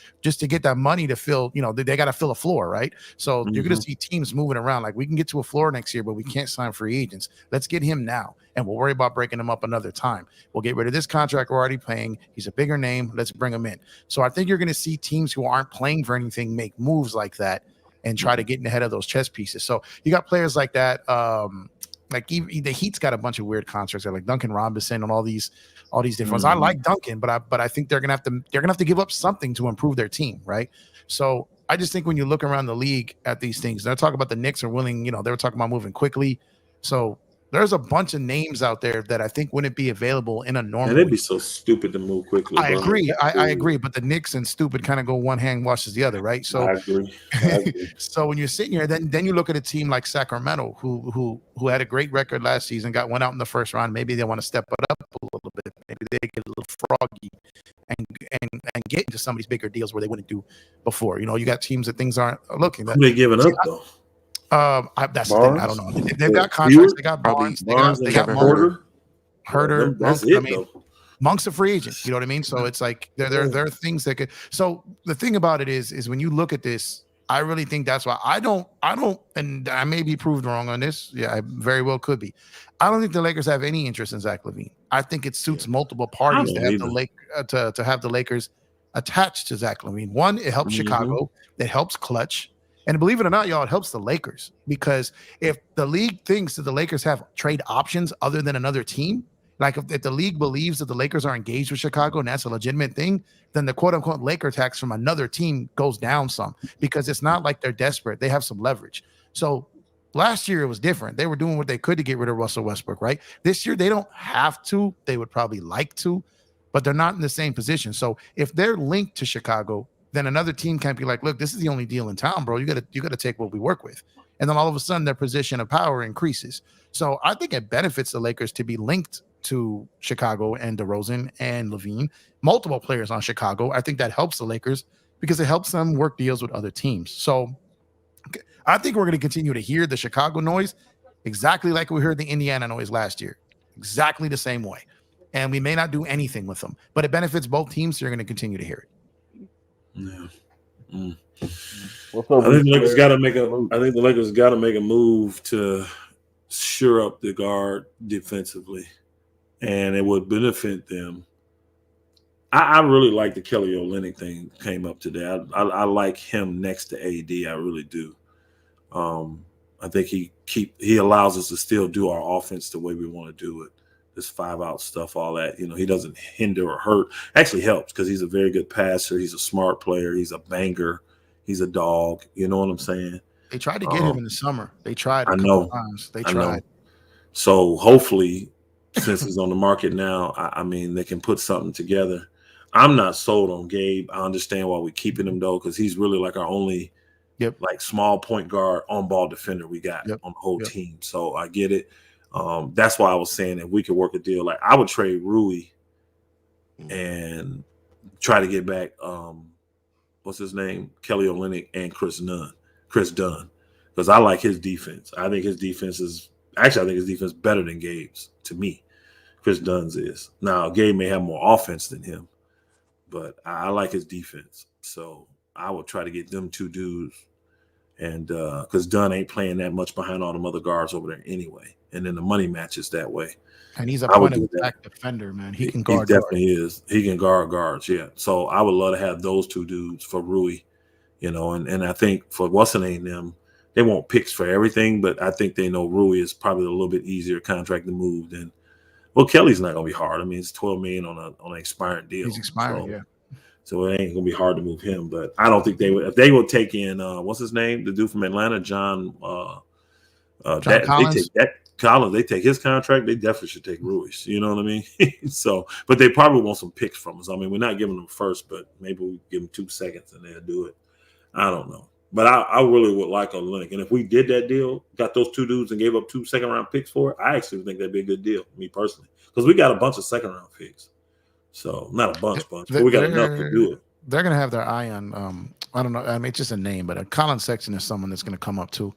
S19: that money to fill. They got to fill a floor, right? So you're going to see teams moving around. Like we can get to a floor next year, but we can't sign free agents. Let's get him now, and we'll worry about breaking him up another time. We'll get rid of this contract we're already paying. He's a bigger name. Let's bring him in. So I think you're going to see teams who aren't playing for anything make moves like that and try to get ahead of those chess pieces. So you got players like that. Like the Heat's got a bunch of weird contracts, like Duncan Robinson and all these different ones. I like Duncan, but I think they're gonna have to give up something to improve their team, right? So I just think when you look around the league at these things, they're talking about the Knicks are willing. They were talking about moving quickly. So there's a bunch of names out there that I think wouldn't be available in a normal.
S15: And they'd be so stupid to move quickly.
S19: I agree. I agree. But the Knicks and stupid kind of go one hand washes the other, right? So
S15: I agree.
S19: So when you're sitting here, then you look at a team like Sacramento, who had a great record last season, got one out in the first round. Maybe they want to step it up a little bit. Maybe they get a little froggy and get into some of these bigger deals where they wouldn't do before. You got teams that things aren't looking.
S15: Who they giving up though?
S19: That's the thing. I don't know. They've got contracts. They got Barnes. They got Herter.
S15: That's it.
S19: Monk's a free agent. You know what I mean? So it's like there are things that could. So the thing about it is when you look at this, I really think that's why I don't, and I may be proved wrong on this. Yeah, I very well could be. I don't think the Lakers have any interest in Zack LaVine. I think it suits multiple parties to have the Lakers attached to Zack LaVine. One, it helps Chicago. It helps Clutch. And believe it or not, y'all, it helps the Lakers, because if the league thinks that the Lakers have trade options other than another team, like if the league believes that the Lakers are engaged with Chicago and that's a legitimate thing, then the quote unquote Laker tax from another team goes down some, because it's not like they're desperate. They have some leverage. So last year it was different. They were doing what they could to get rid of Russell Westbrook, right? This year they don't have to. They would probably like to, but they're not in the same position. So if they're linked to Chicago, then another team can't be like, look, this is the only deal in town, bro. You gotta take what we work with. And then all of a sudden their position of power increases. So I think it benefits the Lakers to be linked to Chicago and DeRozan and LaVine, multiple players on Chicago. I think that helps the Lakers because it helps them work deals with other teams. So I think we're going to continue to hear the Chicago noise exactly like we heard the Indiana noise last year, exactly the same way. And we may not do anything with them, but it benefits both teams. So you're going to continue to hear it.
S15: Yeah. I think the Lakers got to make a move to shore up the guard defensively, and it would benefit them. I really like the Kelly Olynyk thing came up today. I like him next to AD. I really do. I think he allows us to still do our offense the way we want to do it. This 5-out stuff, all that, he doesn't hinder or hurt. Actually helps because he's a very good passer. He's a smart player. He's a banger. He's a dog. You know what I'm saying?
S19: They tried to get him in the summer. They tried a couple times. They tried.
S15: So hopefully, since he's on the market now, I mean, they can put something together. I'm not sold on Gabe. I understand why we're keeping him, though, because he's really like our only like small point guard on-ball defender we got on the whole team. So I get it. That's why I was saying that we could work a deal. Like I would trade Rui and try to get back what's his name? Kelly Olynyk and Chris Dunn. Because I like his defense. I think his defense is Actually, I think his defense is better than Gabe's to me. Chris Dunn's is. Now, Gabe may have more offense than him, but I like his defense. So I would try to get them two dudes. And because Dunn ain't playing that much behind all them other guards over there anyway. And then the money matches that way.
S19: And he's a point of attack defender, man. He can guard.
S15: He definitely is. He can guard guards, yeah. So I would love to have those two dudes for Rui, and I think for what's the name them, they won't picks for everything, but I think they know Rui is probably a little bit easier contract to move than Kelly's not gonna be hard. I mean, it's $12 million on an expiring deal.
S19: He's expiring, yeah.
S15: So it ain't gonna be hard to move him, but I don't think they would. If they would take in what's his name, the dude from Atlanta, John
S19: Collins.
S15: They take that Collins. They take his contract. They definitely should take Ruiz. You know what I mean? So, but they probably want some picks from us. I mean, we're not giving them first, but maybe we give them 2 seconds and they'll do it. I don't know, but I really would like Olynyk. And if we did that deal, got those two dudes and gave up 2 second-round picks for it, I actually think that'd be a good deal, me personally, because we got a bunch of second-round picks. So not a bunch, but we got enough to do it.
S19: They're gonna have their eye on I don't know. I mean, it's just a name, but Colin Sexton is someone that's gonna come up too.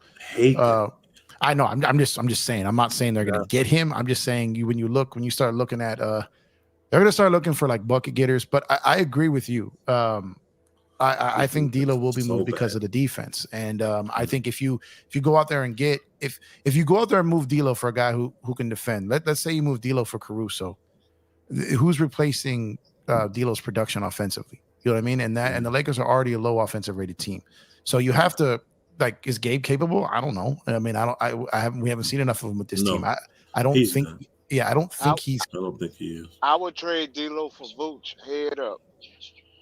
S19: I know. I'm just saying. I'm not saying they're gonna get him. I'm just saying when you start looking at they're gonna start looking for like bucket getters. But I agree with you. I think D'Lo will be moved because of the defense, and I think if you go out there and get if you go out there and move D'Lo for a guy who can defend. Let's say you move D'Lo for Caruso. Who's replacing D'Lo's production offensively? You know what I mean? And the Lakers are already a low offensive rated team, so you have to is Gabe capable? I don't know. I mean, we haven't seen enough of him with this team. I don't think. Not. Yeah, I don't think
S15: I don't think he is.
S12: I would trade D'Lo for Vooch. Head up.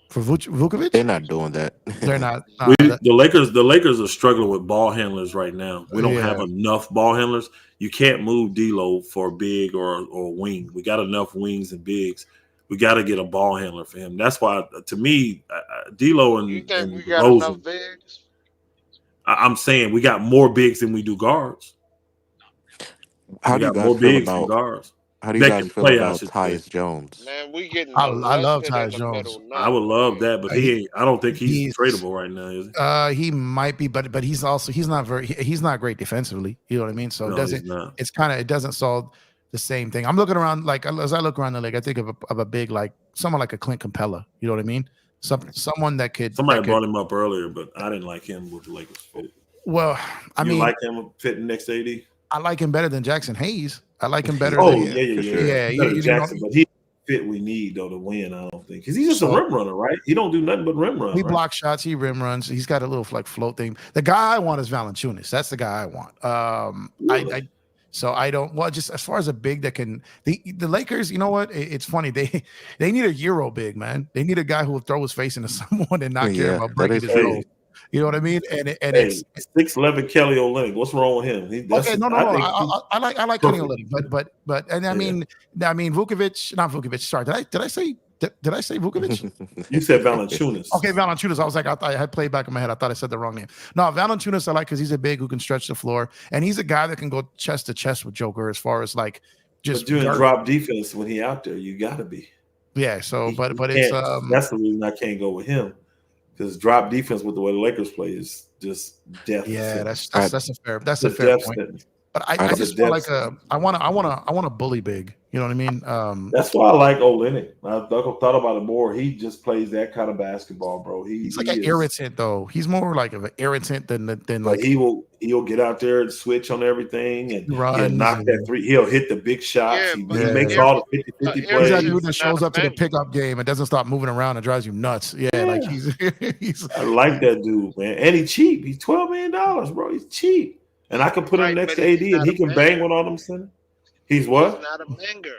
S19: For Vukovic?
S7: They're not doing that.
S19: They're not.
S15: The Lakers are struggling with ball handlers right now. We don't have enough ball handlers. You can't move D'Lo for big or wing. We got enough wings and bigs. We got to get a ball handler for him. That's why, to me, D'Lo and
S12: you think we got
S15: Rosen,
S12: enough bigs?
S15: I'm saying we got more bigs than we do guards.
S7: How do you guys feel about
S15: guards?
S7: How do you guys feel about Tyus Jones?
S12: Man, we getting.
S19: I love Tyus Jones.
S15: I would love that, but I don't think he's tradable right now. Is
S19: he? He might be, but he's not great defensively. You know what I mean? So it doesn't solve the same thing. I'm looking around as I look around the league, I think of a big someone like a Clint Capella. You know what I mean? Someone that could.
S15: Somebody brought him up earlier, but I didn't like him with the Lakers fit.
S19: Well,
S15: you like him fitting next to AD?
S19: I like him better than Jackson Hayes. I like him better.
S15: Yeah. Jackson, but he fit we need though to win. I don't think because he's just a rim runner, right? He don't do nothing but rim run.
S19: He blocks shots. He rim runs. He's got a little float thing. The guy I want is Valanciunas. That's the guy I want.
S15: Really?
S19: So I don't. Well, just as far as a big that can the Lakers. You know what? It's funny. They need a Euro big, man. They need a guy who will throw his face into someone and not care about breaking his nose. You know what I mean? And it's
S15: 6'11" Kelly Olynyk. What's wrong with him?
S19: I like Kelly Olynyk, but I mean Vukovic, not Vukovic. Sorry, did I say Vukovic?
S15: You said Valanciunas.
S19: Okay, Valanciunas. I was like, I had played back in my head. I thought I said the wrong name. No, Valanciunas I like because he's a big who can stretch the floor, and he's a guy that can go chest to chest with Joker as far as just
S15: doing drop defense when he out there. You got to be.
S19: Yeah. So, but it's
S15: that's the reason I can't go with him. Because drop defense with the way the Lakers play is just death.
S19: Yeah, that's a fair point. But I just want a bully big. You know what I mean?
S15: That's why I like Olynyk. I thought about it more. He just plays that kind of basketball, bro.
S19: He's like an irritant, though. He's more like an irritant than like
S15: he'll get out there and switch on everything and he'll knock that three. He'll hit the big shots. He makes all the 50-50 plays.
S19: He's that dude that shows up to the pickup game and doesn't stop moving around and drives you nuts. Yeah. Like he's.
S15: I like that dude, man. And he's cheap. He's $12 million, bro. He's cheap. And I can put him next to AD and he can bang with all them centers. He's what?
S12: He's not a banger.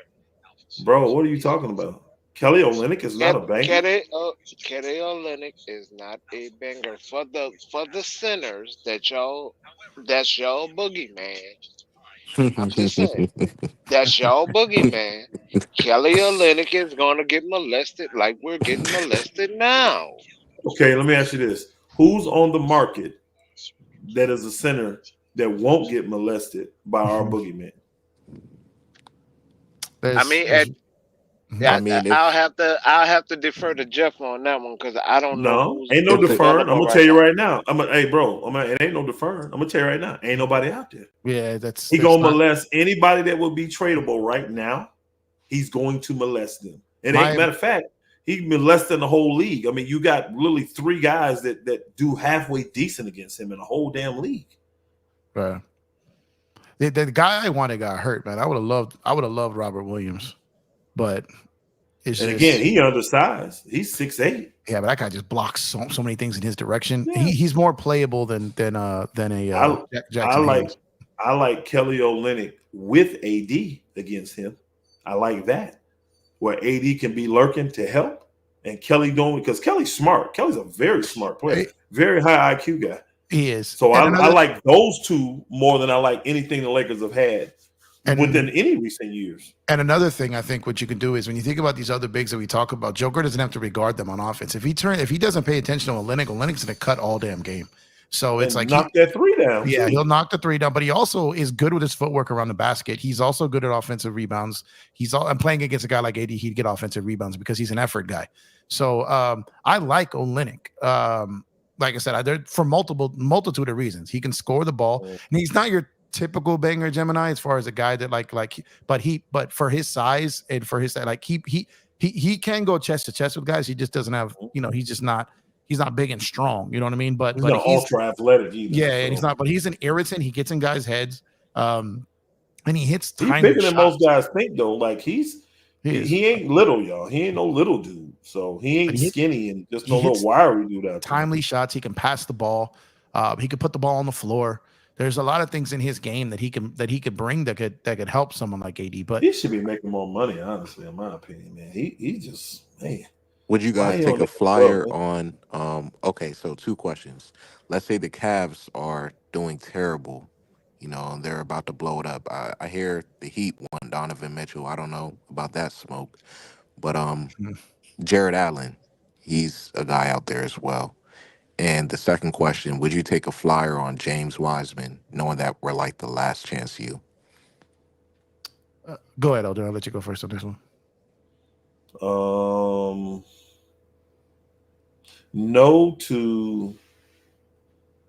S15: Bro, what are you talking about? Kelly Olynyk is not a banger.
S12: Kelly Olynyk is not a banger for the sinners that's y'all boogeyman. I'm just saying that's y'all boogeyman. Kelly Olynyk is gonna get molested like we're getting molested now.
S15: Okay, let me ask you this: who's on the market that is a center that won't get molested by our boogeyman?
S12: Yeah,
S7: I mean,
S12: I'll have to defer to Jeff on that one because I don't know
S15: No,
S12: who's
S15: ain't no
S12: who's
S15: deferring. I'm
S12: available
S15: gonna
S12: right
S15: tell you
S12: now.
S15: right now. Hey, bro. It ain't no deferring. I'm gonna tell you right now. Ain't nobody out there.
S19: Yeah, that's
S15: He gonna
S19: not
S15: molest anybody that will be tradable right now. He's going to molest them. And
S19: my.
S15: matter of fact, he molesting the whole league. I mean, you got literally 3 guys that do halfway decent against him in the whole damn league.
S19: Right. The guy I wanted got hurt, man. I would have loved Robert Williams, but it's
S15: And
S19: just
S15: again, he undersized. He's 6'8".
S19: yeah, but that guy just blocks so many things in his direction.
S15: Yeah.
S19: He's more playable than a Jackson Hayes.
S15: I like Kelly Olynyk with AD against him. I like that. Where AD can be lurking to help and Kelly doing because Kelly's smart. Kelly's a very smart player, very high IQ guy.
S19: He is.
S15: So I like those two more than I like anything the Lakers have had within any recent years.
S19: And another thing I think what you can do is when you think about these other bigs that we talk about, Joker doesn't have to regard them on offense. If he doesn't pay attention to Olynyk's going to cut all damn game. So it's like
S15: knock that 3 down.
S19: Yeah,
S15: too.
S19: he'll knock the 3 down, but he also is good with his footwork around the basket. He's also good at offensive rebounds. I'm playing against a guy like AD, he'd get offensive rebounds because he's an effort guy. So I like Olynyk. Like I said, for multitude of reasons. He can score the ball, and he's not your typical banger Gemini as far as a guy that but for his size and for his he can go chest to chest with guys. He just doesn't have, he's not big and strong, you know what I mean? But
S15: he's not ultra athletic either.
S19: Yeah, and he's not, but he's an irritant. He gets in guys' heads, and he hits
S15: He's
S19: tiny
S15: bigger
S19: shots.
S15: than most guys think though. Like he ain't little, y'all. He ain't no little dude. So he ain't skinny and just no little wiry dude out there.
S19: Timely shots. He can pass the ball. He could put the ball on the floor. There's a lot of things in his game that he could bring that could help someone like AD. But
S15: he should be making more money, honestly, in my opinion, man. He just man.
S7: Would you guys take a flyer on? Okay, so 2 questions. Let's say the Cavs are doing terrible, and they're about to blow it up. I hear the Heat want Donovan Mitchell. I don't know about that smoke, but Jared Allen, he's a guy out there as well. And the second question: would you take a flyer on James Wiseman, knowing that we're like the last chance you?
S19: Go ahead, Elder. I'll let you go first on this one.
S15: No to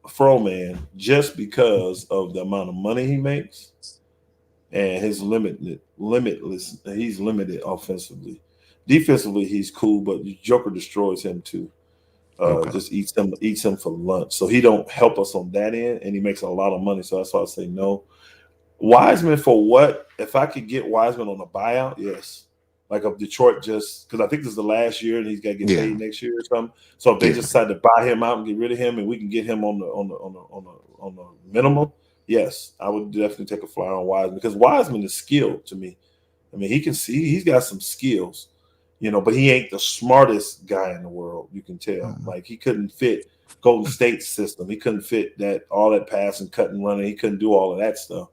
S15: Froman just because of the amount of money he makes and his limitless. He's limited offensively. Defensively, he's cool, but Joker destroys him too. Just eats him for lunch. So he don't help us on that end, and he makes a lot of money. So that's why I say no. Wiseman for what? If I could get Wiseman on a buyout, yes. Like of Detroit, just because I think this is the last year and he's got to get paid next year or something. So if they just decide to buy him out and get rid of him, and we can get him on the minimum, yes, I would definitely take a flyer on Wiseman because Wiseman is skilled to me. I mean, he can see he's got some skills, but he ain't the smartest guy in the world. You can tell. Like he couldn't fit Golden State's system. He couldn't fit all that passing, cutting, running. He couldn't do all of that stuff.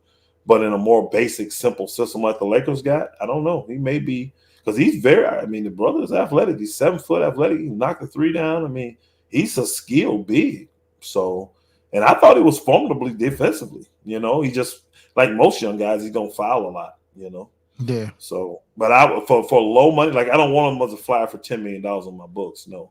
S15: But in a more basic, simple system like the Lakers got, I don't know. He may be. Because he's the brother is athletic. He's 7 foot athletic. He can knock the 3 down. I mean, he's a skilled big. So, and I thought he was formidably defensively. He just, like most young guys, he's going to foul a lot,
S19: Yeah.
S15: So, but for low money, like I don't want him as a flyer for $10 million on my books. No.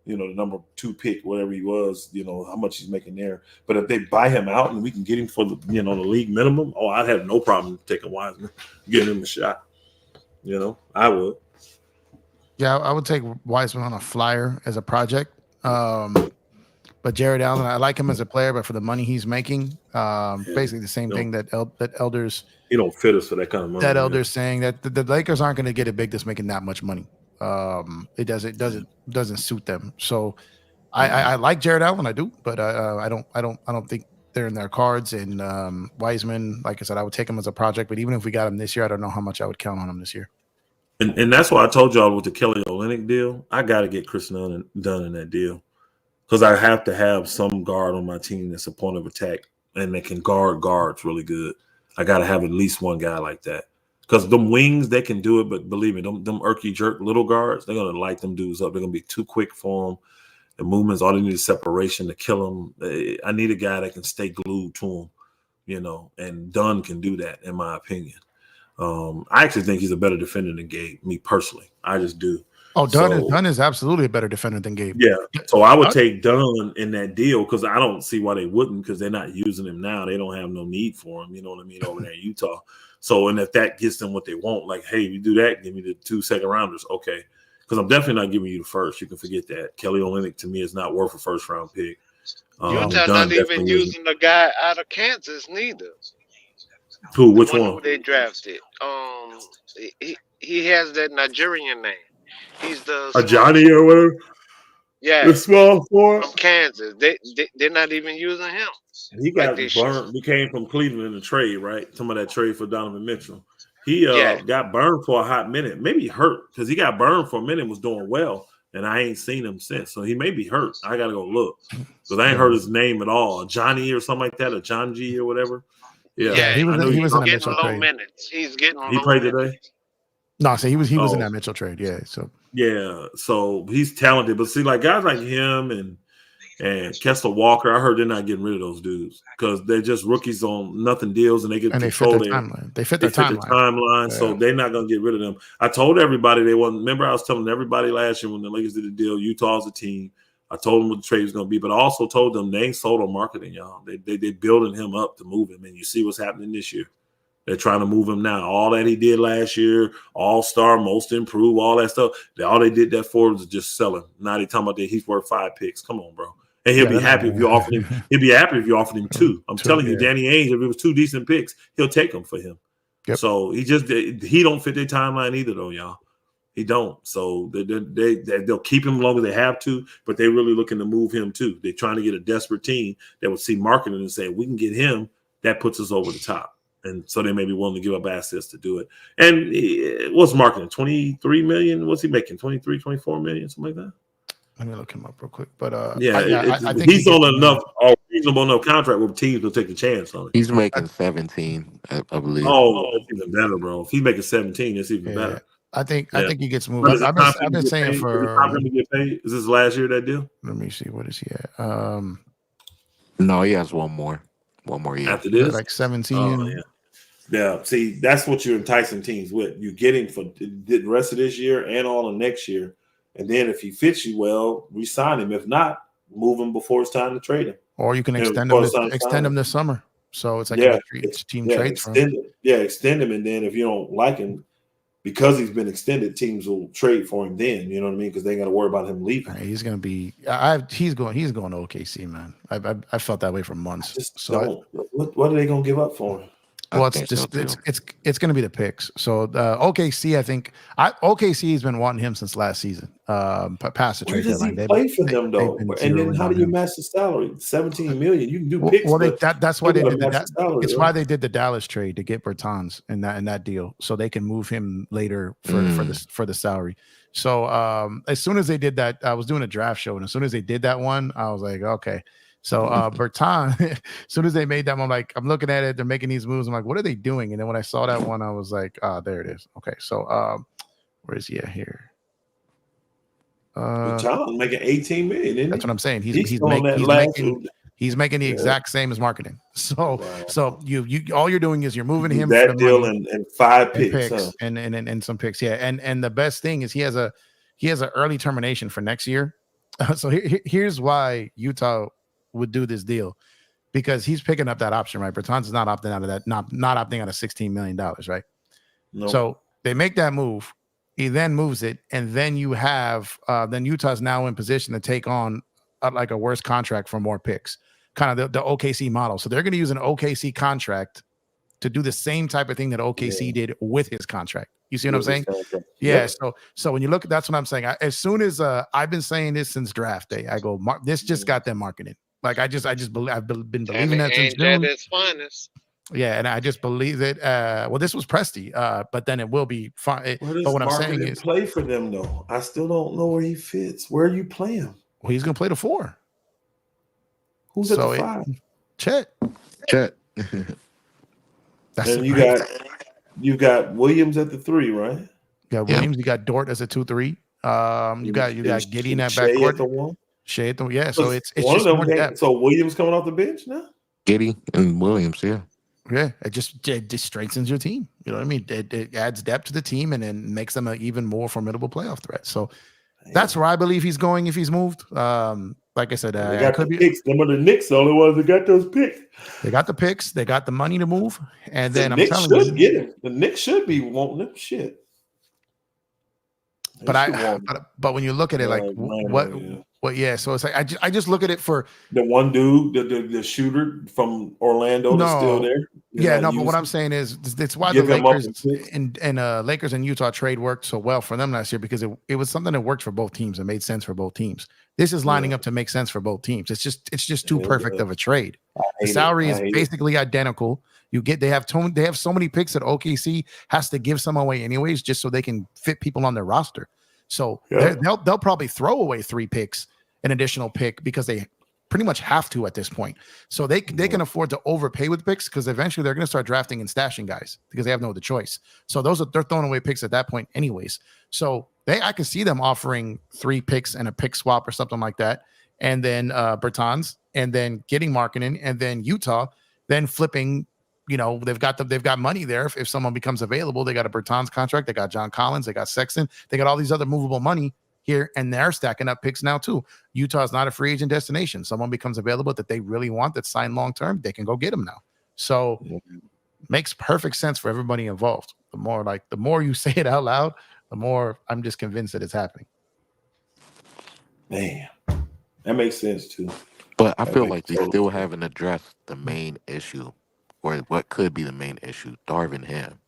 S15: The number 2 pick, whatever he was, how much he's making there. But if they buy him out and we can get him for the, the league minimum, I'd have no problem taking Wiseman, getting him a shot. I would.
S19: Yeah, I would take Wiseman on a flyer as a project. But Jared Allen, I like him as a player, but for the money he's making, basically the same thing that Elders.
S15: He don't fit us for that kind of money.
S19: That Elders saying that the Lakers aren't going to get a big that's making that much money. It doesn't suit them. So I like Jared Allen, I do, but I don't think they're in their cards. And Wiseman, like I said, I would take him as a project. But even if we got him this year, I don't know how much I would count on him this year.
S15: And that's why I told y'all with the Kelly Olynyk deal, I got to get Chris Dunn in that deal because I have to have some guard on my team that's a point of attack and that can guard guards really good. I got to have at least one guy like that because them wings, they can do it. But believe me, them irky jerk little guards, they're going to light them dudes up. They're going to be too quick for them. The movements, all they need is separation to kill them. I need a guy that can stay glued to them, and Dunn can do that, in my opinion. I actually think he's a better defender than Gabe. Me personally, I just do.
S19: Oh, Dunn is absolutely a better defender than Gabe.
S15: Yeah, so I would take Dunn in that deal because I don't see why they wouldn't, because they're not using him now. They don't have no need for him. You know what I mean? Over there in Utah. So, and if that gets them what they want, like, hey, you do that, give me the 2 second rounders, okay? Because I'm definitely not giving you the first. You can forget that. Kelly Olynyk to me is not worth a first round pick.
S12: Utah not even using the guy out of Kansas neither.
S15: Who? Which one?
S12: Who they drafted? He has that Nigerian name. He's the
S15: Johnny or whatever.
S12: Yeah,
S15: the small forward
S12: from Kansas. They're not even using him.
S15: He got burned. He came from Cleveland in the trade, right? Some of that trade for Donovan Mitchell. He got burned for a hot minute. Maybe hurt because he got burned for a minute and was doing well, and I ain't seen him since. So he may be hurt. I gotta go look because I ain't heard his name at all. Johnny or something like that, or John G or whatever. Yeah,
S19: he was in a Mitchell
S12: low
S19: trade.
S12: minutes. He's getting.
S15: He played today.
S19: No, so he was in that Mitchell trade. Yeah,
S15: so he's talented, but see, like guys like him and Kessler Walker, I heard they're not getting rid of those dudes because they're just rookies on nothing deals, and they get control their timeline.
S19: They fit their timeline,
S15: yeah. So they're not going to get rid of them. I told everybody they wasn't. Remember, I was telling everybody last year when the Lakers did the deal, Utah's a team. I told them what the trade was going to be, but I also told them they ain't sold on marketing, y'all. They building him up to move him, and you see what's happening this year. They're trying to move him now. All that he did last year, all-star, most improved, all that stuff. All they did that for was just sell him. Now they talking about that he's worth 5 picks. Come on, bro. And he'll be happy if you offered him. He'll be happy if you offered him 2. I'm telling you, Danny Ainge, if it was 2 decent picks, he'll take them for him. Yep. So he don't fit their timeline either, though, y'all. He don't. So they'll keep him as long as they have to, but they're really looking to move him too. They're trying to get a desperate team that would see marketing and say, we can get him. That puts us over the top. And so they may be willing to give up assets to do it. And what's marketing? 23 million? What's he making? 23, 24 million, something like that?
S19: Let me look him up real quick. But
S15: I think he's on enough reasonable enough contract where teams will take a chance on it.
S7: He's making 17, I believe.
S15: Oh, it's even better, bro. If he's making 17, it's even better.
S19: I think he gets moved. I've been saying for
S15: is this last year that deal?
S19: Let me see. What is he at?
S7: No, he has one more year
S15: after this,
S19: like 17.
S15: Oh, yeah. See, that's what you're enticing teams with. You're getting for the rest of this year and all of next year, and then if he fits you well, re-sign him. If not, move him before it's time to trade him.
S19: Or you can extend him this summer. So it's like a team trades for him.
S15: Extend him, and then if you don't like him, because he's been extended, teams will trade for him then. You know what I mean? Because they got to worry about him leaving.
S19: He's going to be. He's going to OKC, man. I felt that way for months.
S15: What are they going to give up for him?
S19: Well, it's going to be the picks. So OKC, I think OKC has been wanting him since last season. Past the trade deadline.
S15: Where does he play for them though? And then how do you match the salary? 17 million. You can do picks.
S19: Well, that's why they did that. It's why they did the Dallas trade to get Bertans in that deal, so they can move him later for the salary. So as soon as they did that, I was doing a draft show, and as soon as they did that one, I was like, okay. So Bertans, as soon as they made that one, I'm looking at it, they're making these moves. I'm like, what are they doing? And then when I saw that one, I was like, there it is. Okay, so where is he at here?
S15: Bertans making 18 million, isn't he?
S19: That's what I'm saying. He's making the exact same as marketing. So you all you're doing is you're moving him
S15: that
S19: for the
S15: deal
S19: money
S15: and 5 picks,
S19: and some picks. Yeah, and the best thing is he has an early termination for next year. So here's why Utah would do this deal, because he's picking up that option, right? Bertans is not opting out of that, not opting out of $16 million, right? No. So they make that move. He then moves it, and then you have then Utah's now in position to take on like a worse contract for more picks, kind of the OKC model. So they're going to use an OKC contract to do the same type of thing that OKC did with his contract. You see what I'm saying? Yeah. So when you look, that's what I'm saying. As soon as I've been saying this since draft day, I go, this just got them marketing. Like I've been believing that since June.
S12: At its finest.
S19: Yeah, and I just believe it. Well, this was Presti, but then it will be fine. But what I'm saying is,
S15: play for them though. I still don't know where he fits. Where are you playing?
S19: Well, he's gonna play the 4.
S15: Who's at the 5?
S19: Chet.
S15: And you got Williams at the 3, right?
S19: Yeah, Williams. You got Dort as a 2-3. You got Giddey in that backcourt. Shea at the 1. Yeah, so it's just more than that.
S15: So Williams coming off the bench now.
S7: Giddey and Williams, yeah.
S19: Yeah, it just strengthens your team. You know what I mean? It adds depth to the team and then makes them an even more formidable playoff threat. So that's where I believe he's going if he's moved. Like I said,
S15: they got the picks. Them are the Knicks, the only ones that got those picks.
S19: They got the picks. They got the money to move. And then
S15: Knicks should get him. The Knicks should be wanting him. Shit.
S19: But when you look at it, like what? Yeah. So it's like I just look at it for
S15: the one dude, the shooter from Orlando that's still there.
S19: But what I'm saying is it's why the Lakers and Lakers and Utah trade worked so well for them last year, because it was something that worked for both teams and made sense for both teams. This is lining up to make sense for both teams. It's just too perfect of a trade. The salary is basically identical. They have so many picks that OKC has to give some away anyways, just so they can fit people on their roster. So they'll probably throw away 3 picks, an additional pick, because they pretty much have to at this point. So they can afford to overpay with picks, because eventually they're going to start drafting and stashing guys because they have no other choice. So they're throwing away picks at that point anyways. So I can see them offering 3 picks and a pick swap or something like that, and then Bertans, and then getting Markkanen, and then Utah, then flipping. You know, they've got money there. If someone becomes available, they got a Bertans contract, they got John Collins, they got Sexton, they got all these other movable money here, and they're stacking up picks now too. Utah is not a free agent destination. Someone becomes available that they really want, that's signed long term, they can go get them now. So makes perfect sense for everybody involved. The more you say it out loud, the more I'm just convinced that it's happening.
S15: Man, that makes sense too.
S7: But I feel like they still haven't addressed the main issue, or what could be the main issue, Darvin Ham.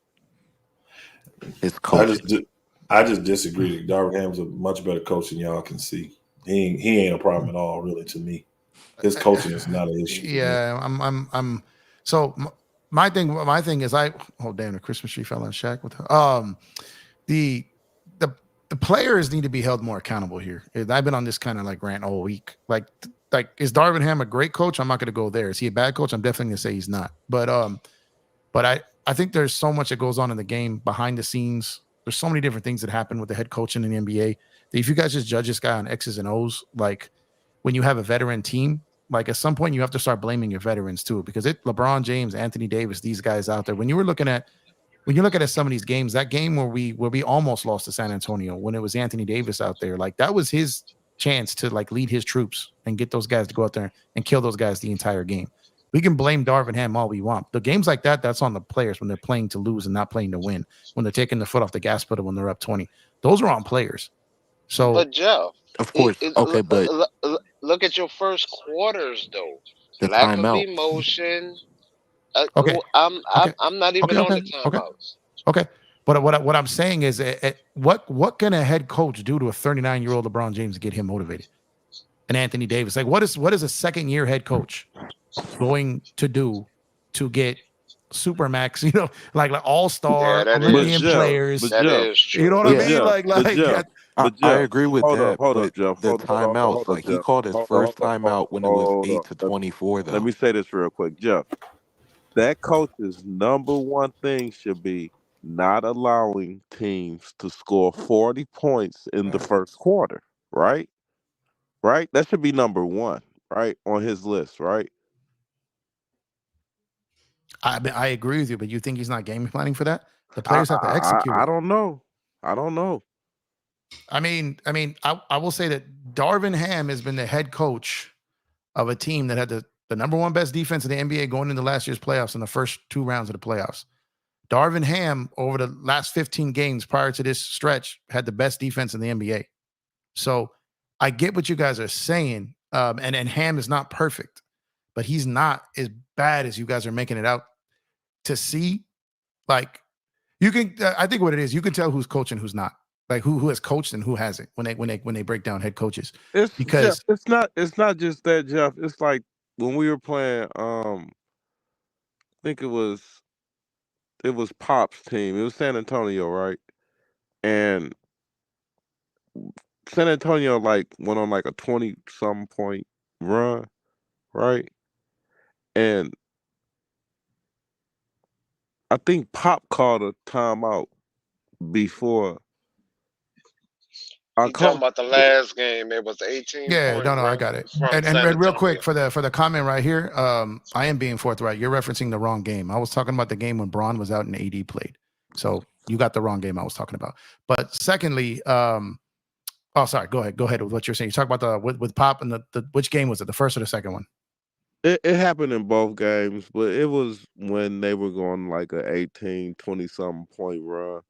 S7: His coaching.
S15: I just disagree. Darvin Ham's a much better coach than y'all can see. He ain't a problem at all, really, to me. His coaching is not an issue.
S19: Yeah, I'm. So my thing is the Christmas tree fell on Shaq with her. The players need to be held more accountable here. I've been on this kind of like rant all week. Like is Darvin Ham a great coach? I'm not going to go there. Is he a bad coach? I'm definitely going to say he's not. But I think there's so much that goes on in the game behind the scenes. There's so many different things that happen with the head coaching in the NBA. If you guys just judge this guy on X's and O's, like when you have a veteran team, like at some point you have to start blaming your veterans too, because LeBron James, Anthony Davis, these guys out there. When you look at some of these games, that game where we almost lost to San Antonio, when it was Anthony Davis out there, like that was his chance to like lead his troops and get those guys to go out there and kill those guys the entire game. We can blame Darvin Ham all we want. The games like that, that's on the players when they're playing to lose and not playing to win. When they're taking the foot off the gas pedal when they're up 20, those are on players. So,
S12: but Jeff,
S7: of course, but
S12: look at your first quarters though.
S7: The
S12: lack
S7: timeout.
S12: of emotion.
S19: Okay.
S12: I'm not even on the timeouts.
S19: Okay. But what I'm saying is, what can a head coach do to a 39-year-old LeBron James to get him motivated? And Anthony Davis, like what is a second-year head coach going to do to get Supermax, like all-star Olympian players?
S12: That is true.
S19: You know what I mean?
S7: I agree with that.
S18: Hold up, Jeff.
S7: The timeouts, like he called his first timeout when it was 8-24. Though.
S18: Let me say this real quick, Jeff. That coach's number one thing should be not allowing teams to score 40 points in the first quarter, right? Right? That should be number one, right? On his list, right?
S19: I agree with you, but you think he's not game planning for that? The players have to execute.
S18: I don't know.
S19: I mean, I will say that Darvin Ham has been the head coach of a team that had the number one best defense in the NBA going into last year's playoffs in the first 2 rounds of the playoffs. Darvin Ham, over the last 15 games prior to this stretch, had the best defense in the NBA. So I get what you guys are saying. And Ham is not perfect, but he's not as bad as you guys are making it out to see. Like you can, I think what it is, you can tell who's coaching, who's not. Like who has coached and who hasn't when they break down head coaches.
S18: Because it's not just that, Jeff. It's like when we were playing, I think it was Pop's team. It was San Antonio, right? And San Antonio went on a 20-some point run, right? And I think Pop called a timeout before
S12: You talking about the last game? It was 18
S19: Yeah,
S12: points.
S19: no, I got it.
S12: From
S19: And
S12: San
S19: real
S12: Antonio.
S19: quick for the comment right here, I am being forthright. You're referencing the wrong game. I was talking about the game when Braun was out and AD played. So you got the wrong game I was talking about. But secondly, sorry, go ahead with what you're saying. You talk about the with Pop and the which game was it? The first or the second one?
S18: It happened in both games, but it was when they were going like a 18, 20-something point run,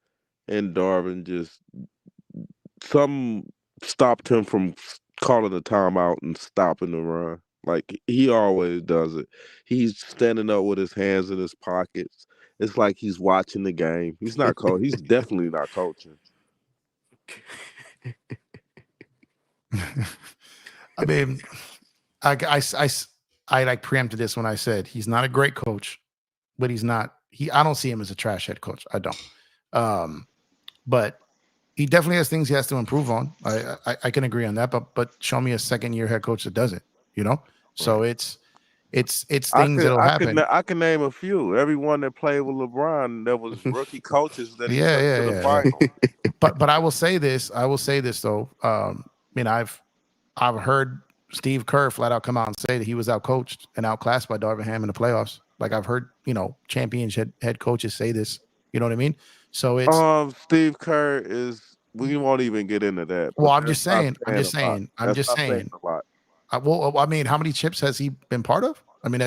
S18: and Darvin just some stopped him from calling a timeout and stopping the run. Like he always does it. He's standing up with his hands in his pockets. It's like he's watching the game. He's not He's definitely not coaching.
S19: I mean, I like preempted this when I said he's not a great coach, but I don't see him as a trash head coach. I don't. But he definitely has things he has to improve on. I can agree on that, but show me a second-year head coach that does it, you know? So it's things that'll happen.
S18: I can name a few. Everyone that played with LeBron, there was rookie coaches that he took to the final.
S19: But I will say this though. I've heard Steve Kerr flat out come out and say that he was outcoached and outclassed by Darvin Ham in the playoffs. Like I've heard, championship head coaches say this. You know what I mean? So it's
S18: Steve Kerr is. We won't even get into that.
S19: Well, I'm just saying.
S18: A lot.
S19: Well, I mean, how many chips has he been part of? I mean,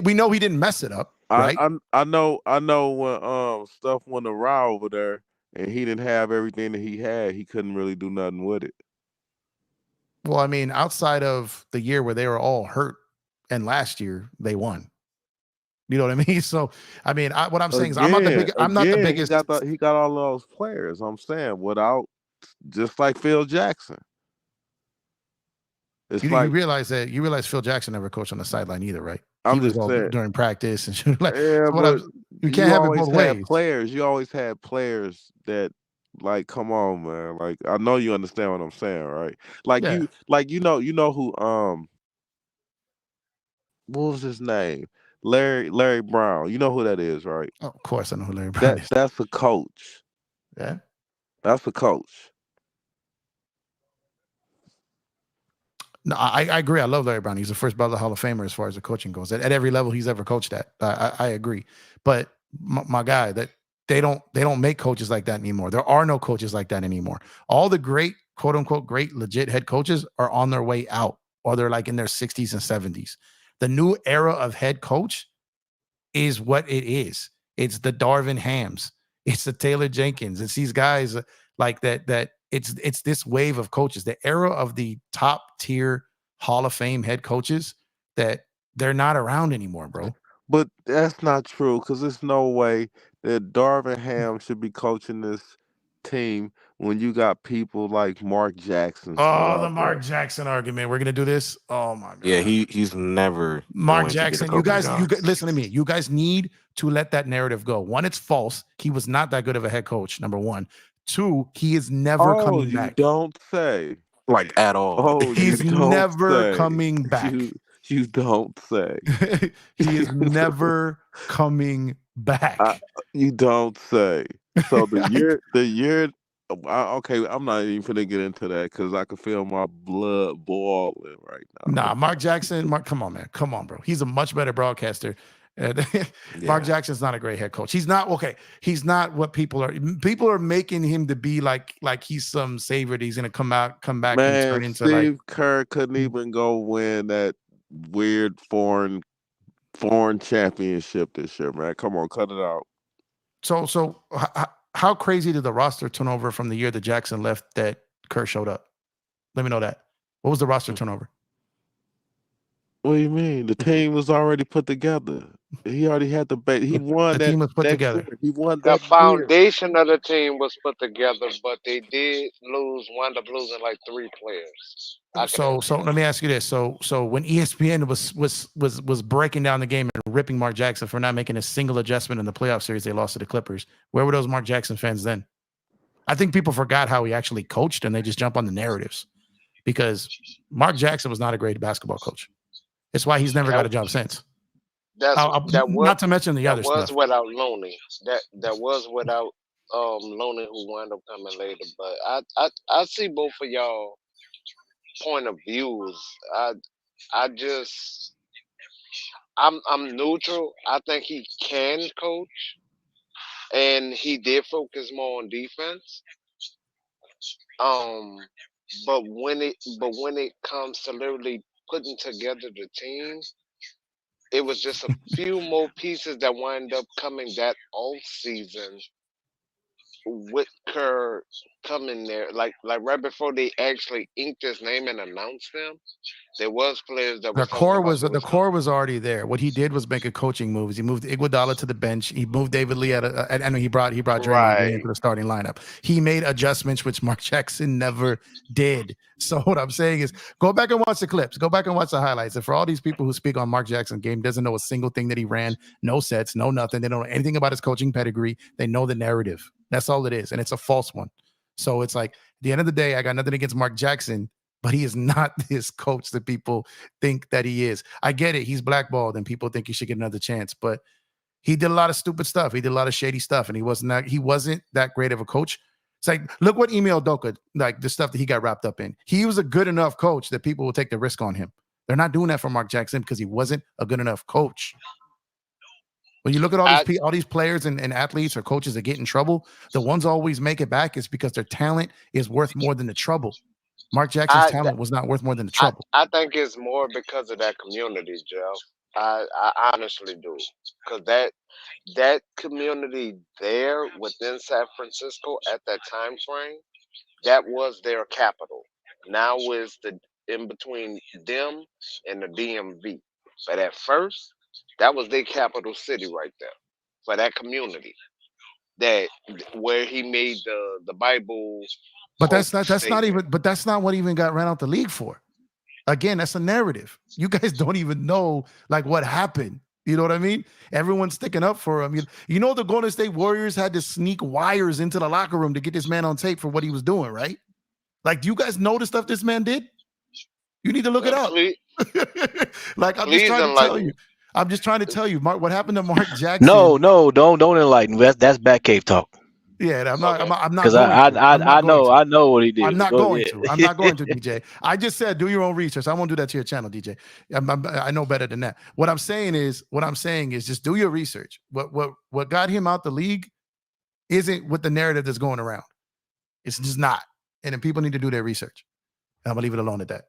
S19: we know he didn't mess it up, right?
S18: I know when stuff went awry over there and he didn't have everything that he had, he couldn't really do nothing with it.
S19: Well, I mean, outside of the year where they were all hurt and last year they won. You know what I mean? So, I mean, what I'm saying is I'm not the biggest.
S18: He got all those players. I'm saying without, just like Phil Jackson.
S19: You realize Phil Jackson never coached on the sideline either, right?
S18: He
S19: was all during practice and shit. You can't have it both ways.
S18: You always had players that, like, come on, man. Like, I know you understand what I'm saying, right? Like you know who what was his name? Larry Brown. You know who that is, right?
S19: Oh, of course I know who Larry Brown is.
S18: That's a coach.
S19: Yeah.
S18: That's a coach.
S19: No, I agree. I love Larry Brown. He's the first ballot Hall of Famer as far as the coaching goes. At every level he's ever coached at. I agree. But my guy, that they don't make coaches like that anymore. There are no coaches like that anymore. All the great, quote unquote, great legit head coaches are on their way out, or they're like in their 60s and 70s. The new era of head coach is what it is. It's the Darvin Hams. It's the Taylor Jenkins. It's these guys like that. It's this wave of coaches, the era of the top tier Hall of Fame head coaches, that they're not around anymore, bro.
S18: But that's not true, because there's no way that Darvin Ham should be coaching this team when you got people like Mark Jackson.
S19: Oh, the Mark Jackson argument. We're gonna do this. Oh my god.
S7: Yeah, he's never
S19: Mark Jackson. You guys listen to me. You guys need to let that narrative go. One, it's false. He was not that good of a head coach. Number one. Two, he is never coming back.
S18: Don't say.
S7: Like at all.
S19: He's never coming back.
S18: You don't say.
S19: He is never coming back.
S18: You don't say. So the year. Okay, I'm not even finna get into that because I can feel my blood boiling right now.
S19: Nah, Mark Jackson. Come on, man. Come on, bro. He's a much better broadcaster. Mark Jackson's not a great head coach. He's not okay. He's not what people are. People are making him to be like he's some savior. That he's gonna come back, and turn into
S18: Steve Kerr couldn't even go win that weird foreign championship this year, man. Come on, cut it out.
S19: So how crazy did the roster turnover from the year that Jackson left that Kerr showed up? Let me know that. What was the roster turnover?
S18: What do you mean? The team was already put together. He already had the base. He won. The team
S19: was put together.
S18: He won.
S12: The foundation of the team was put together, but they did wound up losing like 3 players.
S19: So let me ask you this. So when ESPN was breaking down the game and ripping Mark Jackson for not making a single adjustment in the playoff series they lost to the Clippers, where were those Mark Jackson fans then? I think people forgot how he actually coached, and they just jump on the narratives, because Mark Jackson was not a great basketball coach. It's why he's never got a job since. Not to mention the other stuff.
S12: That was without Looney. That was without
S6: Loney who wound up coming later, but I see both of y'all point of views. I just I'm neutral. I think he can coach, and he did focus more on defense. Um, but when it comes to literally putting together the team, it was just a few more pieces that wind up coming that off season with Kerr coming there, like right before they actually inked his name and announced him, there was players that
S19: The
S6: was talking
S19: core
S6: about
S19: was
S6: they
S19: the
S6: was
S19: core was already there. What he did was make a coaching move. He moved Iguodala to the bench. He moved David Lee I know he brought Draymond Green
S6: right.
S19: into the starting lineup. He made adjustments which Mark Jackson never did. So what I'm saying is, go back and watch the clips. Go back and watch the highlights. And for all these people who speak on Mark Jackson's game, doesn't know a single thing that he ran, no sets, no nothing. They don't know anything about his coaching pedigree. They know the narrative. That's all it is, and it's a false one. So it's like, at the end of the day, I got nothing against Mark Jackson, but he is not this coach that people think that he is. I get it. He's blackballed and people think he should get another chance, but he did a lot of stupid stuff. He did a lot of shady stuff, and he wasn't that great of a coach. It's like, look what Ime Udoka, like the stuff that he got wrapped up in. He was a good enough coach that people will take the risk on him. They're not doing that for Mark Jackson because he wasn't a good enough coach. When you look at all these players and athletes or coaches that get in trouble, the ones always make it back is because their talent is worth more than the trouble. Mark Jackson's talent was not worth more than the trouble.
S6: I think it's more because of that community, Jeff. I honestly do, because that community there within San Francisco at that time frame, that was their capital. Now is the in between them and the DMV. But at first, that was their capital city right there for that community. That where he made the Bible.
S19: But that's not what even got ran out the league for. Again, that's a narrative. You guys don't even know like what happened. You know what I mean? Everyone's sticking up for him. You know the Golden State Warriors had to sneak wires into the locker room to get this man on tape for what he was doing, right? Like, do you guys know the stuff this man did? You need to look it up. Like, I'm just trying to tell you. I'm just trying to tell you, Mark, what happened to Mark Jackson.
S1: No, don't enlighten me. That's Batcave talk.
S19: Yeah, I'm not.
S1: Because I know what he did.
S19: I'm not going to. I'm not going to, DJ. I just said do your own research. I won't do that to your channel, DJ. I know better than that. What I'm saying is just do your research. What got him out the league isn't with the narrative that's going around. It's just not. And then people need to do their research. And I'm gonna leave it alone at that.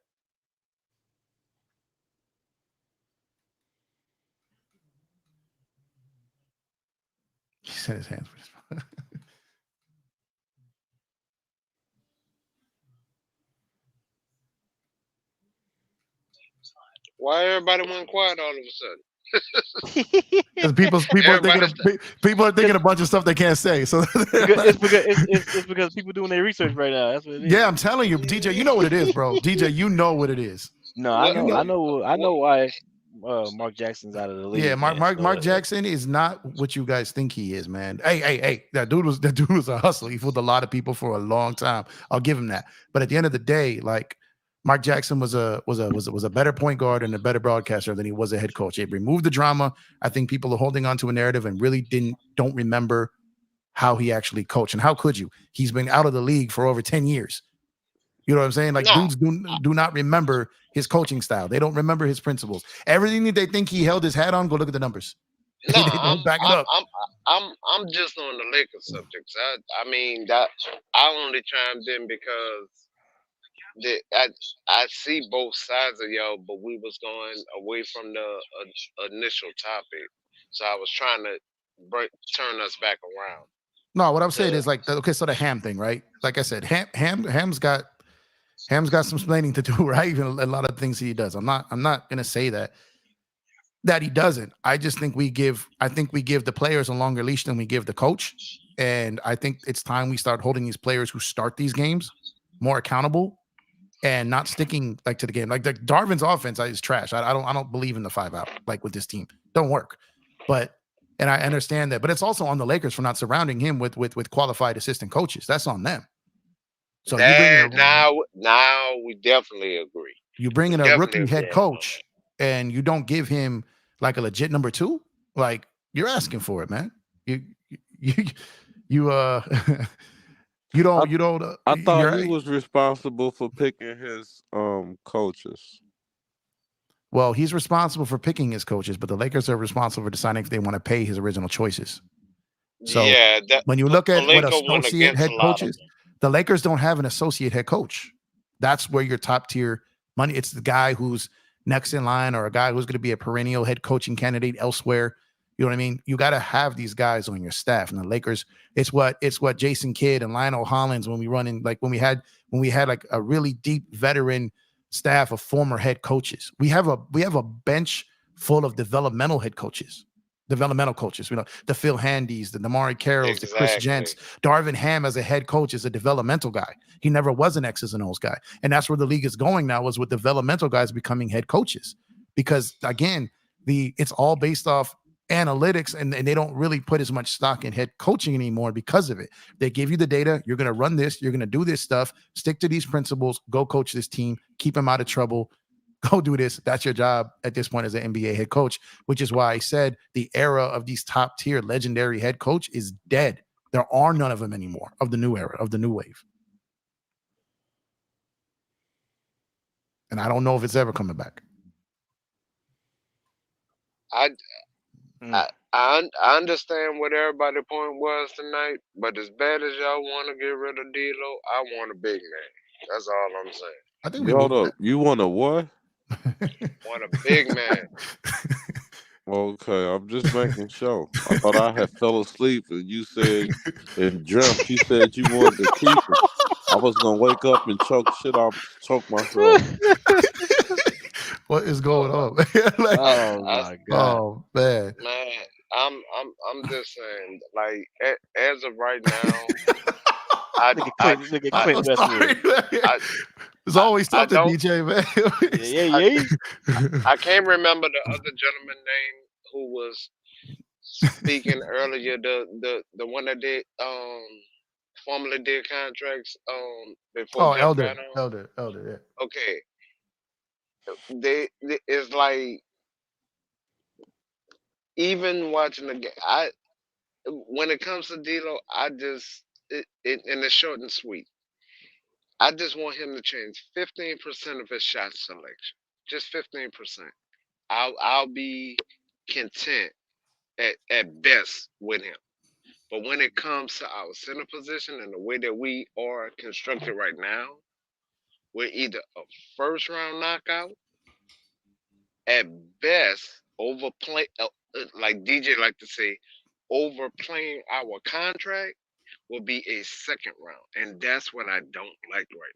S19: He said his hands.
S6: Why everybody went quiet all of a sudden?
S19: Because people are thinking a bunch of stuff they can't say. So
S1: it's because people doing their research right now. That's what it is.
S19: Yeah, I'm telling you, DJ, you know what it is, bro. DJ, you know what it is.
S1: No, I know why Mark Jackson's out of the league.
S19: Yeah, Mark Jackson is not what you guys think he is, man. Hey, that dude was a hustler. He fooled a lot of people for a long time. I'll give him that. But at the end of the day, like, Mark Jackson was a better point guard and a better broadcaster than he was a head coach. It removed the drama. I think people are holding on to a narrative and really don't remember how he actually coached. And how could you? He's been out of the league for over 10 years. You know what I'm saying? Like, dudes do not remember his coaching style. They don't remember his principles. Everything that they think he held his hat on, go look at the numbers.
S6: No,
S19: They don't back it up.
S6: I'm just on the Lakers subjects. I mean that I only chimed in because I see both sides of y'all, but we was going away from the initial topic, so I was trying to turn us back around.
S19: No, what I'm saying is like, okay, so the Ham thing, right? Like I said, Ham's got some explaining to do, right? Even a lot of things he does. I'm not gonna say that he doesn't. I just think we give the players a longer leash than we give the coach, and I think it's time we start holding these players who start these games more accountable. And not sticking like to the game. Like the Darvin's offense is trash. I don't believe in the 5-out like with this team. Don't work. But and I understand that. But it's also on the Lakers for not surrounding him with qualified assistant coaches. That's on them. So
S6: now we definitely agree.
S19: You bring in a rookie head coach and you don't give him like a legit number 2. Like, you're asking for it, man. you you don't.
S18: I thought he was responsible for picking his coaches.
S19: Well, he's responsible for picking his coaches, but the Lakers are responsible for deciding if they want to pay his original choices. So when you look at what associate head coaches, the Lakers don't have an associate head coach. That's where your top tier money. It's the guy who's next in line or a guy who's going to be a perennial head coaching candidate elsewhere. You know what I mean? You got to have these guys on your staff. And the Lakers, it's what Jason Kidd and Lionel Hollins when we run in, like when we had like a really deep veteran staff of former head coaches. We have a bench full of developmental coaches, you know, the Phil Handys, the Damari Carrolls, the Chris Gents. Darvin Ham as a head coach is a developmental guy. He never was an X's and O's guy. And that's where the league is going now, is with developmental guys becoming head coaches. Because again, it's all based off analytics, and they don't really put as much stock in head coaching anymore because of it. They give you the data. You're going to run this. You're going to do this stuff. Stick to these principles. Go coach this team. Keep them out of trouble. Go do this. That's your job at this point as an NBA head coach, which is why I said the era of these top tier legendary head coach is dead. There are none of them anymore of the new era, of the new wave. And I don't know if it's ever coming back.
S8: I understand what everybody's point was tonight, but as bad as y'all want to get rid of D'Lo, I want a big man. That's all I'm saying.
S19: I think
S18: Hold up. You want a what?
S8: Want a big man.
S18: Okay, I'm just making sure. I thought I had fell asleep and you said and dreamt. You said you wanted to keep it. I was gonna wake up and choke myself.
S19: What is going on? Like,
S8: oh my
S19: God! Oh man!
S8: Man, I'm just saying. Like as of right now,
S19: There's always something, DJ, man.
S8: I can't remember the other gentleman's name who was speaking earlier. The one that did formerly did contracts before.
S19: Oh, Elder, yeah.
S8: Okay. It's like even watching the game. When it comes to D'Lo, and it's short and sweet. I just want him to change 15% of his shot selection, just 15%. I'll be content at best with him. But when it comes to our center position and the way that we are constructed right now, we're either a first round knockout, at best overplay, like DJ like to say, overplaying our contract will be a second round, and that's what I don't like right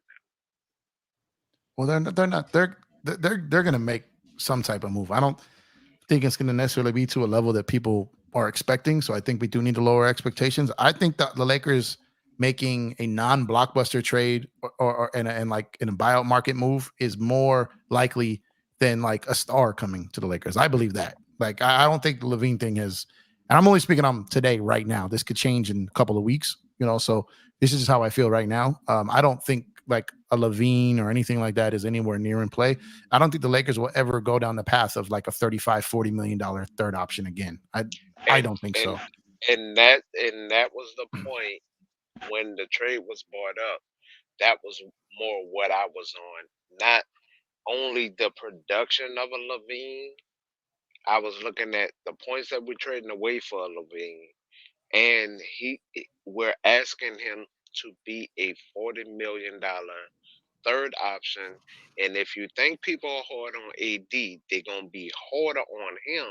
S8: now.
S19: Well, they're not. They're going to make some type of move. I don't think it's going to necessarily be to a level that people are expecting. So I think we do need to lower expectations. I think that the Lakers making a non-blockbuster trade or in a buyout market move is more likely than like a star coming to the Lakers. I believe that. Like, I don't think the LaVine thing is, and I'm only speaking on today, right now. This could change in a couple of weeks, you know, so this is just how I feel right now. I don't think like a LaVine or anything like that is anywhere near in play. I don't think the Lakers will ever go down the path of like a $35-40 million third option again. I don't think so.
S8: And that was the point when the trade was brought up. That was more what I was on. Not only the production of a LaVine, I was looking at the points that we're trading away for a LaVine, and we're asking him to be a $40 million third option. And if you think people are hard on AD, they're gonna be harder on him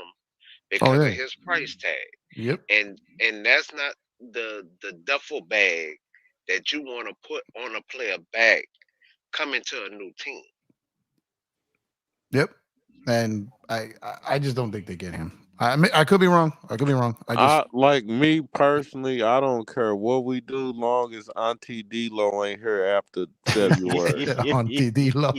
S8: because of his price tag.
S19: Yep.
S8: And that's not the duffel bag that you want to put on a player back coming to a new team.
S19: Yep. And I just don't think they get him. I could be wrong.
S18: Like me personally, I don't care what we do, long as Auntie D-Lo ain't here after February.
S19: Auntie D-Lo.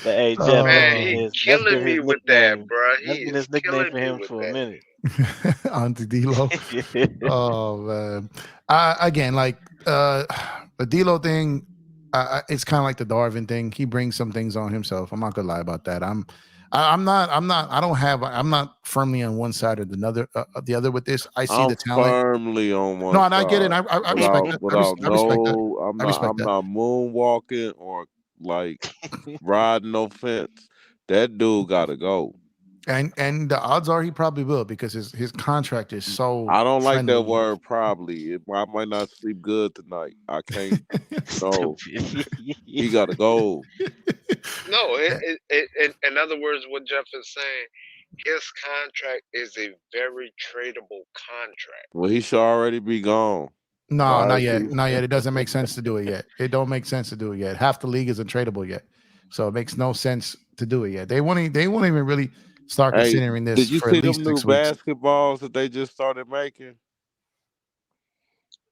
S1: Hey, Jeff,
S8: man, he's killing me with that, bro.
S1: That's been his nickname for him for a minute.
S19: Auntie D-Lo. Oh man. Again, like the D-Lo thing. It's kind of like the Darvin thing. He brings some things on himself. I'm not gonna lie about that. I'm not. I'm not firmly on one side or the other with this. I see
S18: I'm
S19: the talent.
S18: firmly on
S19: No,
S18: one
S19: and I get it.
S18: side
S19: I respect that.
S18: without
S19: I respect that.
S18: no.
S19: I respect
S18: I'm
S19: that.
S18: not moonwalking or like riding no fence. That dude got to go.
S19: And the odds are he probably will because his contract is so
S18: I don't like that
S19: friendly.
S18: word. Probably, I might not sleep good tonight. I can't. No, he got to go.
S12: No, in other words, what Jeff is saying, his contract is a very tradable contract.
S18: Well, he should already be gone.
S19: No,
S18: I
S19: not yet.
S18: agree.
S19: Not yet. It doesn't make sense to do it yet. It don't make sense to do it yet. Half the league isn't tradable yet, so it makes no sense to do it yet. They won't even really start
S18: Hey,
S19: considering this
S18: did you
S19: for at
S18: see them
S19: least
S18: new
S19: 6 weeks.
S18: basketballs that they just started making?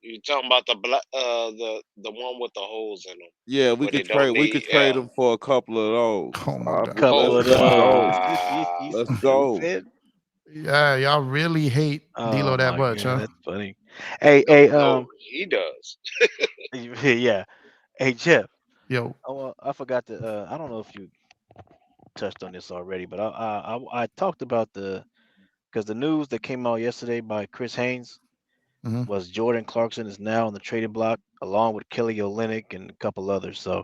S12: You talking about the one with the holes in them?
S18: Yeah, we
S12: Where
S18: could
S12: they don't
S18: trade. We
S12: need
S18: could trade them for a couple of those.
S19: Oh my god!
S1: Couple of
S18: Let's go.
S1: those. He's
S18: Let's go.
S1: stupid.
S19: Yeah, y'all really hate
S1: Oh
S19: D'Lo that
S1: my
S19: much,
S1: god,
S19: huh?
S1: that's funny. Hey,
S12: No, he does.
S1: yeah. Hey, Jeff.
S19: Yo,
S1: I forgot to. I don't know if you touched on this already, but I talked about because the news that came out yesterday by Chris Haynes
S19: Mhm.
S1: was Jordan Clarkson is now on the trading block along with Kelly Olynyk and a couple others. So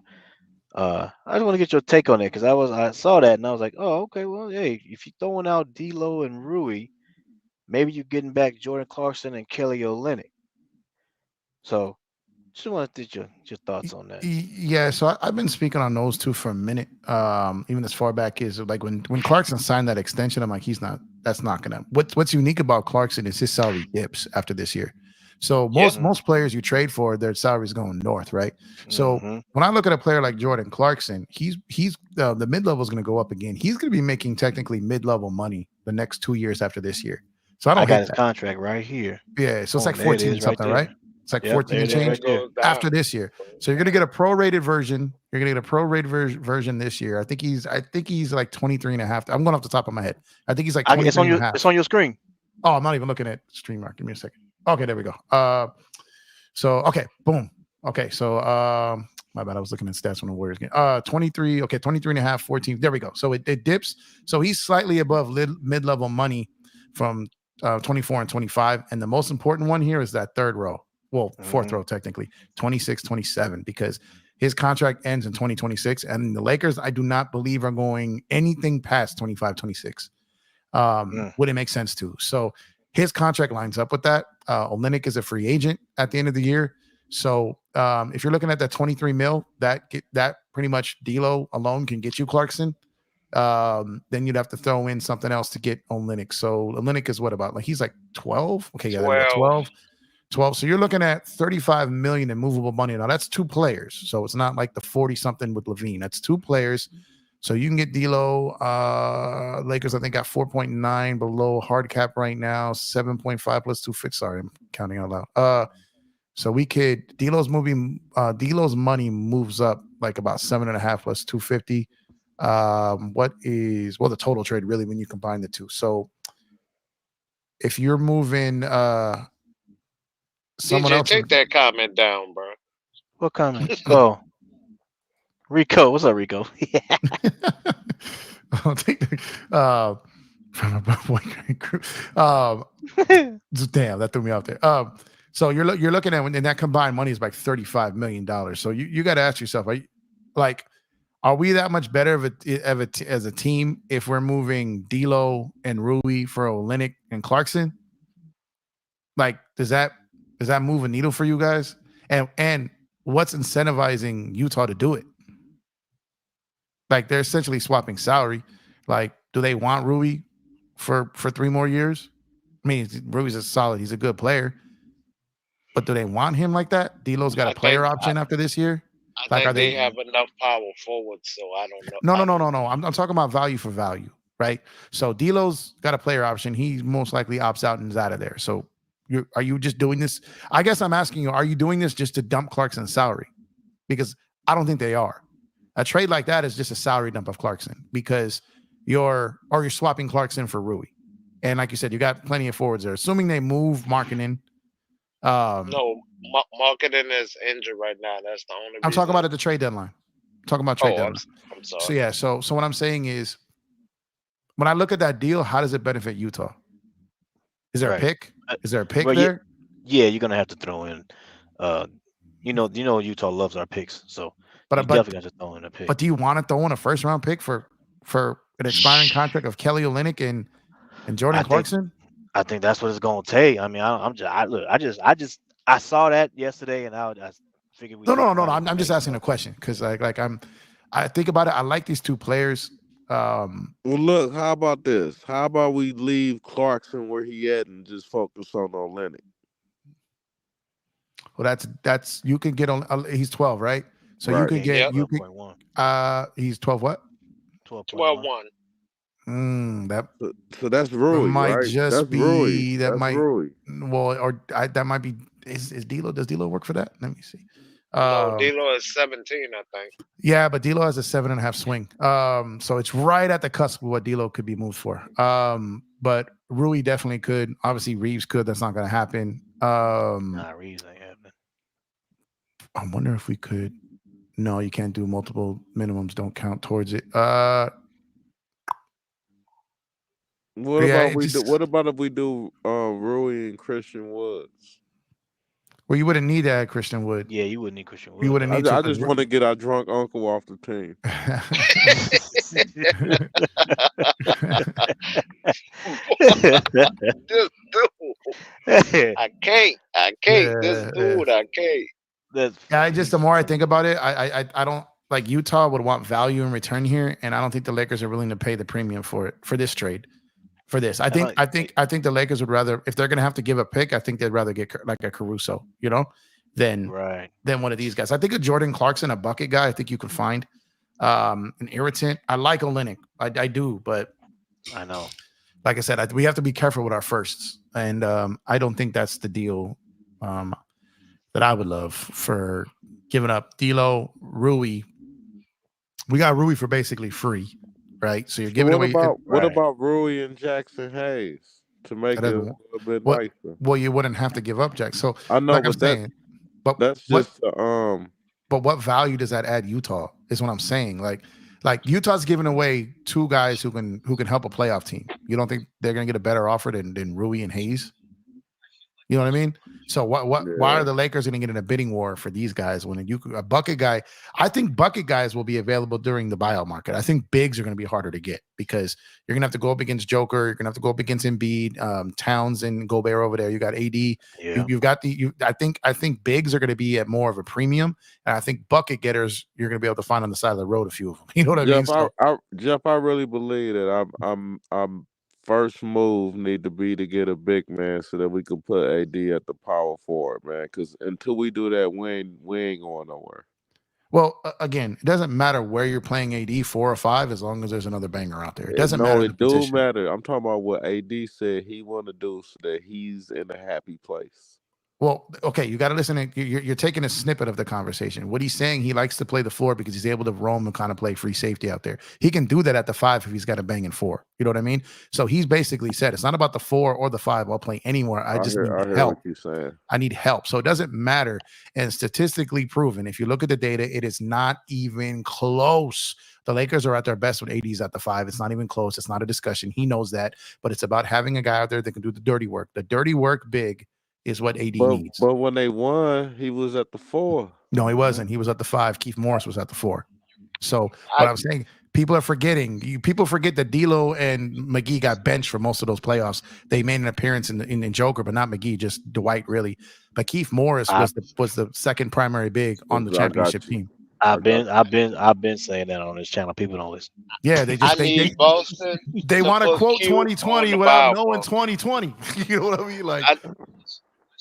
S1: I just want to get your take on it because I saw that and I was like, oh, okay, well, hey, if you're throwing out D'Lo and Rui, maybe you're getting back Jordan Clarkson and Kelly Olynyk. So just want to get your thoughts on that.
S19: Yeah, so I've been speaking on those two for a minute. Even as far back as like when Clarkson signed that extension, I'm like, that's not gonna. What's unique about Clarkson is his salary dips after this year. So most players you trade for, their salaries going north, right? So when I look at a player like Jordan Clarkson, he's the mid level is going to go up again. He's going to be making technically mid level money the next 2 years after this year. So I
S1: got
S19: hate
S1: his
S19: that.
S1: contract right here.
S19: Yeah, so it's like
S1: There it
S19: 14
S1: is
S19: and something,
S1: there.
S19: right? It's like
S1: Yep,
S19: 14
S1: there
S19: and
S1: it is
S19: change
S1: right there.
S19: after this year. So you're gonna get a prorated version. You're gonna get a prorated version this year. I think he's like 23 and a half. I'm going off the top of my head. I think he's like 23 and a half.
S1: It's on your screen.
S19: Oh, I'm not even looking at StreamYard. Give me a second. Okay, there we go. So okay, boom. Okay, so my bad. I was looking at stats from the Warriors game. 23. Okay, 23 and a half, 14. There we go. So it dips. So he's slightly above mid-level money from 24 and 25. And the most important one here is that third row. Well, fourth row technically, 26, 27, because his contract ends in 2026. And the Lakers, I do not believe are going anything past 25, 26. Would it make sense to? So his contract lines up with that. Olynyk is a free agent at the end of the year. So if you're looking at that 23 mil, that pretty much D'Lo alone can get you Clarkson. Then you'd have to throw in something else to get Olynyk. So Olynyk is what about? Like he's like 12. Okay, yeah, 12. So you're looking at 35 million in movable money. Now that's two players. So it's not like the 40 something with LaVine. That's two players. So you can get D'Lo. Lakers, I think, got 4.9 below hard cap right now. 7.5 plus 250. Sorry, I'm counting out loud. So we could D'Lo's money moves up like about 7.5 plus 250. The total trade really when you combine the two. So if you're moving someone
S12: DJ,
S19: else,
S12: take that comment down, bro.
S1: What comment? Oh, Rico. What's up, Rico?
S19: I'll take from a boy crew. Damn, that threw me out there. So you're looking at when that combined money is like $35 million. So you got to ask yourself, are we that much better as a team if we're moving D'Lo and Rui for Olynyk and Clarkson? Like, does that move a needle for you guys? And what's incentivizing Utah to do it? Like, they're essentially swapping salary. Like, do they want Rui for 3 more years? I mean, Rui's a solid. He's a good player. But do they want him like that? D'Lo's got a player option after this year.
S12: I think they have enough power forward, so I don't know.
S19: No. I'm talking about value for value, right? So D'Lo's got a player option. He most likely opts out and is out of there. So are you just doing this? I guess I'm asking you, are you doing this just to dump Clarkson's salary? Because I don't think they are. A trade like that is just a salary dump of Clarkson because you're swapping Clarkson for Rui. And like you said, you got plenty of forwards there. Assuming they move Markkanen.
S12: No, Markkanen is injured right now. That's the only.
S19: I'm talking about at the trade deadline. I'm talking about trade deadline.
S12: I'm sorry.
S19: So yeah, so what I'm saying is, when I look at that deal, how does it benefit Utah? Is there a pick? Is there a pick
S1: Well,
S19: there?
S1: Yeah, you're gonna have to throw in. You know, Utah loves our picks, so
S19: But
S1: you definitely have to throw in a pick.
S19: But do you want to throw in a first round pick for an expiring contract of Kelly Olynyk and Jordan Clarkson?
S1: I think that's what it's gonna take. I mean, I saw that yesterday, and I figured we.
S19: No. I'm just asking a question because I think about it. I like these two players.
S18: Well, look, how about this? How about we leave Clarkson where he at and just focus on Olynyk?
S19: Well, that's you can get on. He's 12, right? So you can get you can. He's 12. What?
S12: 12-1.
S18: So that's Rui,
S19: might
S18: right?
S19: just
S18: That's
S19: be
S18: Rui.
S19: that
S18: That's
S19: might
S18: Rui.
S19: that might be is D'Lo. Does D'Lo work for that? Let me see.
S12: No, D'Lo is 17, I think.
S19: Yeah, but D'Lo has a 7.5 swing. So it's right at the cusp of what D'Lo could be moved for. But Rui definitely could. Obviously, Reeves could. That's not going to happen.
S1: Nah, Reeves ain't happening.
S19: I wonder if we could. No, you can't do multiple minimums. Don't count towards it.
S18: What about if we do Rui and Christian Woods?
S19: Well, you wouldn't need that, Christian Wood.
S1: Yeah, you wouldn't need Christian Wood.
S19: You wouldn't need.
S18: I just want to get our drunk uncle off the team.
S12: This dude, I can't. This dude, I can't.
S19: The more I think about it, I don't like Utah would want value in return here, and I don't think the Lakers are willing to pay the premium for it for this trade. For this, I think the Lakers would rather, if they're going to have to give a pick, I think they'd rather get like a Caruso, than one of these guys. I think a Jordan Clarkson, a bucket guy, I think you could find an irritant. I like Olynyk, I do, but
S1: I know,
S19: like I said, we have to be careful with our firsts, and I don't think that's the deal that I would love for giving up D'Lo, Rui. We got Rui for basically free. Right, so you're giving away.
S18: What about Rui and Jackson Hayes to make it a little bit nicer?
S19: Well, you wouldn't have to give up Jack. So
S18: I know,
S19: like I'm saying, but
S18: that's just
S19: But what value does that add Utah? Is what I'm saying. Like Utah's giving away two guys who can help a playoff team. You don't think they're gonna get a better offer than Rui and Hayes? You know what I mean? So why are the Lakers going to get in a bidding war for these guys when a bucket guy? I think bucket guys will be available during the buyout market. I think bigs are going to be harder to get because you're going to have to go up against Joker. You're going to have to go up against Embiid, Towns, and Gobert over there. You got AD.
S1: Yeah.
S19: You've got I think bigs are going to be at more of a premium, and I think bucket getters you're going to be able to find on the side of the road a few of them. You know what I mean?
S18: Jeff, I really believe that I'm first move need to be to get a big man so that we can put AD at the power forward, man. Because until we do that, we ain't going nowhere.
S19: Well, again, it doesn't matter where you're playing AD 4 or 5 as long as there's another banger out there. It doesn't matter.
S18: It do matter. I'm talking about what AD said he want to do so that he's in a happy place.
S19: Well, okay, you got to listen. You're taking a snippet of the conversation. What he's saying, he likes to play the floor because he's able to roam and kind of play free safety out there. He can do that at the 5 if he's got a banging 4. You know what I mean? So he's basically said it's not about the 4 or the 5. I'll play anywhere. I just need help.
S18: What you're saying.
S19: I need help. So it doesn't matter. And statistically proven, if you look at the data, it is not even close. The Lakers are at their best when AD's at the 5. It's not even close. It's not a discussion. He knows that. But it's about having a guy out there that can do the dirty work. The dirty work big is what AD needs.
S18: But when they won, he was at the 4.
S19: No, he wasn't. He was at the 5. Keith Morris was at the 4. So what I'm saying, people are forgetting. People forget that D'Lo and McGee got benched for most of those playoffs. They made an appearance in Joker, but not McGee, just Dwight really. But Keith Morris was the second primary big on the championship team.
S1: I've been saying that on this channel. People don't listen.
S19: Yeah, they just
S12: Boston.
S19: They want to quote 2020 without knowing 2020. You know what I mean? Like.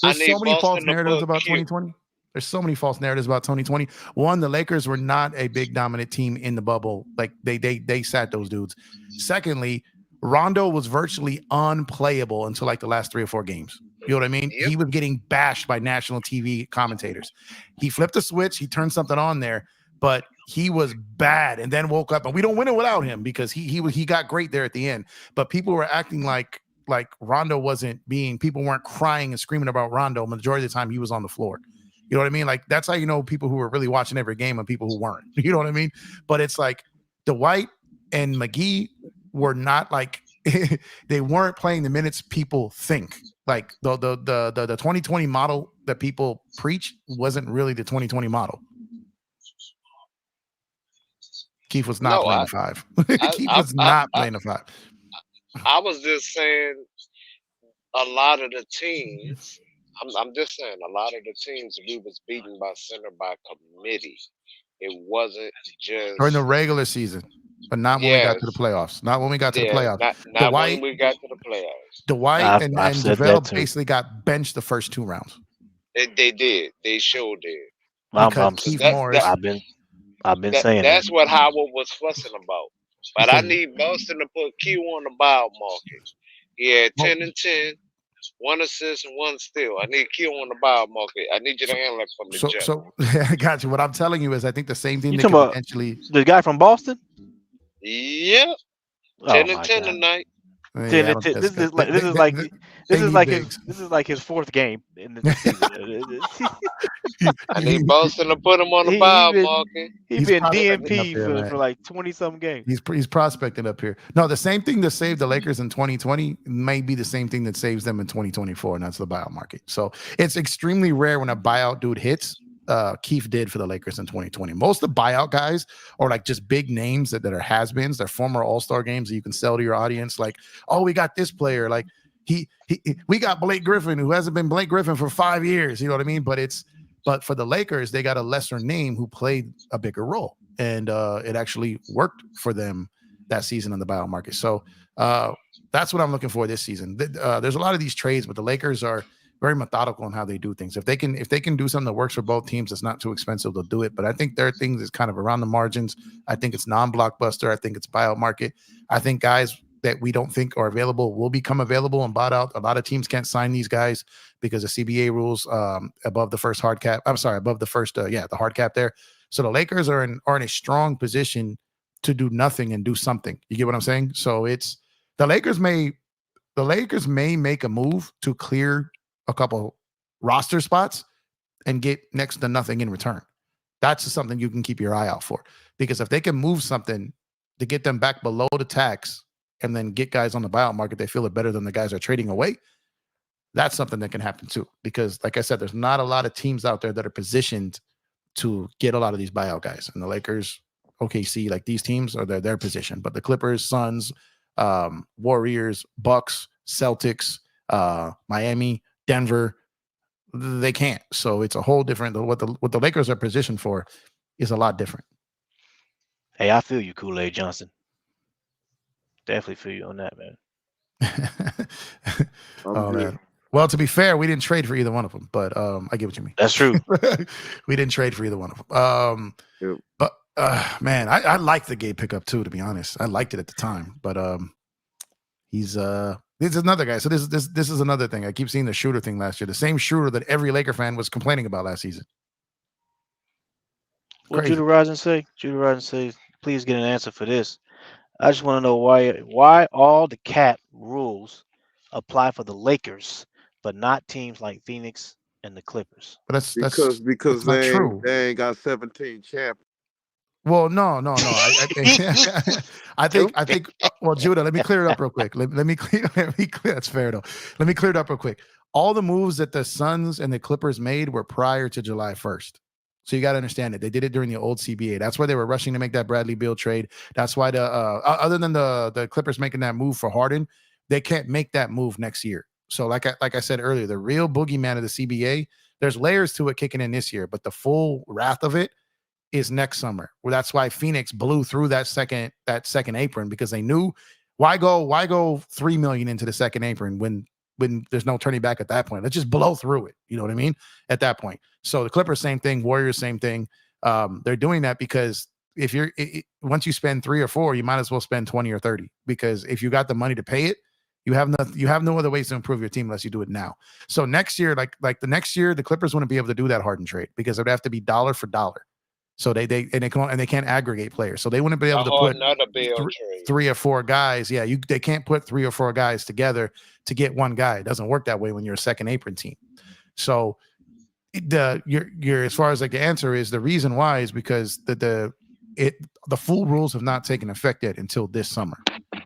S19: There's so many false narratives about 2020. There's so many false narratives about 2020. One, the Lakers were not a big dominant team in the bubble. Like they sat those dudes. Secondly, Rondo was virtually unplayable until like the last 3 or 4 games. You know what I mean? Yep. He was getting bashed by national TV commentators. He flipped a switch. He turned something on there, but he was bad and then woke up. And we don't win it without him because he got great there at the end. But people were acting like Rondo people weren't crying and screaming about Rondo. Majority of the time he was on the floor. You know what I mean? Like that's how you know people who were really watching every game and people who weren't. You know what I mean? But it's like Dwight and McGee were not like they weren't playing the minutes people think. Like the 2020 model that people preach wasn't really the 2020 model. Keith was not playing the five. Keith was not playing the five.
S12: I was just saying a lot of the teams. I'm just saying a lot of the teams we was beaten by center by committee. It wasn't just
S19: during the regular season, but not when we got to the playoffs. Not when we got to the playoffs.
S12: Not when we got to the playoffs.
S19: Dwight and JaVale basically got benched the first 2 rounds.
S12: They did. They sure did.
S1: I've been saying
S12: that's what Howard was fussing about. But I need Boston to put Q on the buyout market. Yeah, 10 and 10, 1 assist and 1 steal. I need Q on the buyout market. I need you to handle it from the jump.
S19: So I got you. What I'm telling you is, I think the same thing.
S1: You talking about the guy from Boston?
S12: Yeah, 10 and 10 tonight.
S1: This is like his 4th game in the season.
S12: I need Boston to put him on the buyout market.
S1: He's been DNP for like 20-something games.
S19: He's prospecting up here. No, the same thing that saved the Lakers in 2020 may be the same thing that saves them in 2024, and that's the buyout market. So it's extremely rare when a buyout dude hits. Keith did for the Lakers in 2020. Most of the buyout guys are like just big names that are has-beens. They're former All-Star games that you can sell to your audience. Like, oh, we got this player. Like we got Blake Griffin, who hasn't been Blake Griffin for 5 years. You know what I mean? But for the Lakers, they got a lesser name who played a bigger role, and it actually worked for them that season in the buyout market. So that's what I'm looking for this season. There's a lot of these trades, but the Lakers are very methodical in how they do things. If they can do something that works for both teams, that's not too expensive, they'll do it. But I think their things is kind of around the margins. I think it's non-blockbuster. I think it's buyout market. I think guys that we don't think are available will become available and bought out. A lot of teams can't sign these guys because of CBA rules above the first hard cap. I'm sorry, above the first, the hard cap there. So the Lakers are in a strong position to do nothing and do something. You get what I'm saying? So it's the Lakers may make a move to clear a couple roster spots and get next to nothing in return. That's something you can keep your eye out for, because if they can move something to get them back below the tax and then get guys on the buyout market, they feel it better than the guys are trading away. That's something that can happen too, because like I said, there's not a lot of teams out there that are positioned to get a lot of these buyout guys. And the Lakers, OKC, like these teams are their position, but the Clippers, Suns, Warriors, Bucks, Celtics, Miami, Denver, they can't. So it's a whole different. What the Lakers are positioned for is a lot different.
S1: Hey, I feel you, Kool-Aid Johnson. Definitely feel you on that, man.
S19: Oh man. Well, to be fair, we didn't trade for either one of them, but I get what you mean.
S1: That's true.
S19: We didn't trade for either one of them. But man, I liked the Gabe pickup too. To be honest, I liked it at the time, but he's this is another guy. So this is another thing. I keep seeing the shooter thing last year. The same shooter that every Laker fan was complaining about last season.
S1: What Judah Rosen say? Judah Rosen says, please get an answer for this. I just want to know why all the cap rules apply for the Lakers, but not teams like Phoenix and the Clippers.
S19: But that's
S18: because
S19: they
S18: ain't got 17 champions.
S19: Well, no. I think. Well, Judah, let me clear it up real quick. Let me clear. That's fair though. Let me clear it up real quick. All the moves that the Suns and the Clippers made were prior to July 1st. So you got to understand it. They did it during the old CBA. That's why they were rushing to make that Bradley Beal trade. That's why other than the Clippers making that move for Harden, they can't make that move next year. So like I said earlier, the real boogeyman of the CBA, there's layers to it kicking in this year, but the full wrath of it is next summer. Well, that's why Phoenix blew through that second apron, because they knew why go $3 million into the second apron when there's no turning back at that point. Let's just blow through it. You know what I mean? At that point. So the Clippers, same thing. Warriors, same thing. They're doing that because if once you spend 3 or 4, you might as well spend 20 or 30, because if you got the money to pay it, you have no other ways to improve your team unless you do it now. So next year, like the next year, the Clippers wouldn't be able to do that Harden trade because it would have to be dollar for dollar. So they can't aggregate players. So they wouldn't be able to put 3 or 4 guys. Yeah, they can't put 3 or 4 guys together to get one guy. It doesn't work that way when you're a second apron team. So you're as far as like the answer is, the reason why is because the full rules have not taken effect yet until this summer.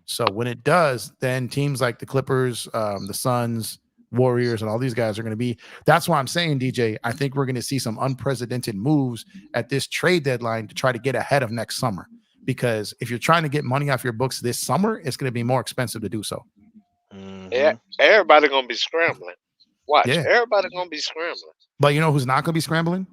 S19: So when it does, then teams like the Clippers, the Suns, Warriors, and all these guys are going to be. That's why I'm saying, DJ, I think we're going to see some unprecedented moves at this trade deadline to try to get ahead of next summer. Because if you're trying to get money off your books this summer, it's going to be more expensive to do so.
S12: Everybody going to be scrambling. Watch,
S19: Yeah.
S12: everybody going to be scrambling.
S19: But you know who's not going to be scrambling?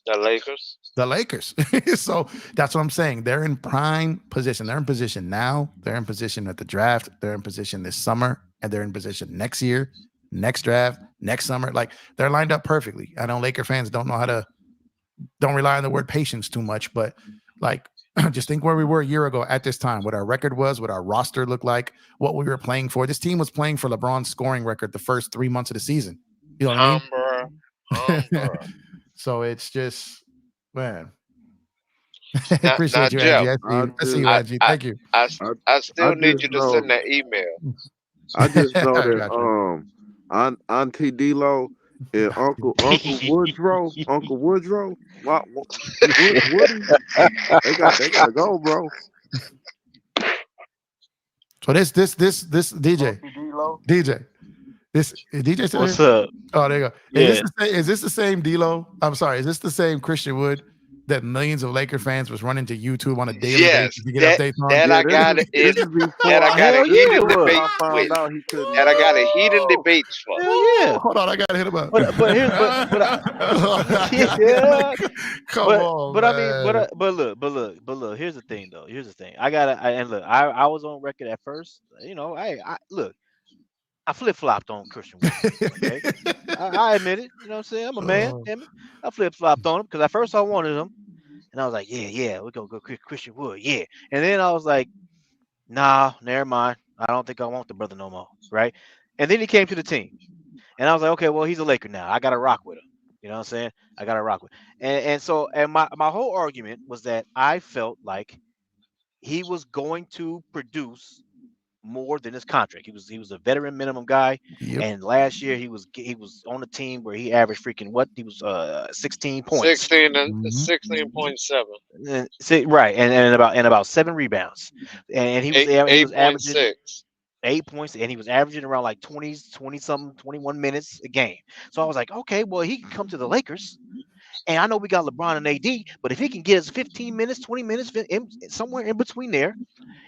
S12: The Lakers.
S19: The Lakers. So that's what I'm saying. They're in prime position. They're in position now. They're in position at the draft. They're in position this summer. And they're in position next year, next draft, next summer. Like, they're lined up perfectly. I know Laker fans don't rely on the word patience too much, but like, just think where we were a year ago at this time, what our record was, what our roster looked like, what we were playing for. This team was playing for LeBron's scoring record the first 3 months of the season. You know what I mean? So it's just, man. Appreciate you,
S12: Jeff,
S19: Angie. I see you, Angie. Thank you.
S12: I still need you to send that email.
S18: I just know that Auntie D-Lo and Uncle Woodrow, Woody, they gotta go, bro.
S19: So this DJ, this DJ. Still
S1: What's
S19: here?
S1: up?
S19: Oh, there you go.
S1: Yeah.
S19: Is this the same D-Lo? I'm sorry. Is this the same Christian Wood that millions of Laker fans was running to YouTube on a daily basis to get updates on?
S12: I got a heated debate with. That I got a heated debate for.
S1: Yeah.
S19: Hold on, I gotta hit him up.
S1: But here's look. Here's the thing though. Here's the thing. I was on record at first. You know, I flip-flopped on Christian Wood. Okay? I admit it. You know what I'm saying? I'm a man. Damn it. I flip-flopped on him because at first I wanted him. And I was like, yeah, we're going to go Christian Wood. Yeah. And then I was like, nah, never mind. I don't think I want the brother no more. Right? And then he came to the team. And I was like, okay, well, he's a Laker now. I got to rock with him. You know what I'm saying? I got to rock with him. And my whole argument was that I felt like he was going to produce more than his contract. He was a veteran minimum guy, and last year he was on a team where he averaged freaking what? He was 16 points,
S12: 16.7,
S1: right, and about 7 rebounds, and he was averaging 8 points, and he was averaging around like 20 something, 21 minutes a game. So I was like, okay, well, he can come to the Lakers. And I know we got LeBron and AD, but if he can get us 15 minutes, 20 minutes, somewhere in between there,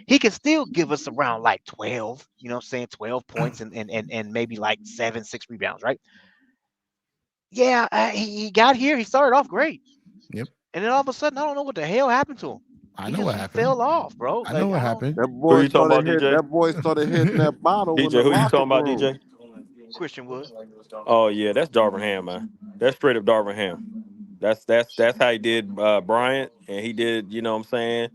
S1: he can still give us around like 12, you know what I'm saying, 12 points and maybe like 7-6 rebounds, right? Yeah, he got here. He started off great.
S19: Yep.
S1: And then all of a sudden, I don't know what the hell happened to him.
S19: I know what happened.
S1: He fell off, bro.
S19: I know what happened.
S18: That boy started hitting that bottle.
S3: DJ, who you talking about, DJ?
S1: Christian Wood.
S3: Oh yeah, that's Darvin Ham, man. That's straight up Darvin Ham. That's how he did Bryant, and he did, you know what I'm saying?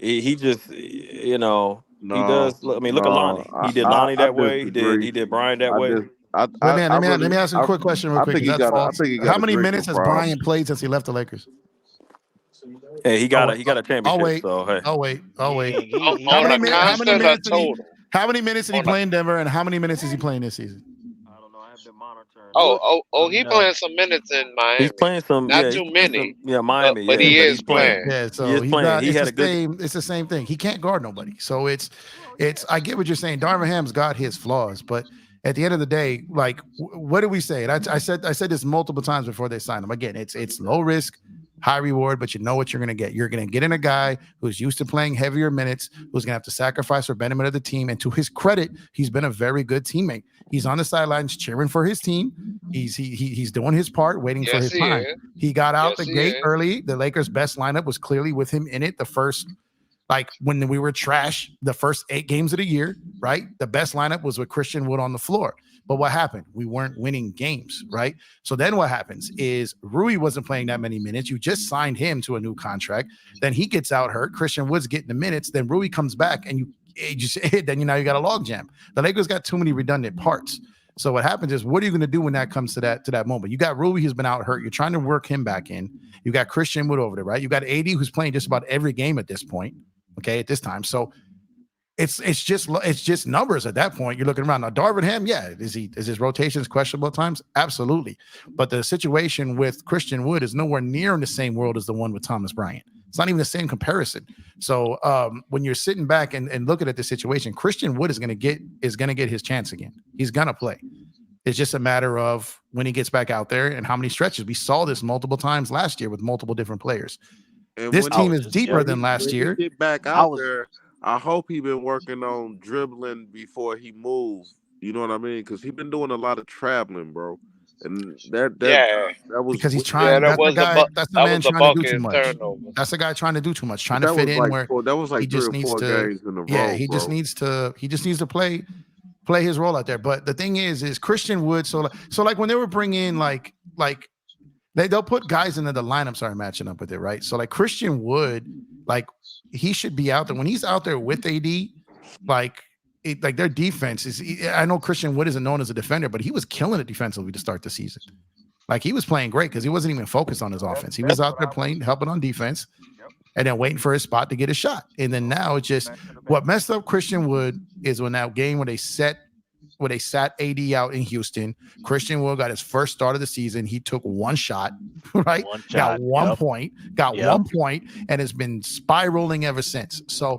S3: He just, you know, he does. I mean, look at Lonnie. He did Lonnie that way. He did Bryant that way.
S19: Let me ask you a quick question real quick. How many minutes has Bryant played since he left the Lakers?
S3: Hey, he got a championship.
S19: Oh wait.
S12: How
S19: many minutes did he play in Denver, and how many minutes is he playing this season?
S12: He playing some minutes in Miami.
S3: He's playing some,
S12: not too many.
S3: Miami.
S12: But he is playing.
S19: Yeah, so
S3: he is playing.
S19: It's the same thing. He can't guard nobody. So it's. I get what you're saying. Darvin Ham's got his flaws, but at the end of the day, like, what do we say? And I said this multiple times before they signed him. Again, it's low risk, high reward, but you know what you're going to get. You're going to get in a guy who's used to playing heavier minutes, who's going to have to sacrifice for betterment of the team. And to his credit, he's been a very good teammate. He's on the sidelines cheering for his team. He's doing his part, waiting for his time. He got out the gate early. The Lakers' best lineup was clearly with him in it. The first, like when we were trash, the first 8 games of the year, right? The best lineup was with Christian Wood on the floor. But what happened? We weren't winning games, right? So then what happens is Rui wasn't playing that many minutes. You just signed him to a new contract. Then he gets out hurt. Christian Wood's getting the minutes. Then Rui comes back and then you got a logjam. The Lakers got too many redundant parts. So what happens is, what are you going to do when that comes to that moment? You got Rui who's been out hurt. You're trying to work him back in. You got Christian Wood over there, right? You got AD who's playing just about every game at this point. Okay, at this time. So it's just numbers at that point. You're looking around now. Darvin Ham, is his rotations questionable at times? Absolutely. But the situation with Christian Wood is nowhere near in the same world as the one with Thomas Bryant. It's not even the same comparison. So when you're sitting back and looking at the situation, Christian Wood is gonna get his chance again. He's gonna play. It's just a matter of when he gets back out there and how many stretches. We saw this multiple times last year with multiple different players.
S18: And
S19: This team is deeper than last year.
S18: Get back out there. I hope he been working on dribbling before he moved. You know what I mean? Because he been doing a lot of traveling, bro. And that was
S19: because he's trying. That's the man trying to do too much.
S12: Turnover.
S19: That's the guy trying to do too much, trying to fit in where
S18: that was like
S19: he just needs to. He just needs to play his role out there. But the thing is Christian Wood. So like when they were bringing like they'll put guys into the lineup, sorry, matching up with it, right? So like Christian Wood, like he should be out there when he's out there with AD, like their defense is. I know Christian Wood isn't known as a defender, but he was killing it defensively to start the season. Like he was playing great because he wasn't even focused on his offense. He was out there playing, helping on defense, and then waiting for his spot to get a shot. And then now it's just what messed up Christian Wood is when that game where they sat AD out in Houston. Christian Wood got his first start of the season. He took one shot, right? Got one point, and it's been spiraling ever since. So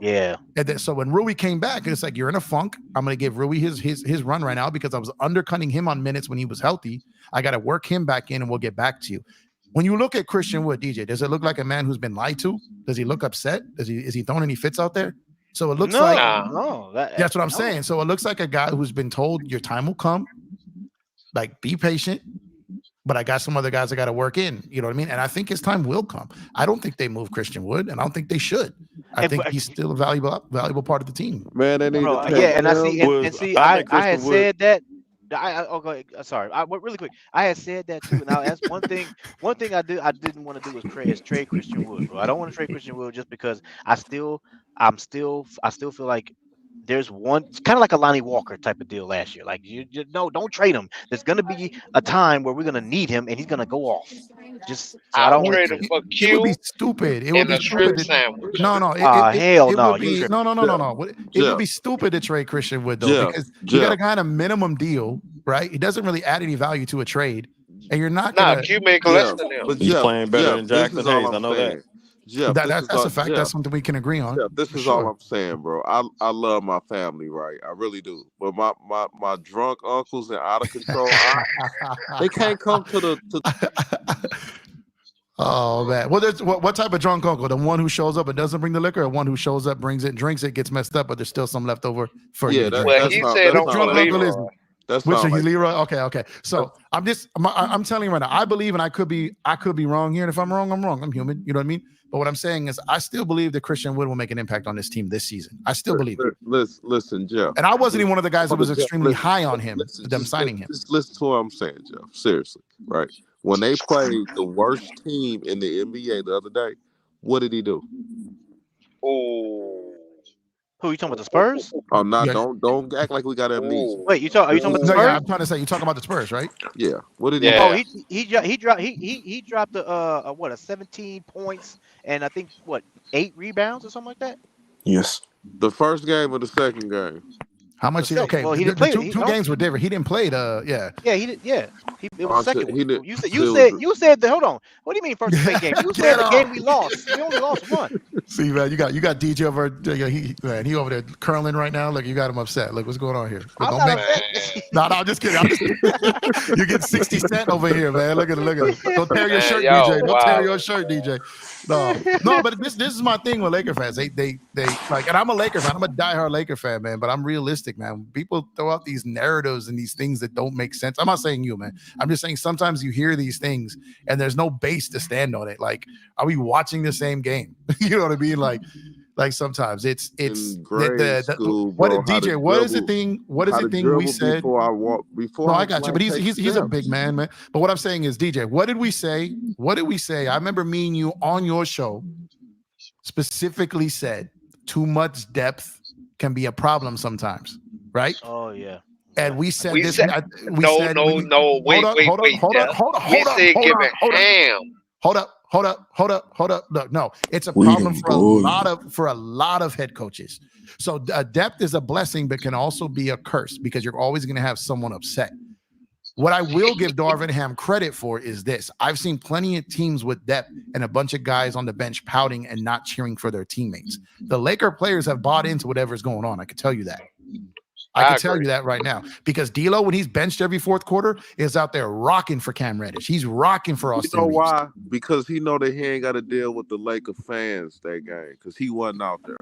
S19: so when Rui came back, it's like you're in a funk. I'm gonna give Rui his run right now because I was undercutting him on minutes when he was healthy. I got to work him back in, and we'll get back to you. When you look at Christian Wood, DJ, does it look like a man who's been lied to? Does he look upset? Is he throwing any fits out there? So it looks that's what I'm saying. So it looks like a guy who's been told your time will come. Like, be patient, but I got some other guys I got to work in. You know what I mean? And I think his time will come. I don't think they move Christian Wood, and I don't think they should. I think he's still a valuable part of the team.
S18: Man, they need
S1: I had said that. Really quick. I had said that too. Now that's one thing. One thing I didn't want to do is trade Christian Wood. Bro. I don't want to trade Christian Wood just because I still feel like there's one. It's kind of like a Lonnie Walker type of deal last year. Like don't trade him. There's gonna be a time where we're gonna need him and he's gonna go off. Just so I don't
S12: trade him for Q.
S19: It would be stupid. It would be stupid. Sandwich. No.
S1: Hell no.
S19: It would be stupid to trade Christian Wood though because you got a kind of minimum deal, right? It doesn't really add any value to a trade, and you're not.
S12: Q make less than him.
S3: But he's playing better than Jackson Hayes. I know that.
S19: Jeff, that's a fact. Jeff, that's something we can agree on.
S18: Jeff, this is all I'm saying, bro. I love my family, right? I really do. But my drunk uncles and out of control, they can't come to the.
S19: Oh man, well, what type of drunk uncle? The one who shows up and doesn't bring the liquor, or one who shows up, brings it, drinks it, gets messed up, but there's still some left over for you.
S12: He said
S19: drunk uncle is.
S18: That's
S19: which like, Leroy. Okay. So I'm telling you right now. I believe, and I could be wrong here. And if I'm wrong, I'm wrong. I'm human. You know what I mean? But what I'm saying is, I still believe that Christian Wood will make an impact on this team this season. I still believe it.
S18: Listen, Jeff.
S19: And I wasn't even one of the guys who was extremely high on him. Them signing him.
S18: Just listen to what I'm saying, Jeff. Seriously, right? When they played the worst team in the NBA the other day, what did he do?
S12: Oh.
S1: Who you talking about, the Spurs?
S18: Oh, no, don't act like we got amnesia.
S1: Wait, are you talking about the Spurs?
S19: Yeah, I'm trying to say you talking about the Spurs, right?
S18: Yeah. What did he?
S1: Oh, he dropped a 17 points and I think 8 rebounds or something like that.
S3: Yes.
S18: The first game or the second game?
S19: How much? Okay, well, he didn't play. Two games were different. He didn't play the.
S1: Yeah, he did. Yeah, it was the second one. You said. Hold on. What do you mean first and second game? You said the game we lost. We only lost one.
S19: See, man, you got DJ over. He over there curling right now. Look, you got him upset. Look, what's going on here? No, I'm just kidding. You're getting 60 Cent over here, man. Look at it. Don't tear your shirt, DJ. Don't tear your shirt, DJ. No, but this is my thing with Laker fans. They like, and I'm a Laker fan. I'm a diehard Laker fan, man. But I'm realistic, man. People throw out these narratives and these things that don't make sense. I'm not saying you, man. I'm just saying sometimes you hear these things and there's no base to stand on it. Like, are we watching the same game? You know what I mean? Like sometimes it's
S18: school,
S19: what DJ? What is the thing? What is the thing we said?
S18: Before
S19: I got you, but he's a big man. But what I'm saying is, DJ, what did we say? I remember me and you on your show specifically said too much depth can be a problem sometimes, right?
S1: Oh yeah.
S19: And we said
S12: Wait.
S19: hold on.
S12: We said give it ham.
S19: Hold up. Look, no, it's a problem for a lot of head coaches. So depth is a blessing, but can also be a curse because you're always going to have someone upset. What I will give Darvin Ham credit for is this. I've seen plenty of teams with depth and a bunch of guys on the bench pouting and not cheering for their teammates. The Laker players have bought into whatever's going on. I can tell you that. I can tell you that right now because D'Lo, when he's benched every fourth quarter, is out there rocking for Cam Reddish. He's rocking for Austin.
S18: You know
S19: Reeves.
S18: why? Because he know that he ain't got to deal with the Laker fans that game because he wasn't out there.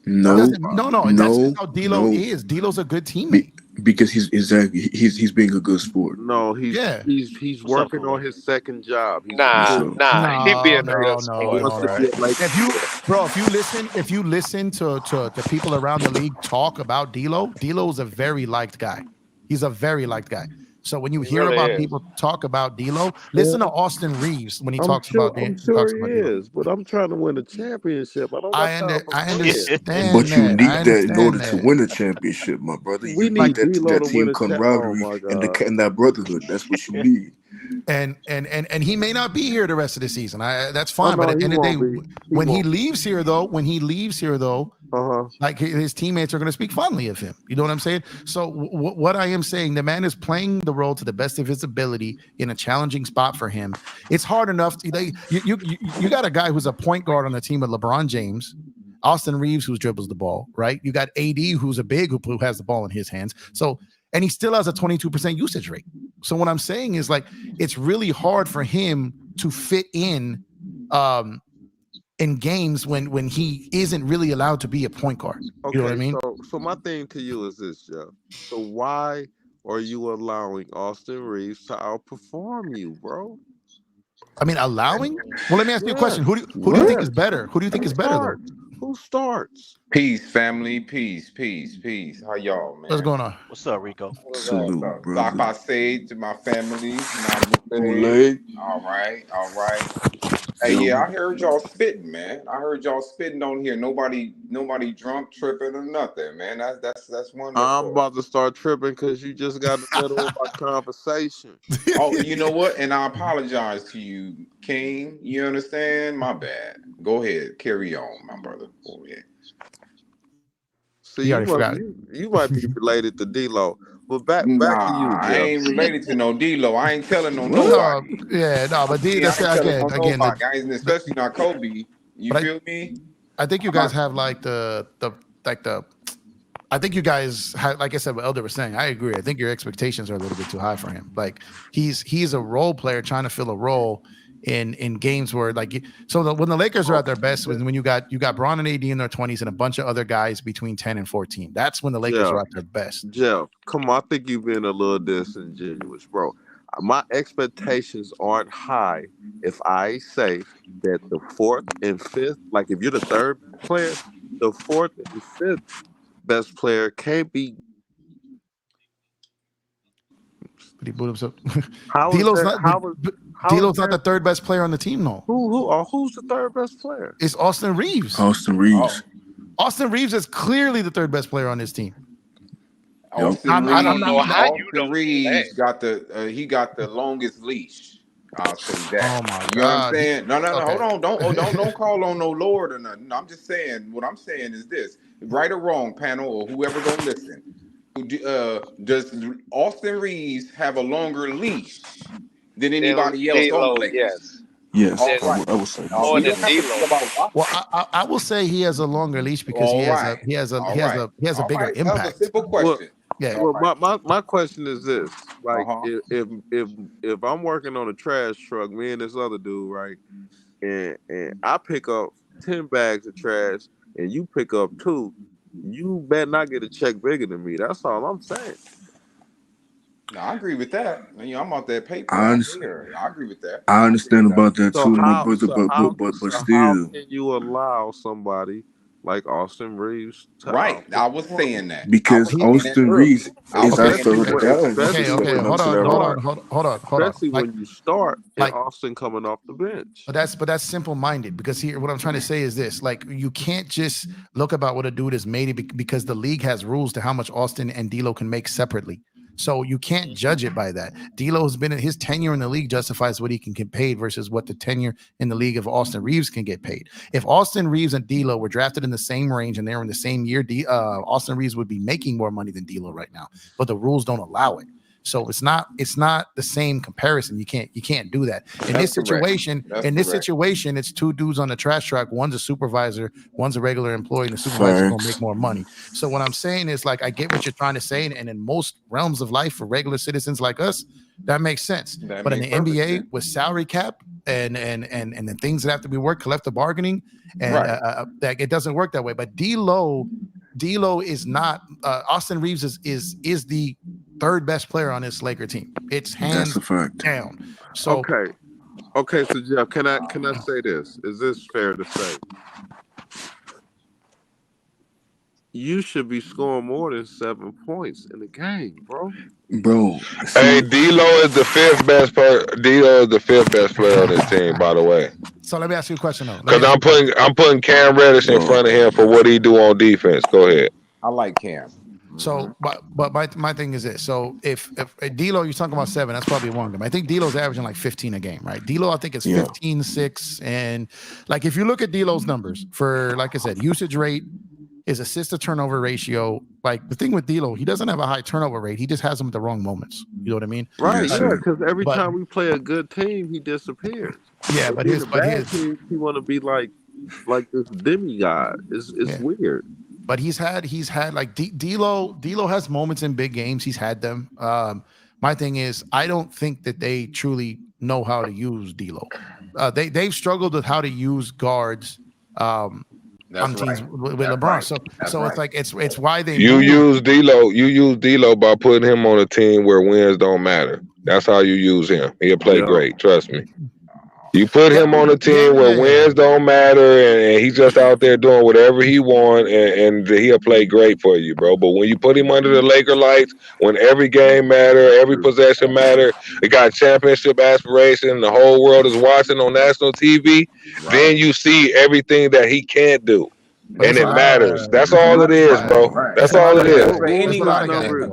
S19: No. That's just how D'Lo is. D'Lo's a good teammate.
S17: Because he's being a good sport.
S18: No, he's working on his second job.
S12: He being a good sport.
S19: If you listen to the people around the league talk about D'Lo is a very liked guy. He's a very liked guy. So when you hear about people talk about D'Lo, listen to Austin Reeves when he talks about D'Lo.
S18: I'm sure he is, but I'm trying to win a championship. I
S19: understand.
S17: But you need that in order to win a championship, my brother. You need that team camaraderie and that brotherhood. That's what you need.
S19: And he may not be here the rest of the season. That's fine. But at the end of the day, when he leaves here though, like his teammates are going to speak fondly of him. You know what I'm saying? So what I am saying, the man is playing the role to the best of his ability in a challenging spot for him. It's hard enough. You got a guy who's a point guard on the team with LeBron James, Austin Reeves, who dribbles the ball, right? You got AD, who's a big who has the ball in his hands. So. And he still has a 22% usage rate. So what I'm saying is like it's really hard for him to fit in games when he isn't really allowed to be a point guard.
S18: Okay,
S19: you know what I mean?
S18: So my thing to you is this, Jeff. So why are you allowing Austin Reeves to outperform you, bro?
S19: I mean, allowing? Well, let me ask you a question. Who do you think is better? Who do you think is better though?
S18: Who starts?
S20: Peace, family. Peace. How y'all, man?
S19: What's going on?
S1: What's up, Rico?
S17: Salute, brother.
S20: Like I said to my family. All right. Hey, yeah, I heard y'all spitting, man. I heard y'all spitting on here. Nobody drunk, tripping, or nothing, man. That's wonderful.
S18: I'm about to start tripping because you just got in the middle of my conversation.
S20: Oh, you know what? And I apologize to you, King. You understand? My bad. Go ahead, carry on, my brother. Go ahead.
S18: See, you might be related to D-Lo. But back to you, Jeff.
S20: I ain't related to no D-Lo. I ain't telling on nobody.
S19: But again,
S20: especially not Kobe. You feel me?
S19: I think you guys have like I think you guys have, like I said, what Elder was saying. I agree. I think your expectations are a little bit too high for him. Like he's a role player trying to fill a role in games where when the Lakers are at their best, when you got Bron and AD in their 20s and a bunch of other guys between 10 and 14. That's when the Lakers are at their best.
S18: Jeff, come on, I think you've been a little disingenuous, bro. My expectations aren't high if I say that the fourth and fifth, like if you're the third player, the fourth and fifth best player can't be.
S19: But he booed himself. D'Lo's not the third best player on the team, though.
S18: Who's the third best player?
S19: It's Austin Reeves.
S17: Austin Reeves.
S19: Austin Reeves is clearly the third best player on this team.
S20: Austin Reeves got the longest leash. I'll say that.
S19: Oh my God.
S20: You know what I'm saying? No. Okay. Hold on. Don't call on no Lord or nothing. I'm just saying. What I'm saying is this: right or wrong, panel or whoever gonna listen. Does Austin Reeves have a longer leash than anybody else on the Lakers?
S17: Yes,
S20: right.
S17: I would say.
S19: Well, I will say he has a longer leash because he has a bigger impact.
S20: That's a simple question.
S18: Well, my question is this: like, if I'm working on a trash truck, me and this other dude, right, and I pick up 10 bags of trash, and you pick up 2, you better not get a check bigger than me. That's all I'm saying.
S20: No, I agree with that. I'm out that paper.
S17: I
S20: agree with that.
S17: I understand about that too, my brother. But still,
S18: how can you allow somebody like Austin Reeves to
S20: I was saying that
S17: because Austin Reeves is our third guy.
S19: Okay, hold on.
S18: Especially when you start Austin coming off the bench.
S19: But that's simple-minded because here, what I'm trying to say is this: like, you can't just look about what a dude is made because the league has rules to how much Austin and D'Lo can make separately. So you can't judge it by that. D'Lo's been in his tenure in the league justifies what he can get paid versus what the tenure in the league of Austin Reeves can get paid. If Austin Reeves and D'Lo were drafted in the same range and they were in the same year, Austin Reeves would be making more money than D'Lo right now, but the rules don't allow it. So it's not the same comparison. You can't do that. In this situation, it's two dudes on the trash truck. One's a supervisor, one's a regular employee, and the supervisor's gonna make more money. So what I'm saying is, like, I get what you're trying to say, and in most realms of life for regular citizens like us, that makes sense. But in the NBA with salary cap and the things that have to be worked, collective bargaining, and that it doesn't work that way. But D'Lo is not Austin Reeves is the third best player on this Laker team. It's hands down. So
S18: okay. So Jeff, can I say this? Is this fair to say? You should be scoring more than 7 points in the game, bro.
S14: Hey, D'Lo is the fifth best player. D'Lo is the fifth best player on this team, by the way.
S19: So let me ask you a question though.
S14: Because I'm putting Cam Reddish in front of him for what he do on defense. Go ahead.
S20: I like Cam.
S19: So, but my thing is this. So if D'Lo, you're talking about 7, that's probably one of them. I think D'Lo's averaging like 15 a game, right? D'Lo, I think, is 15, 6. And like, if you look at D'Lo's numbers for, like I said, usage rate, his assist to turnover ratio, like the thing with D'Lo, he doesn't have a high turnover rate. He just has them at the wrong moments. You know what I mean?
S18: Right. Yeah. Because every time we play a good team, he disappears.
S19: Yeah, but his
S18: team, he want to be like this demigod. It's weird.
S19: But he's had like D'Lo has moments in big games. He's had them. My thing is, I don't think that they truly know how to use D'Lo. They've struggled with how to use guards on teams with LeBron. So it's like it's why they
S14: use D'Lo by putting him on a team where wins don't matter. That's how you use him. He'll play great. Trust me. You put him on a team where wins don't matter, and he's just out there doing whatever he wants, and he'll play great for you, bro. But when you put him under the Laker lights, when every game matter, every possession matter, he got championship aspiration, the whole world is watching on national TV, then you see everything that he can't do. And it matters. That's all it is, bro. That's all it is.
S20: That's for anybody, family.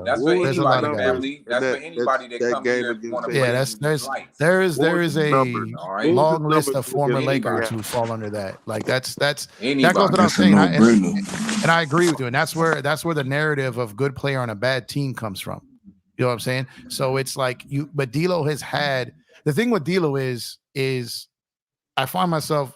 S20: That's for anybody that comes here and want to play.
S19: There is a long list of former Lakers who fall under that. Like that goes what I'm saying. And I agree with you. And that's where the narrative of good player on a bad team comes from. You know what I'm saying? So it's like but D'Lo has had the thing with D'Lo is I find myself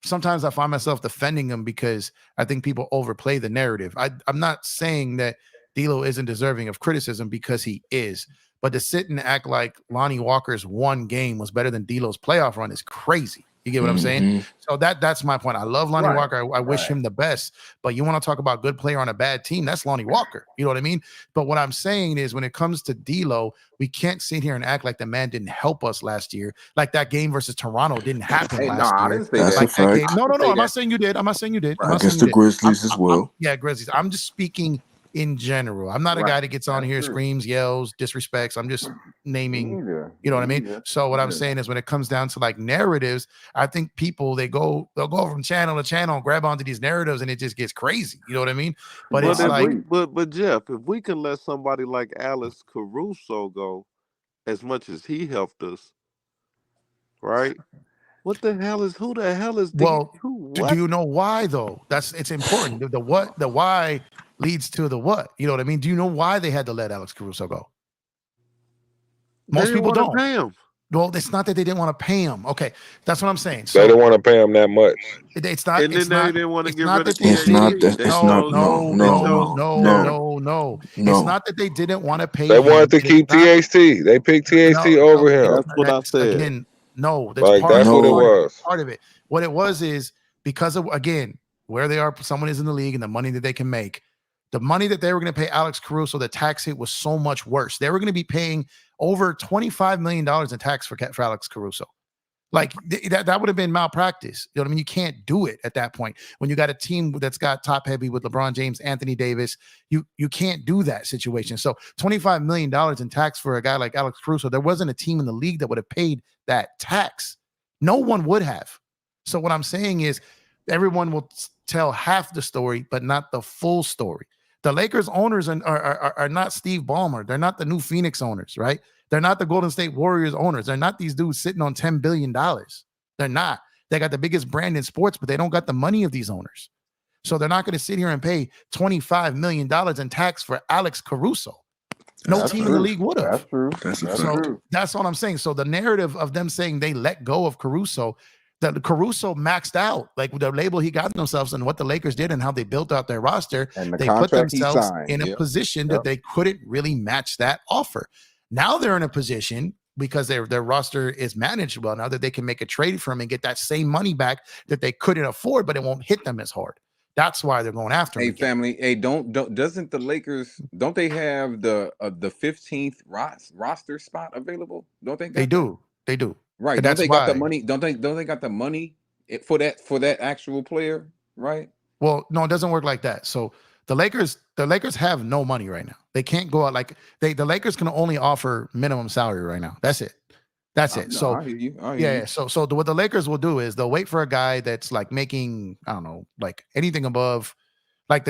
S19: sometimes I find myself defending him because I think people overplay the narrative. I'm not saying that D'Lo isn't deserving of criticism because he is, but to sit and act like Lonnie Walker's one game was better than D'Lo's playoff run is crazy. You get what I'm saying? So that's my point. I love Lonnie Walker. I wish him the best. But you want to talk about good player on a bad team? That's Lonnie Walker. You know what I mean? But what I'm saying is when it comes to D'Lo, we can't sit here and act like the man didn't help us last year. Like that game versus Toronto didn't happen last year.
S20: I didn't say that.
S19: Like that game. No. I'm not saying you did. I'm not saying you did.
S9: Against the Grizzlies as well.
S19: Yeah, Grizzlies. I'm just speaking in general. I'm not a guy that gets on here, screams, yells, disrespects. I'm just naming, you know what I mean? So what I'm saying is when it comes down to like narratives, I think people, they'll go from channel to channel and grab onto these narratives and it just gets crazy. You know what I mean? But it's like,
S18: but Jeff, if we can let somebody like Alex Caruso go as much as he helped us, right? Who the hell is
S19: do you know why though? It's important. The why leads to the what. You know what I mean? Do you know why they had to let Alex Caruso go? Most people don't.
S18: Pay him.
S19: Well, it's not that they didn't want to pay him. Okay, that's what I'm saying.
S14: So, they didn't want to pay him that much.
S19: It's not.
S18: And then they didn't want to get rid of
S19: No. It's not that they didn't want to pay him.
S14: They wanted to keep THT. They picked THT over him.
S18: That's what I said.
S19: Again, no,
S14: that's what it was.
S19: Part of it. What it was is because of, again, where they are, someone is in the league and the money that they can make. The money that they were going to pay Alex Caruso, the tax hit was so much worse. They were going to be paying over $25 million in tax for Alex Caruso. Like that would have been malpractice. You know what I mean? You can't do it at that point. When you got a team that's got top heavy with LeBron James, Anthony Davis, you can't do that situation. So $25 million in tax for a guy like Alex Caruso, there wasn't a team in the league that would have paid that tax. No one would have. So what I'm saying is everyone will tell half the story, but not the full story. The Lakers owners are not Steve Ballmer. They're not the new Phoenix owners, right? They're not the Golden State Warriors owners. They're not these dudes sitting on $10 billion. They're not. They got the biggest brand in sports, but they don't got the money of these owners. So they're not going to sit here and pay $25 million in tax for Alex Caruso. No team in the league would have.
S17: That's true.
S19: That's what I'm saying. So the narrative of them saying they let go of Caruso, that Caruso maxed out, like the label he got themselves and what the Lakers did and how they built out their roster,
S20: And the
S19: they put
S20: contract he
S19: themselves
S20: signed.
S19: in a position that they couldn't really match that offer. Now they're in a position because their roster is managed well now that they can make a trade for him and get that same money back that they couldn't afford, but it won't hit them as hard. That's why they're going after him.
S20: Hey,
S19: again.
S20: family. Hey, doesn't the Lakers, don't they have the 15th roster spot available? Don't they?
S19: They do. They do.
S20: Right.
S19: And
S20: Don't
S19: that's
S20: they got the
S19: why.
S20: money? Don't they got the money for that actual player? Right.
S19: Well, no, it doesn't work like that. So the Lakers have no money right now. They can't go out like the Lakers can only offer minimum salary right now. That's it. That's it. So
S20: I hear you.
S19: yeah. So what the Lakers will do is they'll wait for a guy that's like making, I don't know, like anything above, like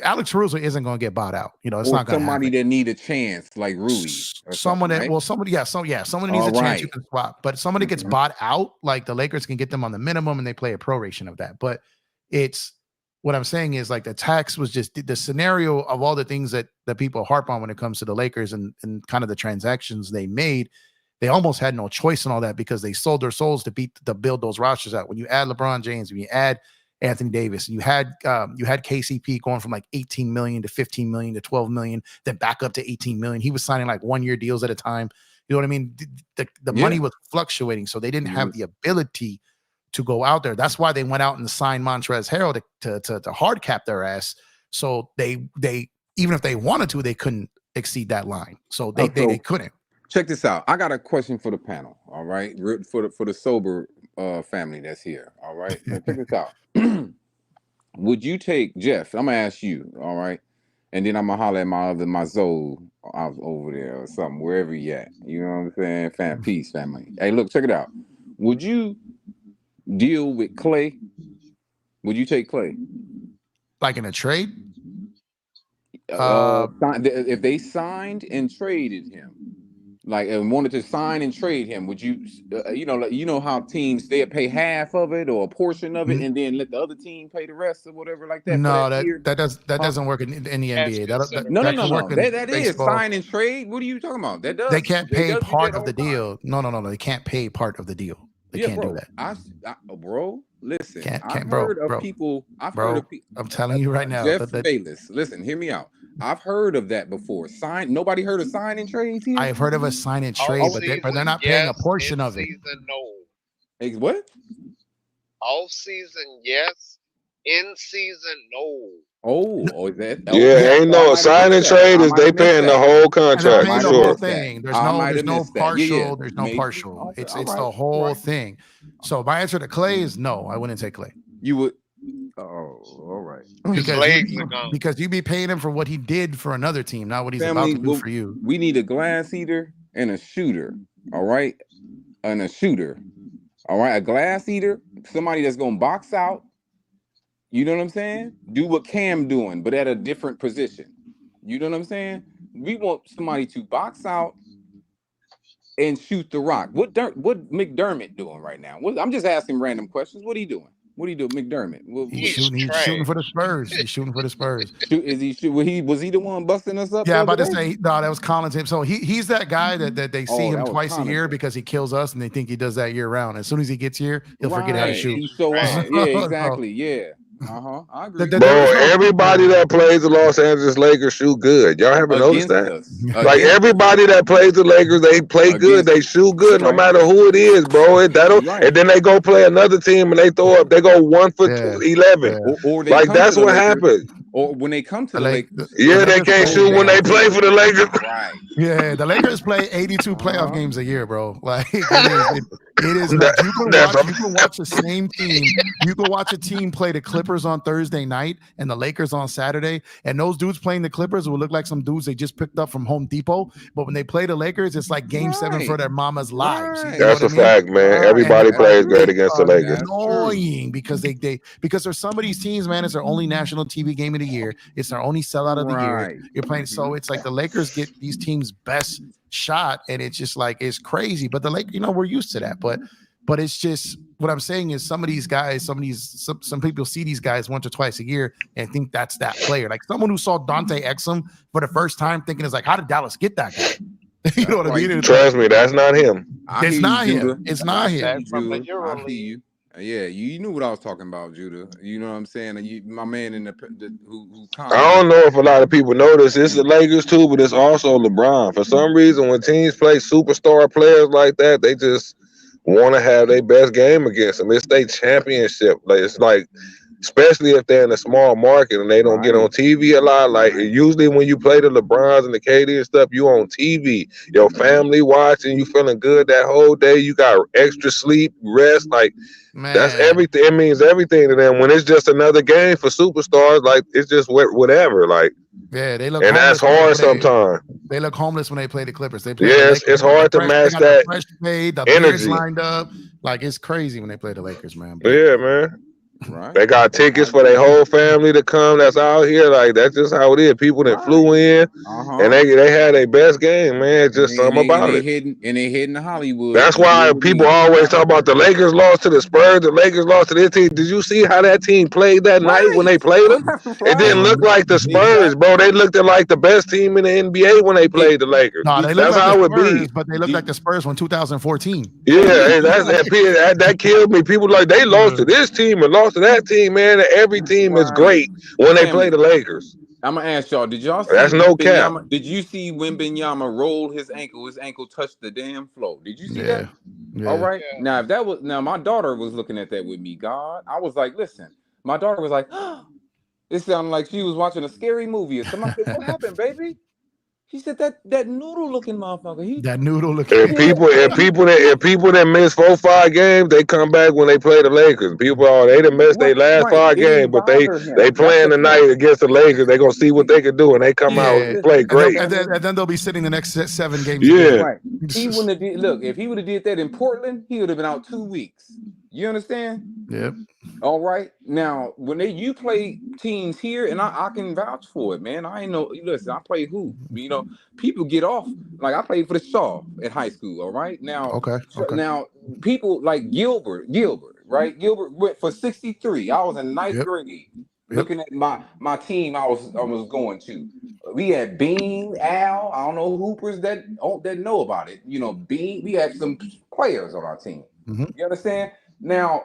S19: Alex Caruso isn't going to get bought out. You know, it's
S20: or
S19: not going to
S20: somebody
S19: happen.
S20: that need a chance, like Rui.
S19: Someone that,
S20: right?
S19: someone that needs a chance you can swap. But somebody gets bought out, like the Lakers can get them on the minimum and they play a proration of that. But it's what I'm saying is like the tax was just the scenario of all the things that people harp on when it comes to the Lakers and kind of the transactions they made. They almost had no choice in all that because they sold their souls to build those rosters out. When you add LeBron James, when you add Anthony Davis, and you had KCP going from like 18 million to 15 million to 12 million, then back up to 18 million. He was signing like 1-year deals at a time. You know what I mean? The money was fluctuating, so they didn't have the ability to go out there. That's why they went out and signed Montrezl Harrell to hard cap their ass. So they even if they wanted to, they couldn't exceed that line. So they couldn't.
S20: Check this out. I got a question for the panel. All right, for the sober family that's here. All right, now check this out. Would you take Jeff? I'm gonna ask you. All right, and then I'm gonna holler at my Zoe over there or something, wherever you at. You know what I'm saying? Peace, family. Hey, look, check it out. Would you deal with Clay? Would you take Clay?
S19: Like in a trade?
S20: If they signed and traded him. Like and wanted to sign and trade him, would you? You know how teams they pay half of it or a portion of it, and then let the other team pay the rest or whatever like that.
S19: No, that doesn't work in the NBA.
S20: No. That is
S19: baseball.
S20: sign and trade. What are you talking about? That does.
S19: They can't pay part of the deal. No. They can't pay part of the deal. They can't do that.
S20: Bro, listen. I've
S19: heard
S20: heard
S19: of
S20: people.
S19: I'm telling you right now.
S20: Jeff Bayless. Listen, hear me out. I've heard of that before. Nobody heard of sign and trades here?
S19: I've heard of a sign and trade, but they're not paying a portion of it.
S20: No. What?
S12: Off season, yes. In season, no.
S20: Oh, is that?
S8: Ain't no sign and trade is they paying the whole contract.
S19: The
S8: Sure.
S19: whole thing. There's no partial. There's no partial. It's the whole thing. So my answer to Clay is no. I wouldn't take Clay.
S20: You would.
S17: Oh, all right.
S19: Because you be paying him for what he did for another team, not what he's about to do for you.
S20: We need a glass eater and a shooter. All right, and a shooter. All right, a glass eater, somebody that's gonna box out. You know what I'm saying? Do what Cam doing, but at a different position. You know what I'm saying? We want somebody to box out and shoot the rock. What McDermott doing right now? I'm just asking random questions. What are he doing? What do you do, McDermott?
S19: He's shooting for the Spurs. He's shooting for the Spurs.
S20: Is he? Was he the one busting us up?
S19: Yeah, I'm about to say no. That was Collins. So he's that guy that they see him twice a year because he kills us, and they think he does that year round. As soon as he gets here, he'll forget how to shoot.
S20: Yeah, exactly. Yeah. I agree.
S8: Bro, everybody that plays the Los Angeles Lakers shoot good. Y'all haven't noticed that? Like everybody that plays the Lakers, they play good. They shoot good, no matter who it is, bro. And then they go play another team and they go 1 for 11.
S20: Or
S8: like that's what happens.
S20: Or when they come to the Lakers,
S8: they can't shoot when they play for the Lakers.
S20: Right.
S19: Yeah, the Lakers play 82 playoff games a year, bro. Like it is nuts. You can watch the same team. You can watch a team play the Clippers on Thursday night and the Lakers on Saturday, and those dudes playing the Clippers will look like some dudes they just picked up from Home Depot. But when they play the Lakers, it's like Game 7 for their mama's lives. You know
S18: That's a fact, man. Everybody plays great against the Lakers.
S19: Annoying because because there's some of these teams, man. It's their only national TV game of the year. It's their only sellout of the year. You're playing, so it's like the Lakers get these teams' best shot, and it's just like it's crazy. But the Lakers, we're used to that. But it's just what I'm saying is some of these guys, some people see these guys once or twice a year and think that's that player. Like someone who saw Dante Exum for the first time, thinking it's like, how did Dallas get that guy? You know what I mean?
S18: Trust me, that's not him.
S19: It's not him. It's not him.
S20: I see you. Yeah, you knew what I was talking about, Judah. You know what I'm saying? My man in who
S18: I don't know if a lot of people know this. It's the Lakers too, but it's also LeBron. For some reason, when teams play superstar players like that, they just want to have their best game against them. It's their championship. Like it's like, especially if they're in a small market and they don't get on TV a lot. Like usually when you play the LeBrons and the KD and stuff, you on TV. Your family watching, you feeling good that whole day. You got extra sleep, rest. Like that's everything. It means everything to them. When it's just another game for superstars, like it's just whatever. Like
S19: they look,
S18: and that's hard sometimes.
S19: They look homeless when they play the Clippers. They play
S18: it's hard to match that
S19: energy lined up. Like it's crazy when they play the Lakers, man. But,
S18: yeah, man. Right. They got tickets for their whole family to come. That's out here. Like that's just how it is. People that flew in and they had their best game, man. Just something about it.
S20: They heading to Hollywood.
S18: That's why people always talk about the Lakers lost to the Spurs. The Lakers lost to this team. Did you see how that team played that night when they played them? It didn't look like the Spurs, bro. They looked like the best team in the NBA when they played the Lakers.
S19: No, they
S18: that's
S19: like
S18: how
S19: the
S18: Spurs,
S19: it be. But they look like the Spurs when 2014.
S18: Yeah, that killed me. People like they lost to this team and lost to that team, man. Every team is great when they play the Lakers.
S20: I'm gonna ask y'all, did y'all see
S18: that's no cap?
S20: Did you see Wembanyama roll his ankle? His ankle touched the damn floor. Did you see that? Yeah. All right. Yeah. Now my daughter was looking at that with me. God, I was like, listen. My daughter was like, oh, it sounded like she was watching a scary movie or something. I said, what happened, baby? He said that noodle looking motherfucker.
S19: That noodle looking.
S18: If people that miss 4-5 games, they come back when they play the Lakers. People they done missed their last 5 games, but they playing tonight against the Lakers. They gonna see what they can do, and they come out and play great.
S19: And then they'll be sitting the next 7 games.
S18: Yeah.
S20: Right. He wouldn't have did. Look, if he would have did that in Portland, he would have been out 2 weeks. You understand?
S19: Yep.
S20: All right. Now, when you play teams here, and I can vouch for it, man. I ain't know. Listen, I play hoop. You know, people get off. Like I played for the Shaw in high school. All right. Now,
S19: okay.
S20: Now, people like Gilbert, right? Gilbert went for 63. I was in ninth grade. Looking at my team, I was going to. We had Bean, Al. I don't know hoopers that know about it. You know, Bean. We had some players on our team.
S19: Mm-hmm.
S20: You understand? Now,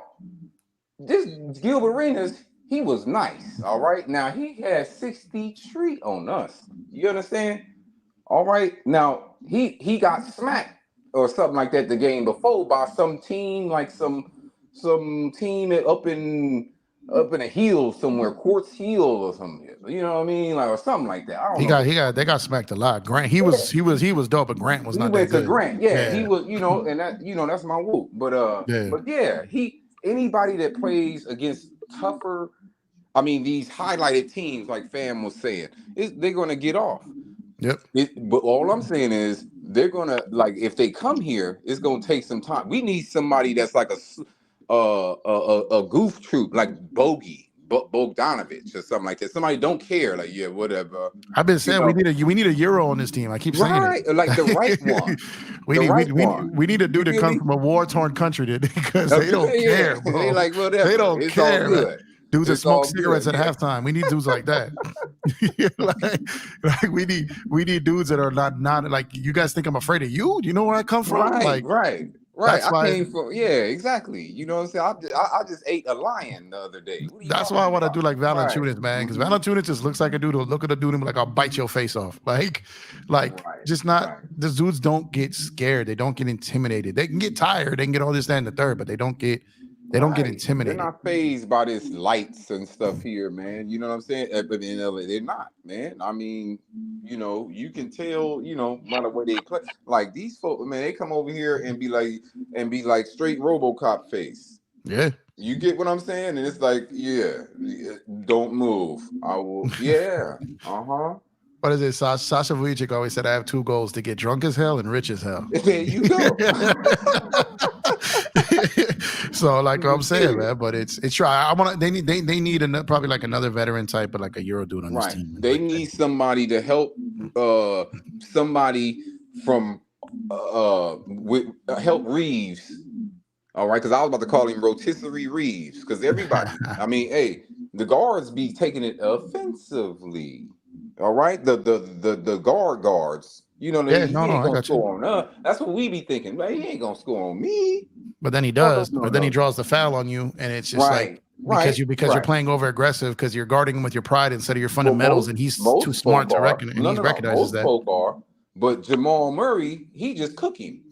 S20: this Gilbert Arenas, he was nice. All right. Now he had 60 treat on us. You understand? All right. Now he got smacked or something like that the game before by some team, like some team up in a hill somewhere, Quartz Hill or something. You know what I mean? Like or something like that. I don't know.
S19: They got smacked a lot. Grant, he was dope, but Grant was not that good.
S20: Grant, yeah, he was, and that that's my whoop. But anybody that plays against tougher, I mean these highlighted teams like Fam was saying, they're gonna get off.
S19: Yep.
S20: But all I'm saying is they're gonna if they come here, it's gonna take some time. We need somebody that's like a goof troop like Bogdanovich or something like that. Somebody don't care, like whatever.
S19: I've been saying we need a Euro on this team. I keep saying it.
S20: Like the right one.
S19: we need a dude to come from a war-torn country because they don't care, bro.
S20: They like whatever.
S19: They don't
S20: it's
S19: care.
S20: All good.
S19: Dudes that smoke cigarettes at halftime. We need dudes like that. like we need dudes that are not like you guys think I'm afraid of you. Do you know where I come from?
S20: Right. I came from exactly. You know what I'm saying? I just ate a lion the other day.
S19: That's why I want to do like Valanciunas, man, because Valanciunas just looks like a dude who'll look at a dude and be like, I'll bite your face off. These dudes don't get scared. They don't get intimidated. They can get tired. They can get all this, that, and the third, but they don't get They don't get
S20: They're
S19: intimidated.
S20: not phased by this lights and stuff here, man. You know what I'm saying? But in LA, they're not, man. I mean, you can tell, by the way they play. Like these folks, man, they come over here and be like straight RoboCop face.
S19: Yeah.
S20: You get what I'm saying? And it's like, yeah, don't move. I will. Yeah. Uh-huh.
S19: What is it? Sasha Vujic always said, I have 2 goals: to get drunk as hell and rich as hell.
S20: There you go.
S19: So, like I'm saying, man, but it's try. They need probably like another veteran type, but like a Euro dude on this team.
S20: They need somebody to help. Somebody from help Reeves. All right, because I was about to call him Rotisserie Reeves, because everybody. I mean, hey, the guards be taking it offensively. All right, the guards. He ain't gonna score on us. That's what we be thinking. Man, he ain't gonna score on me.
S19: But then he does. But then he draws the foul on you, and it's just because you're playing over aggressive because you're guarding him with your pride instead of your fundamentals, and he's too smart to recognize. And he recognizes that.
S20: But Jamal Murray, he just cooking.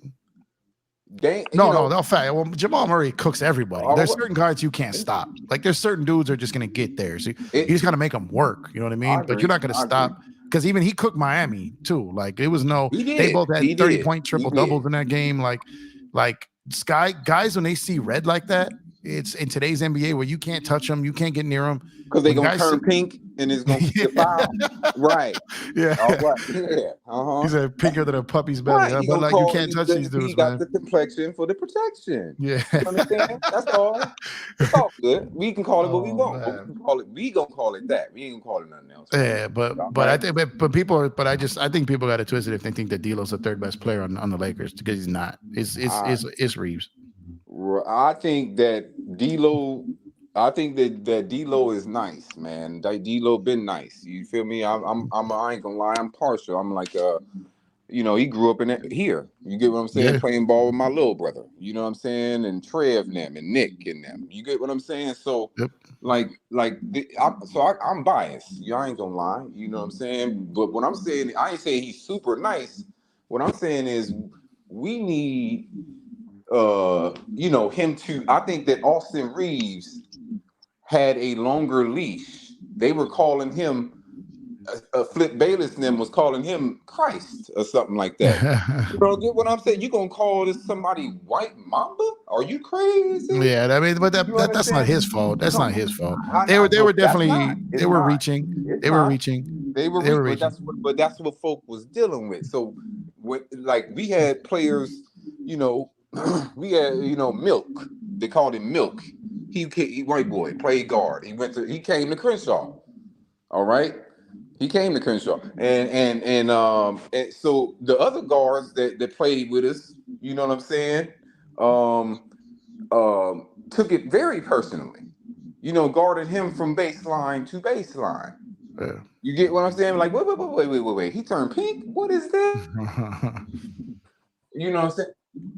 S19: No fact. Well, Jamal Murray cooks everybody. There's certain guys you can't stop. Like there's certain dudes are just gonna get there. So you just gotta make them work. You know what I mean? But you're not gonna stop. Because even he cooked Miami too. Like it was they both had 30-point triple doubles in that game. Like guys when they see red like that, it's in today's NBA where you can't touch them, you can't get near them
S20: because they gonna turn pink and it's gonna get foul. Right.
S19: Yeah.
S20: All right. Yeah.
S19: He's pinker than a puppy's belly. Right. But like you can't touch these dudes.
S20: He got the complexion for the protection.
S19: Yeah.
S20: You understand? That's all. It's all good. We can call it what we want. We gonna call it that. We ain't gonna call it nothing else.
S19: Yeah, but I think I think people got it twisted if they think that D'Lo's the 3rd best player on the Lakers, because he's not. It's Reeves.
S20: I think that D'Lo. I think that D'Lo is nice, man. D'Lo been nice. You feel me? I ain't gonna lie. I'm partial. I'm like, he grew up in here. You get what I'm saying? Yeah. Playing ball with my little brother. You know what I'm saying? And Trev and them and Nick and them. You get what I'm saying? So, I'm biased. I ain't gonna lie. You know what I'm saying? But what I'm saying, I ain't saying he's super nice. What I'm saying is we need, him to. I think that Austin Reeves had a longer leash. They were calling him, Flip Bayless and them was calling him Christ or something like that. Get what I'm saying? You gonna call this somebody White Mamba? Are you crazy?
S19: Yeah, I mean, but that's not his fault. That's not his fault. They were definitely they were reaching. They were reaching.
S20: But that's what folk was dealing with. So, we had players, we had Milk. They called him Milk. He white boy, played guard. He came to Crenshaw. All right. He came to Crenshaw. And so the other guards that played with us, you know what I'm saying? Took it very personally. Guarded him from baseline to baseline. Yeah. You get what I'm saying? Like, wait. He turned pink? What is that? You know what I'm saying?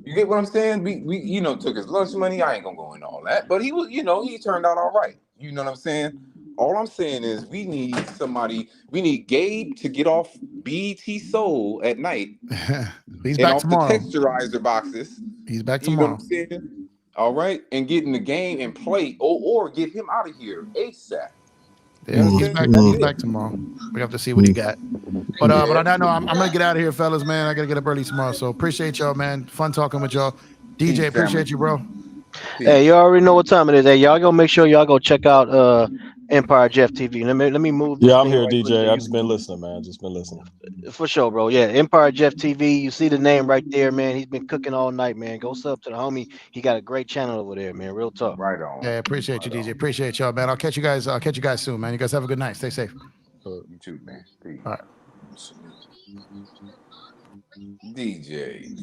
S20: You get what I'm saying? We took his lunch money. I ain't gonna go into all that, but he was, he turned out all right. You know what I'm saying? All I'm saying is we need somebody. We need Gabe to get off BT Soul at night.
S19: He's back
S20: off
S19: tomorrow.
S20: The texturizer boxes.
S19: He's back tomorrow.
S20: You know what I'm saying? All right, and get in the game and play, or get him out of here ASAP.
S19: Yeah, he's back tomorrow. We have to see what he got. But on that note, I'm gonna get out of here, fellas, man. I gotta get up early tomorrow. So appreciate y'all, man. Fun talking with y'all. DJ, appreciate you, bro.
S1: Hey, you already know what time it is. Hey, y'all go make sure y'all go check out Empire Jeff TV. Let me move.
S3: Yeah, I'm here, DJ. I've just been listening, man. Just been listening.
S1: For sure, bro. Yeah, Empire Jeff TV. You see the name right there, man. He's been cooking all night, man. Go sub to the homie. He got a great channel over there, man. Real talk.
S20: Right on.
S19: Yeah, appreciate you, DJ. Appreciate y'all, man. I'll catch you guys soon, man. You guys have a good night. Stay safe.
S20: You too, man. Peace.
S19: All right.
S20: DJ.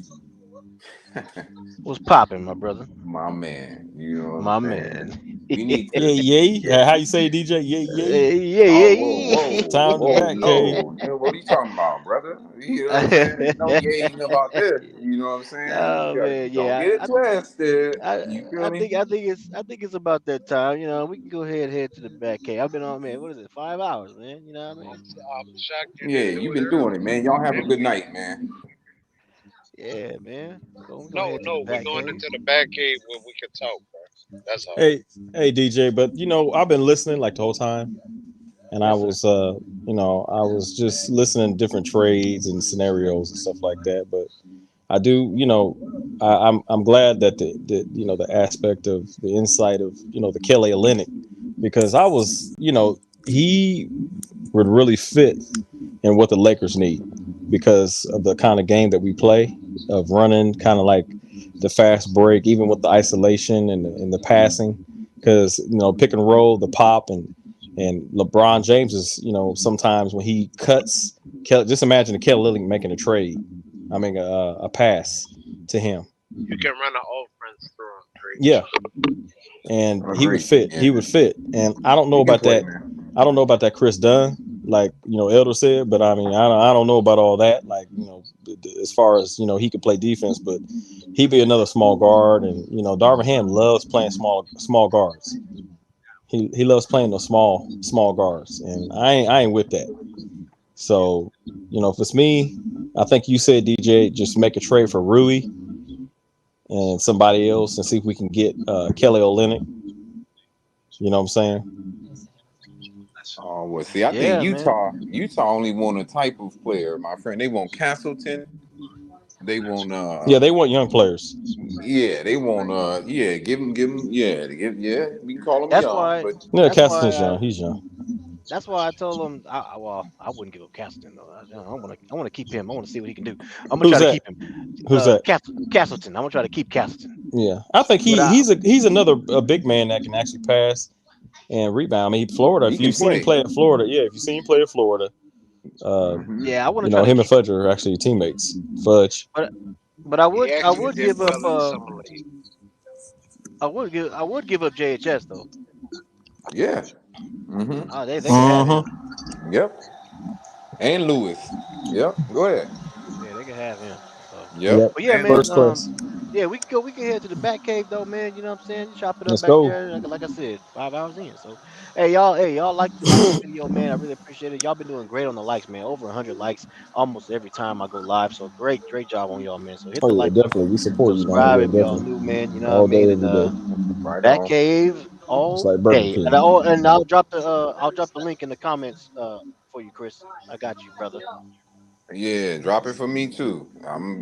S1: What's popping, my brother?
S20: My man. You know what
S1: my
S20: I'm
S1: man.
S20: We need
S3: yeah. How you say, DJ?
S1: Yeah.
S3: Time to back, K.
S20: What are you talking about, brother? You know what I'm saying? No yaying about this. You know what I'm saying?
S1: Oh man,
S20: don't get it twisted.
S1: I think it's about that time. We can go ahead and head to the back, K. I've been on, man. What is it? 5 hours, man. You know what I mean?
S12: I'm shocked
S20: Yeah, you've been doing it, man. Y'all have a good night, man.
S1: Yeah, man.
S12: No, we're going into the back cave where we can talk, bro. That's all.
S3: Hey, DJ, but I've been listening like the whole time, and I
S1: Yes, sir.
S3: was, I was just listening to different trades and scenarios and stuff like that. But I do, I'm glad that the aspect of the insight of the Kelly Olynyk, because I was, he would really fit in what the Lakers need because of the kind of game that we play, of running kind of like the fast break, even with the isolation and the passing, because pick and roll, the pop, and LeBron James is sometimes when he cuts, just imagine the Kelly Olynyk making a trade, I mean a pass to him.
S12: You can run an offense through him.
S3: Yeah, and he would
S20: Agreed.
S3: fit.
S20: Yeah.
S3: He would fit. And I don't know
S20: He can
S3: about
S20: play,
S3: that.
S20: man.
S3: I don't know about that Chris Dunn, like Elder said. But I mean, I don't know about all that. Like as far as he could play defense, but he'd be another small guard. And Darvin Ham loves playing small guards. He loves playing those small guards, and I ain't with that. So if it's me, I think you said, DJ, just make a trade for Rui and somebody else and see if we can get Kelly Olynyk. You know what I'm saying?
S20: Oh well, see, I think
S1: Yeah, man.
S20: Utah only want a type of player, my friend. They want Castleton. They want
S3: Yeah, they want young players.
S20: yeah, they want give him yeah. We can call him
S1: That's
S20: young,
S1: why.
S20: but
S3: Yeah,
S1: That's why.
S3: Castan's young. He's young.
S1: That's why I told him. Well, I wouldn't give up Castleton though. I want to. I want to keep him. I want to see what he can do. I'm gonna
S3: Who's
S1: try to
S3: that?
S1: keep him.
S3: Who's that?
S1: Castleton. I'm gonna try to keep Castleton.
S3: Yeah, I think
S1: But
S3: he's another big man that can actually pass and rebound. I mean, Florida.
S20: he
S3: If
S20: can
S3: you've seen him
S20: play.
S3: play at Florida, yeah. If you've seen him play at Florida,
S20: Mm-hmm.
S1: yeah, I want to try to
S3: him and
S1: keep him.
S3: Fudge are actually teammates. Fudge.
S1: But I
S12: He
S1: would. I
S12: actually
S1: would
S12: did
S1: give up.
S12: well in the summer league.
S1: I would give up JHS though.
S20: Yeah. Mm-hmm.
S1: Oh, they can have
S3: Uh-huh.
S1: him.
S20: Yep. And Lewis. Yep. Go ahead.
S1: Yeah, they can have him. So,
S20: Yep.
S3: Yep.
S1: but yeah,
S20: And
S1: man.
S3: First class.
S1: Yeah, we can go. We can head to the back cave though, man. You know what I'm saying? Chop it up
S3: Let's
S1: back
S3: go.
S1: there. Like I said, 5 hours in. So, hey, y'all like the video, man. I really appreciate it. Y'all been doing great on the likes, man. Over 100 likes almost every time I go live. So great job on y'all, man. So hit
S3: Oh
S1: the
S3: yeah,
S1: like button,
S3: definitely. We support you, man.
S1: subscribe
S3: Yeah,
S1: if y'all
S3: definitely.
S1: new, man. You know what I
S3: All day,
S1: mean? And
S3: every day.
S20: right
S1: back
S20: on.
S1: cave
S3: It's
S1: all
S3: like Burger
S1: day.
S3: King.
S1: And I'll drop the link in the comments for you, Chris. I got you, brother.
S20: Yeah, drop it for me too. I'm